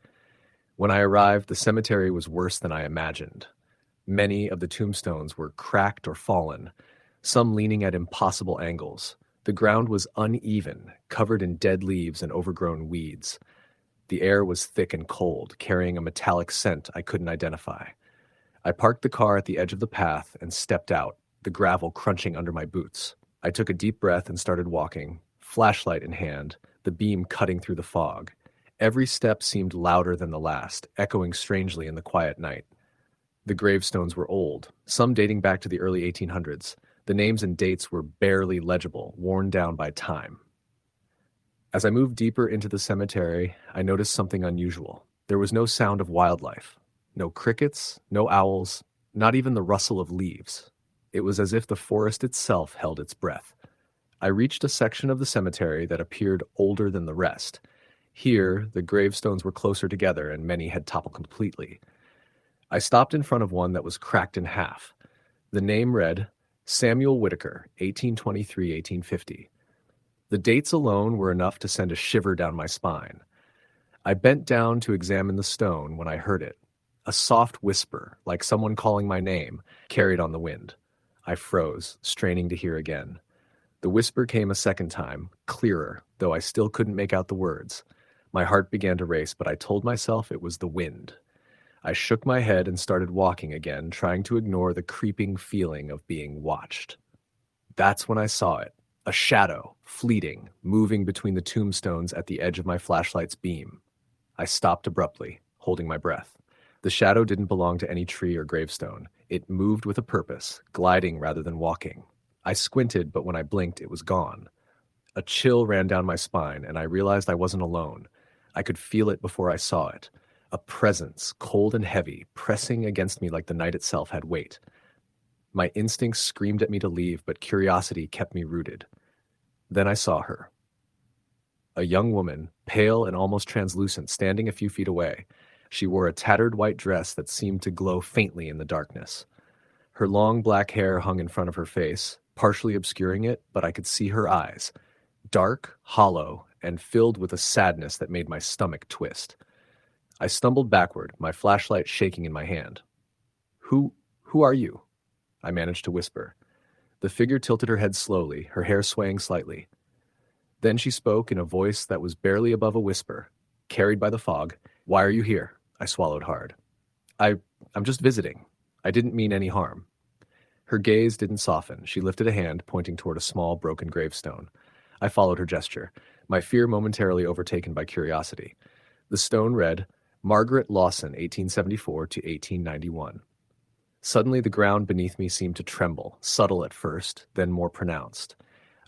A: When I arrived, the cemetery was worse than I imagined. Many of the tombstones were cracked or fallen, some leaning at impossible angles. The ground was uneven, covered in dead leaves and overgrown weeds. The air was thick and cold, carrying a metallic scent I couldn't identify. I parked the car at the edge of the path and stepped out, the gravel crunching under my boots. I took a deep breath and started walking, flashlight in hand, the beam cutting through the fog. Every step seemed louder than the last, echoing strangely in the quiet night. The gravestones were old, some dating back to the early 1800s. The names and dates were barely legible, worn down by time. As I moved deeper into the cemetery, I noticed something unusual. There was no sound of wildlife. No crickets, no owls, not even the rustle of leaves. It was as if the forest itself held its breath. I reached a section of the cemetery that appeared older than the rest. Here, the gravestones were closer together and many had toppled completely. I stopped in front of one that was cracked in half. The name read, Samuel Whitaker, 1823-1850. The dates alone were enough to send a shiver down my spine. I bent down to examine the stone when I heard it. A soft whisper, like someone calling my name, carried on the wind. I froze, straining to hear again. The whisper came a second time, clearer, though I still couldn't make out the words. My heart began to race, but I told myself it was the wind. I shook my head and started walking again, trying to ignore the creeping feeling of being watched. That's when I saw it, a shadow, fleeting, moving between the tombstones at the edge of my flashlight's beam. I stopped abruptly, holding my breath. The shadow didn't belong to any tree or gravestone. It moved with a purpose, gliding rather than walking. I squinted, but when I blinked, it was gone. A chill ran down my spine, and I realized I wasn't alone. I could feel it before I saw it. A presence, cold and heavy, pressing against me like the night itself had weight. My instincts screamed at me to leave, but curiosity kept me rooted. Then I saw her. A young woman, pale and almost translucent, standing a few feet away. She wore a tattered white dress that seemed to glow faintly in the darkness. Her long black hair hung in front of her face, partially obscuring it, but I could see her eyes, dark, hollow, and filled with a sadness that made my stomach twist. I stumbled backward, my flashlight shaking in my hand. Who are you?" I managed to whisper. The figure tilted her head slowly, her hair swaying slightly. Then she spoke in a voice that was barely above a whisper, carried by the fog. "Why are you here?" I swallowed hard. I'm just visiting. I didn't mean any harm." Her gaze didn't soften. She lifted a hand, pointing toward a small, broken gravestone. I followed her gesture, my fear momentarily overtaken by curiosity. The stone read, "Margaret Lawson, 1874 to 1891. Suddenly, the ground beneath me seemed to tremble, subtle at first, then more pronounced.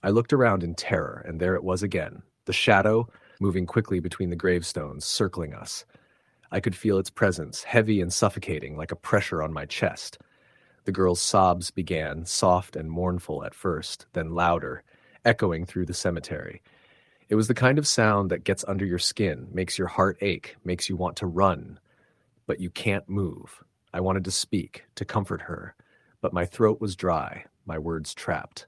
A: I looked around in terror, and there it was again, the shadow moving quickly between the gravestones, circling us. I could feel its presence, heavy and suffocating, like a pressure on my chest. The girl's sobs began, soft and mournful at first, then louder, echoing through the cemetery. It was the kind of sound that gets under your skin, makes your heart ache, makes you want to run. But you can't move. I wanted to speak, to comfort her, but my throat was dry, my words trapped.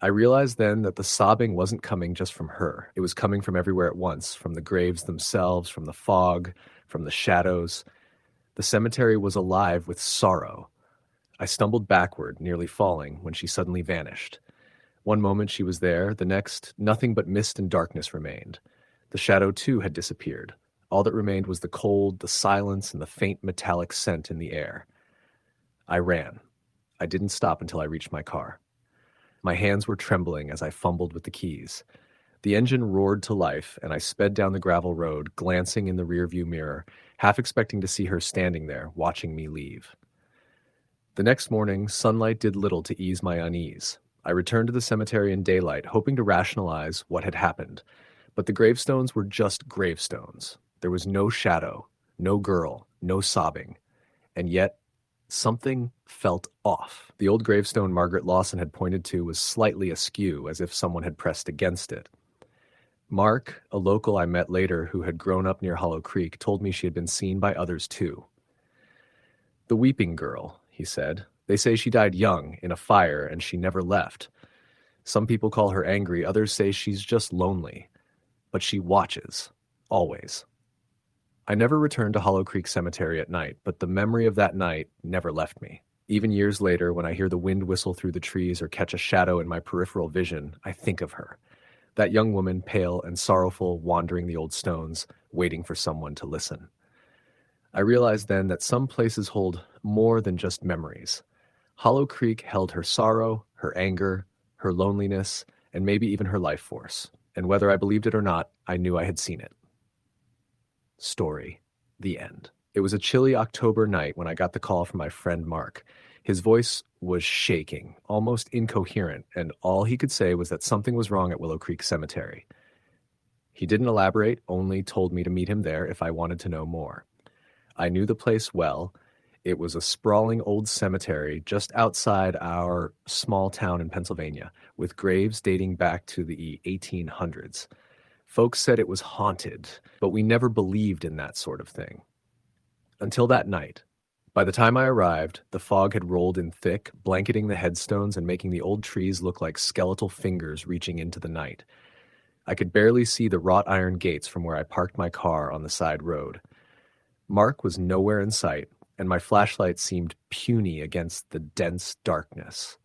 A: I realized then that the sobbing wasn't coming just from her. It was coming from everywhere at once, from the graves themselves, from the fog, from the shadows. The cemetery was alive with sorrow. I stumbled backward, nearly falling, when she suddenly vanished. One moment she was there, the next, nothing but mist and darkness remained. The shadow, too, had disappeared. All that remained was the cold, the silence, and the faint metallic scent in the air. I ran. I didn't stop until I reached my car. My hands were trembling as I fumbled with the keys. The engine roared to life, and I sped down the gravel road, glancing in the rearview mirror, half expecting to see her standing there, watching me leave. The next morning, sunlight did little to ease my unease. I returned to the cemetery in daylight, hoping to rationalize what had happened. But the gravestones were just gravestones. There was no shadow, no girl, no sobbing. And yet, something felt off. The old gravestone Margaret Lawson had pointed to was slightly askew, as if someone had pressed against it. Mark, a local I met later who had grown up near Hollow Creek, told me she had been seen by others too. "The weeping girl," he said. "They say she died young, in a fire, and she never left. Some people call her angry, others say she's just lonely. But she watches, always." I never returned to Hollow Creek Cemetery at night, but the memory of that night never left me. Even years later, when I hear the wind whistle through the trees or catch a shadow in my peripheral vision, I think of her. That young woman, pale and sorrowful, wandering the old stones, waiting for someone to listen. I realized then that some places hold more than just memories. Hollow Creek held her sorrow, her anger, her loneliness, and maybe even her life force. And whether I believed it or not, I knew I had seen it. Story. The end. It was a chilly October night when I got the call from my friend Mark. His voice was shaking, almost incoherent, and all he could say was that something was wrong at Willow Creek Cemetery. He didn't elaborate, only told me to meet him there if I wanted to know more. I knew the place well. It was a sprawling old cemetery just outside our small town in Pennsylvania, with graves dating back to the 1800s. Folks said it was haunted, but we never believed in that sort of thing. Until that night. By the time I arrived, the fog had rolled in thick, blanketing the headstones and making the old trees look like skeletal fingers reaching into the night. I could barely see the wrought iron gates from where I parked my car on the side road. Mark was nowhere in sight, and my flashlight seemed puny against the dense darkness.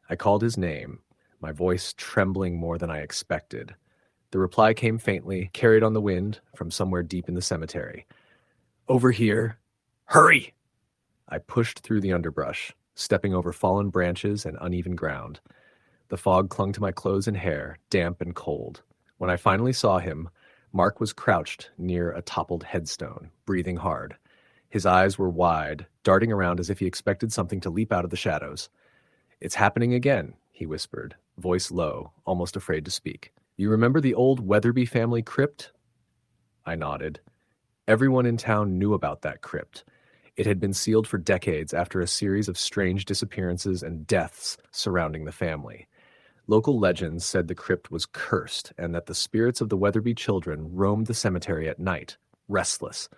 A: I called his name, my voice trembling more than I expected. The reply came faintly, carried on the wind, from somewhere deep in the cemetery. "Over here. Hurry!" I pushed through the underbrush, stepping over fallen branches and uneven ground. The fog clung to my clothes and hair, damp and cold. When I finally saw him, Mark was crouched near a toppled headstone, breathing hard. His eyes were wide, darting around as if he expected something to leap out of the shadows. "It's happening again," he whispered, voice low, almost afraid to speak. "You remember the old Weatherby family crypt?" I nodded. Everyone in town knew about that crypt. It had been sealed for decades after a series of strange disappearances and deaths surrounding the family. Local legends said the crypt was cursed and that the spirits of the Weatherby children roamed the cemetery at night, restless.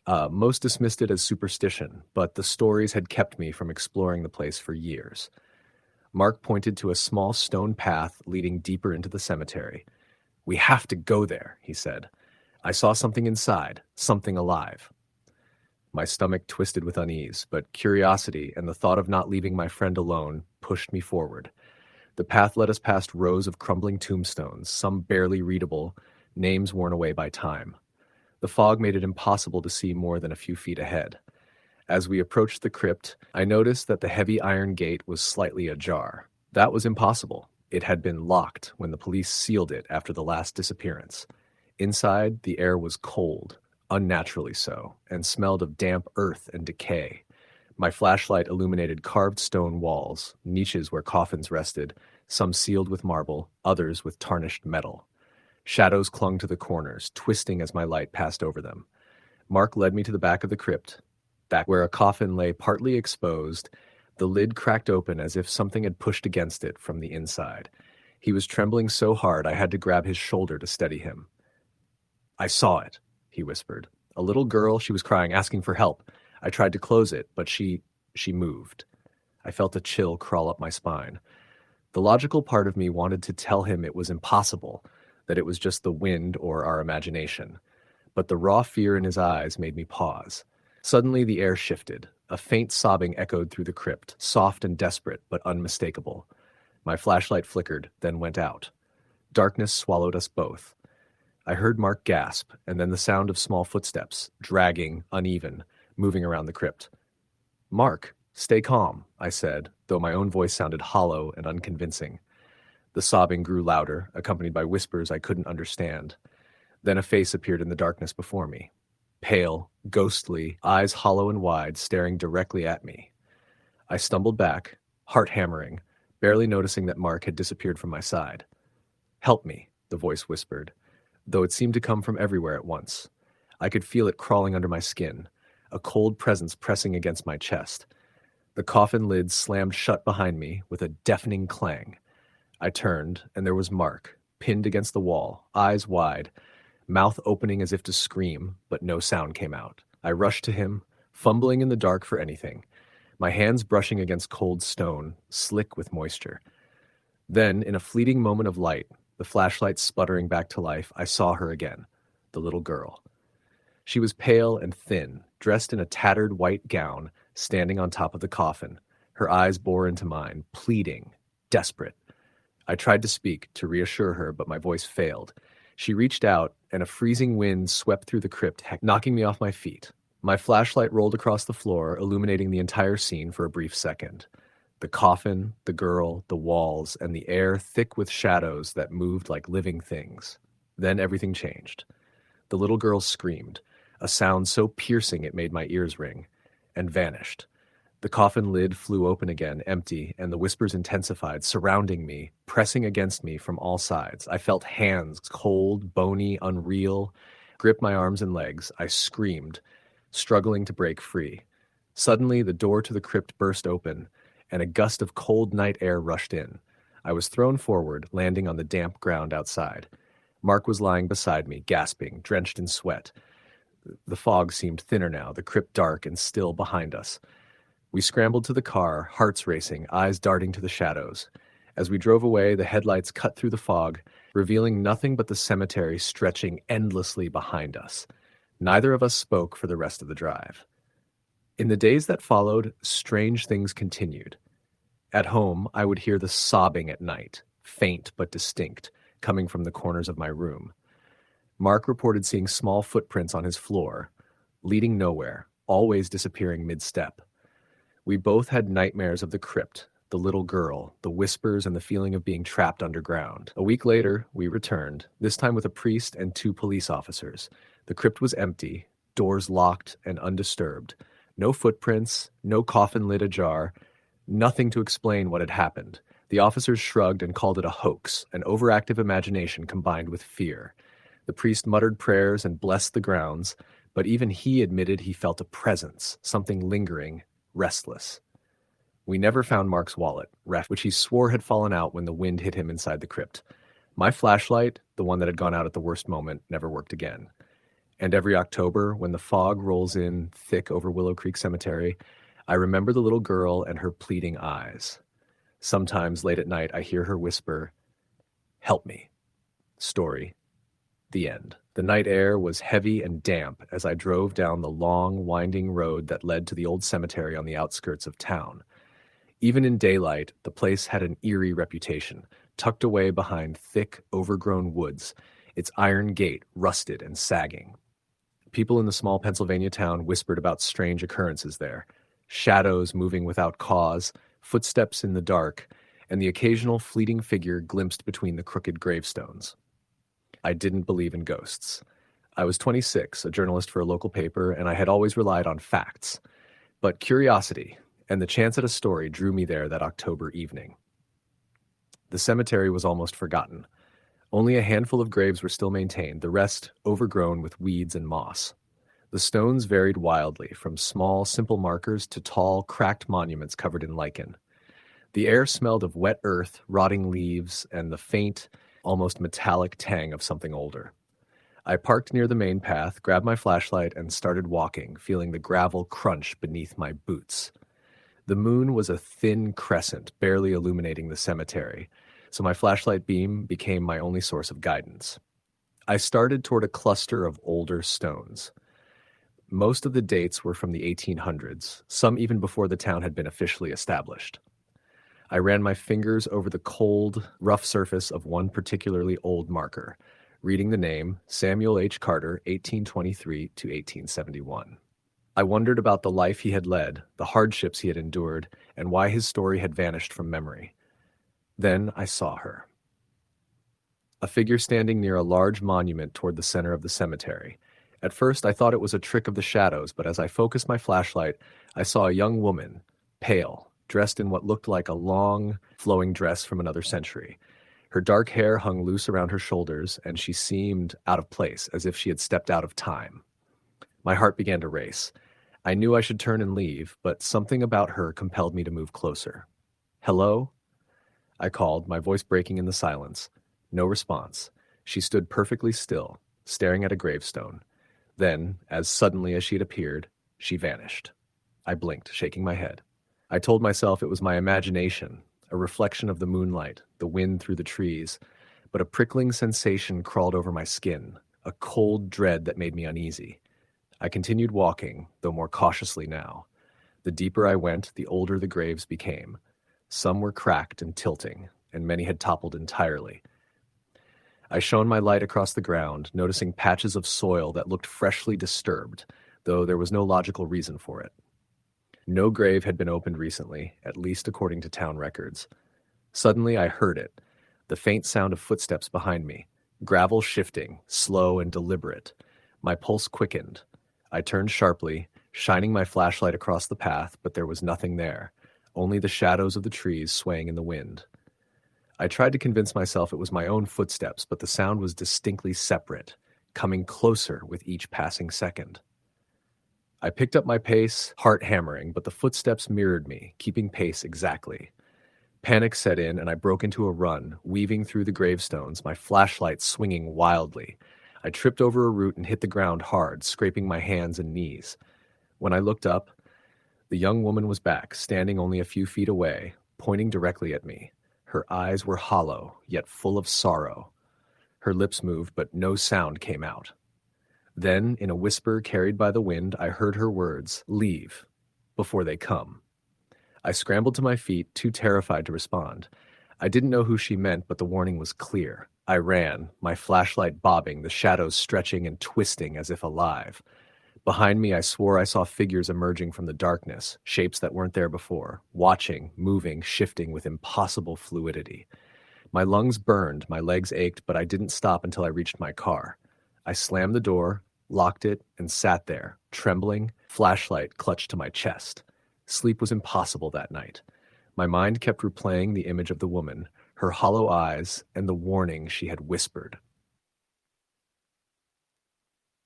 A: Most dismissed it as superstition, but the stories had kept me from exploring the place for years. Mark pointed to a small stone path leading deeper into the cemetery. "We have to go there," he said. "I saw something inside, something alive." My stomach twisted with unease, but curiosity and the thought of not leaving my friend alone pushed me forward. The path led us past rows of crumbling tombstones, some barely readable, names worn away by time. The fog made it impossible to see more than a few feet ahead. As we approached the crypt, I noticed that the heavy iron gate was slightly ajar. That was impossible. It had been locked when the police sealed it after the last disappearance. Inside, the air was cold, unnaturally so, and smelled of damp earth and decay. My flashlight illuminated carved stone walls, niches where coffins rested, some sealed with marble, others with tarnished metal. Shadows clung to the corners, twisting as my light passed over them. Mark led me to the back of the crypt, back where a coffin lay partly exposed, the lid cracked open as if something had pushed against it from the inside. He was trembling so hard I had to grab his shoulder to steady him. "I saw it," he whispered. "A little girl, she was crying, asking for help. I tried to close it, but she moved." I felt a chill crawl up my spine. The logical part of me wanted to tell him it was impossible, that it was just the wind or our imagination. But the raw fear in his eyes made me pause. Suddenly the air shifted. A faint sobbing echoed through the crypt, soft and desperate, but unmistakable. My flashlight flickered, then went out. Darkness swallowed us both. I heard Mark gasp, and then the sound of small footsteps, dragging, uneven, moving around the crypt. "Mark, stay calm," I said, though my own voice sounded hollow and unconvincing. The sobbing grew louder, accompanied by whispers I couldn't understand. Then a face appeared in the darkness before me. Pale, ghostly, eyes hollow and wide, staring directly at me. I stumbled back, heart hammering, barely noticing that Mark had disappeared from my side. "Help me," the voice whispered, though it seemed to come from everywhere at once. I could feel it crawling under my skin, a cold presence pressing against my chest. The coffin lid slammed shut behind me with a deafening clang. I turned, and there was Mark, pinned against the wall, eyes wide, mouth opening as if to scream, but no sound came out. I rushed to him, fumbling in the dark for anything, my hands brushing against cold stone, slick with moisture. Then, in a fleeting moment of light, the flashlight sputtering back to life, I saw her again, the little girl. She was pale and thin, dressed in a tattered white gown, standing on top of the coffin. Her eyes bore into mine, pleading, desperate. I tried to speak, to reassure her, but my voice failed. She reached out, and a freezing wind swept through the crypt, knocking me off my feet. My flashlight rolled across the floor, illuminating the entire scene for a brief second. The coffin, the girl, the walls, and the air thick with shadows that moved like living things. Then everything changed. The little girl screamed, a sound so piercing it made my ears ring, and vanished. The coffin lid flew open again, empty, and the whispers intensified, surrounding me, pressing against me from all sides. I felt hands, cold, bony, unreal, grip my arms and legs. I screamed, struggling to break free. Suddenly, the door to the crypt burst open, and a gust of cold night air rushed in. I was thrown forward, landing on the damp ground outside. Mark was lying beside me, gasping, drenched in sweat. The fog seemed thinner now, the crypt dark and still behind us. We scrambled to the car, hearts racing, eyes darting to the shadows. As we drove away, the headlights cut through the fog, revealing nothing but the cemetery stretching endlessly behind us. Neither of us spoke for the rest of the drive. In the days that followed, strange things continued. At home, I would hear the sobbing at night, faint but distinct, coming from the corners of my room. Mark reported seeing small footprints on his floor, leading nowhere, always disappearing mid-step. We both had nightmares of the crypt, the little girl, the whispers, and the feeling of being trapped underground. A week later, we returned, this time with a priest and 2 police officers. The crypt was empty, doors locked and undisturbed. No footprints, no coffin lid ajar, nothing to explain what had happened. The officers shrugged and called it a hoax, an overactive imagination combined with fear. The priest muttered prayers and blessed the grounds, but even he admitted he felt a presence, something lingering, restless. We never found Mark's wallet, which he swore had fallen out when the wind hit him inside the crypt. My flashlight, the one that had gone out at the worst moment, never worked again. And every October, when the fog rolls in thick over Willow Creek Cemetery, I remember the little girl and her pleading eyes. Sometimes late at night, I hear her whisper, "Help me." Story. The end. The night air was heavy and damp as I drove down the long, winding road that led to the old cemetery on the outskirts of town. Even in daylight, the place had an eerie reputation, tucked away behind thick, overgrown woods, its iron gate rusted and sagging. People in the small Pennsylvania town whispered about strange occurrences there, shadows moving without cause, footsteps in the dark, and the occasional fleeting figure glimpsed between the crooked gravestones. I didn't believe in ghosts. I was 26, a journalist for a local paper, and I had always relied on facts. But curiosity and the chance at a story drew me there that October evening. The cemetery was almost forgotten. Only a handful of graves were still maintained, the rest overgrown with weeds and moss. The stones varied wildly, from small, simple markers to tall, cracked monuments covered in lichen. The air smelled of wet earth, rotting leaves, and the faint, almost metallic tang of something older. I parked near the main path, grabbed my flashlight, and started walking, feeling the gravel crunch beneath my boots. The moon was a thin crescent, barely illuminating the cemetery, so my flashlight beam became my only source of guidance. I started toward a cluster of older stones. Most of the dates were from the 1800s, some even before the town had been officially established. I ran my fingers over the cold, rough surface of one particularly old marker, reading the name Samuel H. Carter, 1823 to 1871. I wondered about the life he had led, the hardships he had endured, and why his story had vanished from memory. Then I saw her. A figure standing near a large monument toward the center of the cemetery. At first, I thought it was a trick of the shadows, but as I focused my flashlight, I saw a young woman, pale, dressed in what looked like a long, flowing dress from another century. Her dark hair hung loose around her shoulders, and she seemed out of place, as if she had stepped out of time. My heart began to race. I knew I should turn and leave, but something about her compelled me to move closer. "Hello?" I called, my voice breaking in the silence. No response. She stood perfectly still, staring at a gravestone. Then, as suddenly as she had appeared, she vanished. I blinked, shaking my head. I told myself it was my imagination, a reflection of the moonlight, the wind through the trees, but a prickling sensation crawled over my skin, a cold dread that made me uneasy. I continued walking, though more cautiously now. The deeper I went, the older the graves became. Some were cracked and tilting, and many had toppled entirely. I shone my light across the ground, noticing patches of soil that looked freshly disturbed, though there was no logical reason for it. No grave had been opened recently, at least according to town records. Suddenly I heard it, the faint sound of footsteps behind me, gravel shifting, slow and deliberate. My pulse quickened. I turned sharply, shining my flashlight across the path, but there was nothing there, only the shadows of the trees swaying in the wind. I tried to convince myself it was my own footsteps, but the sound was distinctly separate, coming closer with each passing second. I picked up my pace, heart hammering, but the footsteps mirrored me, keeping pace exactly. Panic set in, and I broke into a run, weaving through the gravestones, my flashlight swinging wildly. I tripped over a root and hit the ground hard, scraping my hands and knees. When I looked up, the young woman was back, standing only a few feet away, pointing directly at me. Her eyes were hollow, yet full of sorrow. Her lips moved, but no sound came out. Then, in a whisper carried by the wind, I heard her words, "Leave, before they come." I scrambled to my feet, too terrified to respond. I didn't know who she meant, but the warning was clear. I ran, my flashlight bobbing, the shadows stretching and twisting as if alive. Behind me, I swore I saw figures emerging from the darkness, shapes that weren't there before, watching, moving, shifting with impossible fluidity. My lungs burned, my legs ached, but I didn't stop until I reached my car. I slammed the door, locked it, and sat there, trembling, flashlight clutched to my chest. Sleep was impossible that night. My mind kept replaying the image of the woman, her hollow eyes, and the warning she had whispered.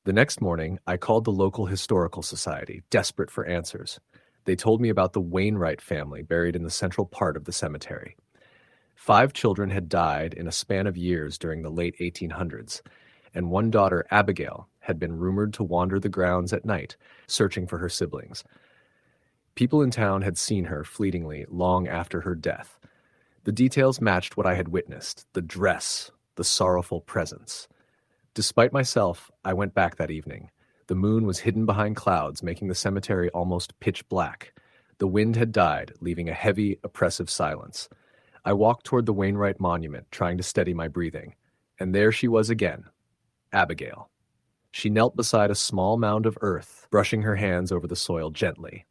A: The next morning, I called the local historical society, desperate for answers. They told me about the Wainwright family buried in the central part of the cemetery. 5 children had died in a span of years during the late 1800s, and one daughter, Abigail, had been rumored to wander the grounds at night, searching for her siblings. People in town had seen her fleetingly long after her death. The details matched what I had witnessed: the dress, the sorrowful presence. Despite myself, I went back that evening. The moon was hidden behind clouds, making the cemetery almost pitch black. The wind had died, leaving a heavy, oppressive silence. I walked toward the Wainwright monument, trying to steady my breathing. And there she was again, Abigail. She knelt beside a small mound of earth, brushing her hands over the soil gently.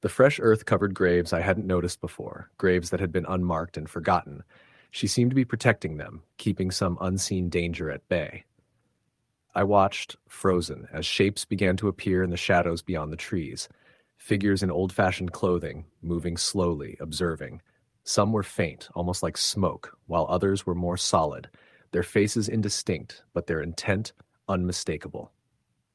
A: The fresh earth covered graves I hadn't noticed before, graves that had been unmarked and forgotten. She seemed to be protecting them, keeping some unseen danger at bay. I watched, frozen, as shapes began to appear in the shadows beyond the trees. Figures in old-fashioned clothing, moving slowly, observing. Some were faint, almost like smoke, while others were more solid, their faces indistinct, but their intent unmistakable.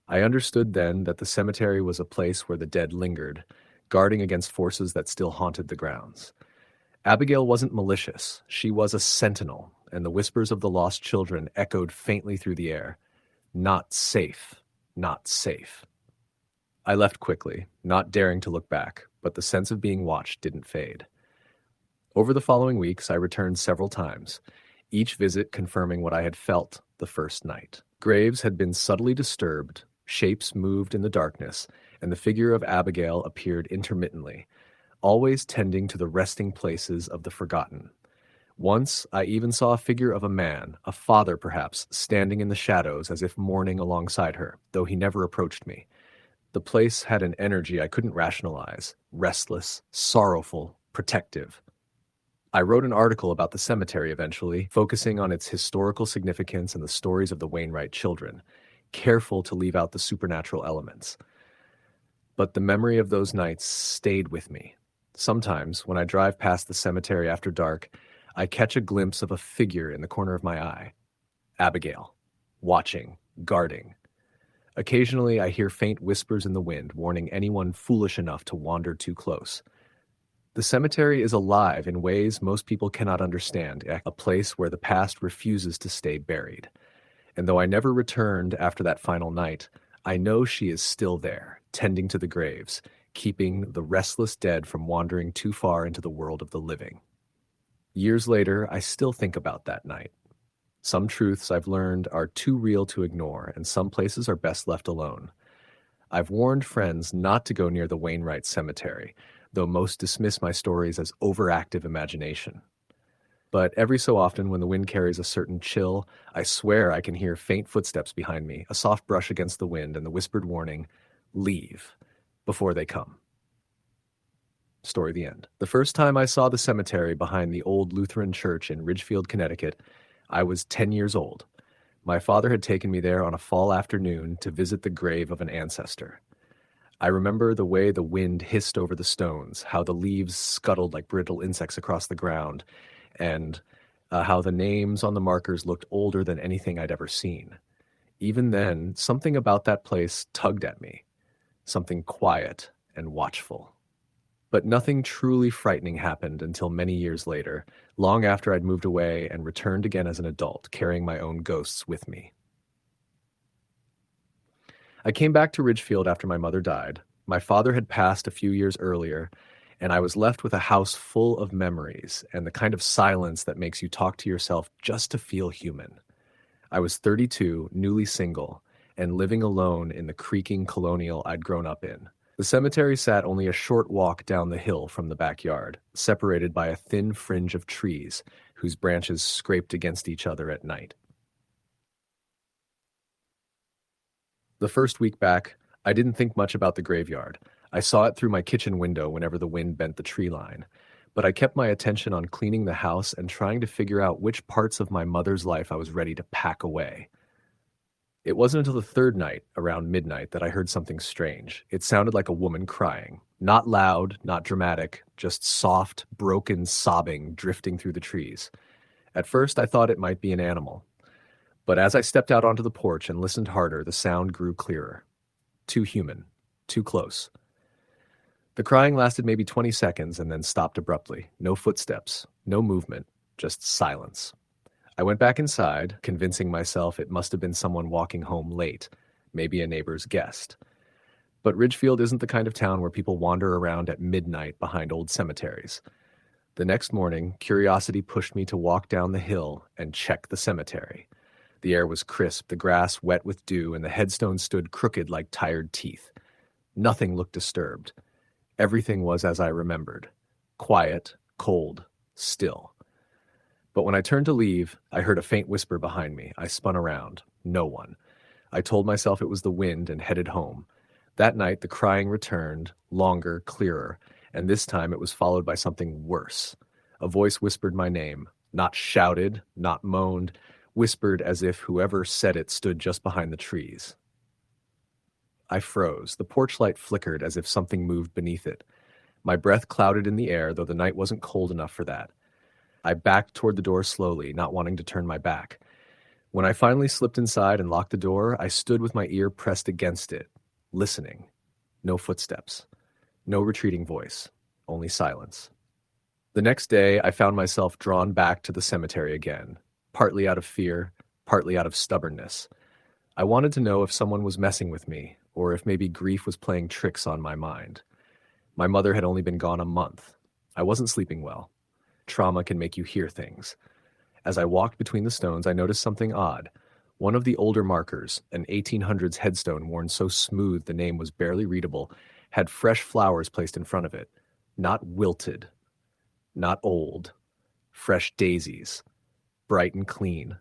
A: I understood then that the cemetery was a place where the dead lingered, guarding against forces that still haunted the grounds. Abigail wasn't malicious. She was a sentinel, and the whispers of the lost children echoed faintly through the air. Not safe, not safe. I left quickly, not daring to look back, but the sense of being watched didn't fade. Over the following weeks, I returned several times, each visit confirming what I had felt the first night. Graves had been subtly disturbed, shapes moved in the darkness, and the figure of Abigail appeared intermittently, always tending to the resting places of the forgotten. Once, I even saw a figure of a man, a father perhaps, standing in the shadows as if mourning alongside her, though he never approached me. The place had an energy I couldn't rationalize, restless, sorrowful, protective. I wrote an article about the cemetery eventually, focusing on its historical significance and the stories of the Wainwright children, careful to leave out the supernatural elements. But the memory of those nights stayed with me. Sometimes, when I drive past the cemetery after dark, I catch a glimpse of a figure in the corner of my eye. Abigail, watching, guarding. Occasionally, I hear faint whispers in the wind, warning anyone foolish enough to wander too close. The cemetery is alive in ways most people cannot understand, a place where the past refuses to stay buried. And though I never returned after that final night, I know she is still there, tending to the graves, keeping the restless dead from wandering too far into the world of the living. Years later, I still think about that night. Some truths I've learned are too real to ignore, and some places are best left alone. I've warned friends not to go near the Wainwright Cemetery, though most dismiss my stories as overactive imagination. But every so often, when the wind carries a certain chill, I swear I can hear faint footsteps behind me, a soft brush against the wind, and the whispered warning, "Leave," before they come. Story the end. The first time I saw the cemetery behind the old Lutheran church in Ridgefield, Connecticut, I was 10 years old. My father had taken me there on a fall afternoon to visit the grave of an ancestor. I remember the way the wind hissed over the stones, how the leaves scuttled like brittle insects across the ground, and how the names on the markers looked older than anything I'd ever seen. Even then, something about that place tugged at me, something quiet and watchful. But nothing truly frightening happened until many years later, long after I'd moved away and returned again as an adult, carrying my own ghosts with me. I came back to Ridgefield after my mother died. My father had passed a few years earlier, and I was left with a house full of memories and the kind of silence that makes you talk to yourself just to feel human. I was 32, newly single, and living alone in the creaking colonial I'd grown up in. The cemetery sat only a short walk down the hill from the backyard, separated by a thin fringe of trees whose branches scraped against each other at night. The first week back, I didn't think much about the graveyard. I saw it through my kitchen window whenever the wind bent the tree line. But I kept my attention on cleaning the house and trying to figure out which parts of my mother's life I was ready to pack away. It wasn't until the third night, around midnight, that I heard something strange. It sounded like a woman crying. Not loud, not dramatic, just soft, broken sobbing drifting through the trees. At first, I thought it might be an animal. But as I stepped out onto the porch and listened harder, the sound grew clearer. Too human. Too close. The crying lasted maybe 20 seconds and then stopped abruptly. No footsteps. No movement. Just silence. I went back inside, convincing myself it must have been someone walking home late. maybe a neighbor's guest. But Ridgefield isn't the kind of town where people wander around at midnight behind old cemeteries. The next morning, curiosity pushed me to walk down the hill and check the cemetery. The air was crisp, the grass wet with dew, and the headstones stood crooked like tired teeth. Nothing looked disturbed. Everything was as I remembered. Quiet, cold, still. But when I turned to leave, I heard a faint whisper behind me. I spun around. No one. I told myself it was the wind and headed home. That night, the crying returned, longer, clearer, and this time it was followed by something worse. A voice whispered my name, not shouted, not moaned, whispered as if whoever said it stood just behind the trees. I froze. The porch light flickered as if something moved beneath it. My breath clouded in the air, though the night wasn't cold enough for that. I backed toward the door slowly, not wanting to turn my back. When I finally slipped inside and locked the door, I stood with my ear pressed against it, listening. No footsteps. No retreating voice. Only silence. The next day, I found myself drawn back to the cemetery again, partly out of fear, partly out of stubbornness. I wanted to know if someone was messing with me, or if maybe grief was playing tricks on my mind. My mother had only been gone a month. I wasn't sleeping well. Trauma can make you hear things. As I walked between the stones, I noticed something odd. One of the older markers, an 1800s headstone worn so smooth the name was barely readable, had fresh flowers placed in front of it. Not wilted. Not old. Fresh daisies. Bright and clean.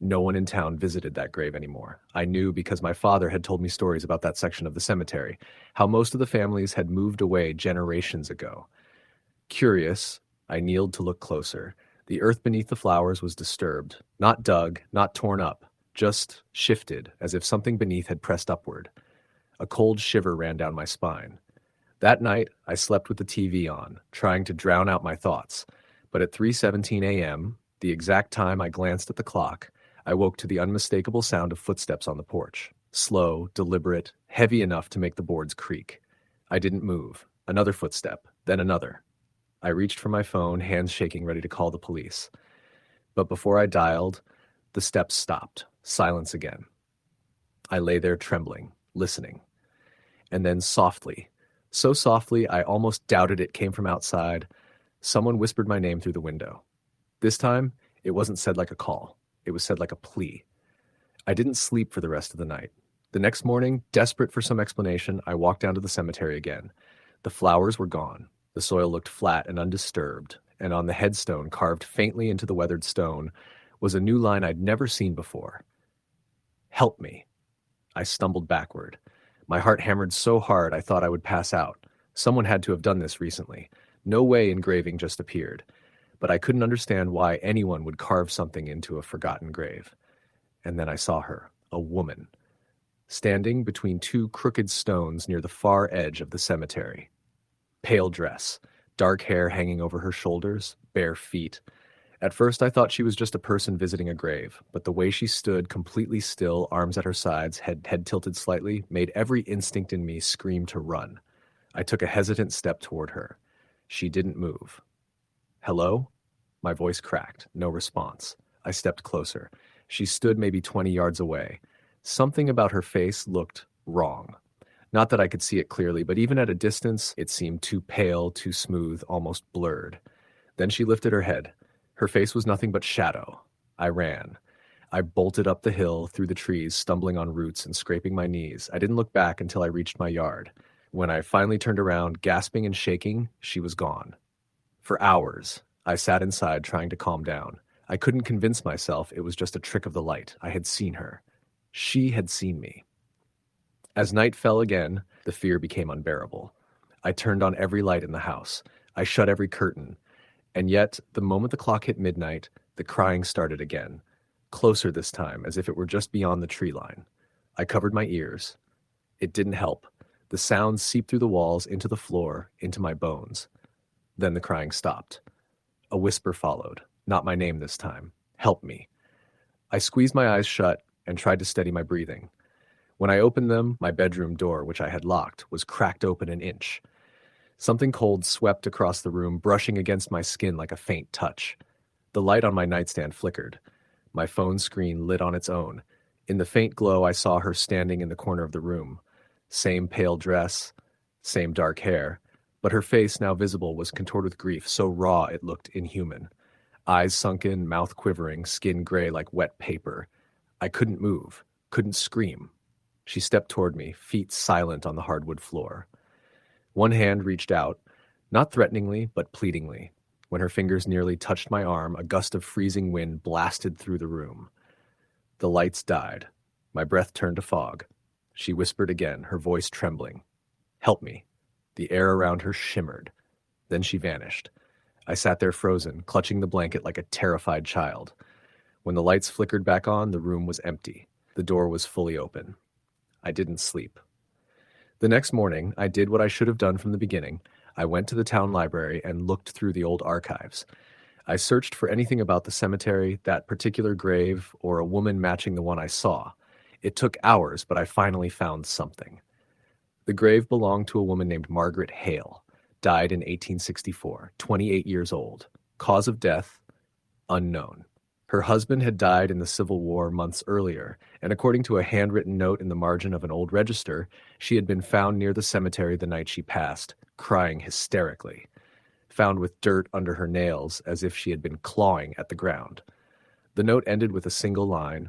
A: No one in town visited that grave anymore. I knew because my father had told me stories about that section of the cemetery, how most of the families had moved away generations ago. Curious, I kneeled to look closer. The earth beneath the flowers was disturbed, not dug, not torn up, just shifted, as if something beneath had pressed upward. A cold shiver ran down my spine. That night, I slept with the TV on, trying to drown out my thoughts. But at 3:17 a.m., the exact time I glanced at the clock, I woke to the unmistakable sound of footsteps on the porch. Slow, deliberate, heavy enough to make the boards creak. I didn't move. Another footstep, then another. I reached for my phone, hands shaking, ready to call the police. But before I dialed, the steps stopped. Silence again. I lay there trembling, listening. And then softly, so softly I almost doubted it came from outside, someone whispered my name through the window. This time, it wasn't said like a call. It was said like a plea. I didn't sleep for the rest of the night. The next morning, desperate for some explanation, I walked down to the cemetery again. The flowers were gone. The soil looked flat and undisturbed, and on the headstone, carved faintly into the weathered stone, was a new line I'd never seen before. Help me. I stumbled backward. My heart hammered so hard I thought I would pass out. Someone had to have done this recently. No way engraving just appeared. But I couldn't understand why anyone would carve something into a forgotten grave. And then I saw her, a woman, standing between two crooked stones near the far edge of the cemetery. Pale dress, dark hair hanging over her shoulders, bare feet. At first I thought she was just a person visiting a grave, but the way she stood completely still, arms at her sides, head tilted slightly, made every instinct in me scream to run. I took a hesitant step toward her. She didn't move. Hello? My voice cracked. No response. I stepped closer. She stood maybe 20 yards away. Something about her face looked wrong. Not that I could see it clearly, but even at a distance, it seemed too pale, too smooth, almost blurred. Then she lifted her head. Her face was nothing but shadow. I ran. I bolted up the hill, through the trees, stumbling on roots and scraping my knees. I didn't look back until I reached my yard. When I finally turned around, gasping and shaking, she was gone. For hours, I sat inside trying to calm down. I couldn't convince myself it was just a trick of the light. I had seen her. She had seen me. As night fell again, the fear became unbearable. I turned on every light in the house. I shut every curtain. And yet, the moment the clock hit midnight, the crying started again. Closer this time, as if it were just beyond the tree line. I covered my ears. It didn't help. The sounds seeped through the walls, into the floor, into my bones. Then the crying stopped. A whisper followed. Not my name this time. Help me. I squeezed my eyes shut and tried to steady my breathing. When I opened them, my bedroom door, which I had locked, was cracked open an inch. Something cold swept across the room, brushing against my skin like a faint touch. The light on my nightstand flickered. My phone screen lit on its own. In the faint glow, I saw her standing in the corner of the room. Same pale dress, same dark hair, but her face, now visible, was contorted with grief, so raw it looked inhuman. Eyes sunken, mouth quivering, skin gray like wet paper. I couldn't move, couldn't scream. She stepped toward me, feet silent on the hardwood floor. One hand reached out, not threateningly, but pleadingly. When her fingers nearly touched my arm, a gust of freezing wind blasted through the room. The lights died. My breath turned to fog. She whispered again, her voice trembling. "Help me." The air around her shimmered. Then she vanished. I sat there frozen, clutching the blanket like a terrified child. When the lights flickered back on, the room was empty. The door was fully open. I didn't sleep. The next morning, I did what I should have done from the beginning. I went to the town library and looked through the old archives. I searched for anything about the cemetery, that particular grave, or a woman matching the one I saw. It took hours, but I finally found something. The grave belonged to a woman named Margaret Hale, died in 1864, 28 years old. Cause of death, unknown. Her husband had died in the Civil War months earlier, and according to a handwritten note in the margin of an old register, she had been found near the cemetery the night she passed, crying hysterically, found with dirt under her nails as if she had been clawing at the ground. The note ended with a single line,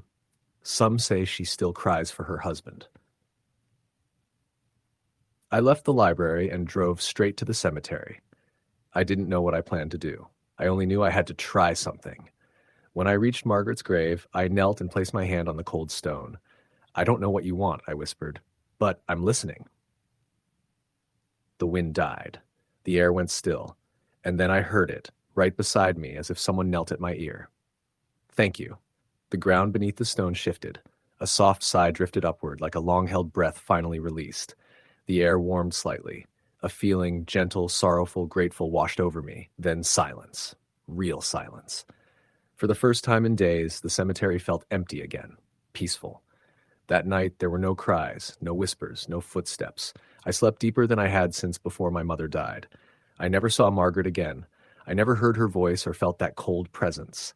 A: "Some say she still cries for her husband." I left the library and drove straight to the cemetery. I didn't know what I planned to do. I only knew I had to try something. When I reached Margaret's grave, I knelt and placed my hand on the cold stone. "I don't know what you want," I whispered, "but I'm listening." The wind died. The air went still, and then I heard it, right beside me, as if someone knelt at my ear. "Thank you." The ground beneath the stone shifted. A soft sigh drifted upward, like a long-held breath finally released. The air warmed slightly. A feeling, gentle, sorrowful, grateful, washed over me. Then silence. Real silence. For the first time in days, the cemetery felt empty again, peaceful. That night, there were no cries, no whispers, no footsteps. I slept deeper than I had since before my mother died. I never saw Margaret again. I never heard her voice or felt that cold presence.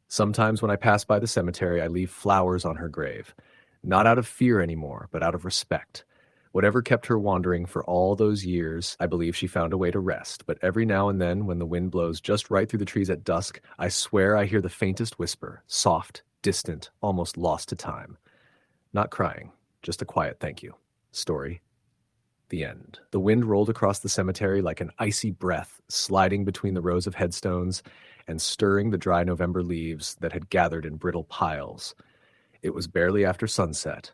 A: Sometimes when I pass by the cemetery, I leave flowers on her grave. Not out of fear anymore, but out of respect. Whatever kept her wandering for all those years, I believe she found a way to rest. But every now and then, when the wind blows just right through the trees at dusk, I swear I hear the faintest whisper, soft, distant, almost lost to time. Not crying, just a quiet thank you. Story. The end. The wind rolled across the cemetery like an icy breath, sliding between the rows of headstones and stirring the dry November leaves that had gathered in brittle piles. It was barely after sunset,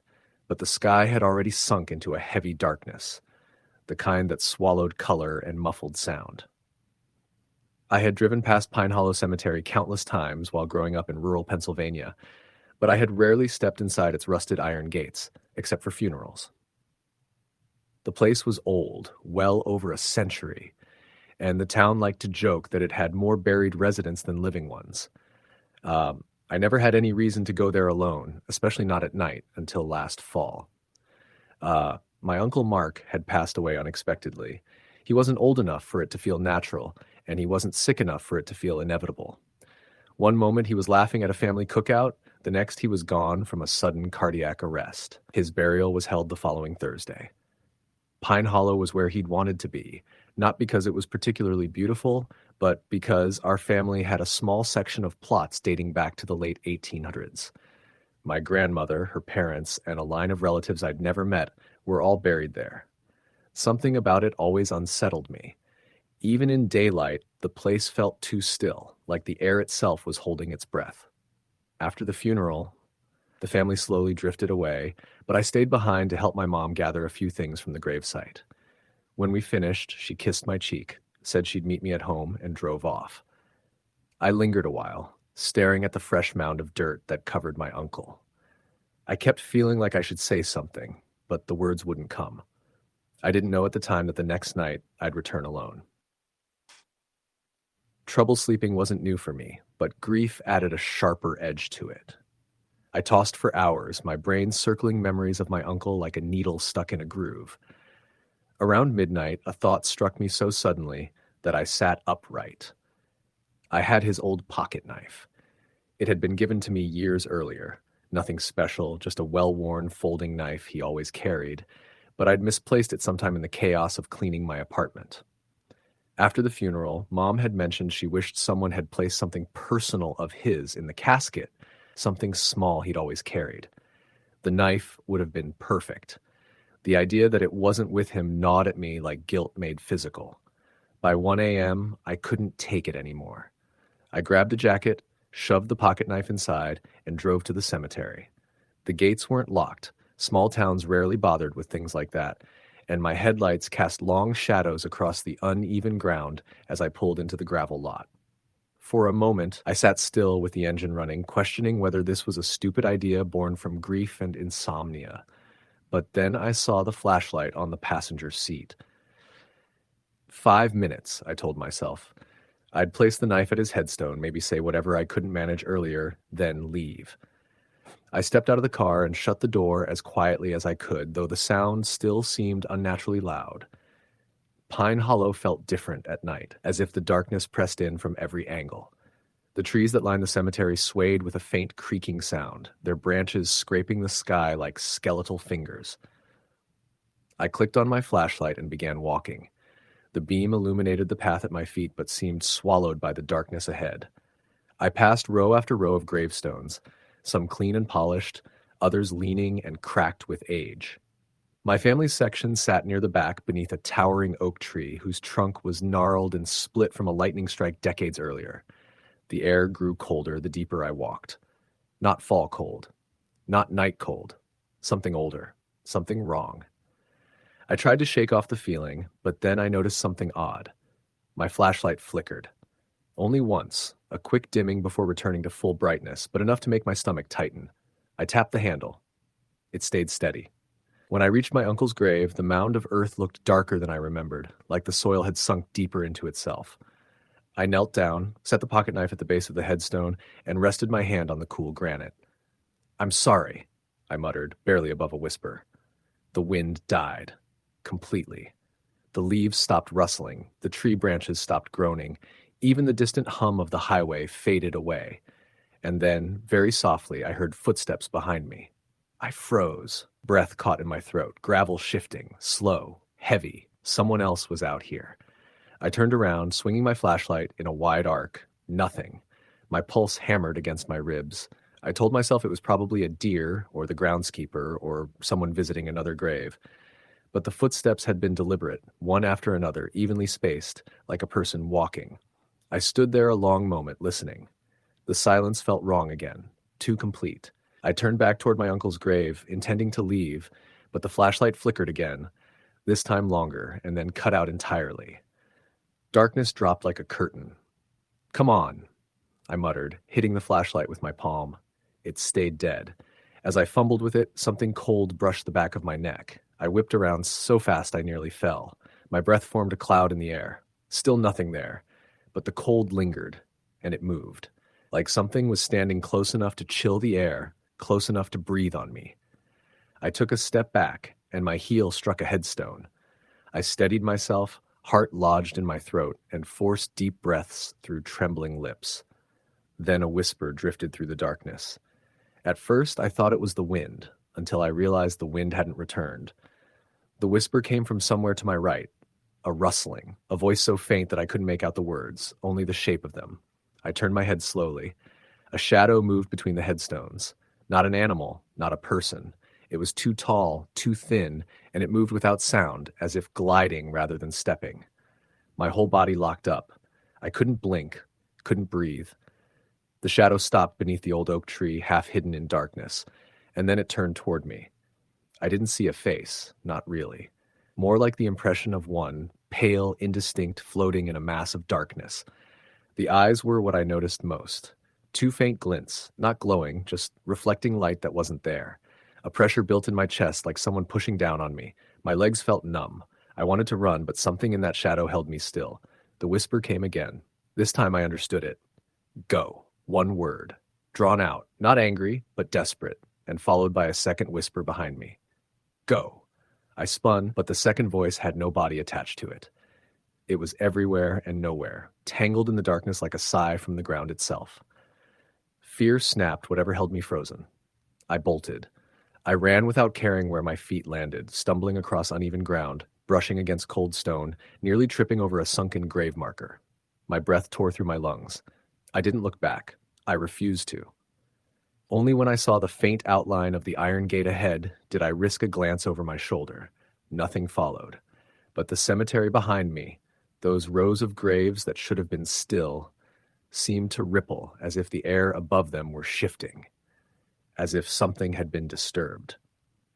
A: but the sky had already sunk into a heavy darkness, the kind that swallowed color and muffled sound. I had driven past Pine Hollow Cemetery countless times while growing up in rural Pennsylvania, but I had rarely stepped inside its rusted iron gates, except for funerals. The place was old, well over a century, and the town liked to joke that it had more buried residents than living ones. I never had any reason to go there alone, especially not at night, until last fall. My Uncle Mark had passed away unexpectedly. He wasn't old enough for it to feel natural, and he wasn't sick enough for it to feel inevitable. One moment he was laughing at a family cookout, the next he was gone from a sudden cardiac arrest. His burial was held the following Thursday. Pine Hollow was where he'd wanted to be, not because it was particularly beautiful, but because our family had a small section of plots dating back to the late 1800s. My grandmother, her parents, and a line of relatives I'd never met were all buried there. Something about it always unsettled me. Even in daylight, the place felt too still, like the air itself was holding its breath. After the funeral, the family slowly drifted away, but I stayed behind to help my mom gather a few things from the gravesite. When we finished, she kissed my cheek, said she'd meet me at home, and drove off. I lingered a while, staring at the fresh mound of dirt that covered my uncle. I kept feeling like I should say something, but the words wouldn't come. I didn't know at the time that the next night I'd return alone. Trouble sleeping wasn't new for me, but grief added a sharper edge to it. I tossed for hours, my brain circling memories of my uncle like a needle stuck in a groove. Around midnight, a thought struck me so suddenly that I sat upright. I had his old pocket knife. It had been given to me years earlier, Nothing special, just a well-worn folding knife he always carried, but I'd misplaced it sometime in the chaos of cleaning my apartment. After the funeral, Mom had mentioned she wished someone had placed something personal of his in the casket, something small he'd always carried. The knife would have been perfect. The idea that it wasn't with him gnawed at me like guilt made physical. By 1 a.m., I couldn't take it anymore. I grabbed the jacket, shoved the pocket knife inside, and drove to the cemetery. The gates weren't locked. Small towns rarely bothered with things like that, and my headlights cast long shadows across the uneven ground as I pulled into the gravel lot. For a moment, I sat still with the engine running, questioning whether this was a stupid idea born from grief and insomnia. But then I saw the flashlight on the passenger seat. 5 minutes, I told myself. I'd place the knife at his headstone, maybe say whatever I couldn't manage earlier, then leave. I stepped out of the car and shut the door as quietly as I could, though the sound still seemed unnaturally loud. Pine Hollow felt different at night, as if the darkness pressed in from every angle. The trees that lined the cemetery swayed with a faint creaking sound, their branches scraping the sky like skeletal fingers. I clicked on my flashlight and began walking. The beam illuminated the path at my feet but seemed swallowed by the darkness ahead. I passed row after row of gravestones, some clean and polished, others leaning and cracked with age. My family's section sat near the back beneath a towering oak tree whose trunk was gnarled and split from a lightning strike decades earlier. The air grew colder the deeper I walked. Not fall cold. Not night cold. Something older. Something wrong. I tried to shake off the feeling, but then I noticed something odd. My flashlight flickered. Only once, a quick dimming before returning to full brightness, but enough to make my stomach tighten. I tapped the handle. It stayed steady. When I reached my uncle's grave, the mound of earth looked darker than I remembered, like the soil had sunk deeper into itself. I knelt down, set the pocket knife at the base of the headstone, and rested my hand on the cool granite. "I'm sorry," I muttered, barely above a whisper. The wind died. Completely. The leaves stopped rustling, the tree branches stopped groaning, even the distant hum of the highway faded away. And then, very softly, I heard footsteps behind me. I froze, breath caught in my throat, gravel shifting, slow, heavy. Someone else was out here. I turned around, swinging my flashlight in a wide arc. Nothing. My pulse hammered against my ribs. I told myself it was probably a deer, or the groundskeeper, or someone visiting another grave. But the footsteps had been deliberate, one after another, evenly spaced, like a person walking. I stood there a long moment, listening. The silence felt wrong again, too complete. I turned back toward my uncle's grave, intending to leave, but the flashlight flickered again, this time longer, and then cut out entirely. Darkness dropped like a curtain. "Come on," I muttered, hitting the flashlight with my palm. It stayed dead. As I fumbled with it, something cold brushed the back of my neck. I whipped around so fast I nearly fell. My breath formed a cloud in the air. Still nothing there, but the cold lingered, and it moved, like something was standing close enough to chill the air, close enough to breathe on me. I took a step back, and my heel struck a headstone. I steadied myself, heart lodged in my throat, and forced deep breaths through trembling lips. Then a whisper drifted through the darkness. At first, I thought it was the wind, until I realized the wind hadn't returned. The whisper came from somewhere to my right, a rustling, a voice so faint that I couldn't make out the words, only the shape of them. I turned my head slowly. A shadow moved between the headstones. Not an animal, not a person. It was too tall, too thin, and it moved without sound, as if gliding rather than stepping. My whole body locked up. I couldn't blink, couldn't breathe. The shadow stopped beneath the old oak tree, half hidden in darkness, and then it turned toward me. I didn't see a face, not really. More like the impression of one, pale, indistinct, floating in a mass of darkness. The eyes were what I noticed most. Two faint glints, not glowing, just reflecting light that wasn't there. A pressure built in my chest like someone pushing down on me. My legs felt numb. I wanted to run, but something in that shadow held me still. The whisper came again. This time I understood it. "Go." One word. Drawn out, not angry, but desperate, and followed by a second whisper behind me. "Go." I spun, but the second voice had no body attached to it. It was everywhere and nowhere, tangled in the darkness like a sigh from the ground itself. Fear snapped whatever held me frozen. I bolted. I ran without caring where my feet landed, stumbling across uneven ground, brushing against cold stone, nearly tripping over a sunken grave marker. My breath tore through my lungs. I didn't look back. I refused to. Only when I saw the faint outline of the iron gate ahead did I risk a glance over my shoulder. Nothing followed. But the cemetery behind me, those rows of graves that should have been still, seemed to ripple as if the air above them were shifting, as if something had been disturbed.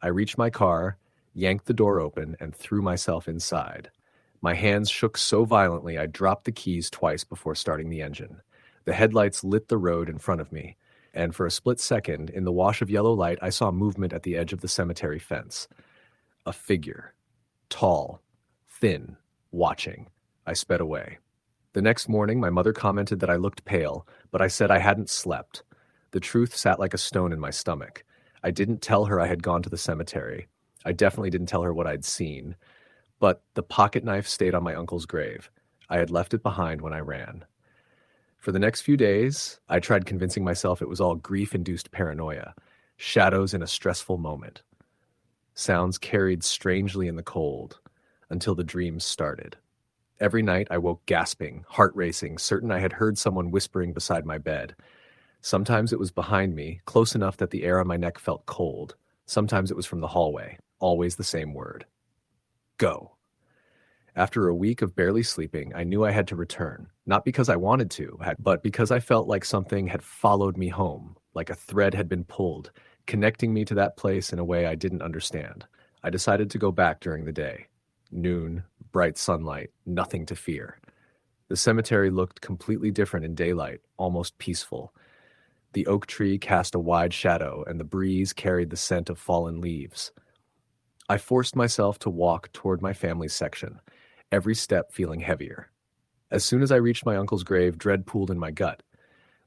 A: I reached my car, yanked the door open, and threw myself inside. My hands shook so violently I dropped the keys twice before starting the engine. The headlights lit the road in front of me, and for a split second, in the wash of yellow light, I saw movement at the edge of the cemetery fence. A figure. Tall. Thin. Watching. I sped away. The next morning, my mother commented that I looked pale, but I said I hadn't slept. The truth sat like a stone in my stomach. I didn't tell her I had gone to the cemetery. I definitely didn't tell her what I'd seen. But the pocket knife stayed on my uncle's grave. I had left it behind when I ran. For the next few days, I tried convincing myself it was all grief-induced paranoia, shadows in a stressful moment. Sounds carried strangely in the cold, until the dreams started. Every night I woke gasping, heart racing, certain I had heard someone whispering beside my bed. Sometimes it was behind me, close enough that the air on my neck felt cold. Sometimes it was from the hallway, always the same word. Go. After a week of barely sleeping, I knew I had to return, not because I wanted to, but because I felt like something had followed me home, like a thread had been pulled, connecting me to that place in a way I didn't understand. I decided to go back during the day. Noon, bright sunlight, nothing to fear. The cemetery looked completely different in daylight, almost peaceful. The oak tree cast a wide shadow, and the breeze carried the scent of fallen leaves. I forced myself to walk toward my family's section, every step feeling heavier. As soon as I reached my uncle's grave, dread pooled in my gut.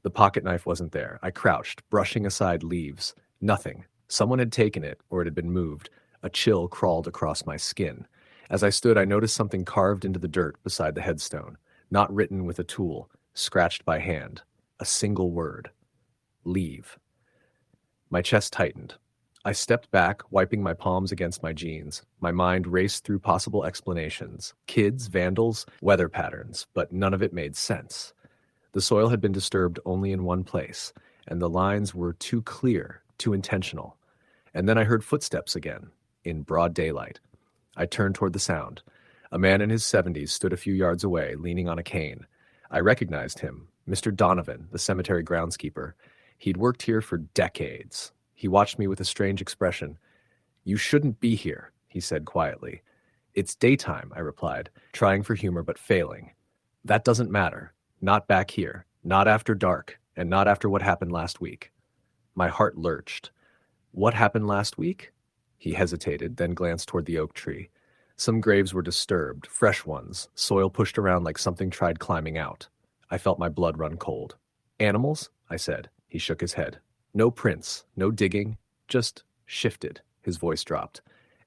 A: The pocket knife wasn't there. I crouched, brushing aside leaves. Nothing. Someone had taken it, or it had been moved. A chill crawled across my skin. As I stood, I noticed something carved into the dirt beside the headstone, not written with a tool, scratched by hand. A single word. Leave. My chest tightened. I stepped back, wiping my palms against my jeans. My mind raced through possible explanations. Kids, vandals, weather patterns, but none of it made sense. The soil had been disturbed only in one place, and the lines were too clear, too intentional. And then I heard footsteps again, in broad daylight. I turned toward the sound. A man in his 70s stood a few yards away, leaning on a cane. I recognized him, Mr. Donovan, the cemetery groundskeeper. He'd worked here for decades. He watched me with a strange expression. "You shouldn't be here," he said quietly. "It's daytime," I replied, trying for humor but failing. "That doesn't matter. Not back here. Not after dark, and not after what happened last week." My heart lurched. "What happened last week?" He hesitated, then glanced toward the oak tree. Some graves were disturbed, fresh ones, soil pushed around like something tried climbing out. I felt my blood run cold. "Animals?" I said. He shook his head. "No prints, no digging, just shifted." His voice dropped.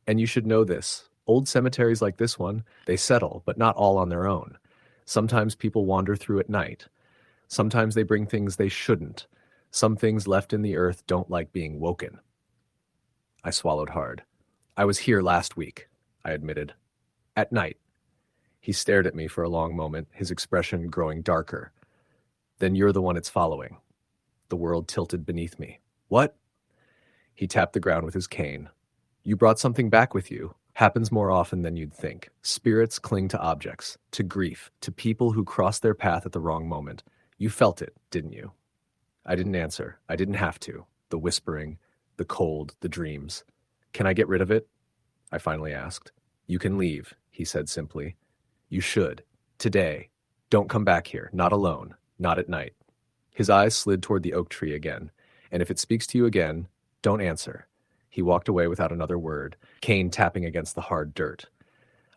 A: "And you should know this. Old cemeteries like this one, they settle, but not all on their own. Sometimes people wander through at night. Sometimes they bring things they shouldn't. Some things left in the earth don't like being woken." I swallowed hard. "I was here last week," I admitted. "At night." He stared at me for a long moment, his expression growing darker. "Then you're the one it's following." The world tilted beneath me. "What?" He tapped the ground with his cane. "You brought something back with you. Happens more often than you'd think. Spirits cling to objects, to grief, to people who cross their path at the wrong moment. You felt it, didn't you?" I didn't answer. I didn't have to. The whispering, the cold, the dreams. "Can I get rid of it?" I finally asked. "You can leave," he said simply. "You should. Today. Don't come back here. Not alone. Not at night." His eyes slid toward the oak tree again. "And if it speaks to you again, don't answer." He walked away without another word, cane tapping against the hard dirt.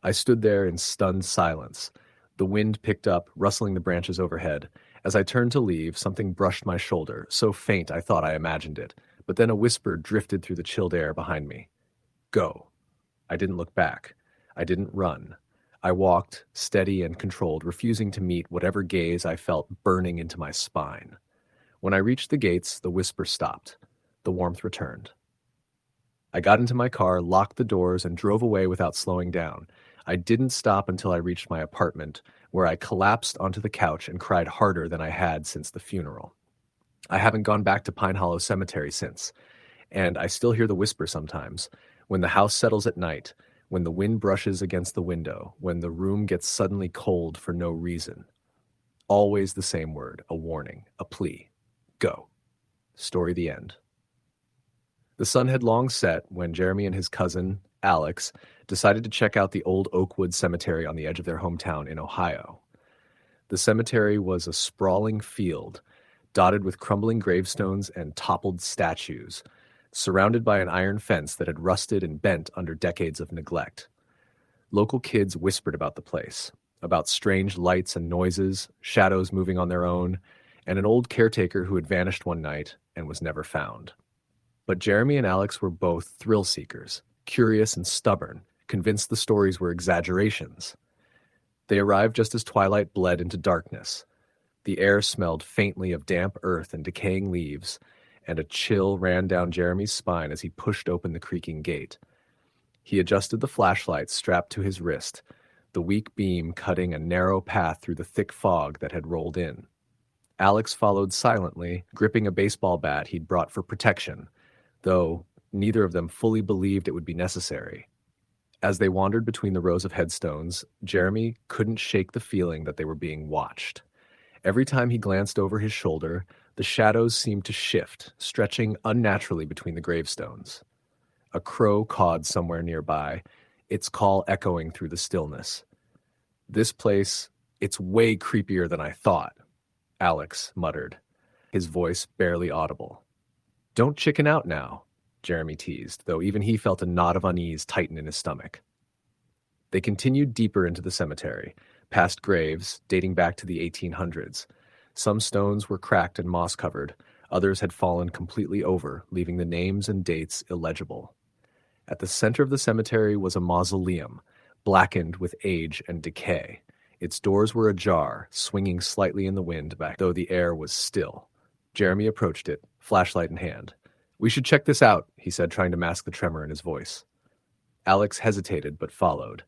A: I stood there in stunned silence. The wind picked up, rustling the branches overhead. As I turned to leave, something brushed my shoulder, so faint I thought I imagined it. But then a whisper drifted through the chilled air behind me. "Go." I didn't look back. I didn't run. I walked, steady and controlled, refusing to meet whatever gaze I felt burning into my spine. When I reached the gates, the whisper stopped. The warmth returned. I got into my car, locked the doors, and drove away without slowing down. I didn't stop until I reached my apartment, where I collapsed onto the couch and cried harder than I had since the funeral. I haven't gone back to Pine Hollow Cemetery since, and I still hear the whisper sometimes. When the house settles at night, when the wind brushes against the window, when the room gets suddenly cold for no reason. Always the same word, a warning, a plea. Go. Story the end. The sun had long set when Jeremy and his cousin, Alex, decided to check out the old Oakwood Cemetery on the edge of their hometown in Ohio. The cemetery was a sprawling field, dotted with crumbling gravestones and toppled statues, surrounded by an iron fence that had rusted and bent under decades of neglect. Local kids whispered about the place, about strange lights and noises, shadows moving on their own, and an old caretaker who had vanished one night and was never found. But Jeremy and Alex were both thrill seekers, curious and stubborn, convinced the stories were exaggerations. They arrived just as twilight bled into darkness. The air smelled faintly of damp earth and decaying leaves, and a chill ran down Jeremy's spine as he pushed open the creaking gate. He adjusted the flashlight strapped to his wrist, the weak beam cutting a narrow path through the thick fog that had rolled in. Alex followed silently, gripping a baseball bat he'd brought for protection, though neither of them fully believed it would be necessary. As they wandered between the rows of headstones, Jeremy couldn't shake the feeling that they were being watched. Every time he glanced over his shoulder, the shadows seemed to shift, stretching unnaturally between the gravestones. A crow cawed somewhere nearby, its call echoing through the stillness. "This place, it's way creepier than I thought," Alex muttered, his voice barely audible. "Don't chicken out now," Jeremy teased, though even he felt a knot of unease tighten in his stomach. They continued deeper into the cemetery, past graves dating back to the 1800s. Some stones were cracked and moss-covered, others had fallen completely over, leaving the names and dates illegible. At the center of the cemetery was a mausoleum, blackened with age and decay. Its doors were ajar, swinging slightly in the wind back, though the air was still. Jeremy approached it, flashlight in hand. "We should check this out," he said, trying to mask the tremor in his voice. Alex hesitated but followed.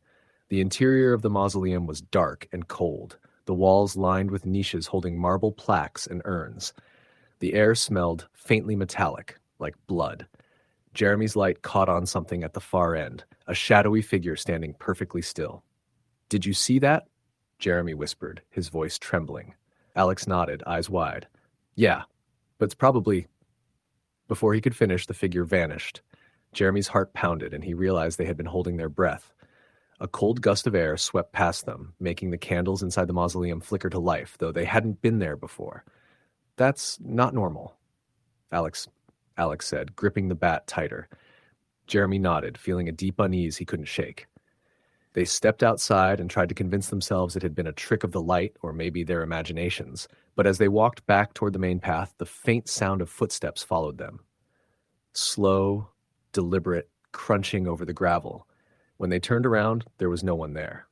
A: The interior of the mausoleum was dark and cold, the walls lined with niches holding marble plaques and urns. The air smelled faintly metallic, like blood. Jeremy's light caught on something at the far end, a shadowy figure standing perfectly still. "Did you see that?" Jeremy whispered, his voice trembling. Alex nodded, eyes wide. "Yeah, but it's probably..." Before he could finish, the figure vanished. Jeremy's heart pounded, and he realized they had been holding their breath. A cold gust of air swept past them, making the candles inside the mausoleum flicker to life, though they hadn't been there before. "That's not normal," Alex said, gripping the bat tighter. Jeremy nodded, feeling a deep unease he couldn't shake. They stepped outside and tried to convince themselves it had been a trick of the light or maybe their imaginations, but as they walked back toward the main path, the faint sound of footsteps followed them. Slow, deliberate, crunching over the gravel. When they turned around, there was no one there.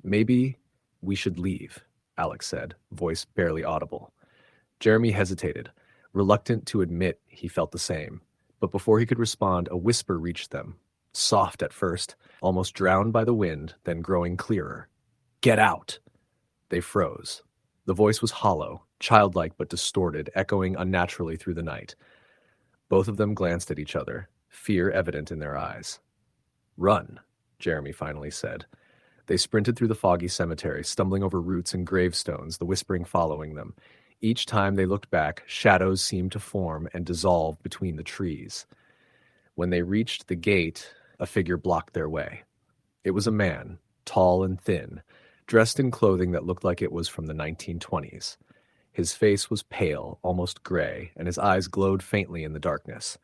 A: "Maybe we should leave," Alex said, voice barely audible. Jeremy hesitated, reluctant to admit he felt the same, but before he could respond, a whisper reached them, soft at first, almost drowned by the wind, then growing clearer. "Get out!" They froze. The voice was hollow, childlike but distorted, echoing unnaturally through the night. Both of them glanced at each other, fear evident in their eyes. "Run," Jeremy finally said. They sprinted through the foggy cemetery, stumbling over roots and gravestones, the whispering following them. Each time they looked back, shadows seemed to form and dissolve between the trees. When they reached the gate, a figure blocked their way. It was a man, tall and thin, dressed in clothing that looked like it was from the 1920s. His face was pale, almost gray, and his eyes glowed faintly in the darkness.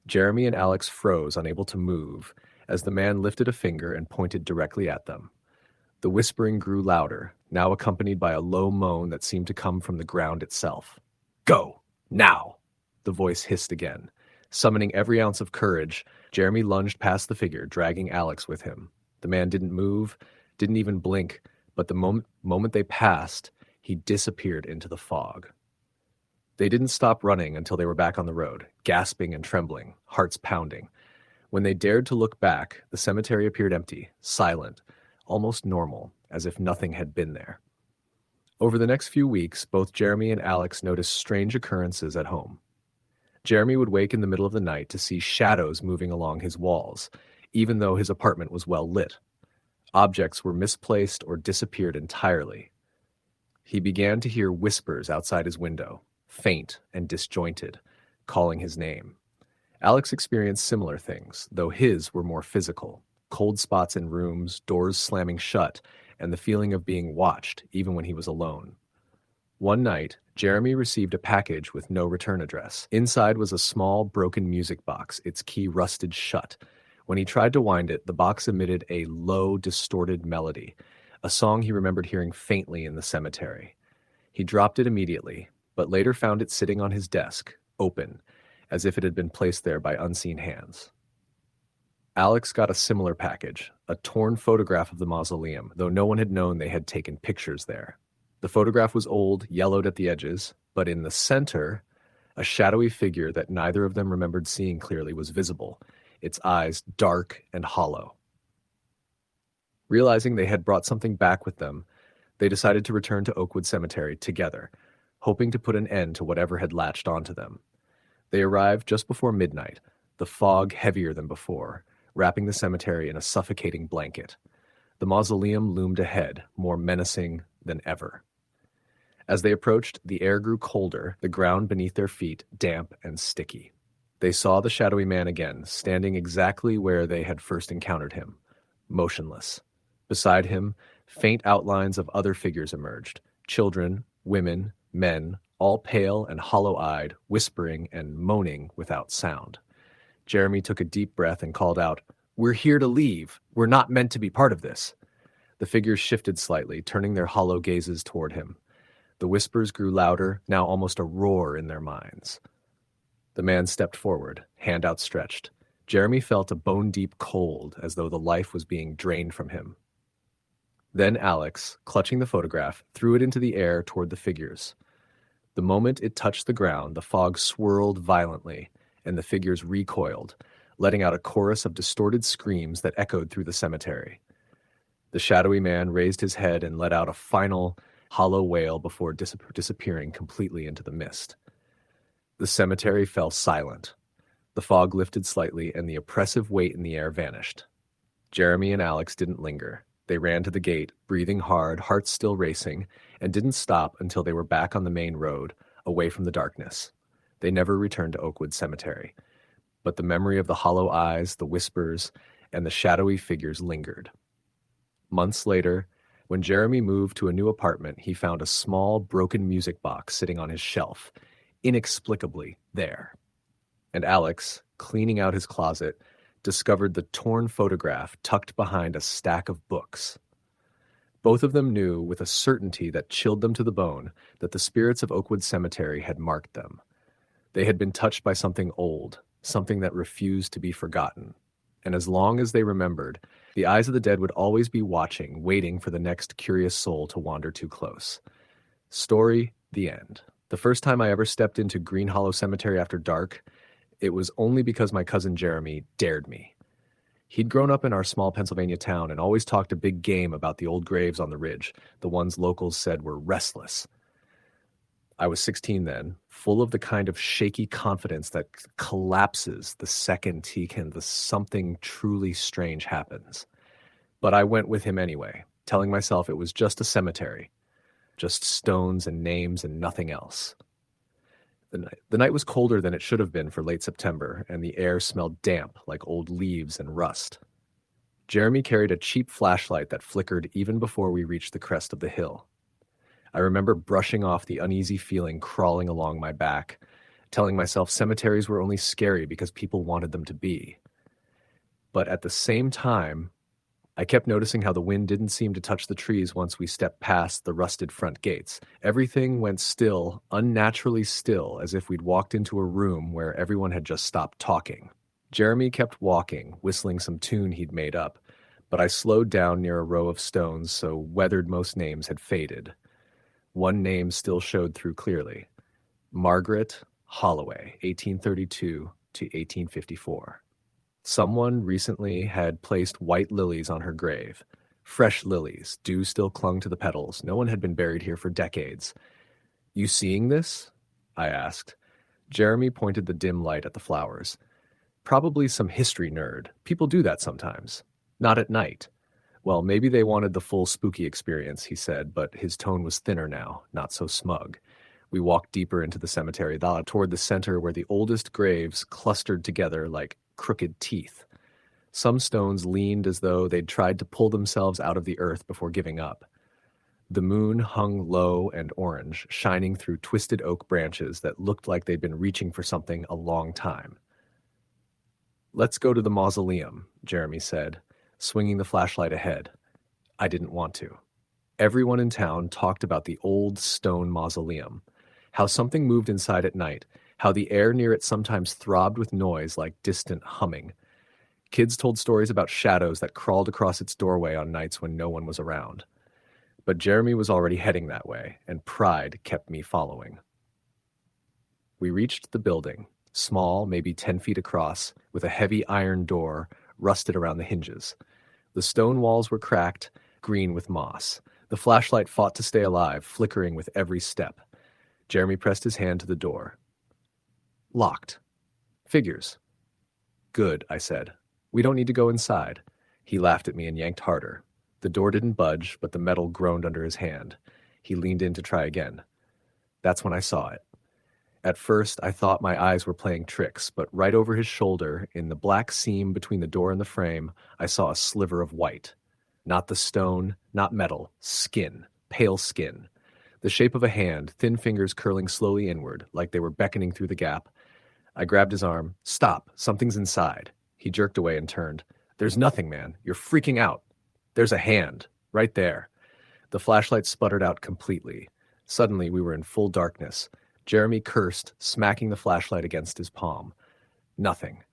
A: Jeremy and Alex froze, unable to move, as the man lifted a finger and pointed directly at them. The whispering grew louder, now accompanied by a low moan that seemed to come from the ground itself. "Go! Now!" The voice hissed again. Summoning every ounce of courage, Jeremy lunged past the figure, dragging Alex with him. The man didn't move, didn't even blink, but the moment they passed, he disappeared into the fog. They didn't stop running until they were back on the road, gasping and trembling, hearts pounding. When they dared to look back, the cemetery appeared empty, silent, almost normal, as if nothing had been there. Over the next few weeks, both Jeremy and Alex noticed strange occurrences at home. Jeremy would wake in the middle of the night to see shadows moving along his walls, even though his apartment was well lit. Objects were misplaced or disappeared entirely. He began to hear whispers outside his window, faint and disjointed, calling his name. Alex experienced similar things, though his were more physical. Cold spots in rooms, doors slamming shut, and the feeling of being watched, even when he was alone. One night, Jeremy received a package with no return address. Inside was a small, broken music box, its key rusted shut. When he tried to wind it, the box emitted a low, distorted melody, a song he remembered hearing faintly in the cemetery. He dropped it immediately, but later found it sitting on his desk, open, as if it had been placed there by unseen hands. Alex got a similar package, a torn photograph of the mausoleum, though no one had known they had taken pictures there. The photograph was old, yellowed at the edges, but in the center, a shadowy figure that neither of them remembered seeing clearly was visible, its eyes dark and hollow. Realizing they had brought something back with them, they decided to return to Oakwood Cemetery together, hoping to put an end to whatever had latched onto them. They arrived just before midnight, the fog heavier than before, wrapping the cemetery in a suffocating blanket. The mausoleum loomed ahead, more menacing than ever. As they approached, the air grew colder, the ground beneath their feet damp and sticky. They saw the shadowy man again, standing exactly where they had first encountered him, motionless. Beside him, faint outlines of other figures emerged, children, women, men, all pale and hollow-eyed, whispering and moaning without sound. Jeremy took a deep breath and called out, "We're here to leave. We're not meant to be part of this." The figures shifted slightly, turning their hollow gazes toward him. The whispers grew louder, now almost a roar in their minds. The man stepped forward, hand outstretched. Jeremy felt a bone-deep cold, as though the life was being drained from him. Then Alex, clutching the photograph, threw it into the air toward the figures. The moment it touched the ground, the fog swirled violently, and the figures recoiled, letting out a chorus of distorted screams that echoed through the cemetery. The shadowy man raised his head and let out a final, hollow wail before disappearing completely into the mist. The cemetery fell silent. The fog lifted slightly, and the oppressive weight in the air vanished. Jeremy and Alex didn't linger. They ran to the gate, breathing hard, hearts still racing, and didn't stop until they were back on the main road, away from the darkness. They never returned to Oakwood Cemetery, but the memory of the hollow eyes, the whispers, and the shadowy figures lingered. Months later, when Jeremy moved to a new apartment, he found a small, broken music box sitting on his shelf, inexplicably there. And Alex, cleaning out his closet, discovered the torn photograph tucked behind a stack of books. Both of them knew, with a certainty that chilled them to the bone, that the spirits of Oakwood Cemetery had marked them. They had been touched by something old, something that refused to be forgotten. And as long as they remembered, the eyes of the dead would always be watching, waiting for the next curious soul to wander too close. Story, the end. The first time I ever stepped into Green Hollow Cemetery after dark, it was only because my cousin Jeremy dared me. He'd grown up in our small Pennsylvania town and always talked a big game about the old graves on the ridge, the ones locals said were restless. I was 16 then, full of the kind of shaky confidence that collapses the second something truly strange happens. But I went with him anyway, telling myself it was just a cemetery, just stones and names and nothing else. The night was colder than it should have been for late September, and the air smelled damp like old leaves and rust. Jeremy carried a cheap flashlight that flickered even before we reached the crest of the hill. I remember brushing off the uneasy feeling crawling along my back, telling myself cemeteries were only scary because people wanted them to be. But at the same time, I kept noticing how the wind didn't seem to touch the trees once we stepped past the rusted front gates. Everything went still, unnaturally still, as if we'd walked into a room where everyone had just stopped talking. Jeremy kept walking, whistling some tune he'd made up, but I slowed down near a row of stones so weathered most names had faded. One name still showed through clearly. Margaret Holloway, 1832 to 1854. Someone recently had placed white lilies on her grave. Fresh lilies, dew still clung to the petals. No one had been buried here for decades. You seeing this? I asked. Jeremy pointed the dim light at the flowers. Probably some history nerd. People do that sometimes. Not at night. Well, maybe they wanted the full spooky experience, he said, but his tone was thinner now, not so smug. We walked deeper into the cemetery, toward the center where the oldest graves clustered together like crooked teeth. Some stones leaned as though they'd tried to pull themselves out of the earth before giving up. The moon hung low and orange, shining through twisted oak branches that looked like they'd been reaching for something a long time. Let's go to the mausoleum, Jeremy said, swinging the flashlight ahead. I didn't want to. Everyone in town talked about the old stone mausoleum, how something moved inside at night, how the air near it sometimes throbbed with noise like distant humming. Kids told stories about shadows that crawled across its doorway on nights when no one was around. But Jeremy was already heading that way, and pride kept me following. We reached the building, small, maybe 10 feet across, with a heavy iron door rusted around the hinges. The stone walls were cracked, green with moss. The flashlight fought to stay alive, flickering with every step. Jeremy pressed his hand to the door. Locked. Figures. Good, I said. We don't need to go inside. He laughed at me and yanked harder. The door didn't budge, but the metal groaned under his hand. He leaned in to try again. That's when I saw it. At first, I thought my eyes were playing tricks, but right over his shoulder, in the black seam between the door and the frame, I saw a sliver of white. Not the stone, not metal, skin, pale skin. The shape of a hand, thin fingers curling slowly inward, like they were beckoning through the gap. I grabbed his arm. Stop, something's inside. He jerked away and turned. There's nothing, man. You're freaking out. There's a hand, right there. The flashlight sputtered out completely. Suddenly, we were in full darkness. Jeremy cursed, smacking the flashlight against his palm. Nothing.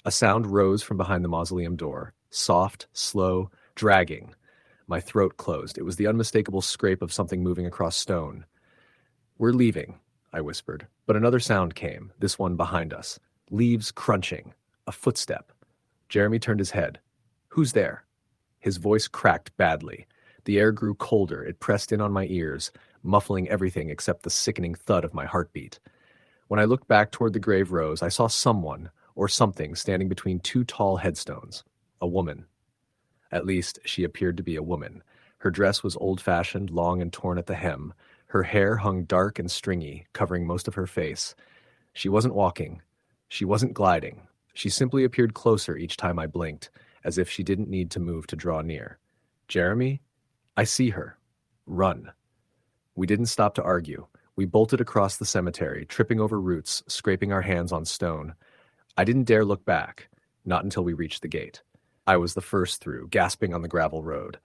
A: A sound rose from behind the mausoleum door. Soft, slow, dragging. My throat closed. It was the unmistakable scrape of something moving across stone. We're leaving, I whispered. But another sound came, this one behind us. Leaves crunching. A footstep. Jeremy turned his head. Who's there? His voice cracked badly. The air grew colder. It pressed in on my ears, muffling everything except the sickening thud of my heartbeat. When I looked back toward the grave rows, I saw someone, or something, standing between two tall headstones. A woman. At least, she appeared to be a woman. Her dress was old-fashioned, long and torn at the hem. Her hair hung dark and stringy, covering most of her face. She wasn't walking. She wasn't gliding. She simply appeared closer each time I blinked, as if she didn't need to move to draw near. Jeremy? I see her. Run. We didn't stop to argue. We bolted across the cemetery, tripping over roots, scraping our hands on stone. I didn't dare look back, not until we reached the gate. I was the first through, gasping on the gravel road.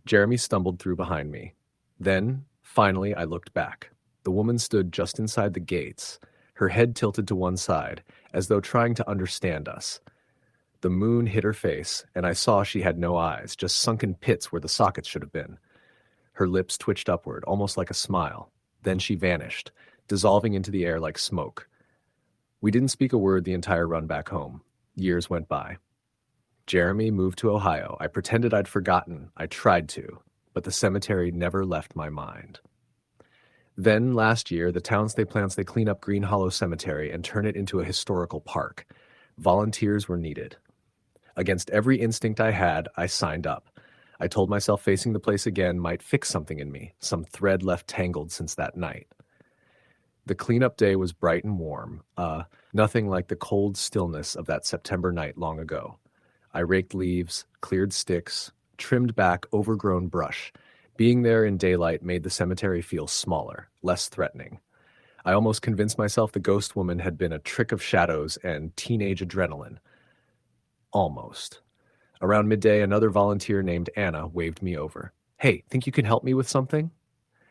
A: Jeremy stumbled through behind me. Then, finally, I looked back. The woman stood just inside the gates, her head tilted to one side, as though trying to understand us. The moon hit her face, and I saw she had no eyes, just sunken pits where the sockets should have been. Her lips twitched upward, almost like a smile. Then she vanished, dissolving into the air like smoke. We didn't speak a word the entire run back home. Years went by. Jeremy moved to Ohio. I pretended I'd forgotten. I tried to, but the cemetery never left my mind. Then, last year, the town plans they clean up Green Hollow Cemetery and turn it into a historical park. Volunteers were needed. Against every instinct I had, I signed up. I told myself facing the place again might fix something in me, some thread left tangled since that night. The cleanup day was bright and warm, nothing like the cold stillness of that September night long ago. I raked leaves, cleared sticks, trimmed back overgrown brush. Being there in daylight made the cemetery feel smaller, less threatening. I almost convinced myself the ghost woman had been a trick of shadows and teenage adrenaline. Almost. Around midday, another volunteer named Anna waved me over. Hey, think you can help me with something?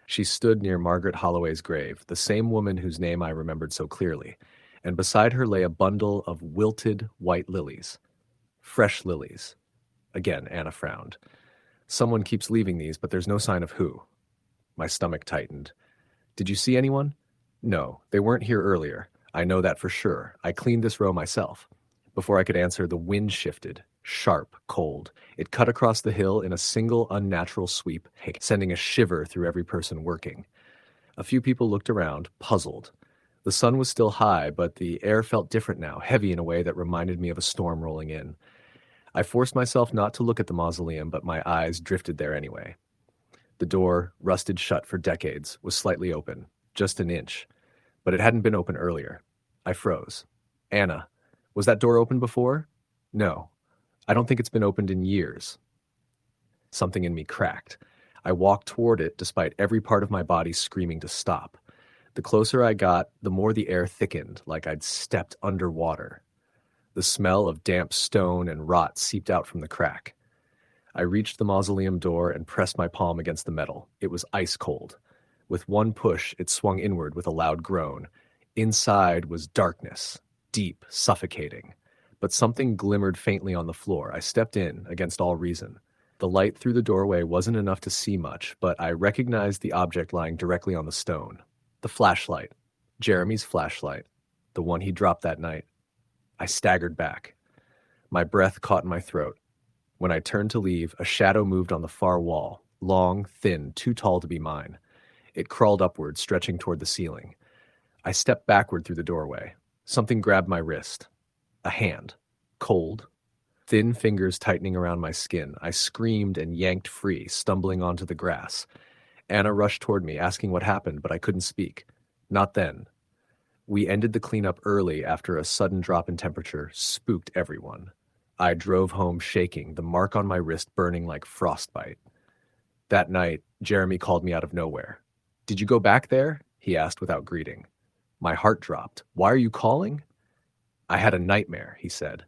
A: She stood near Margaret Holloway's grave, the same woman whose name I remembered so clearly, and beside her lay a bundle of wilted white lilies. Fresh lilies. Again, Anna frowned. Someone keeps leaving these, but there's no sign of who. My stomach tightened. Did you see anyone? No, they weren't here earlier. I know that for sure. I cleaned this row myself. Before I could answer, the wind shifted. Sharp, cold. It cut across the hill in a single unnatural sweep, sending a shiver through every person working. A few people looked around, puzzled. The sun was still high, but the air felt different now, heavy in a way that reminded me of a storm rolling in. I forced myself not to look at the mausoleum, but my eyes drifted there anyway. The door, rusted shut for decades, was slightly open, just an inch. But it hadn't been open earlier. I froze. Anna, was that door open before? No. I don't think it's been opened in years. Something in me cracked. I walked toward it despite every part of my body screaming to stop. The closer I got, the more the air thickened, like I'd stepped underwater. The smell of damp stone and rot seeped out from the crack. I reached the mausoleum door and pressed my palm against the metal. It was ice cold. With one push, it swung inward with a loud groan. Inside was darkness, deep, suffocating. But something glimmered faintly on the floor. I stepped in, against all reason. The light through the doorway wasn't enough to see much, but I recognized the object lying directly on the stone. The flashlight. Jeremy's flashlight. The one he dropped that night. I staggered back. My breath caught in my throat. When I turned to leave, a shadow moved on the far wall, long, thin, too tall to be mine. It crawled upward, stretching toward the ceiling. I stepped backward through the doorway. Something grabbed my wrist. A hand. Cold. Thin fingers tightening around my skin. I screamed and yanked free, stumbling onto the grass. Anna rushed toward me, asking what happened, but I couldn't speak. Not then. We ended the cleanup early after a sudden drop in temperature spooked everyone. I drove home shaking, the mark on my wrist burning like frostbite. That night, Jeremy called me out of nowhere. "Did you go back there?" he asked without greeting. My heart dropped. "Why are you calling?" "I had a nightmare," he said.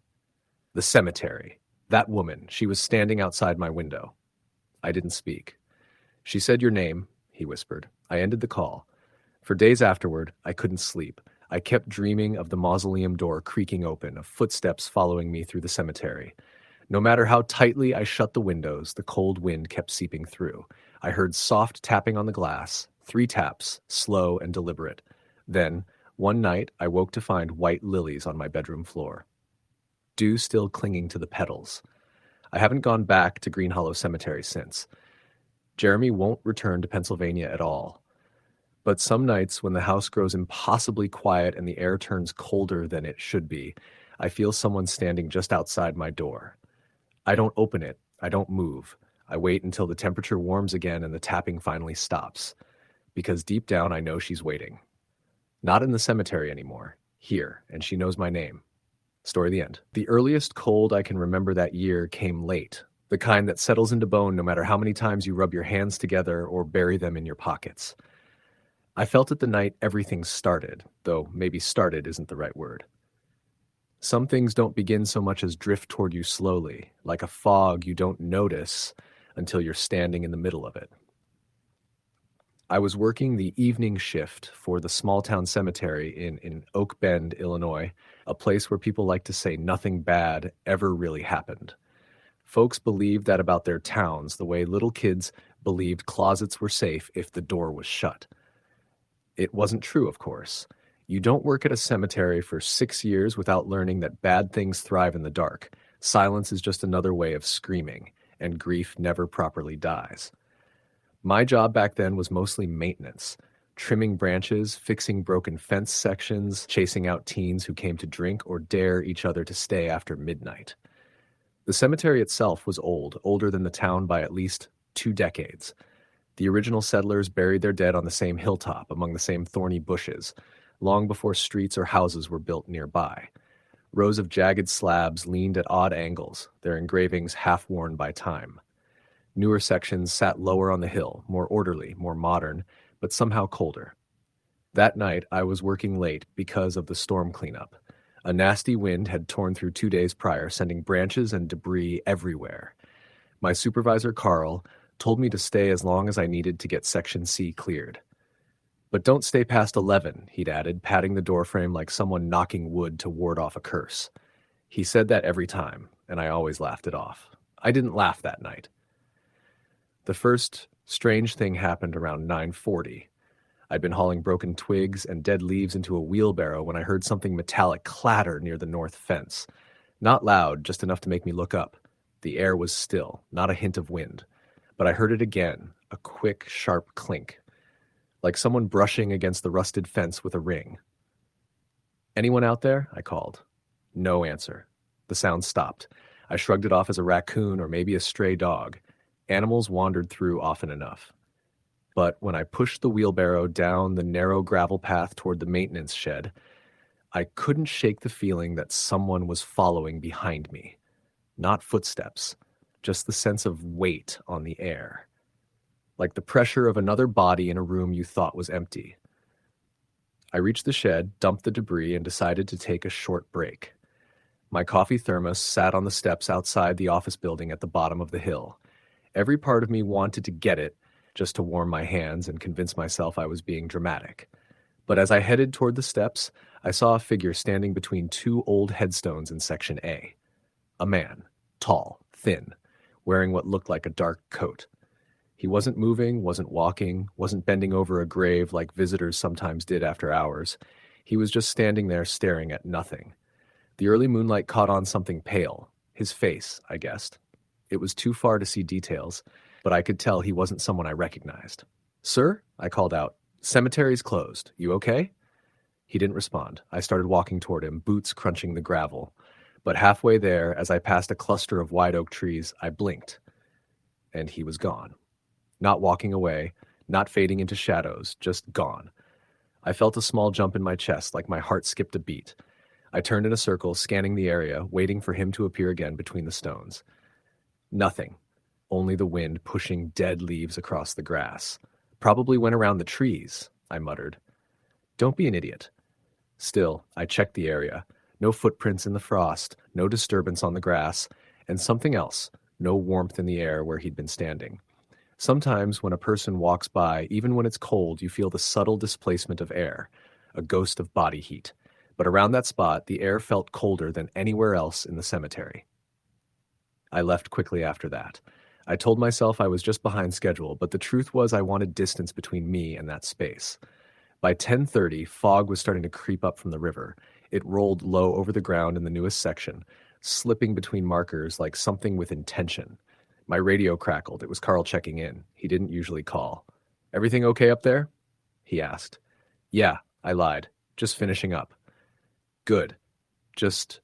A: "The cemetery. That woman, she was standing outside my window." I didn't speak. "She said your name," he whispered. I ended the call. For days afterward, I couldn't sleep. I kept dreaming of the mausoleum door creaking open, of footsteps following me through the cemetery. No matter how tightly I shut the windows, the cold wind kept seeping through. I heard soft tapping on the glass, 3 taps, slow and deliberate. Then, one night, I woke to find white lilies on my bedroom floor. Dew still clinging to the petals. I haven't gone back to Green Hollow Cemetery since. Jeremy won't return to Pennsylvania at all. But some nights when the house grows impossibly quiet and the air turns colder than it should be, I feel someone standing just outside my door. I don't open it. I don't move. I wait until the temperature warms again and the tapping finally stops. Because deep down I know she's waiting. Not in the cemetery anymore. Here, and she knows my name. Story the end. The earliest cold I can remember that year came late. The kind that settles into bone no matter how many times you rub your hands together or bury them in your pockets. I felt it the night everything started, though maybe started isn't the right word. Some things don't begin so much as drift toward you slowly, like a fog you don't notice until you're standing in the middle of it. I was working the evening shift for the small-town cemetery in Oak Bend, Illinois, a place where people like to say nothing bad ever really happened. Folks believed that about their towns, the way little kids believed closets were safe if the door was shut. It wasn't true, of course. You don't work at a cemetery for 6 years without learning that bad things thrive in the dark. Silence is just another way of screaming, and grief never properly dies. My job back then was mostly maintenance, trimming branches, fixing broken fence sections, chasing out teens who came to drink or dare each other to stay after midnight. The cemetery itself was old, older than the town by at least 2 decades. The original settlers buried their dead on the same hilltop, among the same thorny bushes, long before streets or houses were built nearby. Rows of jagged slabs leaned at odd angles, their engravings half-worn by time. Newer sections sat lower on the hill, more orderly, more modern, but somehow colder. That night, I was working late because of the storm cleanup. A nasty wind had torn through 2 days prior, sending branches and debris everywhere. My supervisor, Carl, told me to stay as long as I needed to get Section C cleared. "But don't stay past 11, he'd added, patting the doorframe like someone knocking wood to ward off a curse. He said that every time, and I always laughed it off. I didn't laugh that night. The first strange thing happened around 9:40. I'd been hauling broken twigs and dead leaves into a wheelbarrow when I heard something metallic clatter near the north fence. Not loud, just enough to make me look up. The air was still, not a hint of wind. But I heard it again, a quick, sharp clink, like someone brushing against the rusted fence with a ring. "Anyone out there?" I called. No answer. The sound stopped. I shrugged it off as a raccoon or maybe a stray dog. Animals wandered through often enough. But when I pushed the wheelbarrow down the narrow gravel path toward the maintenance shed, I couldn't shake the feeling that someone was following behind me. Not footsteps, just the sense of weight on the air. Like the pressure of another body in a room you thought was empty. I reached the shed, dumped the debris, and decided to take a short break. My coffee thermos sat on the steps outside the office building at the bottom of the hill. Every part of me wanted to get it, just to warm my hands and convince myself I was being dramatic. But as I headed toward the steps, I saw a figure standing between two old headstones in Section A. A man, tall, thin, wearing what looked like a dark coat. He wasn't moving, wasn't walking, wasn't bending over a grave like visitors sometimes did after hours. He was just standing there staring at nothing. The early moonlight caught on something pale. His face, I guessed. It was too far to see details, but I could tell he wasn't someone I recognized. "Sir?" I called out. "Cemetery's closed. You okay?" He didn't respond. I started walking toward him, boots crunching the gravel. But halfway there, as I passed a cluster of white oak trees, I blinked. And he was gone. Not walking away, not fading into shadows, just gone. I felt a small jump in my chest, like my heart skipped a beat. I turned in a circle, scanning the area, waiting for him to appear again between the stones. Nothing. Only the wind pushing dead leaves across the grass. "Probably went around the trees," I muttered. "Don't be an idiot." Still, I checked the area. No footprints in the frost, no disturbance on the grass, and something else, no warmth in the air where he'd been standing. Sometimes when a person walks by, even when it's cold, you feel the subtle displacement of air, a ghost of body heat. But around that spot, the air felt colder than anywhere else in the cemetery. I left quickly after that. I told myself I was just behind schedule, but the truth was I wanted distance between me and that space. By 10:30, fog was starting to creep up from the river. It rolled low over the ground in the newest section, slipping between markers like something with intention. My radio crackled. It was Carl checking in. He didn't usually call. "Everything okay up there?" he asked. "Yeah," I lied. "Just finishing up." "Good. Just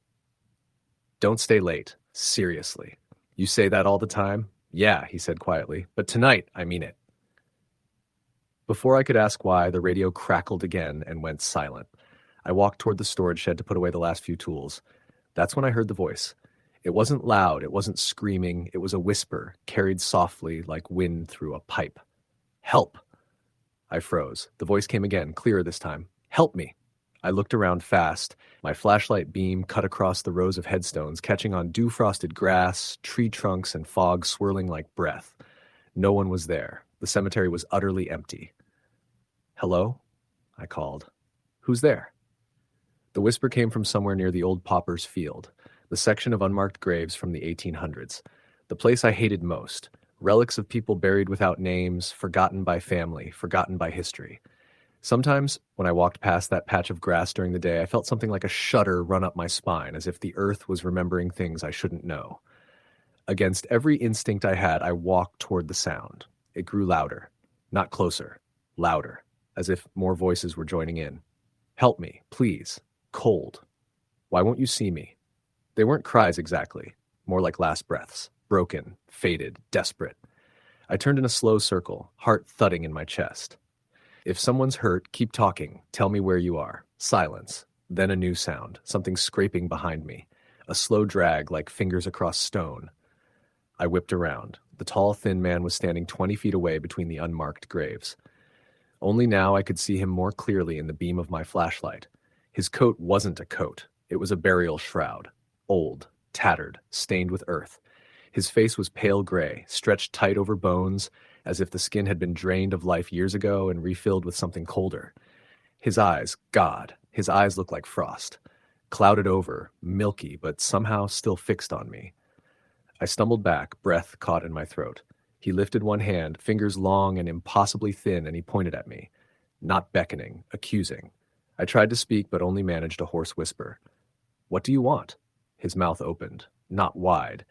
A: don't stay late. Seriously." "You say that all the time?" "Yeah," he said quietly. "But tonight, I mean it." Before I could ask why, the radio crackled again and went silent. I walked toward the storage shed to put away the last few tools. That's when I heard the voice. It wasn't loud, it wasn't screaming, it was a whisper, carried softly like wind through a pipe. "Help!" I froze. The voice came again, clearer this time. "Help me!" I looked around fast. My flashlight beam cut across the rows of headstones, catching on dew-frosted grass, tree trunks, and fog swirling like breath. No one was there. The cemetery was utterly empty. "Hello?" I called. "Who's there?" The whisper came from somewhere near the old Pauper's Field, the section of unmarked graves from the 1800s, the place I hated most, relics of people buried without names, forgotten by family, forgotten by history. Sometimes, when I walked past that patch of grass during the day, I felt something like a shudder run up my spine, as if the earth was remembering things I shouldn't know. Against every instinct I had, I walked toward the sound. It grew louder. Not closer. Louder. As if more voices were joining in. "Help me, please. Cold. Why won't you see me?" They weren't cries exactly. More like last breaths. Broken, faded, desperate. I turned in a slow circle, heart thudding in my chest. "If someone's hurt, keep talking. Tell me where you are." Silence. Then a new sound. Something scraping behind me. A slow drag like fingers across stone. I whipped around. The tall, thin man was standing 20 feet away between the unmarked graves. Only now I could see him more clearly in the beam of my flashlight. His coat wasn't a coat. It was a burial shroud. Old, tattered, stained with earth. His face was pale gray, stretched tight over bones, as if the skin had been drained of life years ago and refilled with something colder. His eyes, God, his eyes looked like frost. Clouded over, milky, but somehow still fixed on me. I stumbled back, breath caught in my throat. He lifted one hand, fingers long and impossibly thin, and he pointed at me. not beckoning, accusing. I tried to speak, but only managed a hoarse whisper. "What do you want?" His mouth opened, not wide,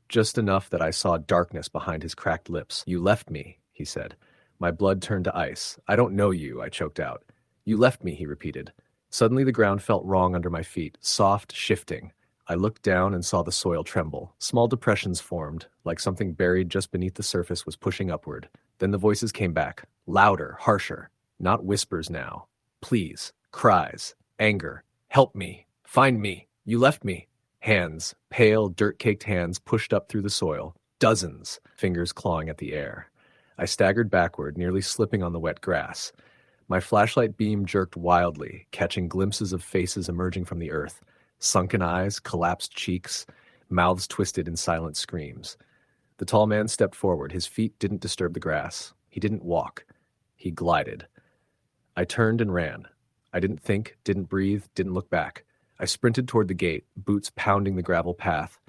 A: just enough that I saw darkness behind his cracked lips. "You left me," he said. My blood turned to ice. "I don't know you," I choked out. "You left me," he repeated. Suddenly the ground felt wrong under my feet, soft, shifting. I looked down and saw the soil tremble. Small depressions formed, like something buried just beneath the surface was pushing upward. Then the voices came back, louder, harsher. Not whispers now. Pleas, cries, anger. "Help me. Find me. You left me." Hands, pale, dirt-caked hands pushed up through the soil. Dozens, fingers clawing at the air. I staggered backward, nearly slipping on the wet grass. My flashlight beam jerked wildly, catching glimpses of faces emerging from the earth. Sunken eyes, collapsed cheeks, mouths twisted in silent screams. The tall man stepped forward. His feet didn't disturb the grass. He didn't walk. He glided. I turned and ran. I didn't think, didn't breathe, didn't look back. I sprinted toward the gate, boots pounding the gravel path.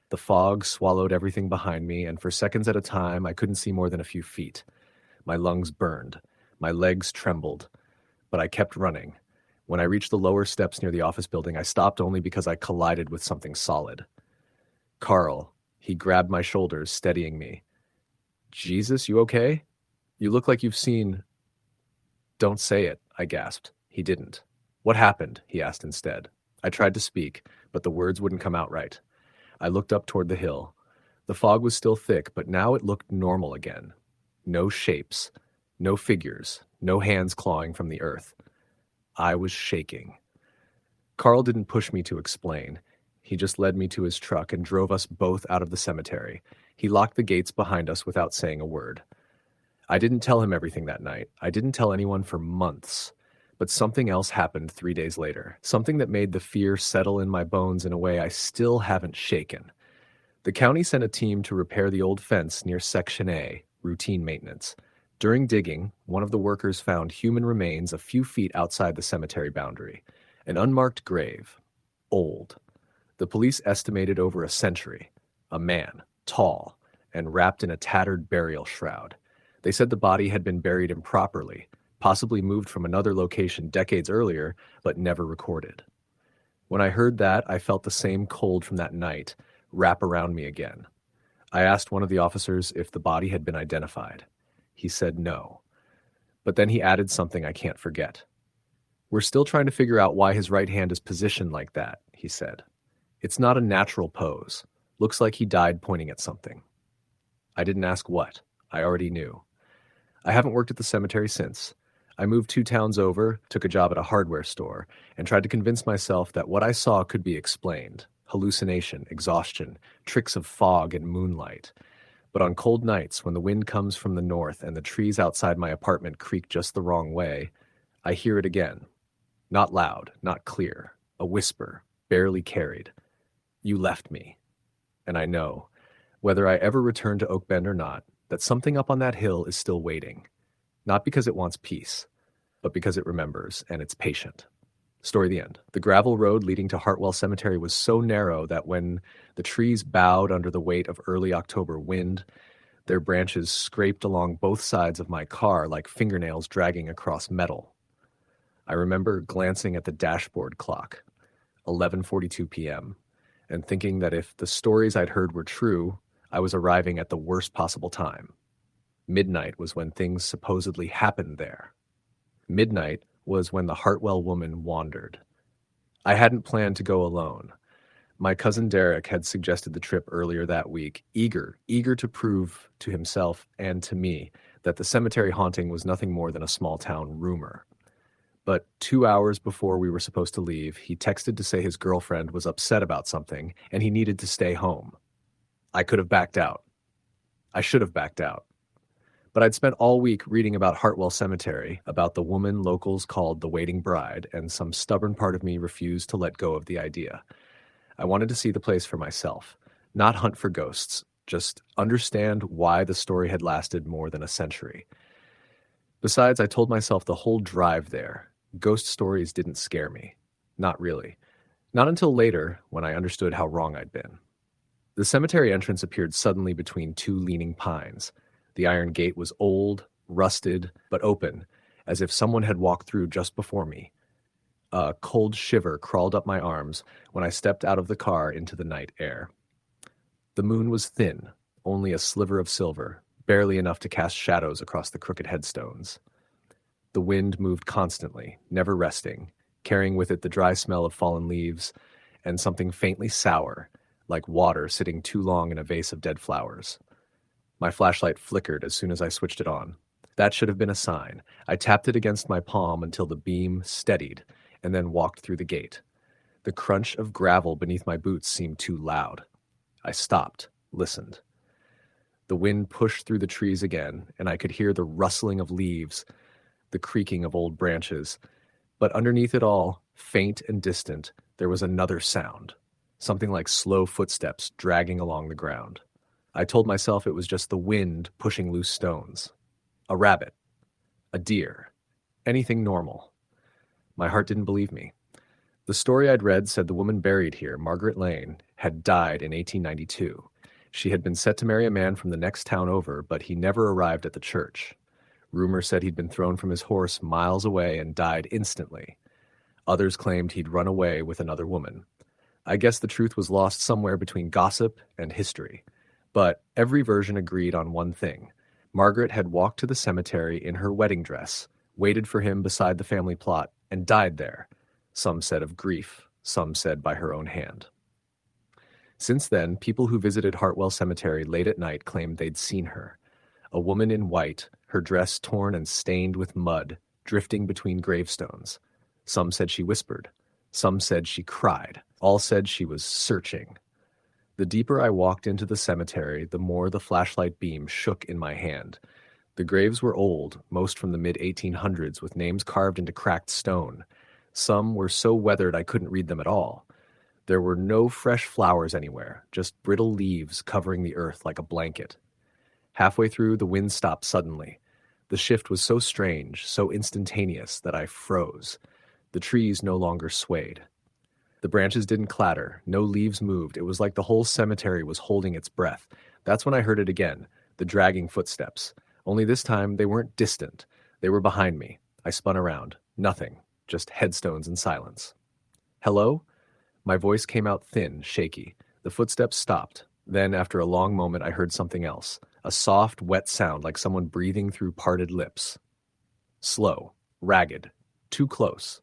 A: The fog swallowed everything behind me, and for seconds at a time, I couldn't see more than a few feet. My lungs burned. My legs trembled. But I kept running. When I reached the lower steps near the office building, I stopped only because I collided with something solid. Carl. He grabbed my shoulders, steadying me. "Jesus, you okay? You look like you've seen—" "Don't say it," I gasped. He didn't. "What happened?" he asked instead. I tried to speak, but the words wouldn't come out right. I looked up toward the hill. The fog was still thick, but now it looked normal again. No shapes, no figures, no hands clawing from the earth. I was shaking. Carl didn't push me to explain. He just led me to his truck and drove us both out of the cemetery. He locked the gates behind us without saying a word. I didn't tell him everything that night. I didn't tell anyone for months. But something else happened 3 days later. Something that made the fear settle in my bones in a way I still haven't shaken. The county sent a team to repair the old fence near Section A, routine maintenance. During digging, one of the workers found human remains a few feet outside the cemetery boundary. An unmarked grave. Old. The police estimated over a century. A man, tall, and wrapped in a tattered burial shroud. They said the body had been buried improperly, possibly moved from another location decades earlier, but never recorded. When I heard that, I felt the same cold from that night wrap around me again. I asked one of the officers if the body had been identified. He said no. But then he added something I can't forget. "We're still trying to figure out why his right hand is positioned like that," he said. "It's not a natural pose. Looks like he died pointing at something." I didn't ask what. I already knew. I haven't worked at the cemetery since. I moved 2 towns over, took a job at a hardware store, and tried to convince myself that what I saw could be explained. Hallucination, exhaustion, tricks of fog and moonlight. But on cold nights, when the wind comes from the north and the trees outside my apartment creak just the wrong way, I hear it again. Not loud, not clear. A whisper, barely carried. "You left me." And I know, whether I ever return to Oak Bend or not, that something up on that hill is still waiting. Not because it wants peace, but because it remembers, and it's patient. Story the end. The gravel road leading to Hartwell Cemetery was so narrow that when the trees bowed under the weight of early October wind, their branches scraped along both sides of my car like fingernails dragging across metal. I remember glancing at the dashboard clock, 11:42 p.m., and thinking that if the stories I'd heard were true, I was arriving at the worst possible time. Midnight was when things supposedly happened there. Midnight was when the Hartwell woman wandered. I hadn't planned to go alone. My cousin Derek had suggested the trip earlier that week, eager to prove to himself and to me that the cemetery haunting was nothing more than a small-town rumor. But 2 hours before we were supposed to leave, he texted to say his girlfriend was upset about something and he needed to stay home. I could have backed out. I should have backed out. But I'd spent all week reading about Hartwell Cemetery, about the woman locals called the Waiting Bride, and some stubborn part of me refused to let go of the idea. I wanted to see the place for myself, not hunt for ghosts, just understand why the story had lasted more than a century. Besides, I told myself the whole drive there, ghost stories didn't scare me. Not really. Not until later, when I understood how wrong I'd been. The cemetery entrance appeared suddenly between 2 leaning pines. The iron gate was old, rusted, but open, as if someone had walked through just before me. A cold shiver crawled up my arms when I stepped out of the car into the night air. The moon was thin, only a sliver of silver, barely enough to cast shadows across the crooked headstones. The wind moved constantly, never resting, carrying with it the dry smell of fallen leaves and something faintly sour, like water sitting too long in a vase of dead flowers. My flashlight flickered as soon as I switched it on. That should have been a sign. I tapped it against my palm until the beam steadied, and then walked through the gate. The crunch of gravel beneath my boots seemed too loud. I stopped, listened. The wind pushed through the trees again, and I could hear the rustling of leaves, the creaking of old branches. But underneath it all, faint and distant, there was another sound, something like slow footsteps dragging along the ground. I told myself it was just the wind pushing loose stones. A rabbit. A deer. Anything normal. My heart didn't believe me. The story I'd read said the woman buried here, Margaret Lane, had died in 1892. She had been set to marry a man from the next town over, but he never arrived at the church. Rumor said he'd been thrown from his horse miles away and died instantly. Others claimed he'd run away with another woman. I guess the truth was lost somewhere between gossip and history. But every version agreed on one thing. Margaret had walked to the cemetery in her wedding dress, waited for him beside the family plot, and died there. Some said of grief, some said by her own hand. Since then, people who visited Hartwell Cemetery late at night claimed they'd seen her. A woman in white, her dress torn and stained with mud, drifting between gravestones. Some said she whispered. Some said she cried. All said she was searching. The deeper I walked into the cemetery, the more the flashlight beam shook in my hand. The graves were old, most from the mid-1800s, with names carved into cracked stone. Some were so weathered I couldn't read them at all. There were no fresh flowers anywhere, just brittle leaves covering the earth like a blanket. Halfway through, the wind stopped suddenly. The shift was so strange, so instantaneous, that I froze. The trees no longer swayed. The branches didn't clatter, no leaves moved. It was like the whole cemetery was holding its breath. That's when I heard it again, the dragging footsteps. Only this time, they weren't distant. They were behind me. I spun around. Nothing. Just headstones and silence. Hello? My voice came out thin, shaky. The footsteps stopped. Then, after a long moment, I heard something else. A soft, wet sound like someone breathing through parted lips. Slow. Ragged. Too close.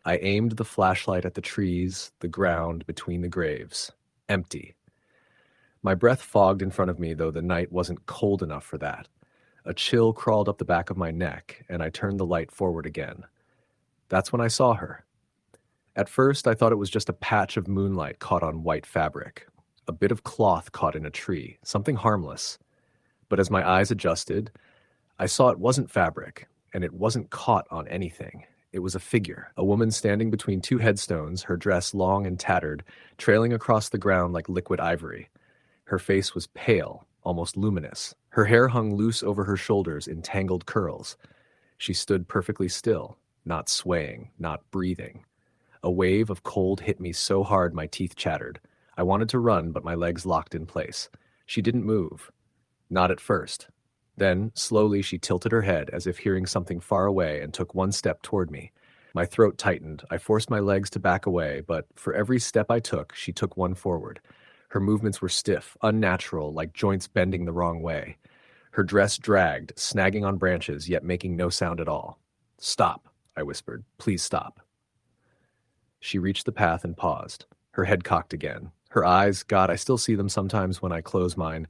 A: I aimed the flashlight at the trees, the ground between the graves. Empty. My breath fogged in front of me, though the night wasn't cold enough for that. A chill crawled up the back of my neck, and I turned the light forward again. That's when I saw her. At first, I thought it was just a patch of moonlight caught on white fabric, a bit of cloth caught in a tree, something harmless. But as my eyes adjusted, I saw it wasn't fabric, and it wasn't caught on anything. It was a figure, a woman standing between two headstones, her dress long and tattered, trailing across the ground like liquid ivory. Her face was pale, almost luminous. Her hair hung loose over her shoulders in tangled curls. She stood perfectly still, not swaying, not breathing. A wave of cold hit me so hard my teeth chattered. I wanted to run, but my legs locked in place. She didn't move. Not at first. Then, slowly, she tilted her head as if hearing something far away and took one step toward me. My throat tightened. I forced my legs to back away, but for every step I took, she took one forward. Her movements were stiff, unnatural, like joints bending the wrong way. Her dress dragged, snagging on branches, yet making no sound at all. "Stop," I whispered. "Please stop." She reached the path and paused, her head cocked again. Her eyes, God, I still see them sometimes when I close mine,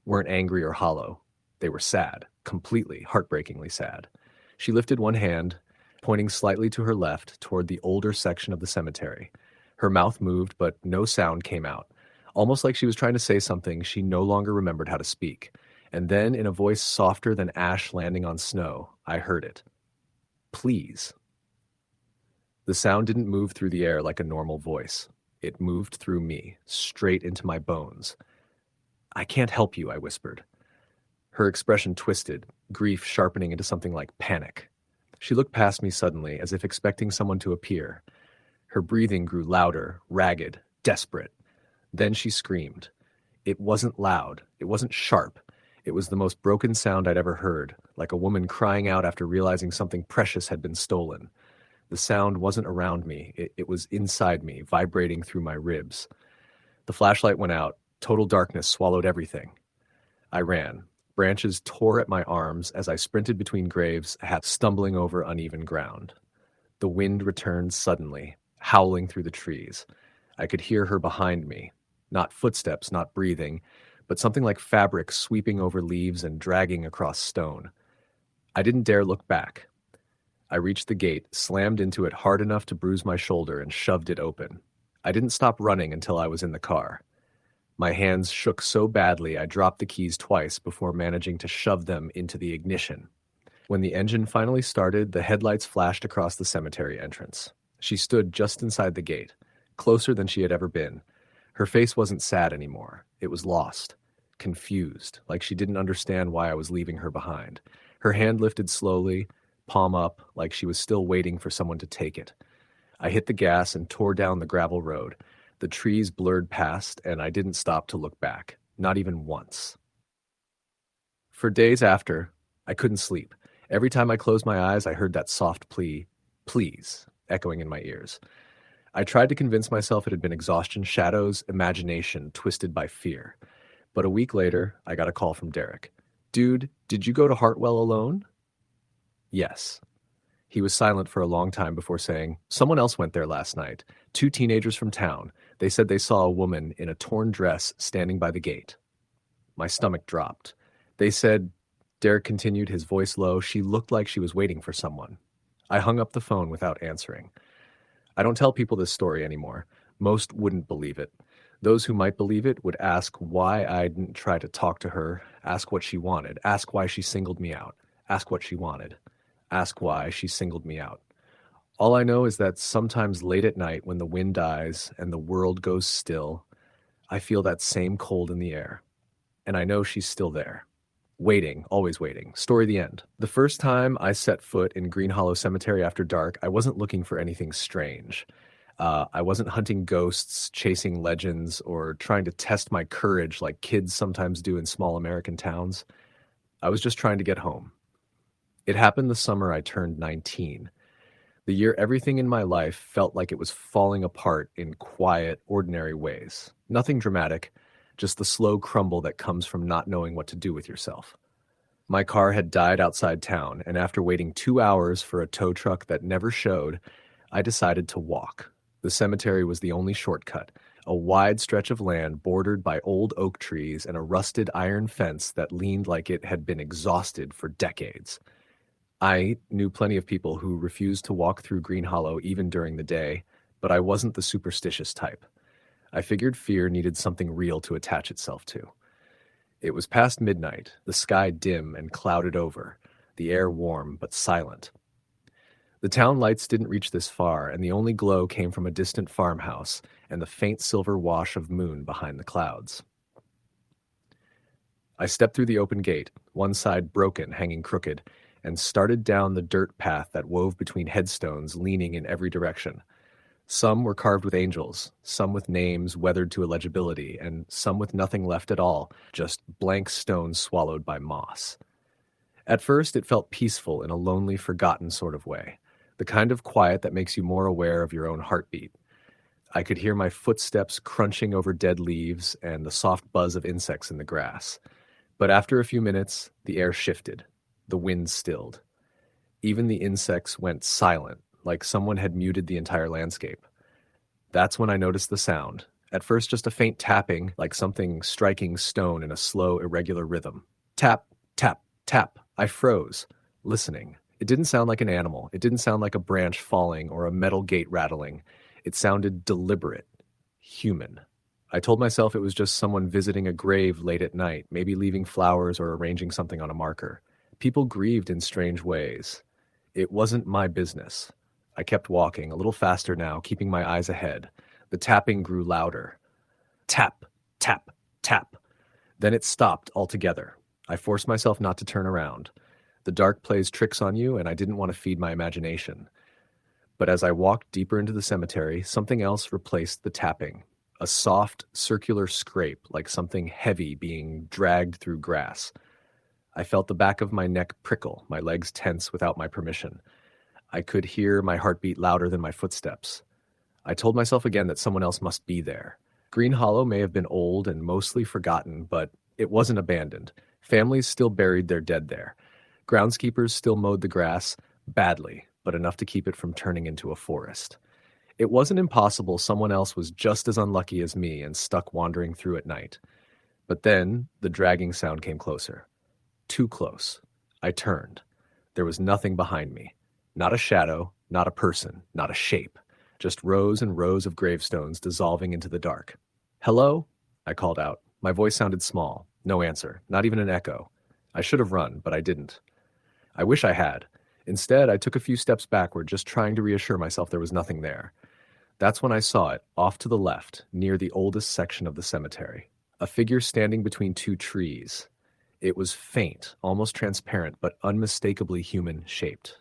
A: weren't angry or hollow. They were sad, completely, heartbreakingly sad. She lifted one hand, pointing slightly to her left toward the older section of the cemetery. Her mouth moved, but no sound came out, almost like she was trying to say something she no longer remembered how to speak. And then, in a voice softer than ash landing on snow, I heard it. "Please." The sound didn't move through the air like a normal voice. It moved through me, straight into my bones. "I can't help you," I whispered. Her expression twisted, grief sharpening into something like panic. She looked past me suddenly, as if expecting someone to appear. Her breathing grew louder, ragged, desperate. Then she screamed. It wasn't loud. It wasn't sharp. It was the most broken sound I'd ever heard, like a woman crying out after realizing something precious had been stolen. The sound wasn't around me, it was inside me, vibrating through my ribs. The flashlight went out. Total darkness swallowed everything. I ran. Branches tore at my arms as I sprinted between graves, stumbling over uneven ground. The wind returned suddenly, howling through the trees. I could hear her behind me. Not footsteps, not breathing, but something like fabric sweeping over leaves and dragging across stone. I didn't dare look back. I reached the gate, slammed into it hard enough to bruise my shoulder, and shoved it open. I didn't stop running until I was in the car. My hands shook so badly I dropped the keys twice before managing to shove them into the ignition. When the engine finally started, the headlights flashed across the cemetery entrance. She stood just inside the gate, closer than she had ever been. Her face wasn't sad anymore. It was lost, confused, like she didn't understand why I was leaving her behind. Her hand lifted slowly, palm up, like she was still waiting for someone to take it. I hit the gas and tore down the gravel road. The trees blurred past, and I didn't stop to look back, not even once. For days after, I couldn't sleep. Every time I closed my eyes, I heard that soft plea, "Please," echoing in my ears. I tried to convince myself it had been exhaustion, shadows, imagination, twisted by fear. But a week later, I got a call from Derek. "Dude, did you go to Hartwell alone?" Yes. He was silent for a long time before saying, "Someone else went there last night. 2 teenagers from town. They said they saw a woman in a torn dress standing by the gate." My stomach dropped. They said, Derek continued, his voice low, "she looked like she was waiting for someone." I hung up the phone without answering. I don't tell people this story anymore. Most wouldn't believe it. Those who might believe it would ask why I didn't try to talk to her, ask what she wanted, ask why she singled me out, ask what she wanted, ask why she singled me out. All I know is that sometimes late at night when the wind dies and the world goes still, I feel that same cold in the air. And I know she's still there. Waiting, always waiting. Story the end. The first time I set foot in Green Hollow Cemetery after dark, I wasn't looking for anything strange. I wasn't hunting ghosts, chasing legends, or trying to test my courage like kids sometimes do in small American towns. I was just trying to get home. It happened the summer I turned 19. The year everything in my life felt like it was falling apart in quiet, ordinary ways. Nothing dramatic, just the slow crumble that comes from not knowing what to do with yourself. My car had died outside town, and after waiting 2 hours for a tow truck that never showed, I decided to walk. The cemetery was the only shortcut, a wide stretch of land bordered by old oak trees and a rusted iron fence that leaned like it had been exhausted for decades. I knew plenty of people who refused to walk through Green Hollow even during the day, but I wasn't the superstitious type. I figured fear needed something real to attach itself to. It was past midnight, the sky dim and clouded over, the air warm but silent. The town lights didn't reach this far, and the only glow came from a distant farmhouse and the faint silver wash of moon behind the clouds. I stepped through the open gate, one side broken, hanging crooked, and started down the dirt path that wove between headstones leaning in every direction. Some were carved with angels, some with names weathered to illegibility, and some with nothing left at all, just blank stone swallowed by moss. At first, it felt peaceful in a lonely, forgotten sort of way, the kind of quiet that makes you more aware of your own heartbeat. I could hear my footsteps crunching over dead leaves and the soft buzz of insects in the grass. But after a few minutes, the air shifted. The wind stilled. Even the insects went silent, like someone had muted the entire landscape. That's when I noticed the sound. At first, just a faint tapping, like something striking stone in a slow, irregular rhythm. Tap, tap, tap. I froze, listening. It didn't sound like an animal. It didn't sound like a branch falling or a metal gate rattling. It sounded deliberate, human. I told myself it was just someone visiting a grave late at night, maybe leaving flowers or arranging something on a marker. People grieved in strange ways. It wasn't my business. I kept walking, a little faster now, keeping my eyes ahead. The tapping grew louder. Tap, tap, tap. Then it stopped altogether. I forced myself not to turn around. The dark plays tricks on you, and I didn't want to feed my imagination. But as I walked deeper into the cemetery, something else replaced the tapping. A soft, circular scrape, like something heavy being dragged through grass. I felt the back of my neck prickle, my legs tense without my permission. I could hear my heartbeat louder than my footsteps. I told myself again that someone else must be there. Green Hollow may have been old and mostly forgotten, but it wasn't abandoned. Families still buried their dead there. Groundskeepers still mowed the grass, badly, but enough to keep it from turning into a forest. It wasn't impossible someone else was just as unlucky as me and stuck wandering through at night. But then the dragging sound came closer. Too close. I turned. There was nothing behind me. Not a shadow, not a person, not a shape. Just rows and rows of gravestones dissolving into the dark. "Hello?" I called out. My voice sounded small. No answer, not even an echo. I should have run, but I didn't. I wish I had. Instead, I took a few steps backward, just trying to reassure myself there was nothing there. That's when I saw it, off to the left, near the oldest section of the cemetery. A figure standing between two trees. It was faint, almost transparent, but unmistakably human-shaped.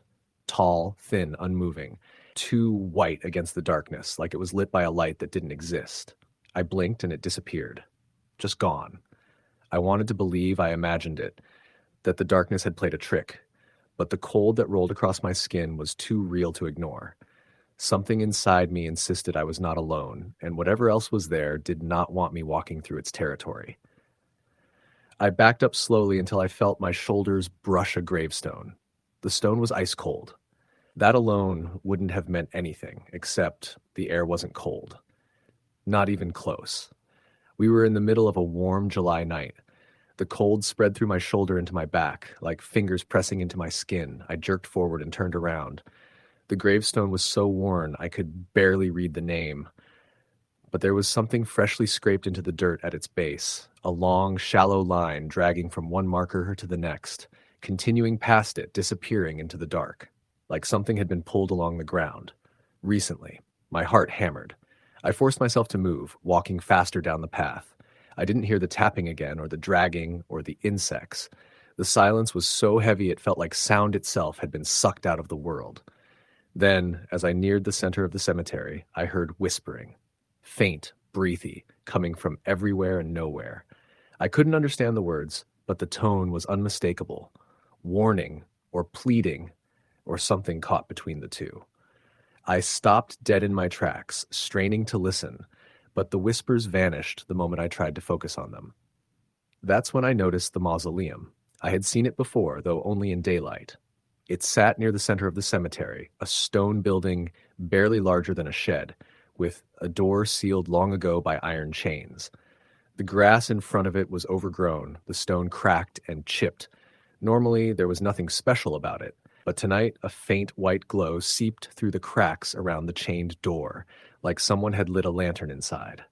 A: Tall, thin, unmoving. Too white against the darkness, like it was lit by a light that didn't exist. I blinked and it disappeared. Just gone. I wanted to believe I imagined it, that the darkness had played a trick, but the cold that rolled across my skin was too real to ignore. Something inside me insisted I was not alone, and whatever else was there did not want me walking through its territory. I backed up slowly until I felt my shoulders brush a gravestone. The stone was ice cold. That alone wouldn't have meant anything, except the air wasn't cold. Not even close. We were in the middle of a warm July night. The cold spread through my shoulder into my back, like fingers pressing into my skin. I jerked forward and turned around. The gravestone was so worn I could barely read the name. But there was something freshly scraped into the dirt at its base, a long, shallow line dragging from one marker to the next, continuing past it, disappearing into the dark, like something had been pulled along the ground. Recently. My heart hammered. I forced myself to move, walking faster down the path. I didn't hear the tapping again, or the dragging, or the insects. The silence was so heavy it felt like sound itself had been sucked out of the world. Then, as I neared the center of the cemetery, I heard whispering. Faint, breathy, coming from everywhere and nowhere. I couldn't understand the words, but the tone was unmistakable. Warning, or pleading, or something caught between the two. I stopped dead in my tracks, straining to listen, but the whispers vanished the moment I tried to focus on them. That's when I noticed the mausoleum. I had seen it before, though only in daylight. It sat near the center of the cemetery, a stone building barely larger than a shed, with a door sealed long ago by iron chains. The grass in front of it was overgrown, the stone cracked and chipped. Normally, there was nothing special about it, but tonight a faint white glow seeped through the cracks around the chained door, like someone had lit a lantern inside.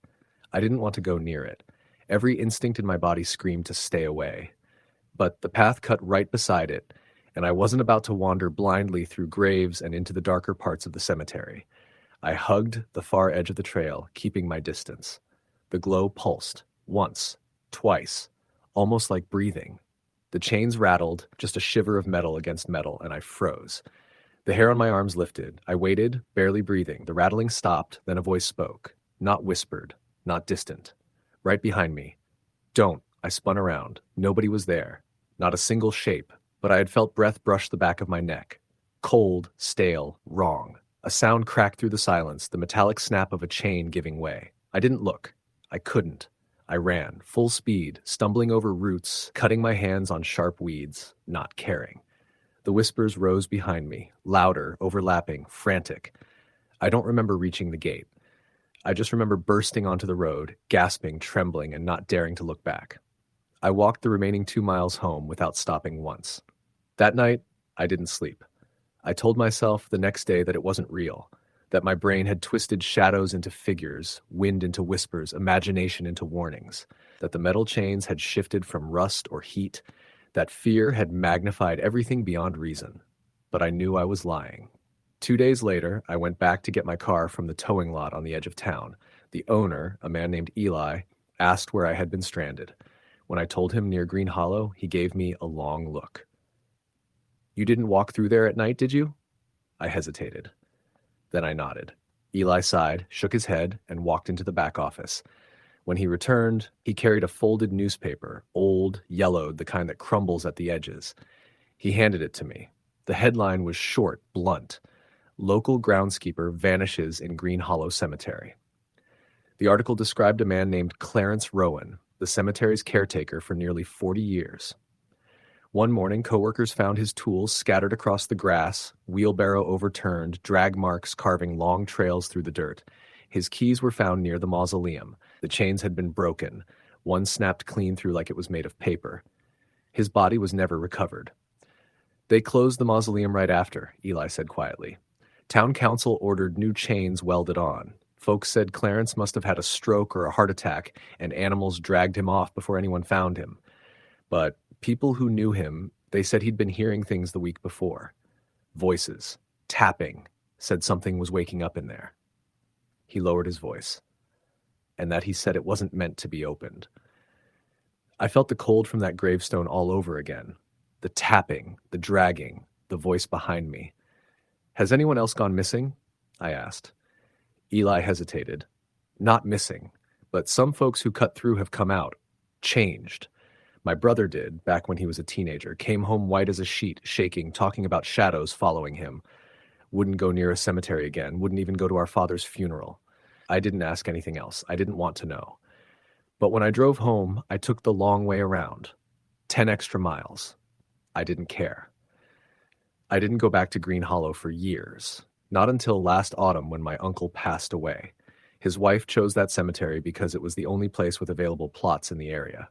A: I didn't want to go near it. Every instinct in my body screamed to stay away. But the path cut right beside it, and I wasn't about to wander blindly through graves and into the darker parts of the cemetery. I hugged the far edge of the trail, keeping my distance. The glow pulsed, once, twice, almost like breathing. The chains rattled, just a shiver of metal against metal, and I froze. The hair on my arms lifted. I waited, barely breathing. The rattling stopped, then a voice spoke. Not whispered, not distant. Right behind me. Don't. I spun around. Nobody was there. Not a single shape, but I had felt breath brush the back of my neck. Cold, stale, wrong. A sound cracked through the silence, the metallic snap of a chain giving way. I didn't look. I couldn't. I ran, full speed, stumbling over roots, cutting my hands on sharp weeds, not caring. The whispers rose behind me, louder, overlapping, frantic. I don't remember reaching the gate. I just remember bursting onto the road, gasping, trembling, and not daring to look back. I walked the remaining 2 miles home without stopping once. That night, I didn't sleep. I told myself the next day that it wasn't real, that my brain had twisted shadows into figures, wind into whispers, imagination into warnings, that the metal chains had shifted from rust or heat, that fear had magnified everything beyond reason. But I knew I was lying. 2 days later, I went back to get my car from the towing lot on the edge of town. The owner, a man named Eli, asked where I had been stranded. When I told him near Green Hollow, he gave me a long look. "You didn't walk through there at night, did you?" I hesitated. Then I nodded. Eli sighed, shook his head, and walked into the back office. When he returned, he carried a folded newspaper, old, yellowed, the kind that crumbles at the edges. He handed it to me. The headline was short, blunt. Local groundskeeper vanishes in Green Hollow Cemetery. The article described a man named Clarence Rowan, the cemetery's caretaker for nearly 40 years. One morning, coworkers found his tools scattered across the grass, wheelbarrow overturned, drag marks carving long trails through the dirt. His keys were found near the mausoleum. The chains had been broken. One snapped clean through like it was made of paper. His body was never recovered. They closed the mausoleum right after, Eli said quietly. Town council ordered new chains welded on. Folks said Clarence must have had a stroke or a heart attack, and animals dragged him off before anyone found him. But people who knew him, they said he'd been hearing things the week before. Voices, tapping, said something was waking up in there. He lowered his voice, and that he said it wasn't meant to be opened. I felt the cold from that gravestone all over again. The tapping, the dragging, the voice behind me. Has anyone else gone missing? I asked. Eli hesitated. Not missing, but some folks who cut through have come out. Changed. My brother did, back when he was a teenager. Came home white as a sheet, shaking, talking about shadows following him. Wouldn't go near a cemetery again, wouldn't even go to our father's funeral. I didn't ask anything else. I didn't want to know. But when I drove home, I took the long way around. 10 extra miles. I didn't care. I didn't go back to Green Hollow for years. Not until last autumn when my uncle passed away. His wife chose that cemetery because it was the only place with available plots in the area.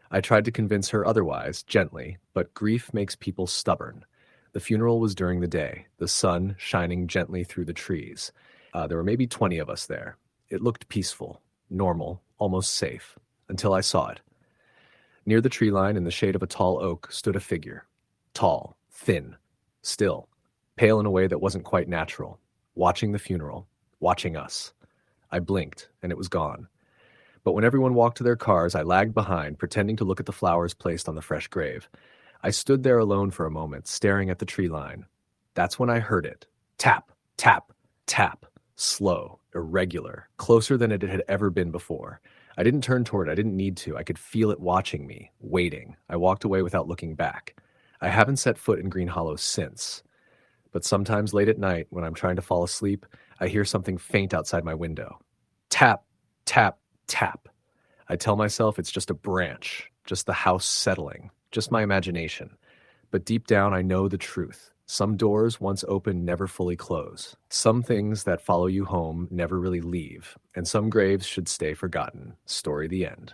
A: I tried to convince her otherwise, gently, but grief makes people stubborn. The funeral was during the day, the sun shining gently through the trees. There were maybe 20 of us there. It looked peaceful, normal, almost safe, until I saw it. Near the tree line, in the shade of a tall oak, stood a figure. Tall, thin, still, pale in a way that wasn't quite natural, watching the funeral, watching us. I blinked, and it was gone. But when everyone walked to their cars, I lagged behind, pretending to look at the flowers placed on the fresh grave. I stood there alone for a moment, staring at the tree line. That's when I heard it. Tap, tap, tap. Slow, irregular, closer than it had ever been before. I didn't turn toward it. I didn't need to. I could feel it watching me, waiting. I walked away without looking back. I haven't set foot in Green Hollow since. But sometimes late at night, when I'm trying to fall asleep, I hear something faint outside my window. Tap, tap, tap. I tell myself it's just a branch, just the house settling, just my imagination. But deep down, I know the truth. Some doors, once open, never fully close. Some things that follow you home never really leave. And some graves should stay forgotten. Story the end.